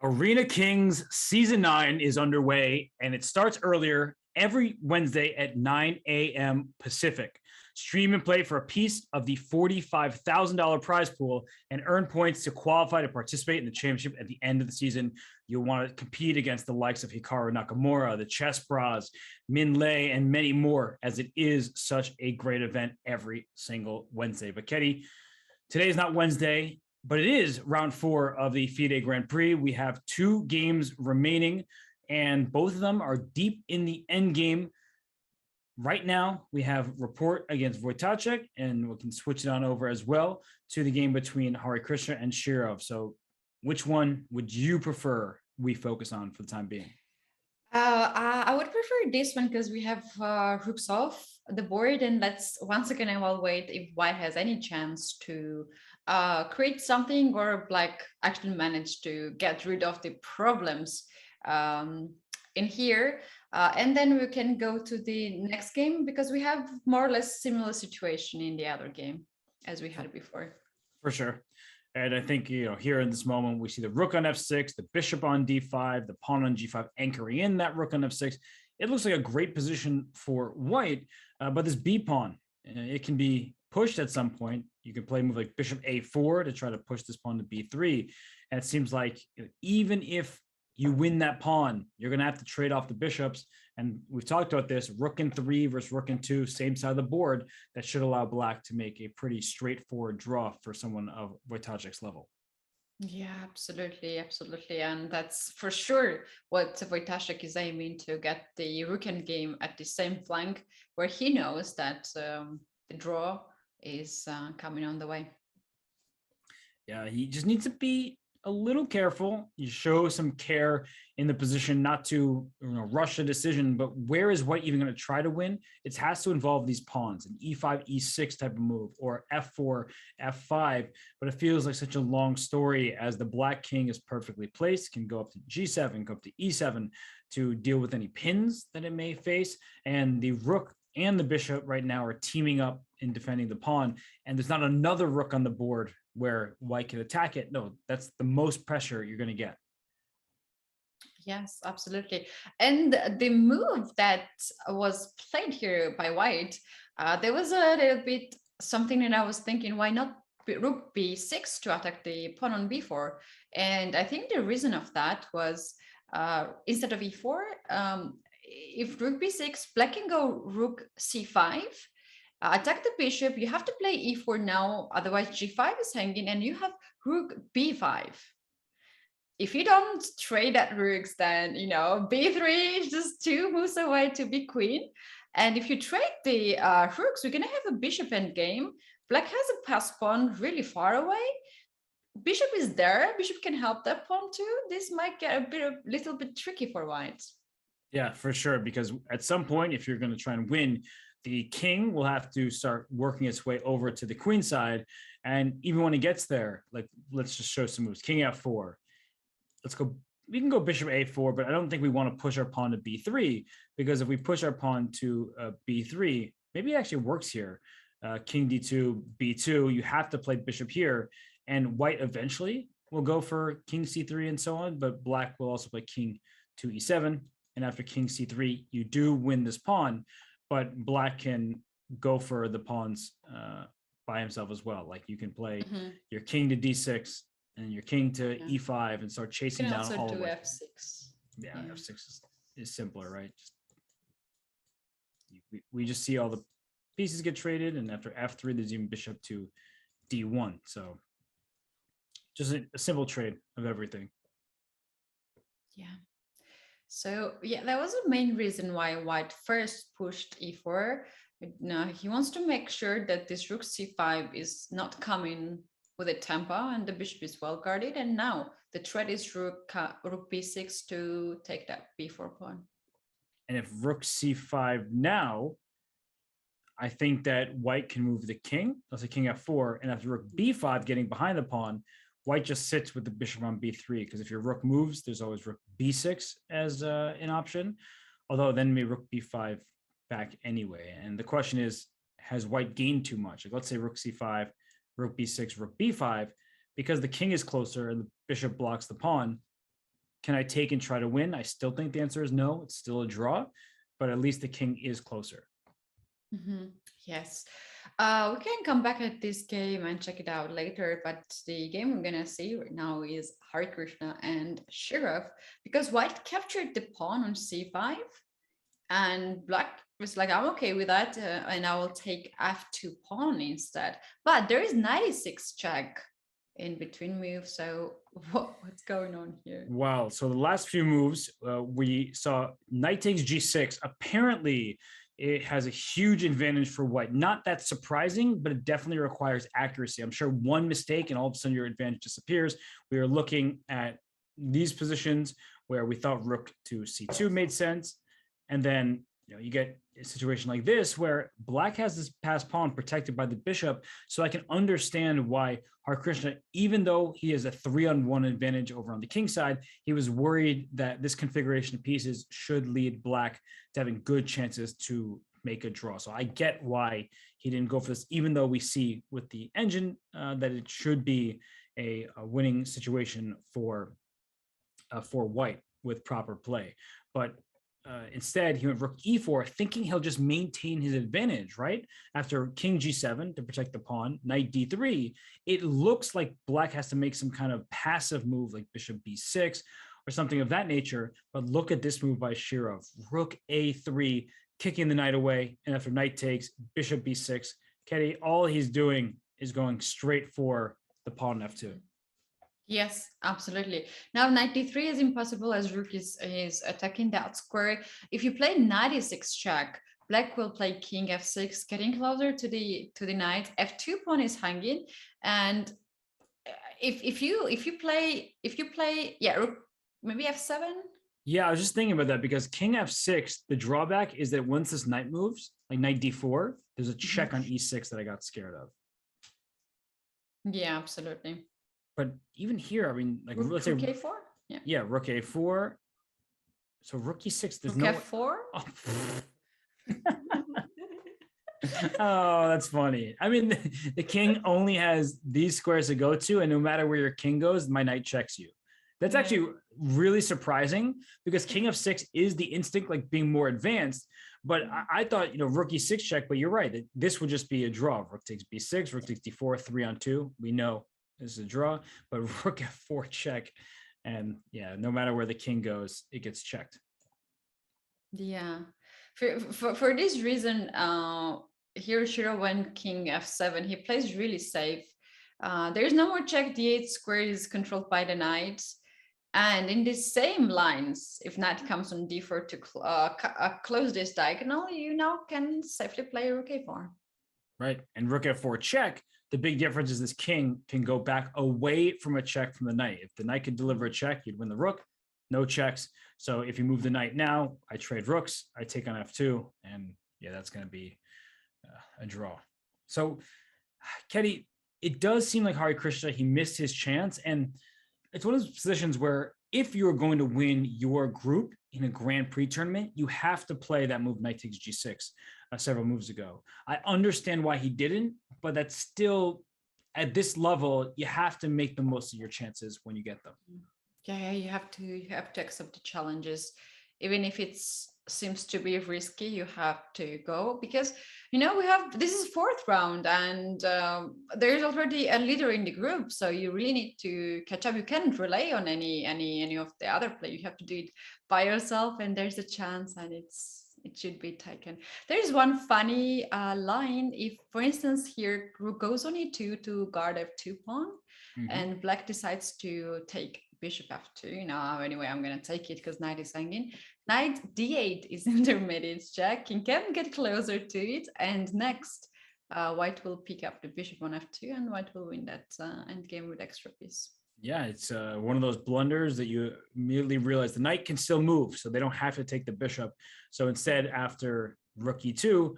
Arena Kings Season 9 is underway, and it starts earlier every Wednesday at 9 a.m. Pacific. Stream and play for a piece of the $45,000 prize pool and earn points to qualify to participate in the championship at the end of the season. You'll want to compete against the likes of Hikaru Nakamura, the Chess Bras, Min Lei, and many more, as it is such a great event every single Wednesday. But Ketty, today is not Wednesday, but it is round 4 of the FIDE Grand Prix. We have 2 games remaining, and both of them are deep in the end game. Right now, we have Rapport against Wojtaszek, and we can switch it on over as well to the game between Hare Krishna and Shirov. So which one would you prefer we focus on for the time being? I would prefer this one because we have Rooks off the board, and let's once again evaluate if White has any chance to create something or Black actually manage to get rid of the problems in here. And then we can go to the next game because we have more or less similar situation in the other game as we had before. For sure. And I think, here in this moment, we see the rook on f6, the bishop on d5, the pawn on g5 anchoring in that rook on f6. It looks like a great position for White, but this b pawn, it can be pushed at some point. You can play a move like bishop a4 to try to push this pawn to b3. And it seems like even if you win that pawn, you're going to have to trade off the bishops. And we've talked about this, rook in 3 versus rook in 2, same side of the board. That should allow Black to make a pretty straightforward draw for someone of Wojtaszek's level. Yeah, absolutely, absolutely. And that's for sure what Wojtaszek is aiming to get the rook endgame at the same flank where he knows that the draw is coming on the way. Yeah, he just needs to be a little careful. You show some care in the position not to rush a decision, but where is White even going to try to win? It has to involve these pawns, an e5, e6 type of move, or f4, f5, but it feels like such a long story as the Black king is perfectly placed, can go up to g7, go up to e7 to deal with any pins that it may face, and the rook and the bishop right now are teaming up in defending the pawn, and there's not another rook on the board where White can attack it. No, that's the most pressure you're going to get. Yes, absolutely. And the move that was played here by White, there was a little bit something that I was thinking, why not rook b6 to attack the pawn on b4? And I think the reason of that was instead of e4, if rook b6, Black can go rook c5, attack the bishop. You have to play e4 now, otherwise g5 is hanging, and you have rook b5. If you don't trade at rooks, then b3 is just 2 moves away to be queen. And if you trade the rooks, we're gonna have a bishop endgame. Black has a pass pawn really far away. Bishop is there. Bishop can help that pawn too. This might get a little bit tricky for White. Yeah, for sure. Because at some point, if you're going to try and win, the king will have to start working its way over to the queen side. And even when it gets there, like, let's just show some moves. King f4. Let's go. We can go bishop a4, but I don't think we want to push our pawn to b3, because if we push our pawn to b3, maybe it actually works here. King d2, b2, you have to play bishop here. And White eventually will go for king c3 and so on, but Black will also play king to e7. And after king c3, you do win this pawn, but Black can go for the pawns by himself as well. Like, you can play your king to d6 and your king to e5 and start chasing down all the way. f6. Yeah, f6 is simpler, right? We just see all the pieces get traded, and after f3, there's even bishop to d1. So just a simple trade of everything. Yeah. So yeah, that was the main reason why White first pushed e4. Now he wants to make sure that this rook c5 is not coming with a tempo and the bishop is well guarded. And now the threat is rook b6 to take that b4 pawn. And if rook c5 now, I think that White can move the king. Let's say king f4, and after rook b5 getting behind the pawn, White just sits with the bishop on b3, because if your rook moves, there's always rook b6 as an option, although then maybe rook b5 back anyway. And the question is, has White gained too much? Like, let's say rook c5, rook b6, rook b5, because the king is closer and the bishop blocks the pawn, can I take and try to win? I still think the answer is no. It's still a draw, but at least the king is closer. Yes. We can come back at this game and check it out later, but the game we're gonna see right now is Harikrishna and Shirov, because white captured the pawn on c5 and black was like, I'm okay with that, and I will take f2 pawn instead. But there is 96 check in between moves, so what's going on here? Wow. So the last few moves, we saw knight takes g6. Apparently, it has a huge advantage for white. Not that surprising, but it definitely requires accuracy. I'm sure one mistake and all of a sudden your advantage disappears. We are looking at these positions where we thought rook to c2 made sense. And then you get a situation like this where black has this passed pawn protected by the bishop. So I can understand why Harikrishna, even though he has a 3-on-1 advantage over on the king side, he was worried that this configuration of pieces should lead black to having good chances to make a draw. So I get why he didn't go for this, even though we see with the engine that it should be a winning situation for white with proper play. But instead, he went rook e4, thinking he'll just maintain his advantage, right? After king g7 to protect the pawn, knight d3, it looks like black has to make some kind of passive move like bishop b6 or something of that nature. But look at this move by Shirov, rook a3, kicking the knight away. And after knight takes, bishop b6, Ketty, all he's doing is going straight for the pawn f2. Yes, absolutely. Now, knight d3 is impossible as rook is attacking that square. If you play knight e6 check, black will play king f6, getting closer to the knight. F2 pawn is hanging, and if you play rook, maybe f7. Yeah, I was just thinking about that because king f6, the drawback is that once this knight moves, like knight d4, there's a check on e6 that I got scared of. Yeah, absolutely. But even here, I mean, like rook, let's say rook a4. Yeah, rook a4. So rook e6. There's rook no f4. Oh, that's funny. I mean, the king only has these squares to go to, and no matter where your king goes, my knight checks you. That's actually really surprising because king f6 is the instinct, like being more advanced. But I thought, rook e6 check. But you're right. That this would just be a draw. Rook takes b6, rook takes d4, 3-on-2. We know this is a draw, but rook f4 check. And yeah, no matter where the king goes, it gets checked. Yeah. For this reason, here Shiro went king f7. He plays really safe. There's no more check. The 8 square is controlled by the knight. And in these same lines, if knight comes on d4 to close this diagonal, you now can safely play rook a4. Right. And rook f4 check. The big difference is this king can go back away from a check from the knight. If the knight could deliver a check, you'd win the rook. No checks. So if you move the knight now, I trade rooks, I take on f2, and yeah, that's going to be a draw. So, Ketty, it does seem like Harikrishna, he missed his chance. And it's one of those positions where if you're going to win your group in a Grand Prix tournament, you have to play that move knight takes g6 several moves ago. I understand why he didn't, but that's still, at this level, you have to make the most of your chances when you get them. Yeah, you have to accept the challenges, even if it seems to be risky. You have to go because this is 4th round and there's already a leader in the group, so you really need to catch up. You can't rely on any of the other play. You have to do it by yourself, and there's a chance, and it should be taken. There is one funny line. If, for instance, here rook goes on e2 to guard f2 pawn, and black decides to take bishop f2. Anyway, I'm going to take it because knight is hanging. Knight d8 is intermediate check. King can get closer to it. And next, white will pick up the bishop on f2, and white will win that endgame with extra piece. Yeah, it's one of those blunders that you immediately realize the knight can still move, so they don't have to take the bishop. So instead, after rook e2,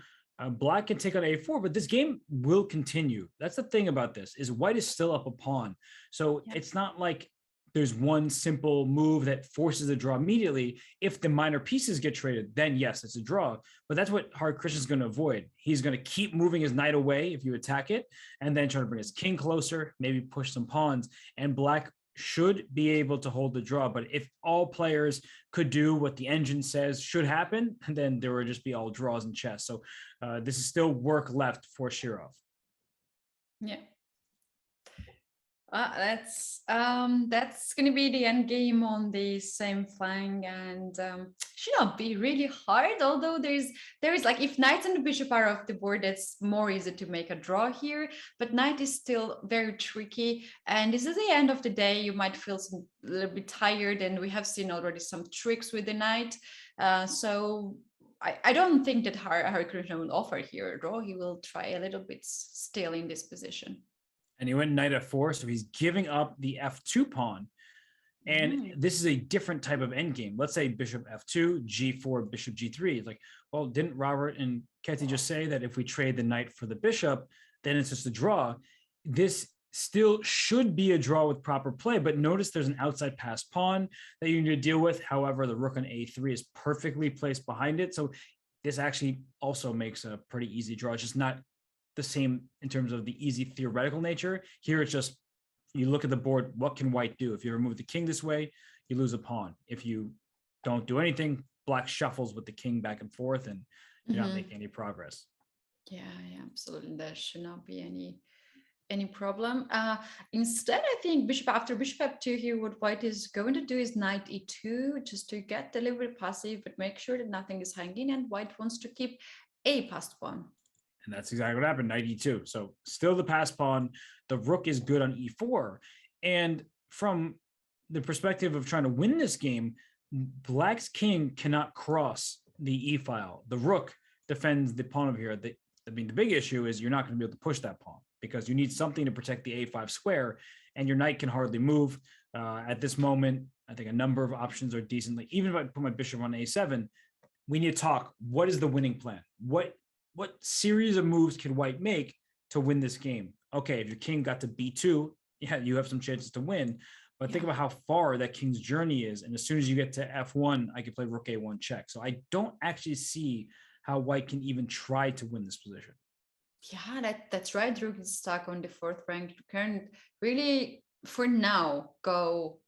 black can take on a4, but this game will continue. That's the thing about this, is white is still up a pawn. So it's not like there's one simple move that forces a draw immediately. If the minor pieces get traded, then yes, it's a draw. But that's what Harikrishna is going to avoid. He's going to keep moving his knight away if you attack it, and then try to bring his king closer, maybe push some pawns. And black should be able to hold the draw. But if all players could do what the engine says should happen, then there would just be all draws in chess. So this is still work left for Shirov. Yeah. That's gonna be the end game on the same flank, and should not be really hard. Although there is like, if knight and the bishop are off the board, it's more easy to make a draw here. But knight is still very tricky, and this is the end of the day. You might feel a little bit tired, and we have seen already some tricks with the knight. So I don't think that Hare Krishna will offer here a draw. He will try a little bit still in this position. And he went knight f4, so he's giving up the f2 pawn. And this is a different type of endgame. Let's say bishop f2, g4, bishop g3. It's like, well, didn't Robert and Ketty just say that if we trade the knight for the bishop, then it's just a draw? This still should be a draw with proper play, but notice there's an outside pass pawn that you need to deal with. However, the rook on a3 is perfectly placed behind it. So this actually also makes a pretty easy draw. It's just not the same in terms of the easy theoretical nature. Here it's just, you look at the board, what can white do? If you remove the king this way, you lose a pawn. If you don't do anything, black shuffles with the king back and forth, and you're not making any progress. Yeah, absolutely. There should not be any problem. Instead, I think after bishop f2 here, what white is going to do is knight e2, just to get a little bit passive, but make sure that nothing is hanging, and white wants to keep a passed pawn. And that's exactly what happened, knight e2. So still the pass pawn. The rook is good on e4. And from the perspective of trying to win this game, black's king cannot cross the e-file. The rook defends the pawn over here. The big issue is you're not going to be able to push that pawn because you need something to protect the a5 square, and your knight can hardly move. At this moment, I think a number of options are decent. Like, even if I put my bishop on a7, we need to talk. What is the winning plan? What series of moves can white make to win this game? Okay, if your king got to b2, yeah, you have some chances to win. But think about how far that king's journey is. And as soon as you get to f1, I can play rook a1 check. So I don't actually see how white can even try to win this position. Yeah, that's right. Rook is stuck on the fourth rank. You can really, for now, go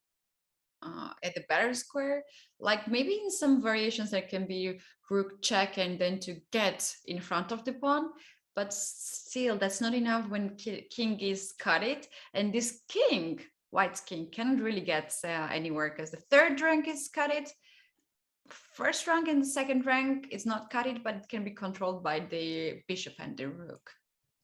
at the better square. Like maybe in some variations there can be rook check and then to get in front of the pawn, but still that's not enough when king is cut it, and this king, white's king, cannot really get anywhere because the third rank is cut it. First rank and the second rank is not cut it, but it can be controlled by the bishop and the rook.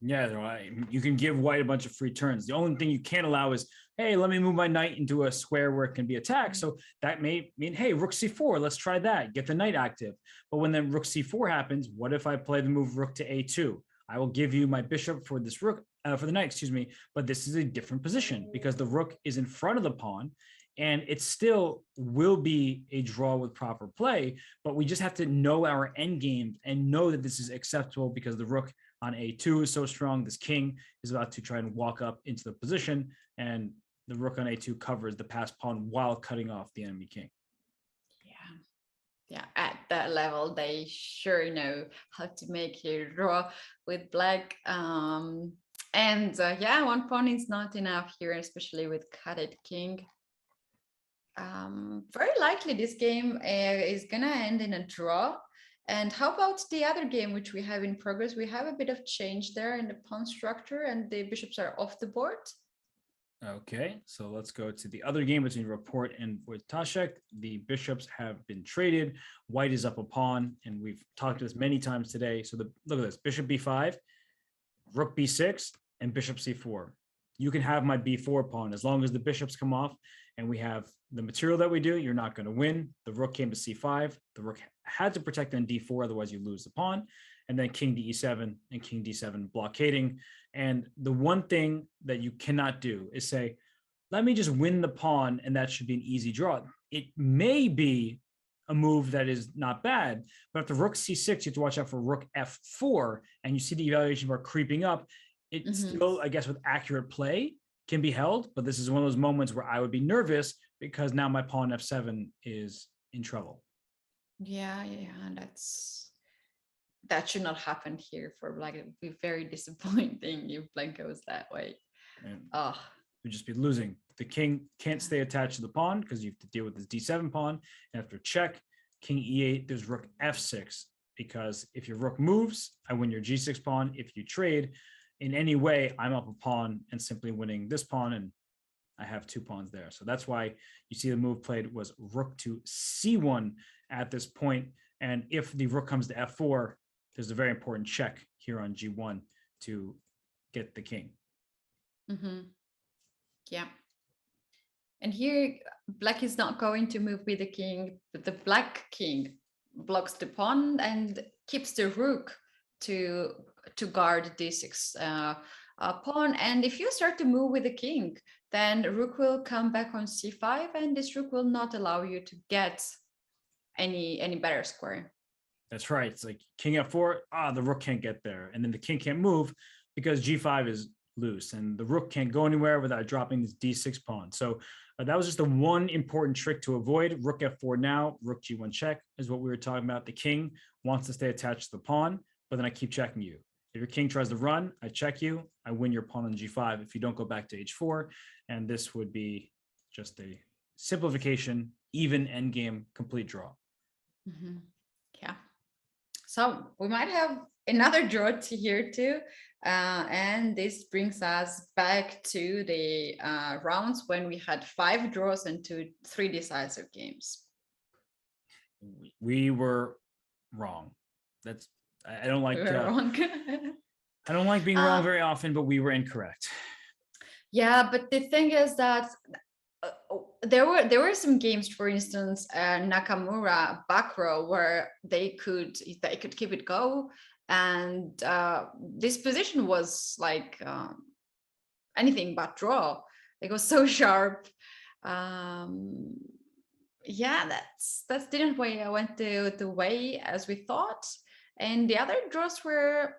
Yeah, you can give white a bunch of free turns. The only thing you can't allow is, hey, let me move my knight into a square where it can be attacked. So that may mean, hey, rook c4, let's try that, get the knight active. But when then rook c4 happens, what if I play the move rook to a2? I will give you my bishop for this rook, for the knight, excuse me, but this is a different position because the rook is in front of the pawn, and it still will be a draw with proper play, but we just have to know our end games and know that this is acceptable because the rook on a2 is so strong. This king is about to try and walk up into the position, and the rook on a2 covers the passed pawn while cutting off the enemy king. Yeah, at that level, they sure know how to make a draw with black. Yeah, one pawn is not enough here, especially with cutted king. Very likely this game is gonna end in a draw. And how about the other game which we have in progress? We have a bit of change there in the pawn structure, and the bishops are off the board. Okay, so let's go to the other game between Rapport and Wojtaszek. The bishops have been traded. White is up a pawn, and we've talked this many times today. So look at this: bishop b5, rook b6, and bishop c4. You can have my b4 pawn as long as the bishops come off and we have the material that we do. You're not going to win. The rook came to c5. The rook had to protect on d4, otherwise you lose the pawn. And then king to e7 and king d7 blockading. And the one thing that you cannot do is say, let me just win the pawn and that should be an easy draw. It may be a move that is not bad, but if the rook c6, you have to watch out for rook f4, and you see the evaluation bar creeping up. It still, I guess, with accurate play can be held, but this is one of those moments where I would be nervous because now my pawn f7 is in trouble. Yeah, that should not happen here for black. It would be very disappointing if black goes that way. would just be losing. The king can't stay attached to the pawn because you have to deal with this d7 pawn. And after check, king e8, there's rook f6, because if your rook moves, I win your g6 pawn. If you trade in any way, I'm up a pawn and simply winning this pawn, and I have 2 pawns there. So that's why you see the move played was rook to c1 at this point. And if the rook comes to f4, there's a very important check here on g1 to get the king. Yeah. And here, black is not going to move with the king, but the black king blocks the pawn and keeps the rook to guard d6 pawn. And if you start to move with the king, then rook will come back on c5, and this rook will not allow you to get any better square. That's right. It's like king f4, the rook can't get there. And then the king can't move because g5 is loose, and the rook can't go anywhere without dropping this d6 pawn. So that was just the one important trick to avoid. Rook f4 now, rook g1 check is what we were talking about. The king wants to stay attached to the pawn, but then I keep checking you. If your king tries to run, I check you, I win your pawn on g5 if you don't go back to h4. And this would be just a simplification, even endgame, complete draw. Yeah. So we might have another draw here too. And this brings us back to the rounds when we had 5 draws and 3 decisive games. We were wrong. I don't like wrong. I don't like being wrong very often, but we were incorrect. Yeah, but the thing is that there were some games, for instance, Nakamura, Bacrot, where they could keep it go, and this position was like anything but draw. It was so sharp. Yeah, that didn't went the way as we thought, and the other draws were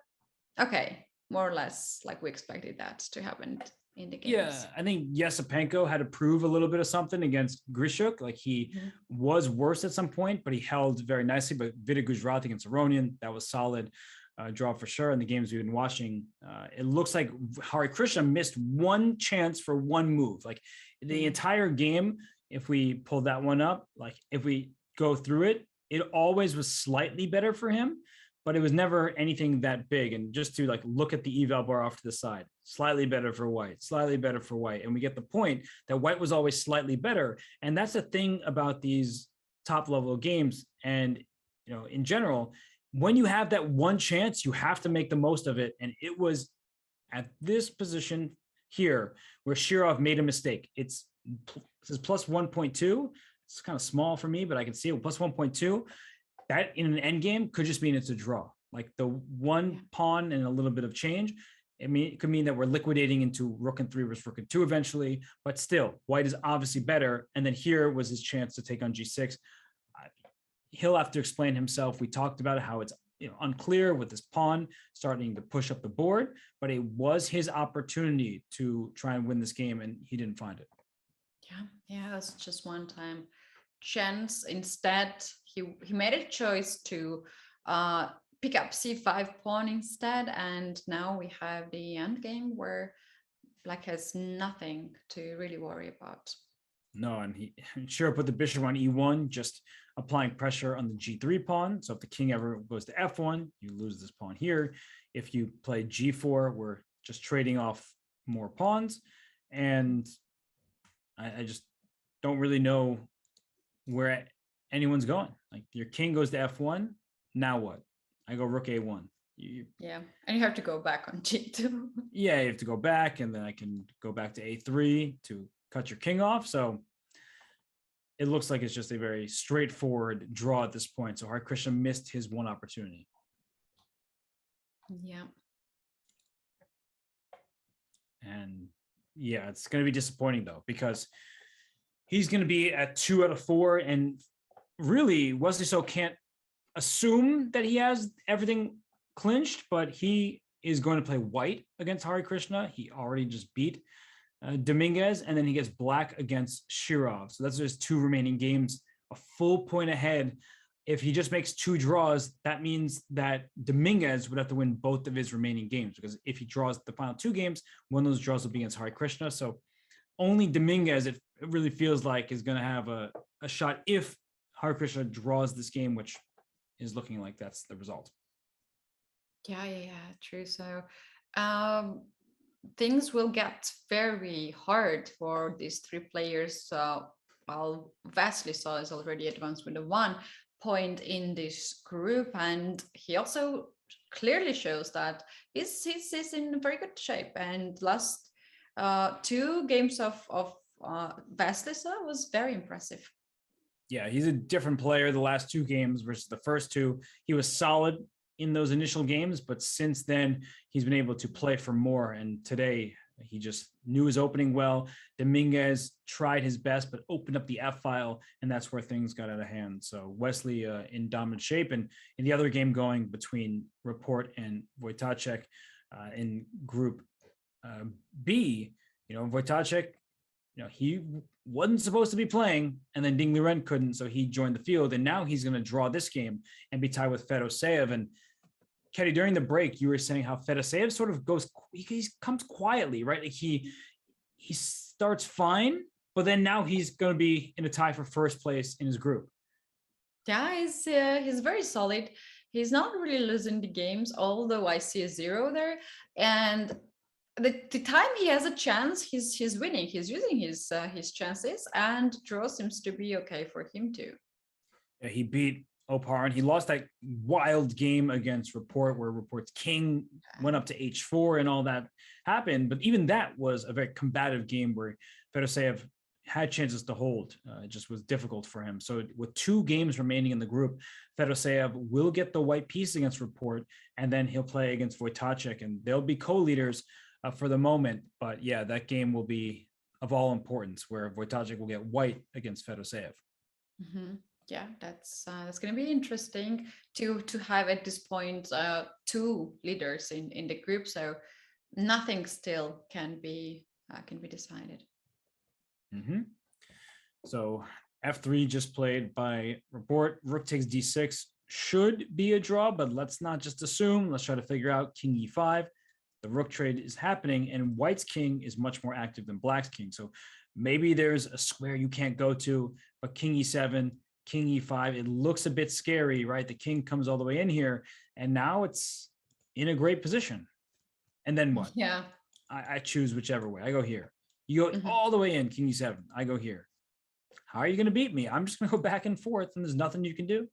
okay, more or less like we expected that to happen in the games. Yeah, I think Esipenko had to prove a little bit of something against Grischuk. Like he was worse at some point, but he held very nicely. But Vidit against Aronian, that was solid draw for sure. In the games we've been watching, it looks like Hare Krishna missed one chance for one move. Like the entire game, if we pull that one up, like if we go through it, it always was slightly better for him, but it was never anything that big. And just to like look at the eval bar off to the side, slightly better for white, slightly better for white. And we get the point that white was always slightly better. And that's the thing about these top level games. And, you know, in general, when you have that one chance, you have to make the most of it. And it was at this position here where Shirov made a mistake. It says plus 1.2. It's kind of small for me, but I can see it plus 1.2. That in an end game could just mean it's a draw. Like the one pawn and a little bit of change. It could mean that we're liquidating into rook and 3 versus rook and 2 eventually, but still white is obviously better. And then here was his chance to take on g6. He'll have to explain himself. We talked about how it's unclear with this pawn starting to push up the board, but it was his opportunity to try and win this game, and he didn't find it. Yeah, it was just one time chance. Instead, he made a choice to pick up c5 pawn instead, and now we have the end game where black has nothing to really worry about. No, and he sure put the bishop on e1, just applying pressure on the g3 pawn. So if the king ever goes to f1, you lose this pawn here. If you play g4, we're just trading off more pawns. And I just don't really know where anyone's going. Like your king goes to f1, now what? I go rook a1. Yeah, and you have to go back on g2. Yeah, you have to go back, and then I can go back to a3 to cut your king off. So it looks like it's just a very straightforward draw at this point. So Hare Krishna missed his one opportunity. Yeah. And yeah, it's going to be disappointing though, because he's going to be at 2 out of 4. And really, Wesley So can't assume that he has everything clinched, but he is going to play white against Hare Krishna. He already just beat Dominguez, and then he gets black against Shirov. So that's just 2 remaining games, a full point ahead. If he just makes 2 draws, that means that Dominguez would have to win both of his remaining games, because if he draws the final 2 games, one of those draws will be against Hare Krishna. So only Dominguez, it really feels like, is going to have a shot if Hare Krishna draws this game, which is looking like that's the result. Yeah, true. So things will get very hard for these three players. While Wesley So is already advanced with a 1 point in this group, and he also clearly shows that he's in very good shape. And last 2 games of Wesley So was very impressive. Yeah, he's a different player the last 2 games versus the first 2. He was solid in those initial games, but since then he's been able to play for more. And today he just knew his opening well. Dominguez tried his best, but opened up the F file, and that's where things got out of hand. So Wesley in dominant shape. And in the other game going between Rapport and Wojtaszek in Group B, Wojtaszek, he wasn't supposed to be playing, and then Ding Liren couldn't, so he joined the field, and now he's going to draw this game and be tied with Fedoseev. And Ketty, during the break, you were saying how Fedoseev sort of he comes quietly, right? Like he starts fine, but then now he's going to be in a tie for first place in his group. Yeah, he's very solid. He's not really losing the games, although I see a 0 there. And the time he has a chance, he's winning. He's using his chances, and draw seems to be okay for him too. Yeah, he beat Opar, and he lost that wild game against Rapport, where Rapport's king went up to H4 and all that happened. But even that was a very combative game where Fedoseev had chances to hold. It just was difficult for him. So with 2 games remaining in the group, Fedoseev will get the white piece against Rapport, and then he'll play against Wojtaszek, and they'll be co-leaders for the moment. But yeah, that game will be of all importance, where Wojtaszek will get white against Fedoseev. Mm-hmm. Yeah, that's going to be interesting to have at this point 2 leaders in the group. So nothing still can be decided. Mm-hmm. So F3 just played by Rapport. Rook takes D6 should be a draw, but let's not just assume. Let's try to figure out King E5. The rook trade is happening, and White's king is much more active than Black's king. So maybe there's a square you can't go to, but King E7, King E5, it looks a bit scary, right? The king comes all the way in here, and now it's in a great position. And then what? Yeah. I choose whichever way. I go here. You go all the way in, King E7. I go here. How are you going to beat me? I'm just going to go back and forth, and there's nothing you can do.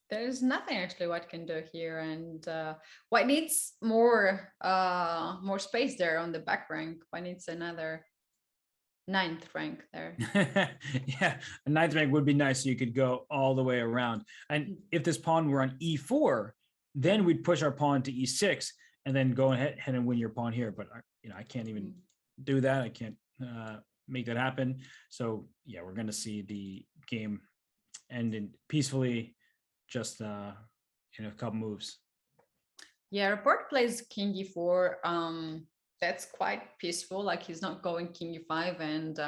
There's nothing actually White can do here, and White needs more space there on the back rank. White needs another 9th rank there. Yeah, a 9th rank would be nice, so you could go all the way around. And if this pawn were on E4, then we'd push our pawn to E6 and then go ahead and win your pawn here. But I can't even do that. I can't make that happen. So yeah, we're going to see the game end peacefully, just in a couple moves. Yeah, Rapport plays King E4. That's quite peaceful. Like, he's not going King E5 and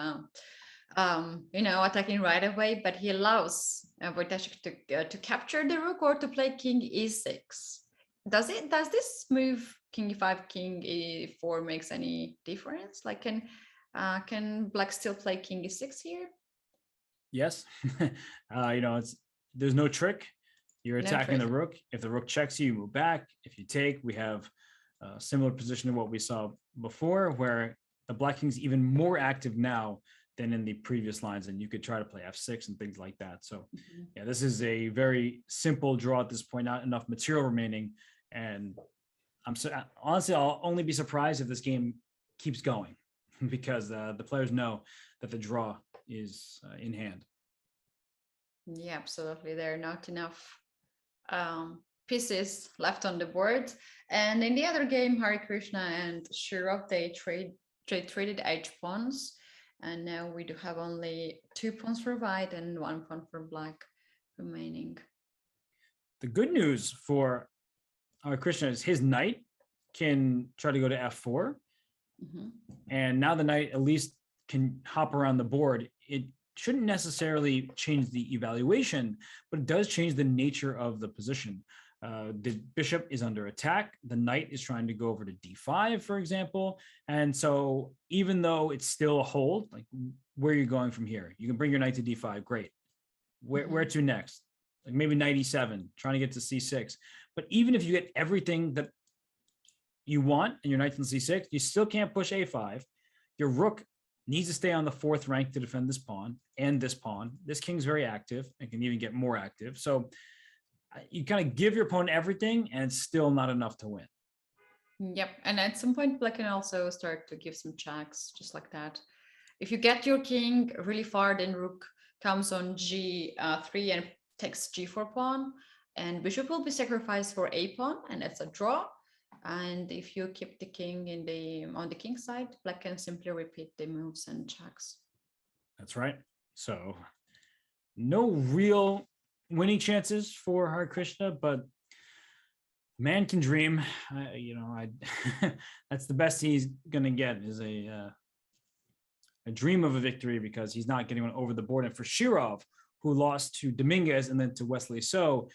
attacking right away, but he allows Wojtaszek to capture the rook or to play King E6. Does this move King E5, King E4 makes any difference? Like, can Black still play King E6 here? Yes. There's no trick. You're attacking the rook. If the rook checks you, you move back. If you take, we have a similar position to what we saw before, where the Black King's even more active now than in the previous lines, and you could try to play F6 and things like that. So yeah, this is a very simple draw at this point, not enough material remaining. And honestly, I'll only be surprised if this game keeps going, because the players know that the draw is in hand. Yeah, absolutely. There are not enough pieces left on the board. And in the other game, Hare Krishna and Shirov, they traded H pawns. And now we do have only 2 pawns for White and 1 pawn for Black remaining. The good news for Hare Krishna is his knight can try to go to F4. And now the knight at least can hop around the board. It shouldn't necessarily change the evaluation, but it does change the nature of the position. The bishop is under attack. The knight is trying to go over to d5, for example. And so even though it's still a hold, like where are you going from here? You can bring your knight to d5, great. Where to next? Like maybe knight e7, trying to get to c6. But even if you get everything that you want and your knight's in c6, you still can't push a5. Your rook needs to stay on the 4th rank to defend this pawn and this pawn. This king's very active and can even get more active. So you kind of give your opponent everything and it's still not enough to win. Yep, and at some point Black can also start to give some checks just like that. If you get your king really far, then Rook comes on g3 and takes g4 pawn, and bishop will be sacrificed for a pawn, and it's a draw. And if you keep the king on the king side, Black can simply repeat the moves and checks. That's right. So no real winning chances for Hare Krishna, but man can dream. That's the best he's gonna get is a dream of a victory, because he's not getting one over the board. And for Shirov, who lost to Dominguez and then to Wesley So,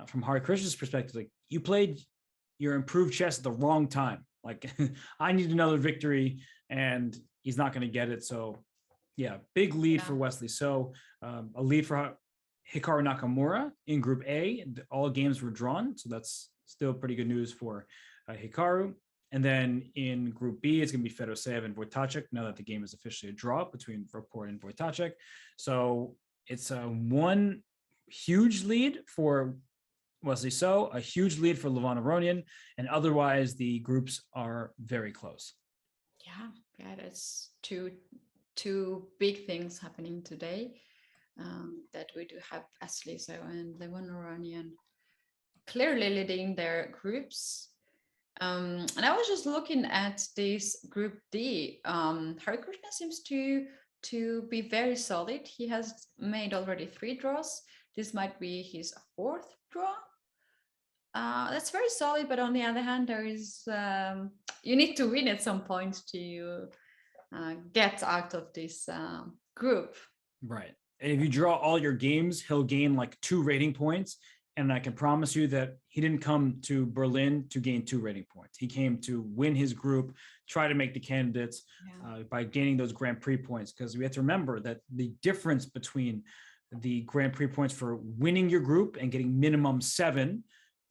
from Hare Krishna's perspective, like, you played your improved chess at the wrong time. Like, I need another victory, and he's not going to get it. So, yeah, big lead for Wesley So, a lead for Hikaru Nakamura in Group A. All games were drawn, so that's still pretty good news for Hikaru. And then in Group B, it's going to be Fedoseev and Wojtaszek, now that the game is officially a draw between Rapport and Wojtaszek. So it's one huge lead for Wesley So, a huge lead for Levon Aronian, and otherwise the groups are very close. Yeah, that's two big things happening today. That we do have Wesley So and Levon Aronian clearly leading their groups. And I was just looking at this Group D. Hare Krishna seems to be very solid. He has made already 3 draws. This might be his 4th draw. That's very solid, but on the other hand, there is you need to win at some point to get out of this group. Right. And if you draw all your games, he'll gain like 2 rating points. And I can promise you that he didn't come to Berlin to gain 2 rating points. He came to win his group, try to make the candidates by gaining those Grand Prix points. Because we have to remember that the difference between the Grand Prix points for winning your group and getting minimum 7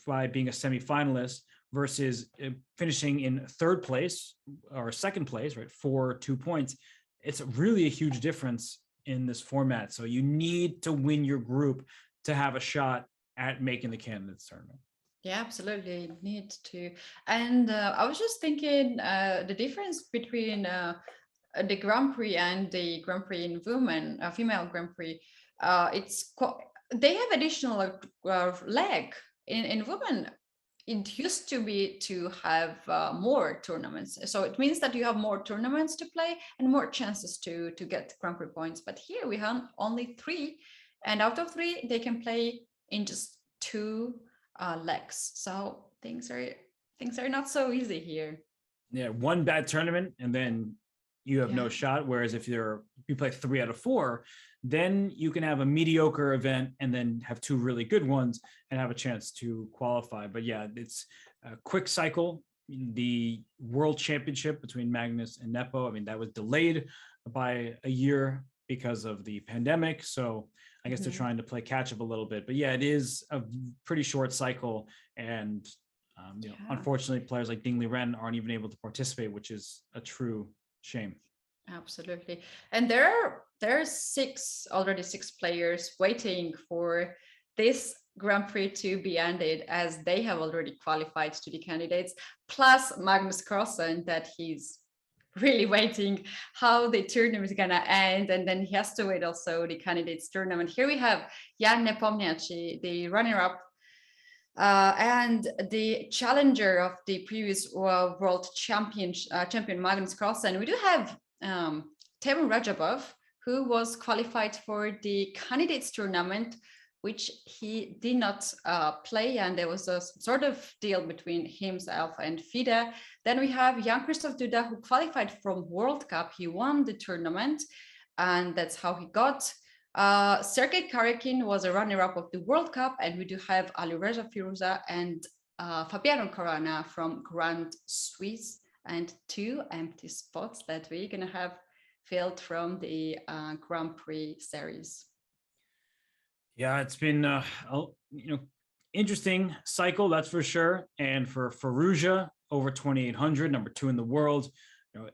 by being a semifinalist versus finishing in 3rd place or 2nd place, right, for 2 points. It's really a huge difference in this format. So you need to win your group to have a shot at making the candidates tournament. Yeah, absolutely need to. And I was just thinking the difference between the Grand Prix and the Grand Prix in women, female Grand Prix. They have additional leg in women. It used to be to have more tournaments, so it means that you have more tournaments to play and more chances to get Grand Prix points. But here we have only 3, and out of 3 they can play in just 2 legs. So things are not so easy here. Yeah, 1 bad tournament and then you have no shot. Whereas if you play 3 out of 4, then you can have a mediocre event and then have 2 really good ones and have a chance to qualify. But yeah, it's a quick cycle. The World Championship between Magnus and Nepo, I mean, that was delayed by a year because of the pandemic. So I guess they're trying to play catch up a little bit. But yeah, it is a pretty short cycle. And unfortunately, players like Ding Liren aren't even able to participate, which is a true shame. Absolutely. And there are 6 players waiting for this Grand Prix to be ended, as they have already qualified to the candidates, plus Magnus Carlsen, that he's really waiting how the tournament is gonna end, and then he has to wait also the candidates tournament. Here we have Jan Nepomniachtchi, the runner-up and the challenger of the previous world champion Magnus Carlsen. We do have Temur Rajabov, who was qualified for the candidates tournament, which he did not play, and there was a sort of deal between himself and FIDE. Then we have Jan-Christoph Duda, who qualified from World Cup. He won the tournament, and that's how he got Sergei Karyakin was a runner-up of the World Cup, and we do have Alireza Firuza and Fabiano Caruana from Grand Suisse, and 2 empty spots that we're gonna have filled from the Grand Prix series. Yeah, it's been interesting cycle, that's for sure. And for Firuza, over 2,800, number 2 in the world.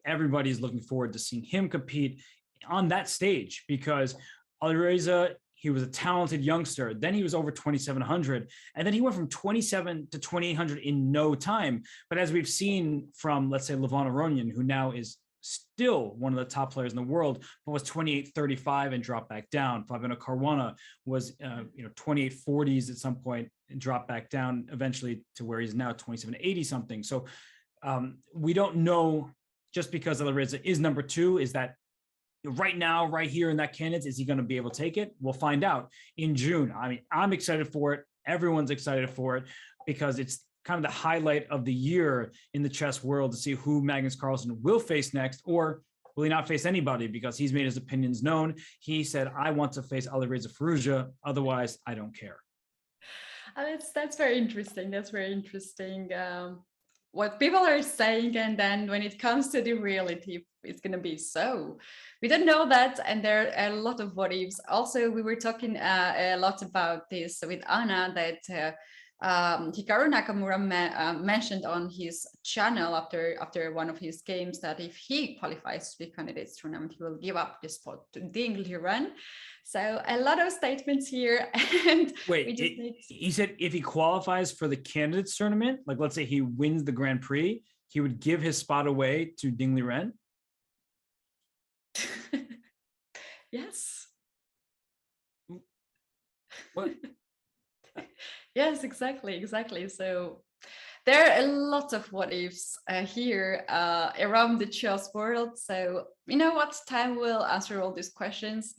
Everybody's looking forward to seeing him compete on that stage, because Alireza, he was a talented youngster. Then he was over 2,700, and then he went from 27 to 2,800 in no time. But as we've seen from, let's say, Levon Aronian, who now is still one of the top players in the world, but was 28.35 and dropped back down. Fabiano Caruana was 28.40s at some point and dropped back down eventually to where he's now 27.80 something. So we don't know, just because Alireza is number 2, is that right now, right here in that candidate, is he going to be able to take it? We'll find out in June. I mean, I'm excited for it. Everyone's excited for it, because it's kind of the highlight of the year in the chess world to see who Magnus Carlsen will face next, or will he not face anybody, because he's made his opinions known. He said, I want to face Alireza Firuza, otherwise I don't care. That's very interesting. That's very interesting. What people are saying, and then when it comes to the reality, it's going to be so. We don't know that, and there are a lot of what ifs. Also, we were talking a lot about this with Anna, that Hikaru Nakamura mentioned on his channel after one of his games that if he qualifies to the candidates tournament, he will give up the spot to Ding Liren. So a lot of statements here. And wait, he said if he qualifies for the candidates tournament, like let's say he wins the Grand Prix, he would give his spot away to Ding Liren. Yes. What? Yes, exactly. So there are a lot of what ifs here around the chess world. So you know what? Time will answer all these questions.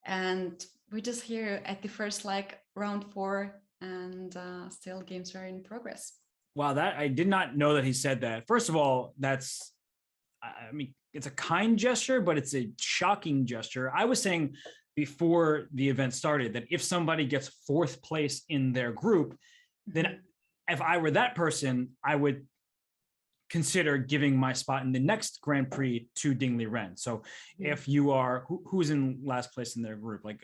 And we're just here at the first round 4, and still games are in progress. Wow, that I did not know that he said that. First of all, that's, I mean, it's a kind gesture, but it's a shocking gesture. I was saying before the event started that if somebody gets 4th place in their group, then if I were that person, I would consider giving my spot in the next Grand Prix to Ding Liren. So if you are, who's in last place in their group, like,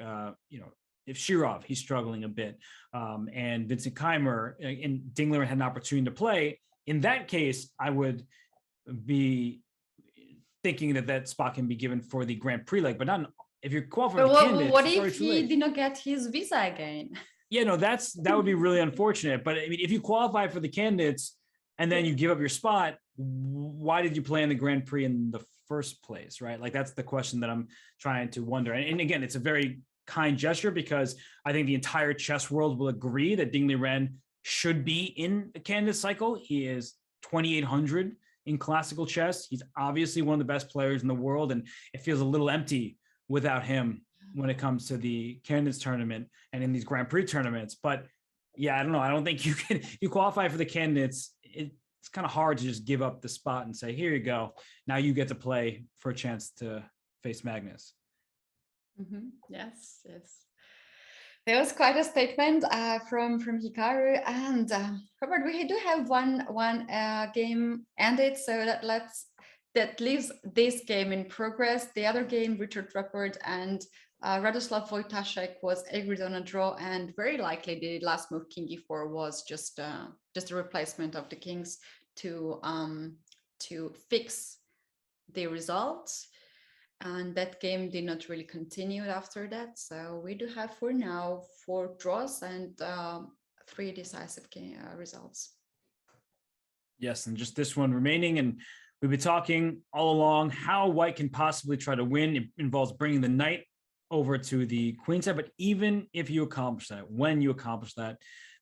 if Shirov, he's struggling a bit, and Vincent Keymer, and Ding Liren had an opportunity to play, in that case, I would be thinking that spot can be given for the Grand Prix leg, but not if you're qualified. What if he did not get his visa again? Yeah, no, that would be really unfortunate. But I mean, if you qualify for the candidates and then you give up your spot, why did you play in the Grand Prix in the first place, right? Like, that's the question that I'm trying to wonder. And again, it's a very kind gesture, because I think the entire chess world will agree that Ding Liren should be in the candidate cycle. He is 2,800 in classical chess. He's obviously one of the best players in the world, and it feels a little empty without him when it comes to the candidates tournament and in these Grand Prix tournaments. But yeah, I don't know. I don't think you qualify for the candidates. It's kind of hard to just give up the spot and say, here you go. Now you get to play for a chance to face Magnus. Yes. There was quite a statement from Hikaru, and Robert, we do have one game ended, so that leaves this game in progress. The other game, Richard Rapport and Radoslav Wojtaszek, was agreed on a draw, and very likely the last move, King E4, was just a replacement of the kings to fix the results. And that game did not really continue after that. So we do have for now 4 draws and 3 decisive results. Yes, and just this one remaining. And we've been talking all along how White can possibly try to win. It involves bringing the knight over to the queen side. But even if you accomplish that, when you accomplish that,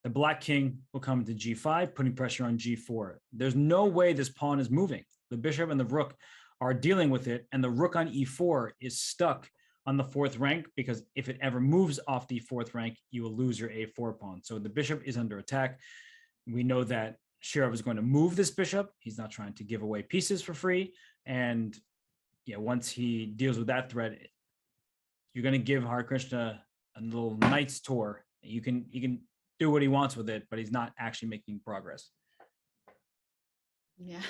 the black king will come to g5, putting pressure on g4. There's no way this pawn is moving. The bishop and the rook are dealing with it, and the rook on e4 is stuck on the 4th rank, because if it ever moves off the 4th rank, you will lose your a4 pawn. So the bishop is under attack. We know that Shirov is going to move this bishop. He's not trying to give away pieces for free. And yeah, once he deals with that threat, you're going to give Harikrishna a little knight's tour. He can do what he wants with it, but he's not actually making progress. Yeah.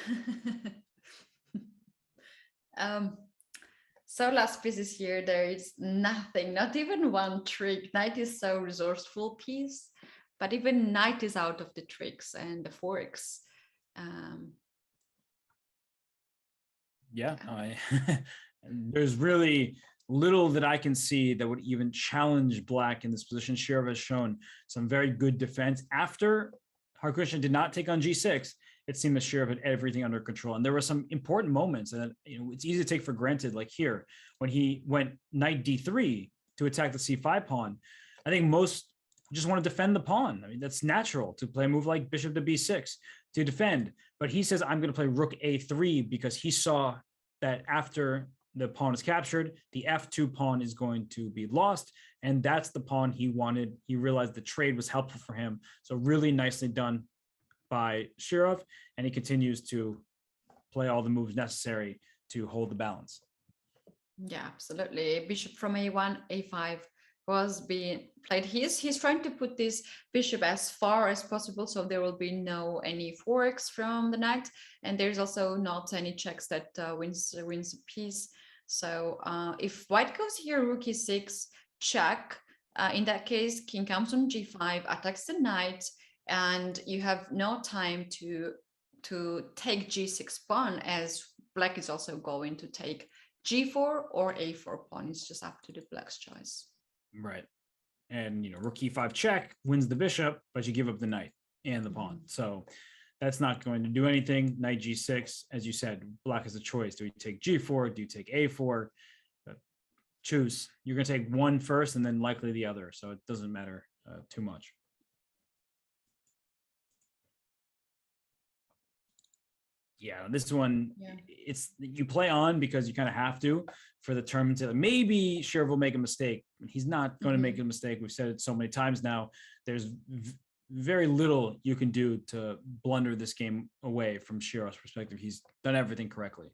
So last pieces here, there is nothing, not even one trick. Knight is so resourceful piece, but even knight is out of the tricks and the forks. Yeah, there's really little that I can see that would even challenge black in this position. Shirov has shown some very good defense. After Harikrishna did not take on g6, it seemed that Shirov had everything under control. And there were some important moments that, it's easy to take for granted, like here, when he went knight d3 to attack the c5 pawn. I think most just want to defend the pawn. I mean, that's natural to play a move like bishop to b6 to defend. But he says, I'm going to play rook a3 because he saw that after the pawn is captured, the f2 pawn is going to be lost. And that's the pawn he wanted. He realized the trade was helpful for him. So really nicely done by Shirov. And he continues to play all the moves necessary to hold the balance. Yeah, absolutely. Bishop from a1, a5 was being played. He's trying to put this bishop as far as possible, so there will be no any forks from the knight, and there's also not any checks that wins a piece. So if white goes here, rook e6, check. In that case, king comes on g5, attacks the knight, and you have no time to take g6 pawn, as black is also going to take g4 or a4 pawn. It's just up to the black's choice. Right. And, rook e5 check wins the bishop, but you give up the knight and the pawn. So that's not going to do anything. Knight g6, as you said, black has a choice. Do you take g4? Do you take a4? Choose. You're going to take one first and then likely the other. So it doesn't matter too much. Yeah, this one, it's you play on because you kind of have to for the tournament. Maybe Shirov will make a mistake. He's not going to make a mistake. We've said it so many times now. There's very little you can do to blunder this game away from Shirov's perspective. He's done everything correctly.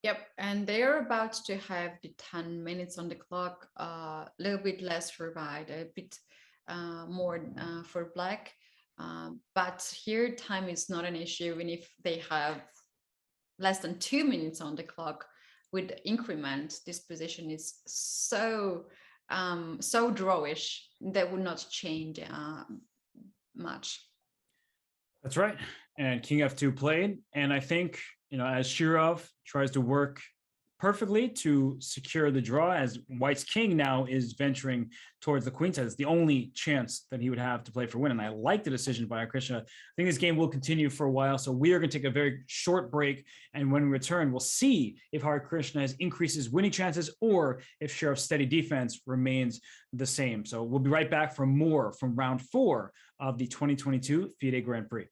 Yep, and they're about to have the 10 minutes on the clock, a little bit less for white, a bit more for black. But here time is not an issue, even if they have less than 2 minutes on the clock. With increment, this position is so drawish that would not change much. That's right. And king f2 played, and I think as Shirov tries to work perfectly to secure the draw, as white's king now is venturing towards the queen side. It's the only chance that he would have to play for win. And I like the decision by Harikrishna. I think this game will continue for a while. So we are going to take a very short break. And when we return, we'll see if Harikrishna has increased his winning chances or if Shirov's steady defense remains the same. So we'll be right back for more from round 4 of the 2022 FIDE Grand Prix.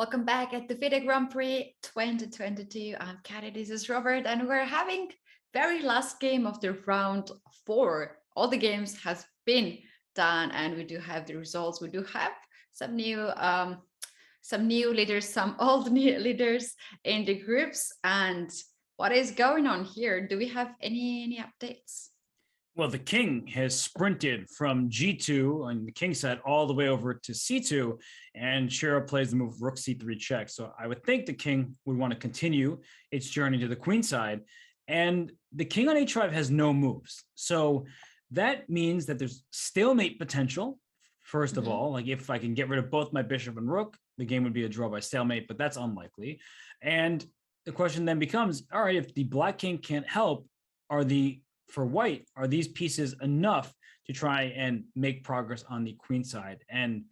Welcome back at the FIDE Grand Prix 2022. I'm Kari, this is Robert, and we're having very last game of the round 4. All the games has been done, and we do have the results. We do have some new leaders, some old new leaders in the groups. And what is going on here? Do we have any updates? Well, the king has sprinted from G2 on the king side all the way over to C2, and Shira plays the move Rook C3 check. So I would think the king would want to continue its journey to the queen side, and the king on H5 has no moves. So that means that there's stalemate potential, first of all. Like if I can get rid of both my bishop and rook, the game would be a draw by stalemate, but that's unlikely. And the question then becomes, all right, if the black king can't help, for white, are these pieces enough to try and make progress on the queen side? And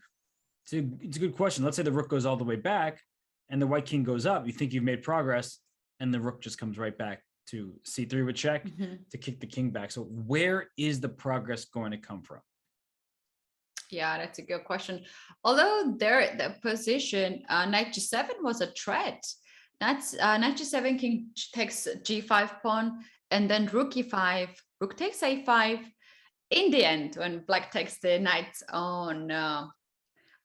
it's a good question. Let's say the rook goes all the way back and the white king goes up. You think you've made progress, and the rook just comes right back to C3 with check to kick the king back. So where is the progress going to come from? Yeah, that's a good question. Although the position knight G7 was a threat. That's knight G7, king takes G5 pawn, and then rook E5, rook takes A5. In the end, when black takes the knight on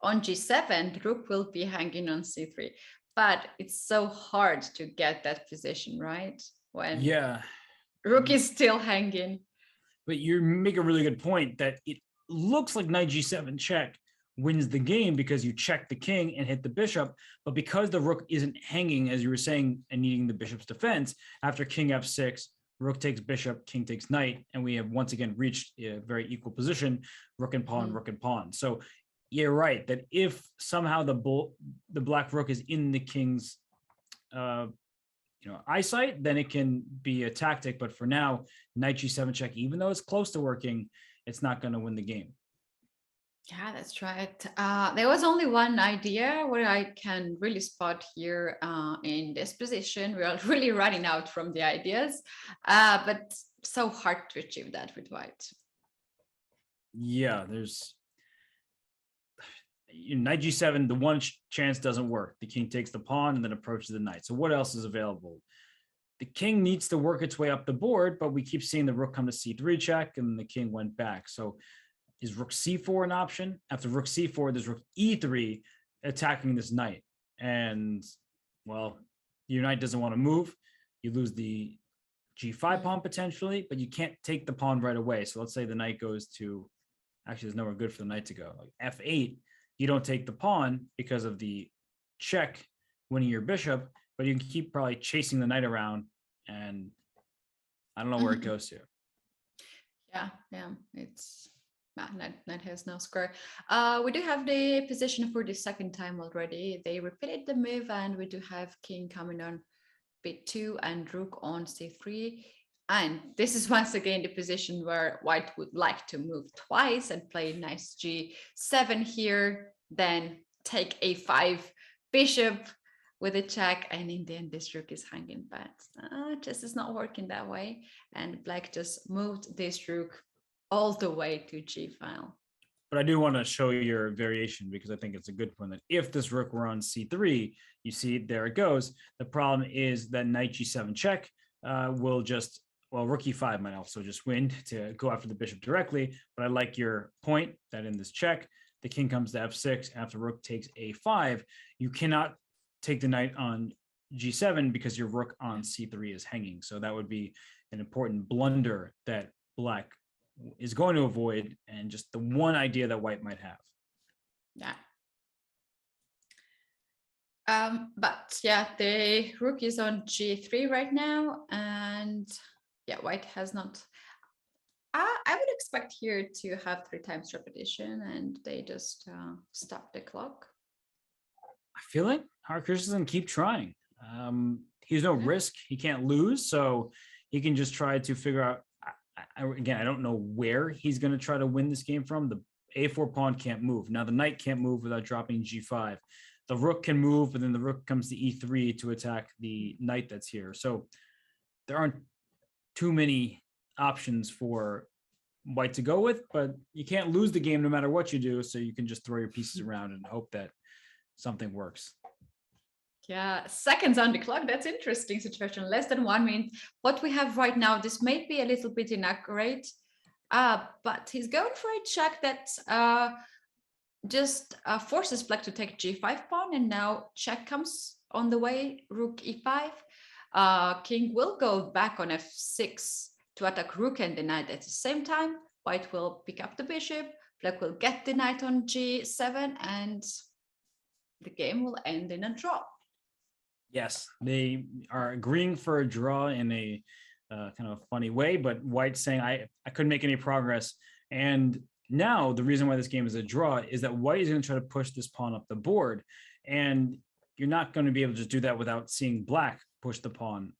G7, the rook will be hanging on C3. But it's so hard to get that position, right? When rook is still hanging. But you make a really good point that it looks like knight G7 check wins the game because you check the king and hit the bishop. But because the rook isn't hanging, as you were saying, and needing the bishop's defense, after king F6, rook takes bishop, king takes knight, and we have once again reached a very equal position, rook and pawn, rook and pawn. So you're right that if somehow the black rook is in the king's eyesight, then it can be a tactic. But for now, knight G7 check, even though it's close to working, it's not going to win the game. Yeah, that's right. There was only one idea where I can really spot here in this position. We are really running out from the ideas, but so hard to achieve that with white. Yeah, there's knight G7, the one chance doesn't work. The king takes the pawn and then approaches the knight. So what else is available? The king needs to work its way up the board, but we keep seeing the rook come to C3 check, and the king went back. So is rook C4 an option? After rook C4, there's rook E3 attacking this knight. And, well, your knight doesn't want to move. You lose the G5 pawn potentially, but you can't take the pawn right away. So let's say the knight goes to, actually, there's nowhere good for the knight to go. Like F8, you don't take the pawn because of the check winning your bishop, but you can keep probably chasing the knight around, and I don't know where it goes to. Yeah, it's knight has no square. We do have the position for the second time already. They repeated the move, and we do have king coming on B2 and rook on C3. And this is once again the position where white would like to move twice and play nice G7 here, then take A5 bishop with a check, and in the end this rook is hanging, but just is not working that way, and black just moved this rook all the way to G file. But I do want to show your variation, because I think it's a good point that if this rook were on C3, you see there it goes. The problem is that knight G7 check will just, well, rook E5 might also just win to go after the bishop directly. But I like your point that in this check, the king comes to F6 after rook takes A5. You cannot take the knight on G7 because your rook on C3 is hanging. So that would be an important blunder that black is going to avoid, and just the one idea that white might have. Yeah. But yeah, the rook is on G3 right now, and yeah, white has not. I would expect here to have 3 times repetition, and they just stop the clock. I feel like Hikaru doesn't keep trying. He's no risk. He can't lose, so he can just try to figure out. Again, I don't know where he's going to try to win this game from. The A4 pawn can't move. Now the knight can't move without dropping G5. The rook can move, but then the rook comes to E3 to attack the knight that's here. So there aren't too many options for white to go with, but you can't lose the game no matter what you do. So you can just throw your pieces around and hope that something works. Yeah, seconds on the clock. That's interesting situation. Less than 1 minute. What we have right now, this may be a little bit inaccurate, but he's going for a check that just forces black to take g5 pawn, and now check comes on the way. Rook e5. King will go back on f6 to attack rook and the knight at the same time. White will pick up the bishop. Black will get the knight on g7, and the game will end in a draw. Yes, they are agreeing for a draw in a kind of a funny way, but White's saying, I couldn't make any progress. And now the reason why this game is a draw is that White is going to try to push this pawn up the board. And you're not going to be able to just do that without seeing black push the pawn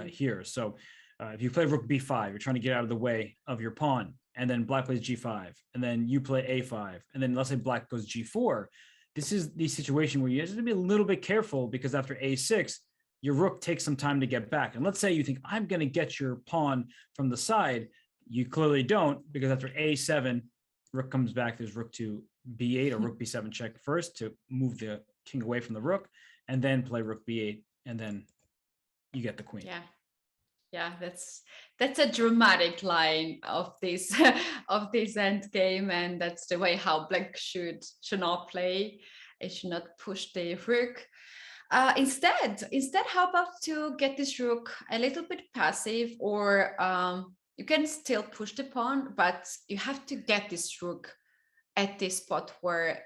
here. So if you play rook b5, you're trying to get out of the way of your pawn. And then black plays g5. And then you play a5. And then let's say black goes g4. This is the situation where you have to be a little bit careful, because after a6, your rook takes some time to get back. And let's say you think, I'm going to get your pawn from the side. You clearly don't, because after a7, rook comes back. There's rook to b8 or rook b7 check first to move the king away from the rook, and then play rook b8, and then you get the queen. Yeah, that's a dramatic line of this of this end game, and that's the way how black should not play. It should not push the rook. Instead, how about to get this rook a little bit passive, or you can still push the pawn, but you have to get this rook at this spot where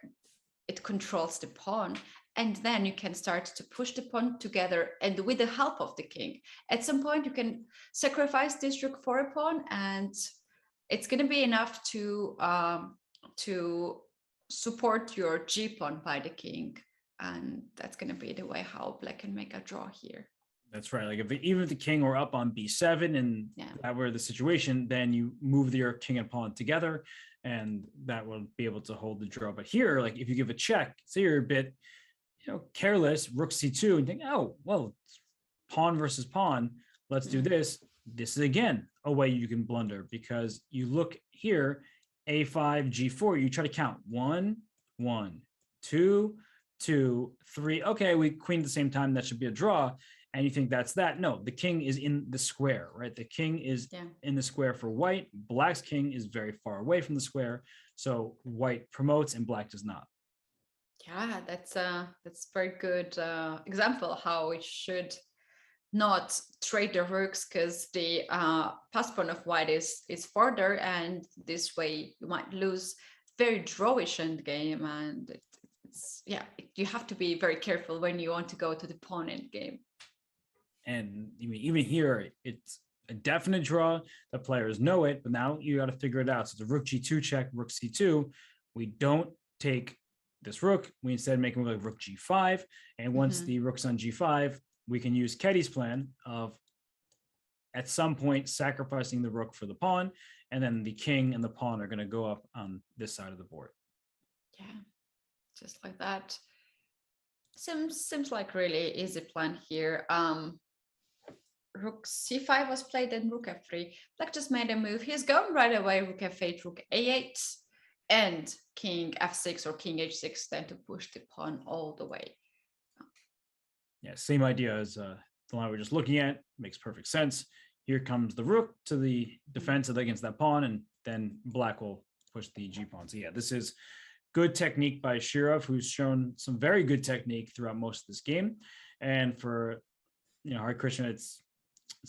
it controls the pawn. And then you can start to push the pawn together, and with the help of the king. At some point, you can sacrifice this rook for a pawn, and it's going to be enough to support your g pawn by the king, and that's going to be the way how black can make a draw here. That's right. Like even if the king were up on b7 and that were the situation, then you move your king and pawn together, and that will be able to hold the draw. But here, like if you give a check, say you're a bit careless, rook c2, and think, oh, well, it's pawn versus pawn. Let's do this. This is again a way you can blunder, because you look here, a5, g4, you try to count 1, 1, 2, 2, 3. Okay, we queen at the same time. That should be a draw. And you think that's that. No, the king is in the square, right? The king is in the square for white. Black's king is very far away from the square. So white promotes and black does not. Yeah, that's very good example how we should not trade the rooks, because the pass pawn of white is further, and this way you might lose very drawish end game, and you have to be very careful when you want to go to the pawn end game. And even here, it's a definite draw. The players know it, but now you got to figure it out. So it's a rook g2 check, rook c2. We don't take this rook. We instead make him like rook g5. And once the rook's on g5, we can use Ketty's plan of at some point sacrificing the rook for the pawn, and then the king and the pawn are going to go up on this side of the board. Yeah, just like that. Seems like really easy plan here. Rook c5 was played, and rook f3. Black just made a move. He's going right away. Rook f8, rook a8, and king f6 or king h6, then to push the pawn all the way. Yeah, same idea as the line we're just looking at. Makes perfect sense. Here comes the rook to the defense against that pawn, and then black will push the g pawn. So yeah, this is good technique by Shirov, who's shown some very good technique throughout most of this game. And for Hare Krishna, it's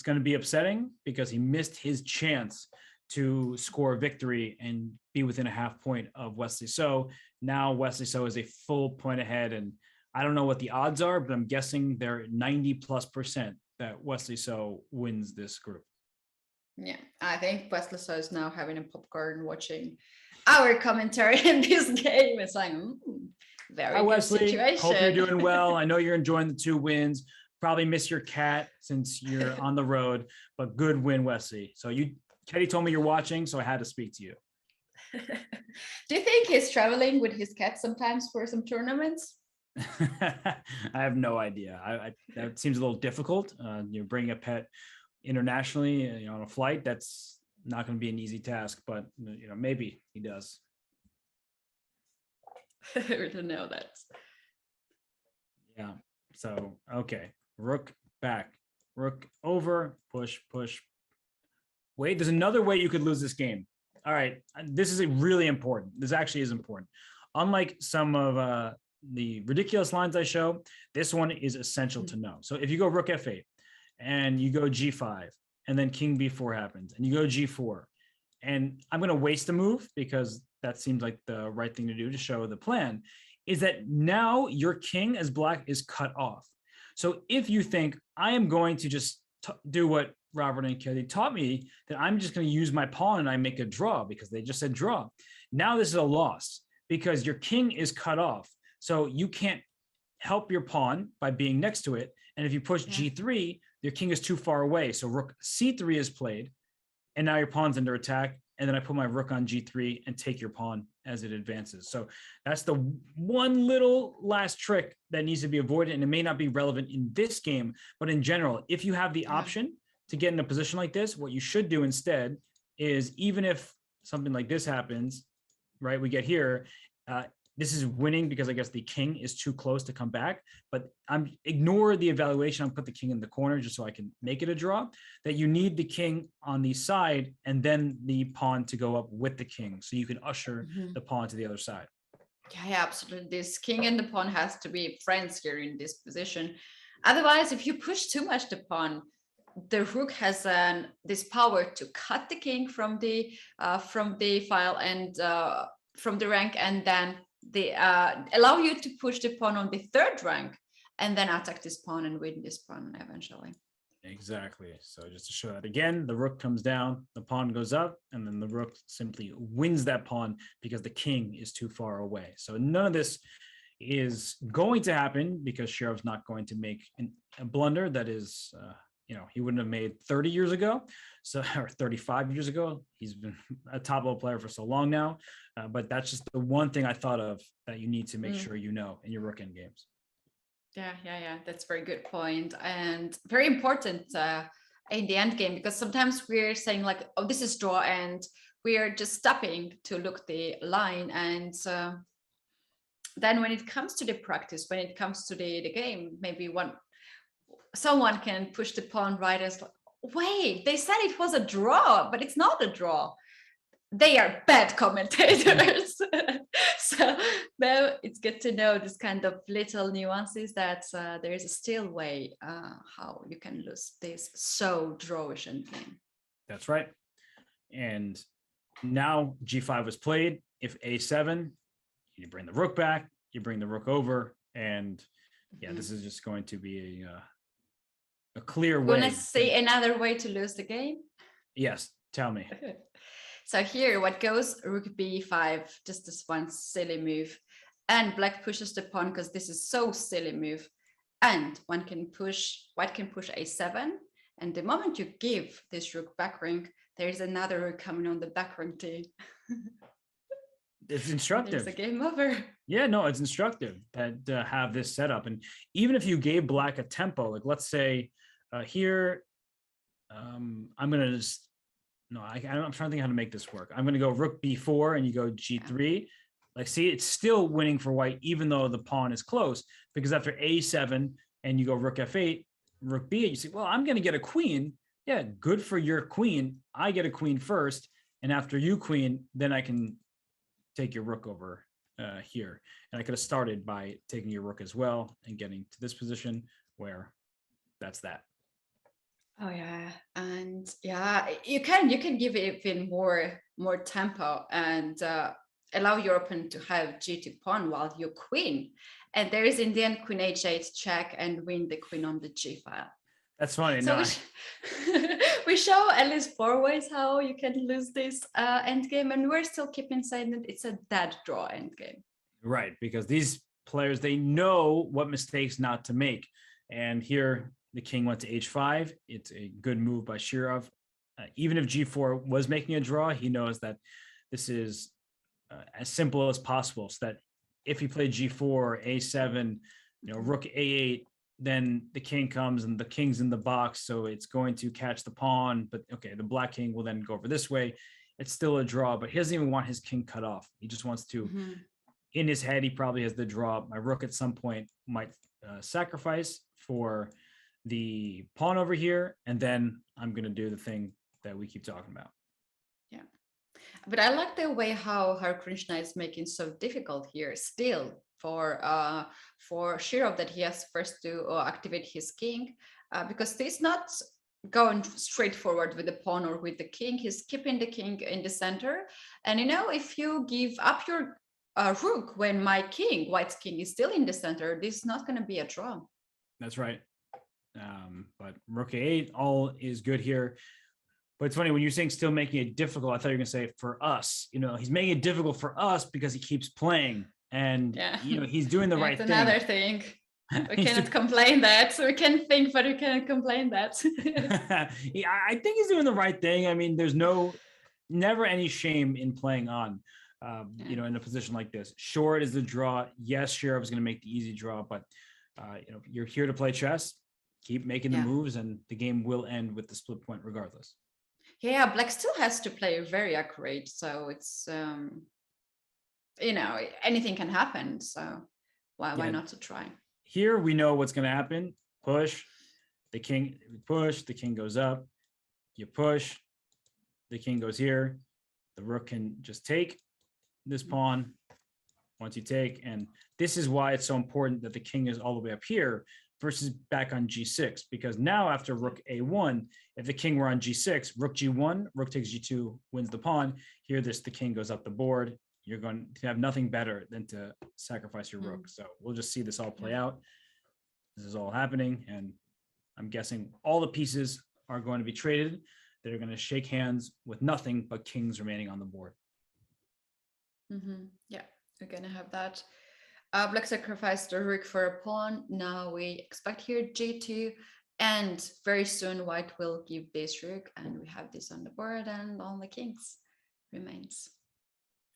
going to be upsetting because he missed his chance to score a victory and be within a half point of Wesley So. Now Wesley So is a full point ahead, and I don't know what the odds are, but I'm guessing they're 90+% that Wesley So wins this group. Yeah, I think Wesley So is now having a popcorn watching our commentary in this game. It's like, very Hi, good Wesley. situation. Hope you're doing well. I know you're enjoying the 2 wins. Probably miss your cat since you're on the road, but good win, Wesley. So Ketty told me you're watching, so I had to speak to you. Do you think he's traveling with his cat sometimes for some tournaments? I have no idea. That seems a little difficult. Bringing a pet internationally, on a flight, that's not going to be an easy task, but maybe he does. I don't know that. Yeah. So, okay. Rook back. Rook over. Push, push. Wait, there's another way you could lose this game. All right. This is really important. This actually is important. Unlike some of the ridiculous lines I show, this one is essential to know. So if you go rook f8 and you go g5 and then king b4 happens and you go g4, and I'm going to waste a move because that seems like the right thing to do to show the plan, is that now your king as black is cut off. So if you think I am going to just do what Robert and Kelly taught me, that I'm just going to use my pawn and I make a draw because they just said draw. Now this is a loss because your king is cut off. So you can't help your pawn by being next to it. And if you push g3, your king is too far away. So rook c3 is played, and now your pawn's under attack. And then I put my rook on g3 and take your pawn as it advances. So that's the one little last trick that needs to be avoided. And it may not be relevant in this game, but in general, if you have the option to get in a position like this, what you should do instead is, even if something like this happens, right, we get here, this is winning because I guess the king is too close to come back, but ignore the evaluation. I'm put the king in the corner just so I can make it a draw, that you need the king on the side and then the pawn to go up with the king. So you can usher the pawn to the other side. Yeah, absolutely. This king and the pawn has to be friends here in this position. Otherwise, if you push too much the pawn, the rook has this power to cut the king from the file and from the rank, and then they allow you to push the pawn on the third rank and then attack this pawn and win this pawn eventually. Exactly. So just to show that again, the rook comes down, the pawn goes up, and then the rook simply wins that pawn because the king is too far away. So none of this is going to happen because Shirov's not going to make a blunder that is, he wouldn't have made 30 years ago, or 35 years ago. He's been a top level player for so long now. But that's just the one thing I thought of that you need to make sure you know in your rook end games. Yeah. That's a very good point and very important in the end game, because sometimes we're saying like, oh, this is draw, and we're just stopping to look the line. And then when it comes to the practice, when it comes to the game, maybe someone can push the pawn right as, wait, they said it was a draw, but it's not a draw. They are bad commentators. So now it's good to know this kind of little nuances, that there is a still way how you can lose this so drawish endgame. That's right. And now g5 was played. If a7, you bring the rook back, you bring the rook over, and this is just going to be a clear way. Want to see another way to lose the game? Yes, tell me. So here, what goes? Rook b5, just this one silly move, and black pushes the pawn because this is so silly move. And white can push a7, and the moment you give this rook back rank, there is another rook coming on the back rank too. It's instructive. It's a game over. Yeah, no, it's instructive that have this setup. And even if you gave black a tempo, like let's say here, I'm gonna just I'm trying to think how to make this work. I'm gonna go rook b4 and you go g3. Like, see, it's still winning for white even though the pawn is close, because after a7 and you go rook f8, rook b8, you say, well, I'm gonna get a queen. Yeah, good for your queen. I get a queen first, and after you queen, then I can take your rook over here. And I could have started by taking your rook as well and getting to this position where that's that. Oh yeah, and yeah, you can give it even more tempo and allow your opponent to have g2 pawn while you queen, and there is in the end queen h8 check and win the queen on the g file. That's funny. So No, we show at least 4 ways how you can lose this endgame, and we're still keeping saying that it's a dead draw endgame. right, because these players, they know what mistakes not to make. And here the king went to h5. It's a good move by Shirov. Even if g4 was making a draw, he knows that this is as simple as possible, so that if he played g4, a7, rook a8, then the king comes and the king's in the box, so it's going to catch the pawn. But okay, the black king will then go over this way. It's still a draw, but he doesn't even want his king cut off. He just wants to, in his head, he probably has the draw. My rook at some point might sacrifice for the pawn over here, and then I'm going to do the thing that we keep talking about. Yeah, but I like the way how Krishna is making so difficult here still for Shirov, that he has first to activate his king, because he's not going straight forward with the pawn or with the king. He's keeping the king in the center, and if you give up your rook when my king, White's king, is still in the center, this is not going to be a draw. That's right. But rook a8, all is good here. But it's funny when you're saying still making it difficult. I thought you were gonna say for us. He's making it difficult for us because he keeps playing, and he's doing the right thing. That's another thing. We cannot complain that. So we can think, but we cannot complain that. Yeah, I think he's doing the right thing. I mean, there's never any shame in playing on, in a position like this. Short is the draw. Yes, Shirov is going to make the easy draw, but you're here to play chess. Keep making the moves, and the game will end with the split point regardless. Yeah, Black still has to play very accurate, so it's anything can happen. So why not to try? Here we know what's going to happen. Push, the king. Push, the king goes up. You push, the king goes here. The rook can just take this pawn once you take, and this is why it's so important that the king is all the way up here versus back on g6, because now after rook a1, if the king were on g6, rook g1, rook takes g2, wins the pawn. Here, the king goes up the board. You're going to have nothing better than to sacrifice your rook. So we'll just see this all play out. This is all happening, and I'm guessing all the pieces are going to be traded. They're going to shake hands with nothing but kings remaining on the board. Yeah, we're going to have that. Black sacrificed the rook for a pawn. Now we expect here g2, and very soon White will give this rook, and we have this on the board, and only kings remains.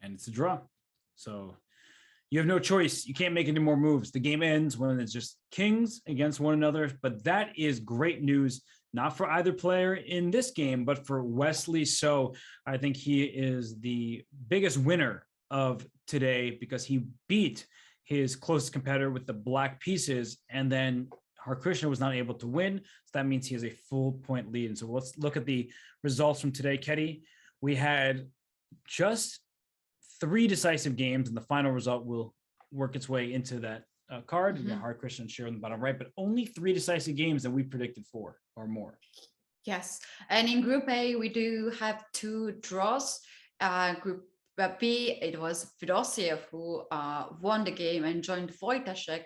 And it's a draw. So you have no choice. You can't make any more moves. The game ends when it's just kings against one another. But that is great news, not for either player in this game, but for Wesley So. I think he is the biggest winner of today because he beat his closest competitor with the black pieces, and then Krishna was not able to win. So that means he has a full point lead. And so let's look at the results from today, Ketty. We had just 3 decisive games, and the final result will work its way into that card. Krishna and Shir on the bottom right, but only 3 decisive games that we predicted 4 or more. Yes, and in Group A, we do have 2 draws. Group B, it was Vidit who won the game and joined Wojtaszek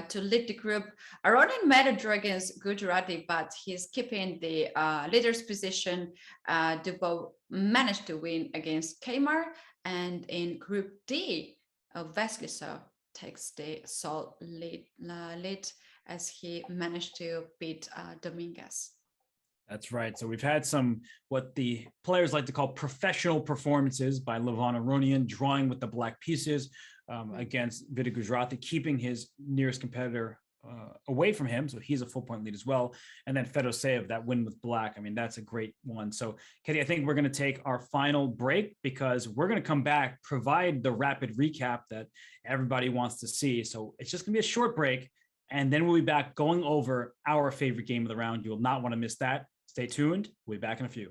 to lead the group. Aronian made a draw against Gujarati, but he's keeping the leader's position. Dubov managed to win against Keymer. And in Group D, Wesley So takes the sole lead as he managed to beat Dominguez. That's right. So we've had some, what the players like to call professional performances by Levon Aronian, drawing with the black pieces against Vidit Gujarati, keeping his nearest competitor away from him. So he's a full point lead as well. And then Fedoseev, that win with black. I mean, that's a great one. So Katie, I think we're going to take our final break because we're going to come back, provide the rapid recap that everybody wants to see. So it's just going to be a short break. And then we'll be back going over our favorite game of the round. You will not want to miss that. Stay tuned. We'll be back in a few.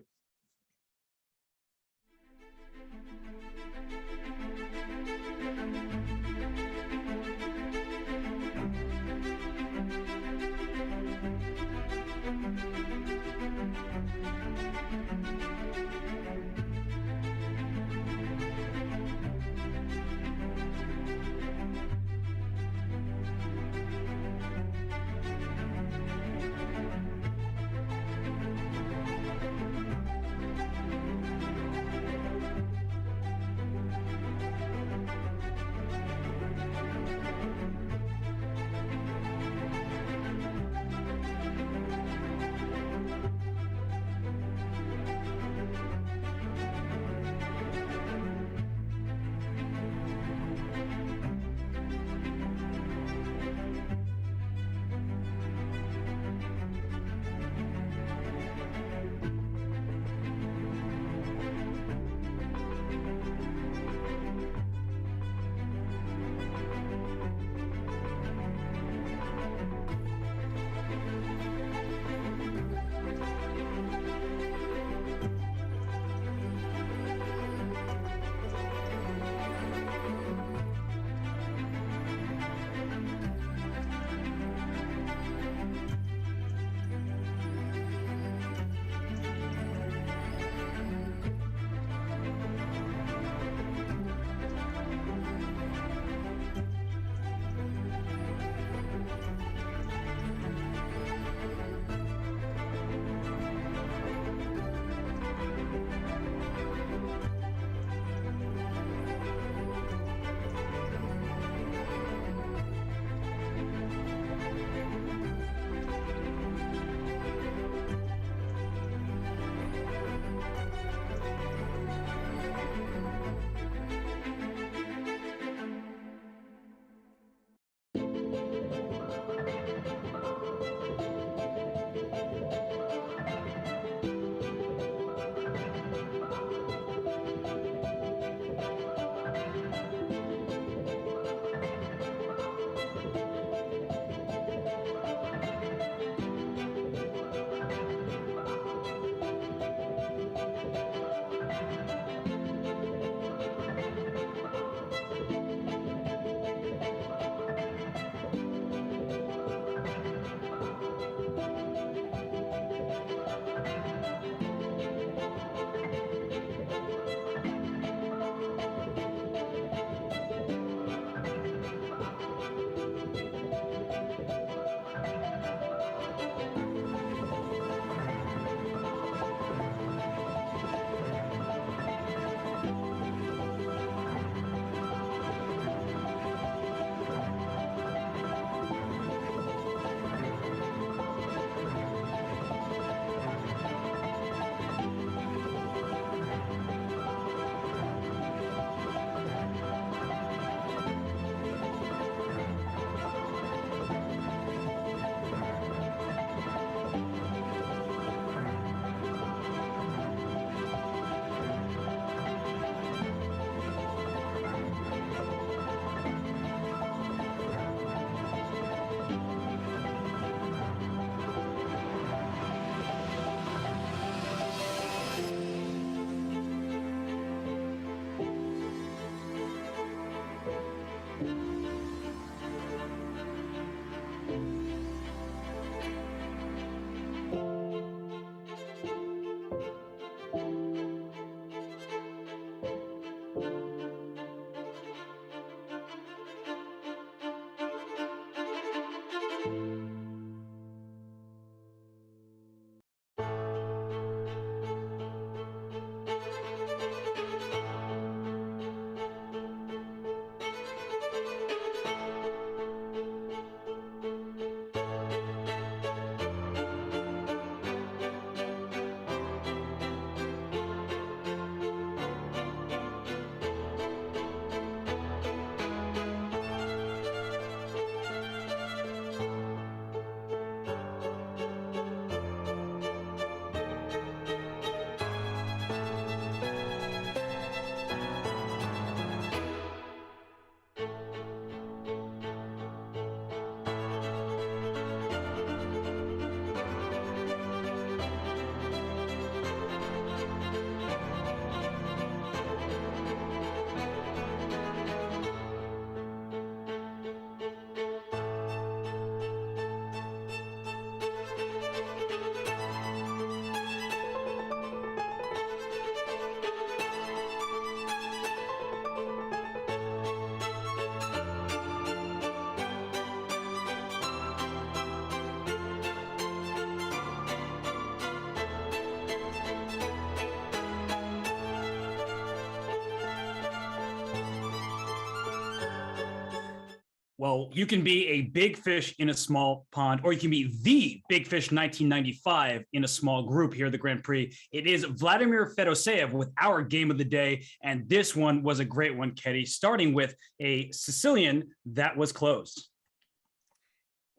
Well, you can be a big fish in a small pond, or you can be the big fish 1995 in a small group here at the Grand Prix. It is Vladimir Fedoseev with our game of the day, and this one was a great one, Ketty, starting with a Sicilian that was closed.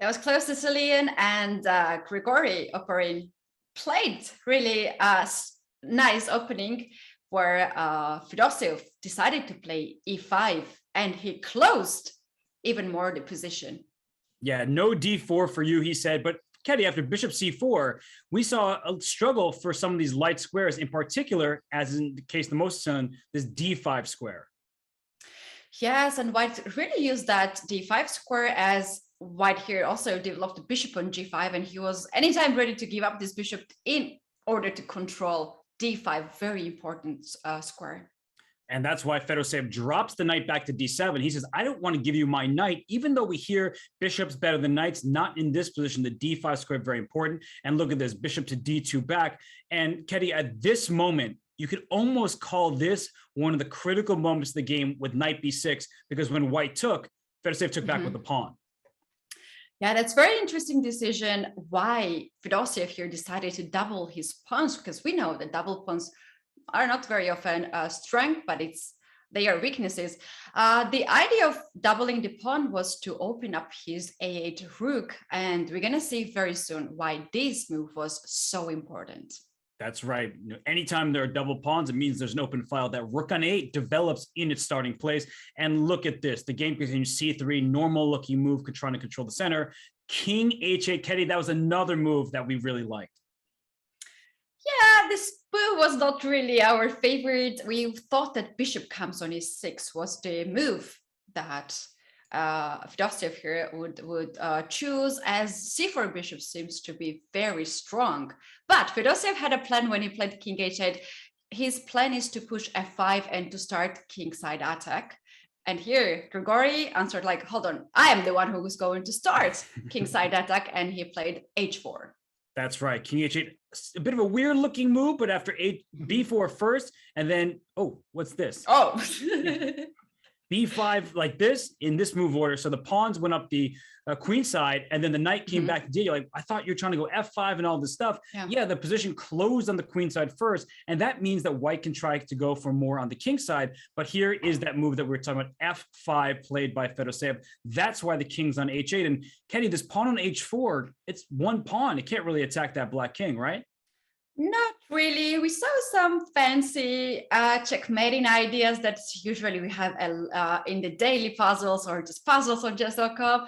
It was close to Sicilian, and Grigory Oparin played really nice opening where Fedoseev decided to play e5, and he closed even more the position. Yeah, no d4 for you, he said. But Ketty, after bishop c4, we saw a struggle for some of these light squares, in particular, as in the case of the most son, this d5 square. Yes, and White really used that d5 square as White here also developed the bishop on g5, and he was anytime ready to give up this bishop in order to control d5, very important square. And that's why Fedoseev drops the knight back to d7. He says, I don't want to give you my knight, even though we hear bishops better than knights, not in this position. The d5 square, very important. And look at this, bishop to d2 back. And Ketty, at this moment, you could almost call this one of the critical moments of the game with knight b6, because when White took, Fedoseev took back with the pawn. Yeah, that's very interesting decision why Fedoseev here decided to double his pawns, because we know that double pawns are not very often strength, but they are weaknesses. The idea of doubling the pawn was to open up his a8 rook, and we're gonna see very soon why this move was so important. That's right. Anytime there are double pawns, it means there's an open file. That rook on 8 develops in its starting place. And look at this. The game continues c3, normal looking move, trying to control the center. King h8, Ketty, that was another move that we really liked. Yeah, this move was not really our favorite. We thought that bishop comes on e6 was the move that Fedoseev here would choose, as c4 bishop seems to be very strong. But Fedoseev had a plan when he played king h8. His plan is to push f5 and to start kingside attack. And here, Grigory answered like, hold on, I am the one who was going to start kingside attack, and he played h4. That's right, king h8, a bit of a weird looking move, but after b4 first, and then, oh, what's this? Oh. b5 like this in this move order. So the pawns went up the queen side, and then the knight came back to d. You're like, I thought you're trying to go f5 and all this stuff. Yeah, the position closed on the queen side first, and that means that White can try to go for more on the king side. But here is that move that we were talking about, f5 played by Fedoseev. That's why the king's on h8. And Ketty, this pawn on h4, it's one pawn. It can't really attack that black king, right? Not really. We saw some fancy checkmating ideas that usually we have in the daily puzzles or just puzzles on chess.com,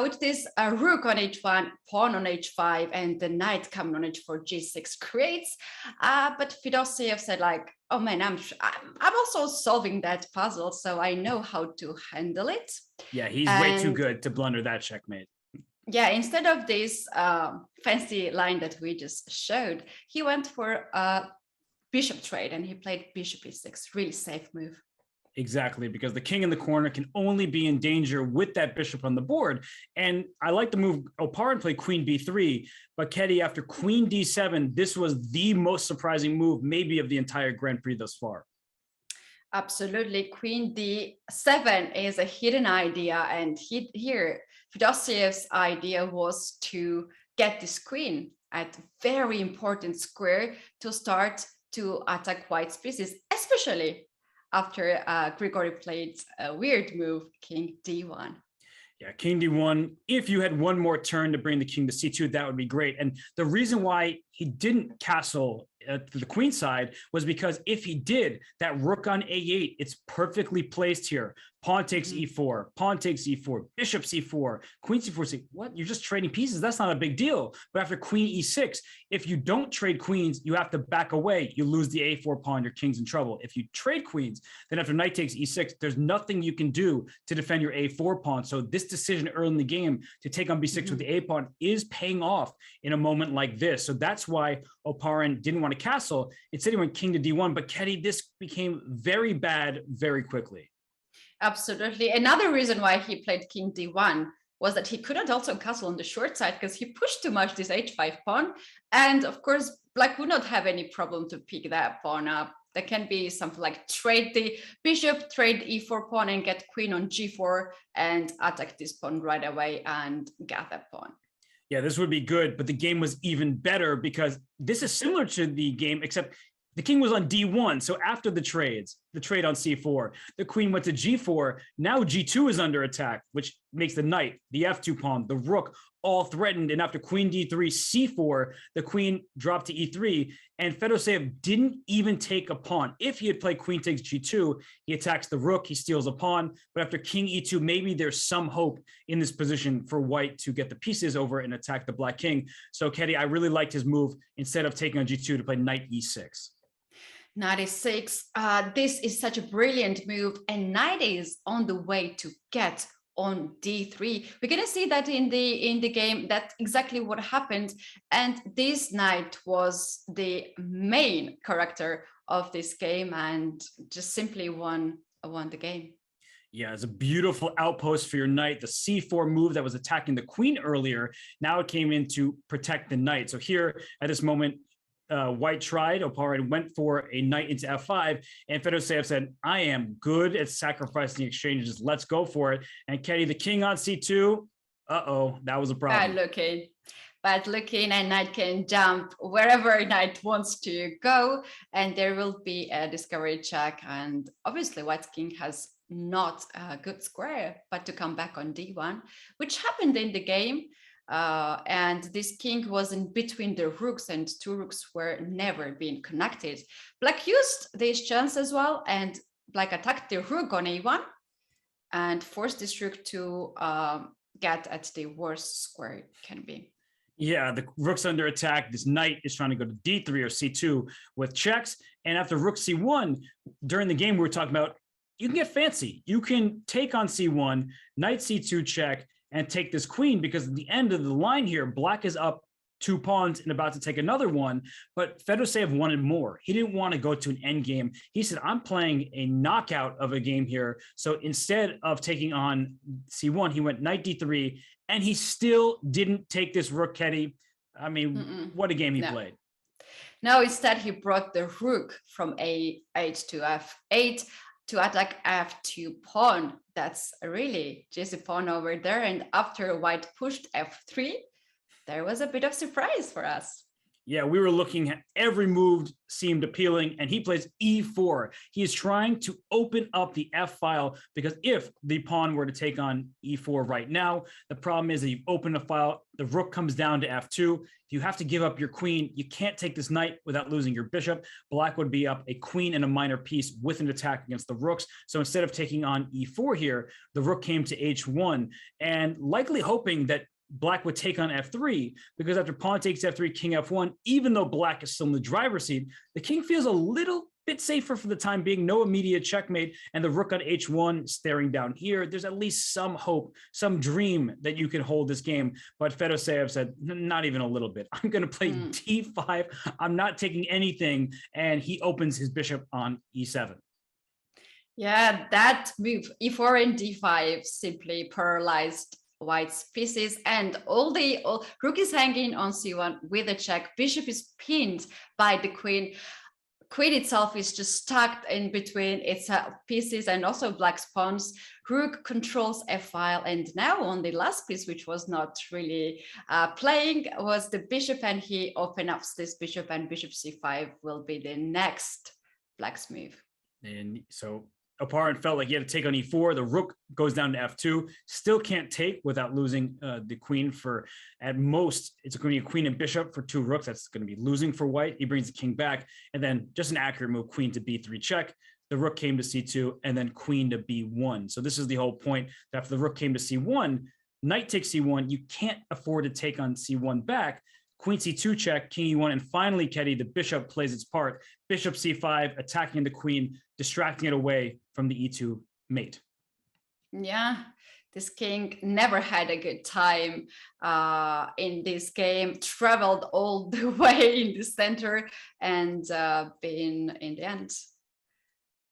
which is a rook on h1, pawn on h5, and the knight coming on h4, g6 creates. But Fedoseev said like, oh man, I'm also solving that puzzle, so I know how to handle it. Yeah, he's way too good to blunder that checkmate. Yeah, instead of this fancy line that we just showed, he went for a bishop trade, and he played bishop e6, really safe move. Exactly, because the king in the corner can only be in danger with that bishop on the board. And I like the move Oparin played queen b3, but Ketty, after queen d7, this was the most surprising move maybe of the entire Grand Prix thus far. Absolutely, queen d7 is a hidden idea, and here Fedoseev's idea was to get this queen at very important square to start to attack White's pieces, especially after Grigory played a weird move, king d1. Yeah, king d1. If you had one more turn to bring the king to c2, that would be great. And the reason why he didn't castle to the queen side was because if he did, that rook on a8, it's perfectly placed here. Pawn takes e4, pawn takes e4, bishop c4, queen c4. Say, what? You're just trading pieces. That's not a big deal. But after queen e6, if you don't trade queens, you have to back away. You lose the a4 pawn, your king's in trouble. If you trade queens, then after knight takes e6, there's nothing you can do to defend your a4 pawn. So this decision early in the game to take on b6 with the a pawn is paying off in a moment like this. So that's why Oparin didn't want to castle. Instead, he went king to d1. But Ketty, this became very bad very quickly. Absolutely. Another reason why he played king d1 was that he couldn't also castle on the short side because he pushed too much this h5 pawn. And of course, black would not have any problem to pick that pawn up there can be something like trade the bishop, trade e4 pawn and get queen on g4 and attack this pawn right away and get that pawn. Yeah, this would be good, but the game was even better because this is similar to the game, except the king was on d1. So after the trade on c4, the queen went to g4. Now g2 is under attack, which makes the knight, the f2 pawn, the rook all threatened. And after queen d3, c4, the queen dropped to e3. And Fedoseev didn't even take a pawn. If he had played queen takes g2, he attacks the rook, he steals a pawn. But after king e2, maybe there's some hope in this position for white to get the pieces over and attack the black king. So Keddy, I really liked his move instead of taking on g2 to play knight e6. Knight e6, this is such a brilliant move, and knight is on the way to get on d3. We're gonna see that in the game, that's exactly what happened, and this knight was the main character of this game and just simply won the game. Yeah, it's a beautiful outpost for your knight. The c4 move that was attacking the queen earlier, now it came in to protect the knight. So here at this moment, white tried, Opar went for a knight into f5, and Fedoseev said, I am good at sacrificing exchanges. Let's go for it. And Keddy, the king on c2, uh-oh, that was a problem. Bad looking, and knight can jump wherever knight wants to go, and there will be a discovery check. And obviously, white's king has not a good square, but to come back on d1, which happened in the game. And this king was in between the rooks, and two rooks were never being connected. Black used this chance as well, and black attacked the rook on a1 and forced this rook to get at the worst square it can be. Yeah, the rook's under attack. This knight is trying to go to d3 or c2 with checks. And after rook c1, during the game, we were talking about, you can get fancy. You can take on c1, knight c2 check, and take this queen, because at the end of the line here, black is up 2 pawns and about to take another one, but Fedoseev wanted more. He didn't want to go to an end game. He said, I'm playing a knockout of a game here. So instead of taking on c1, he went knight d3, and he still didn't take this rook, Keddy. I mean, what a game he played. No, instead he brought the rook from a8 to f8 to attack f2 pawn. That's a really juicy pawn over there. And after white pushed f3, there was a bit of surprise for us. Yeah, we were looking at every move seemed appealing, and he plays e4. He is trying to open up the f file, because if the pawn were to take on e4 right now, the problem is that you open a file, the rook comes down to f2. You have to give up your queen. You can't take this knight without losing your bishop. Black would be up a queen and a minor piece with an attack against the rooks. So instead of taking on e4 here, the rook came to h1, and likely hoping that black would take on f3, because after pawn takes f3, king f1, even though black is still in the driver's seat, the king feels a little bit safer for the time being. No immediate checkmate, and the rook on h1 staring down here. There's at least some hope, some dream that you can hold this game. But Fedoseev said, not even a little bit. I'm going to play d5. I'm not taking anything. And he opens his bishop on e7. Yeah, that move, e4 and d5, simply paralyzed white's pieces, and all rook is hanging on c1 with a check. Bishop is pinned by the queen. Queen itself is just stuck in between its pieces and also black's pawns. Rook controls f file, and now on the last piece, which was not really playing, was the bishop, and he opens up this bishop, and bishop c5 will be the next black's move. And so Opar felt like he had to take on e4. The rook goes down to f2. Still can't take without losing the queen. For at most, it's going to be a queen and bishop for 2 rooks. That's going to be losing for white. He brings the king back, and then just an accurate move, queen to b3 check. The rook came to c2, and then queen to b1. So this is the whole point. After the rook came to c1, knight takes c1. You can't afford to take on c1 back. Queen c2 check, king e1, and finally, Keddy, the bishop plays its part. Bishop c5, attacking the queen, distracting it away from the e2 mate. Yeah, this king never had a good time in this game, traveled all the way in the center, and been, in the end,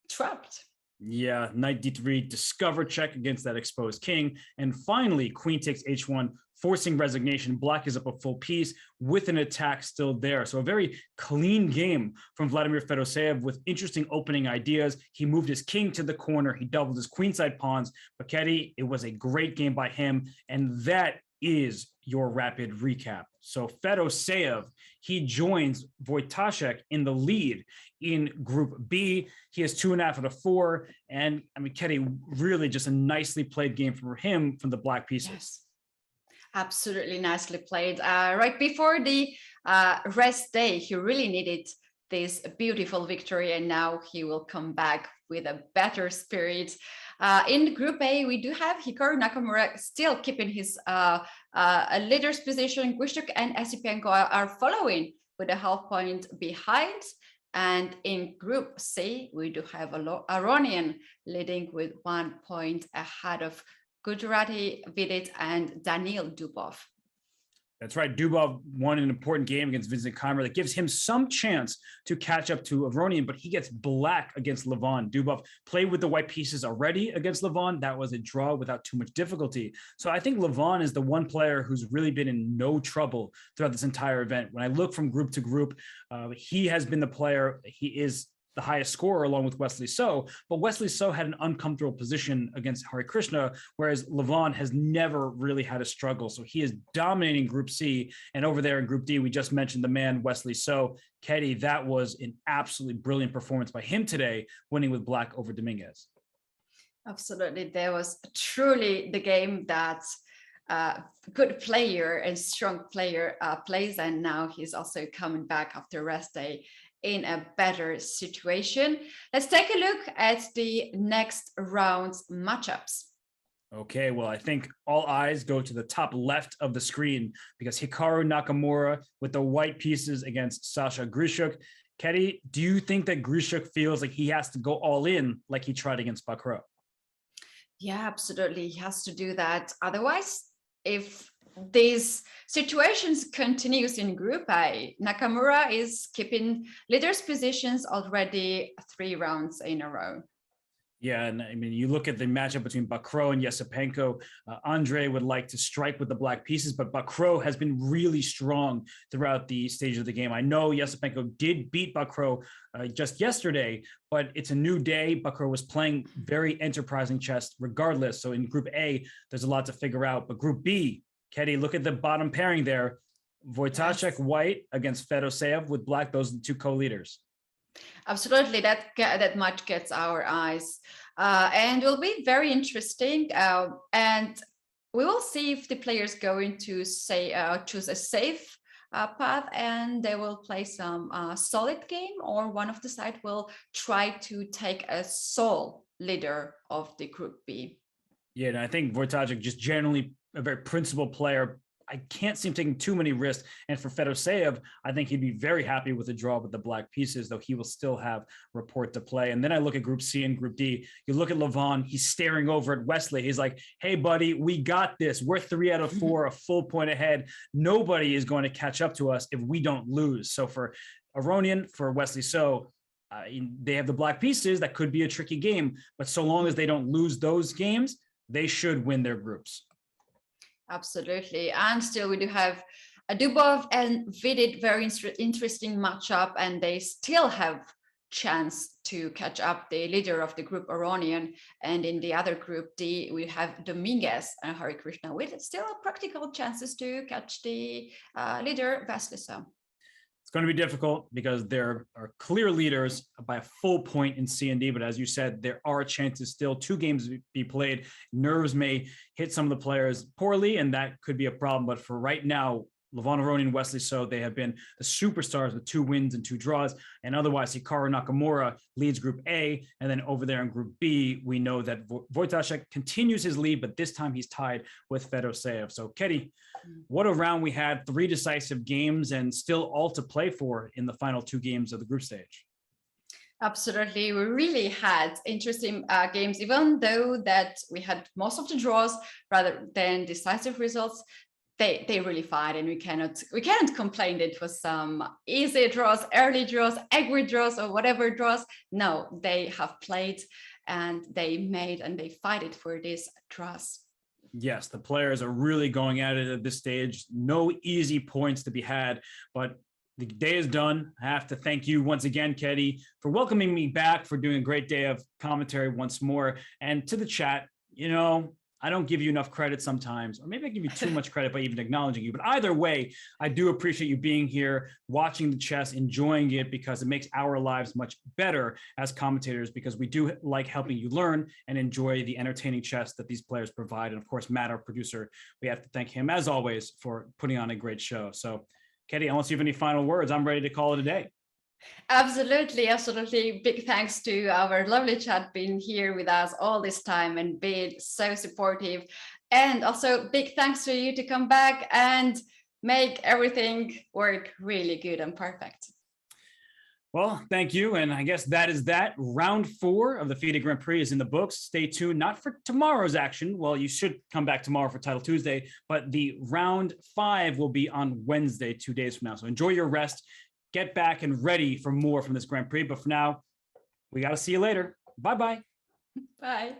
trapped. Yeah, knight d3, discover check against that exposed king. And finally, queen takes h1, forcing resignation. Black is up a full piece with an attack still there. So a very clean game from Vladimir Fedoseev with interesting opening ideas. He moved his king to the corner. He doubled his queenside pawns. But Keddy, it was a great game by him. And that is your rapid recap. So Fedoseev, he joins Wojtaszek in the lead in Group B. He has 2.5 out of 4. And I mean, Keddy, really just a nicely played game for him from the black pieces. Yes. Absolutely nicely played. Right before the rest day, he really needed this beautiful victory, and now he will come back with a better spirit. In Group A, we do have Hikaru Nakamura still keeping his leader's position. Grischuk and Esipenko are following with a half point behind. And in Group C, we do have Aronian leading with 1 point ahead of Gujarati, Vidit, and Daniil Dubov. That's right. Dubov won an important game against Vincent Keymer that gives him some chance to catch up to Aronian, but he gets black against Levon. Dubov played with the white pieces already against Levon. That was a draw without too much difficulty. So I think Levon is the one player who's really been in no trouble throughout this entire event. When I look from group to group, he has been the player. He is the highest scorer along with Wesley So, but Wesley So had an uncomfortable position against Hare Krishna, whereas Levon has never really had a struggle. So he is dominating Group C, and over there in Group D, we just mentioned the man Wesley So. Keddy, that was an absolutely brilliant performance by him today, winning with black over Dominguez. Absolutely, there was truly the game that good player and strong player plays, and now he's also coming back after rest day in a better situation. Let's take a look at the next round's matchups. Okay, well, I think all eyes go to the top left of the screen because Hikaru Nakamura with the white pieces against Sasha Grischuk. Keddy, do you think that Grischuk feels like he has to go all in like he tried against Bacrot? Yeah, absolutely. He has to do that. Otherwise, if these situations continues in Group A, Nakamura is keeping leaders' positions already 3 rounds in a row. Yeah, and I mean, you look at the matchup between Bacrot and Esipenko. Andre would like to strike with the black pieces, but Bacrot has been really strong throughout the stage of the game. I know Esipenko did beat Bacrot just yesterday, but it's a new day. Bacrot was playing very enterprising chess regardless. So in Group A, there's a lot to figure out. But Group B, Keddy, look at the bottom pairing there. Wojtaszek white against Fedoseev with black. Those are the 2 co-leaders. Absolutely, that much gets our eyes, and will be very interesting. And we will see if the players going to choose a safe path and they will play some solid game, or one of the side will try to take a sole leader of the Group B. Yeah, and I think Wojtaszek just generally a very principled player. I can't see him taking too many risks. And for Fedoseev, I think he'd be very happy with the draw with the black pieces, though he will still have Rapport to play. And then I look at Group C and Group D. You look at Levon, he's staring over at Wesley. He's like, hey, buddy, we got this. We're 3 out of 4, a full point ahead. Nobody is going to catch up to us if we don't lose. So for Aronian, for Wesley So, they have the black pieces. That could be a tricky game. But so long as they don't lose those games, they should win their groups. Absolutely. And still we do have a Dubov and Vidit, very interesting matchup, and they still have chance to catch up the leader of the group, Aronian. And in the other Group D, we have Dominguez and Hare Krishna with still practical chances to catch the leader, Wesley So. It's going to be difficult because there are clear leaders by a full point in C and D. But as you said, there are chances still 2 games to be played. Nerves may hit some of the players poorly, and that could be a problem. But for right now, Levon Aronian and Wesley So, they have been the superstars with 2 wins and 2 draws. And otherwise, Hikaru Nakamura leads Group A. And then over there in Group B, we know that Wojtaszek continues his lead, but this time he's tied with Fedoseev. So, Keddy, what a round we had. 3 decisive games and still all to play for in the final 2 games of the group stage. Absolutely. We really had interesting games, even though that we had most of the draws rather than decisive results. They really fight, and we cannot complain that it was some easy draws, early draws, angry draws, or whatever draws. No, they have played and they made and they fighted for these draws. Yes, the players are really going at it at this stage. No easy points to be had, but the day is done. I have to thank you once again, Keddy, for welcoming me back, for doing a great day of commentary once more. And to the chat, I don't give you enough credit sometimes, or maybe I give you too much credit by even acknowledging you. But either way, I do appreciate you being here, watching the chess, enjoying it, because it makes our lives much better as commentators, because we do like helping you learn and enjoy the entertaining chess that these players provide. And of course, Matt, our producer, we have to thank him as always for putting on a great show. So, Keddy, unless you have any final words, I'm ready to call it a day. Absolutely. Big thanks to our lovely chat being here with us all this time and being so supportive. And also big thanks to you to come back and make everything work really good and perfect. Well, thank you. And I guess that is that. Round 4 of the FIDE Grand Prix is in the books. Stay tuned, not for tomorrow's action. Well, you should come back tomorrow for Title Tuesday, but the round 5 will be on Wednesday, 2 days from now. So enjoy your rest. Get back and ready for more from this Grand Prix. But for now, we got to see you later. Bye-bye. Bye.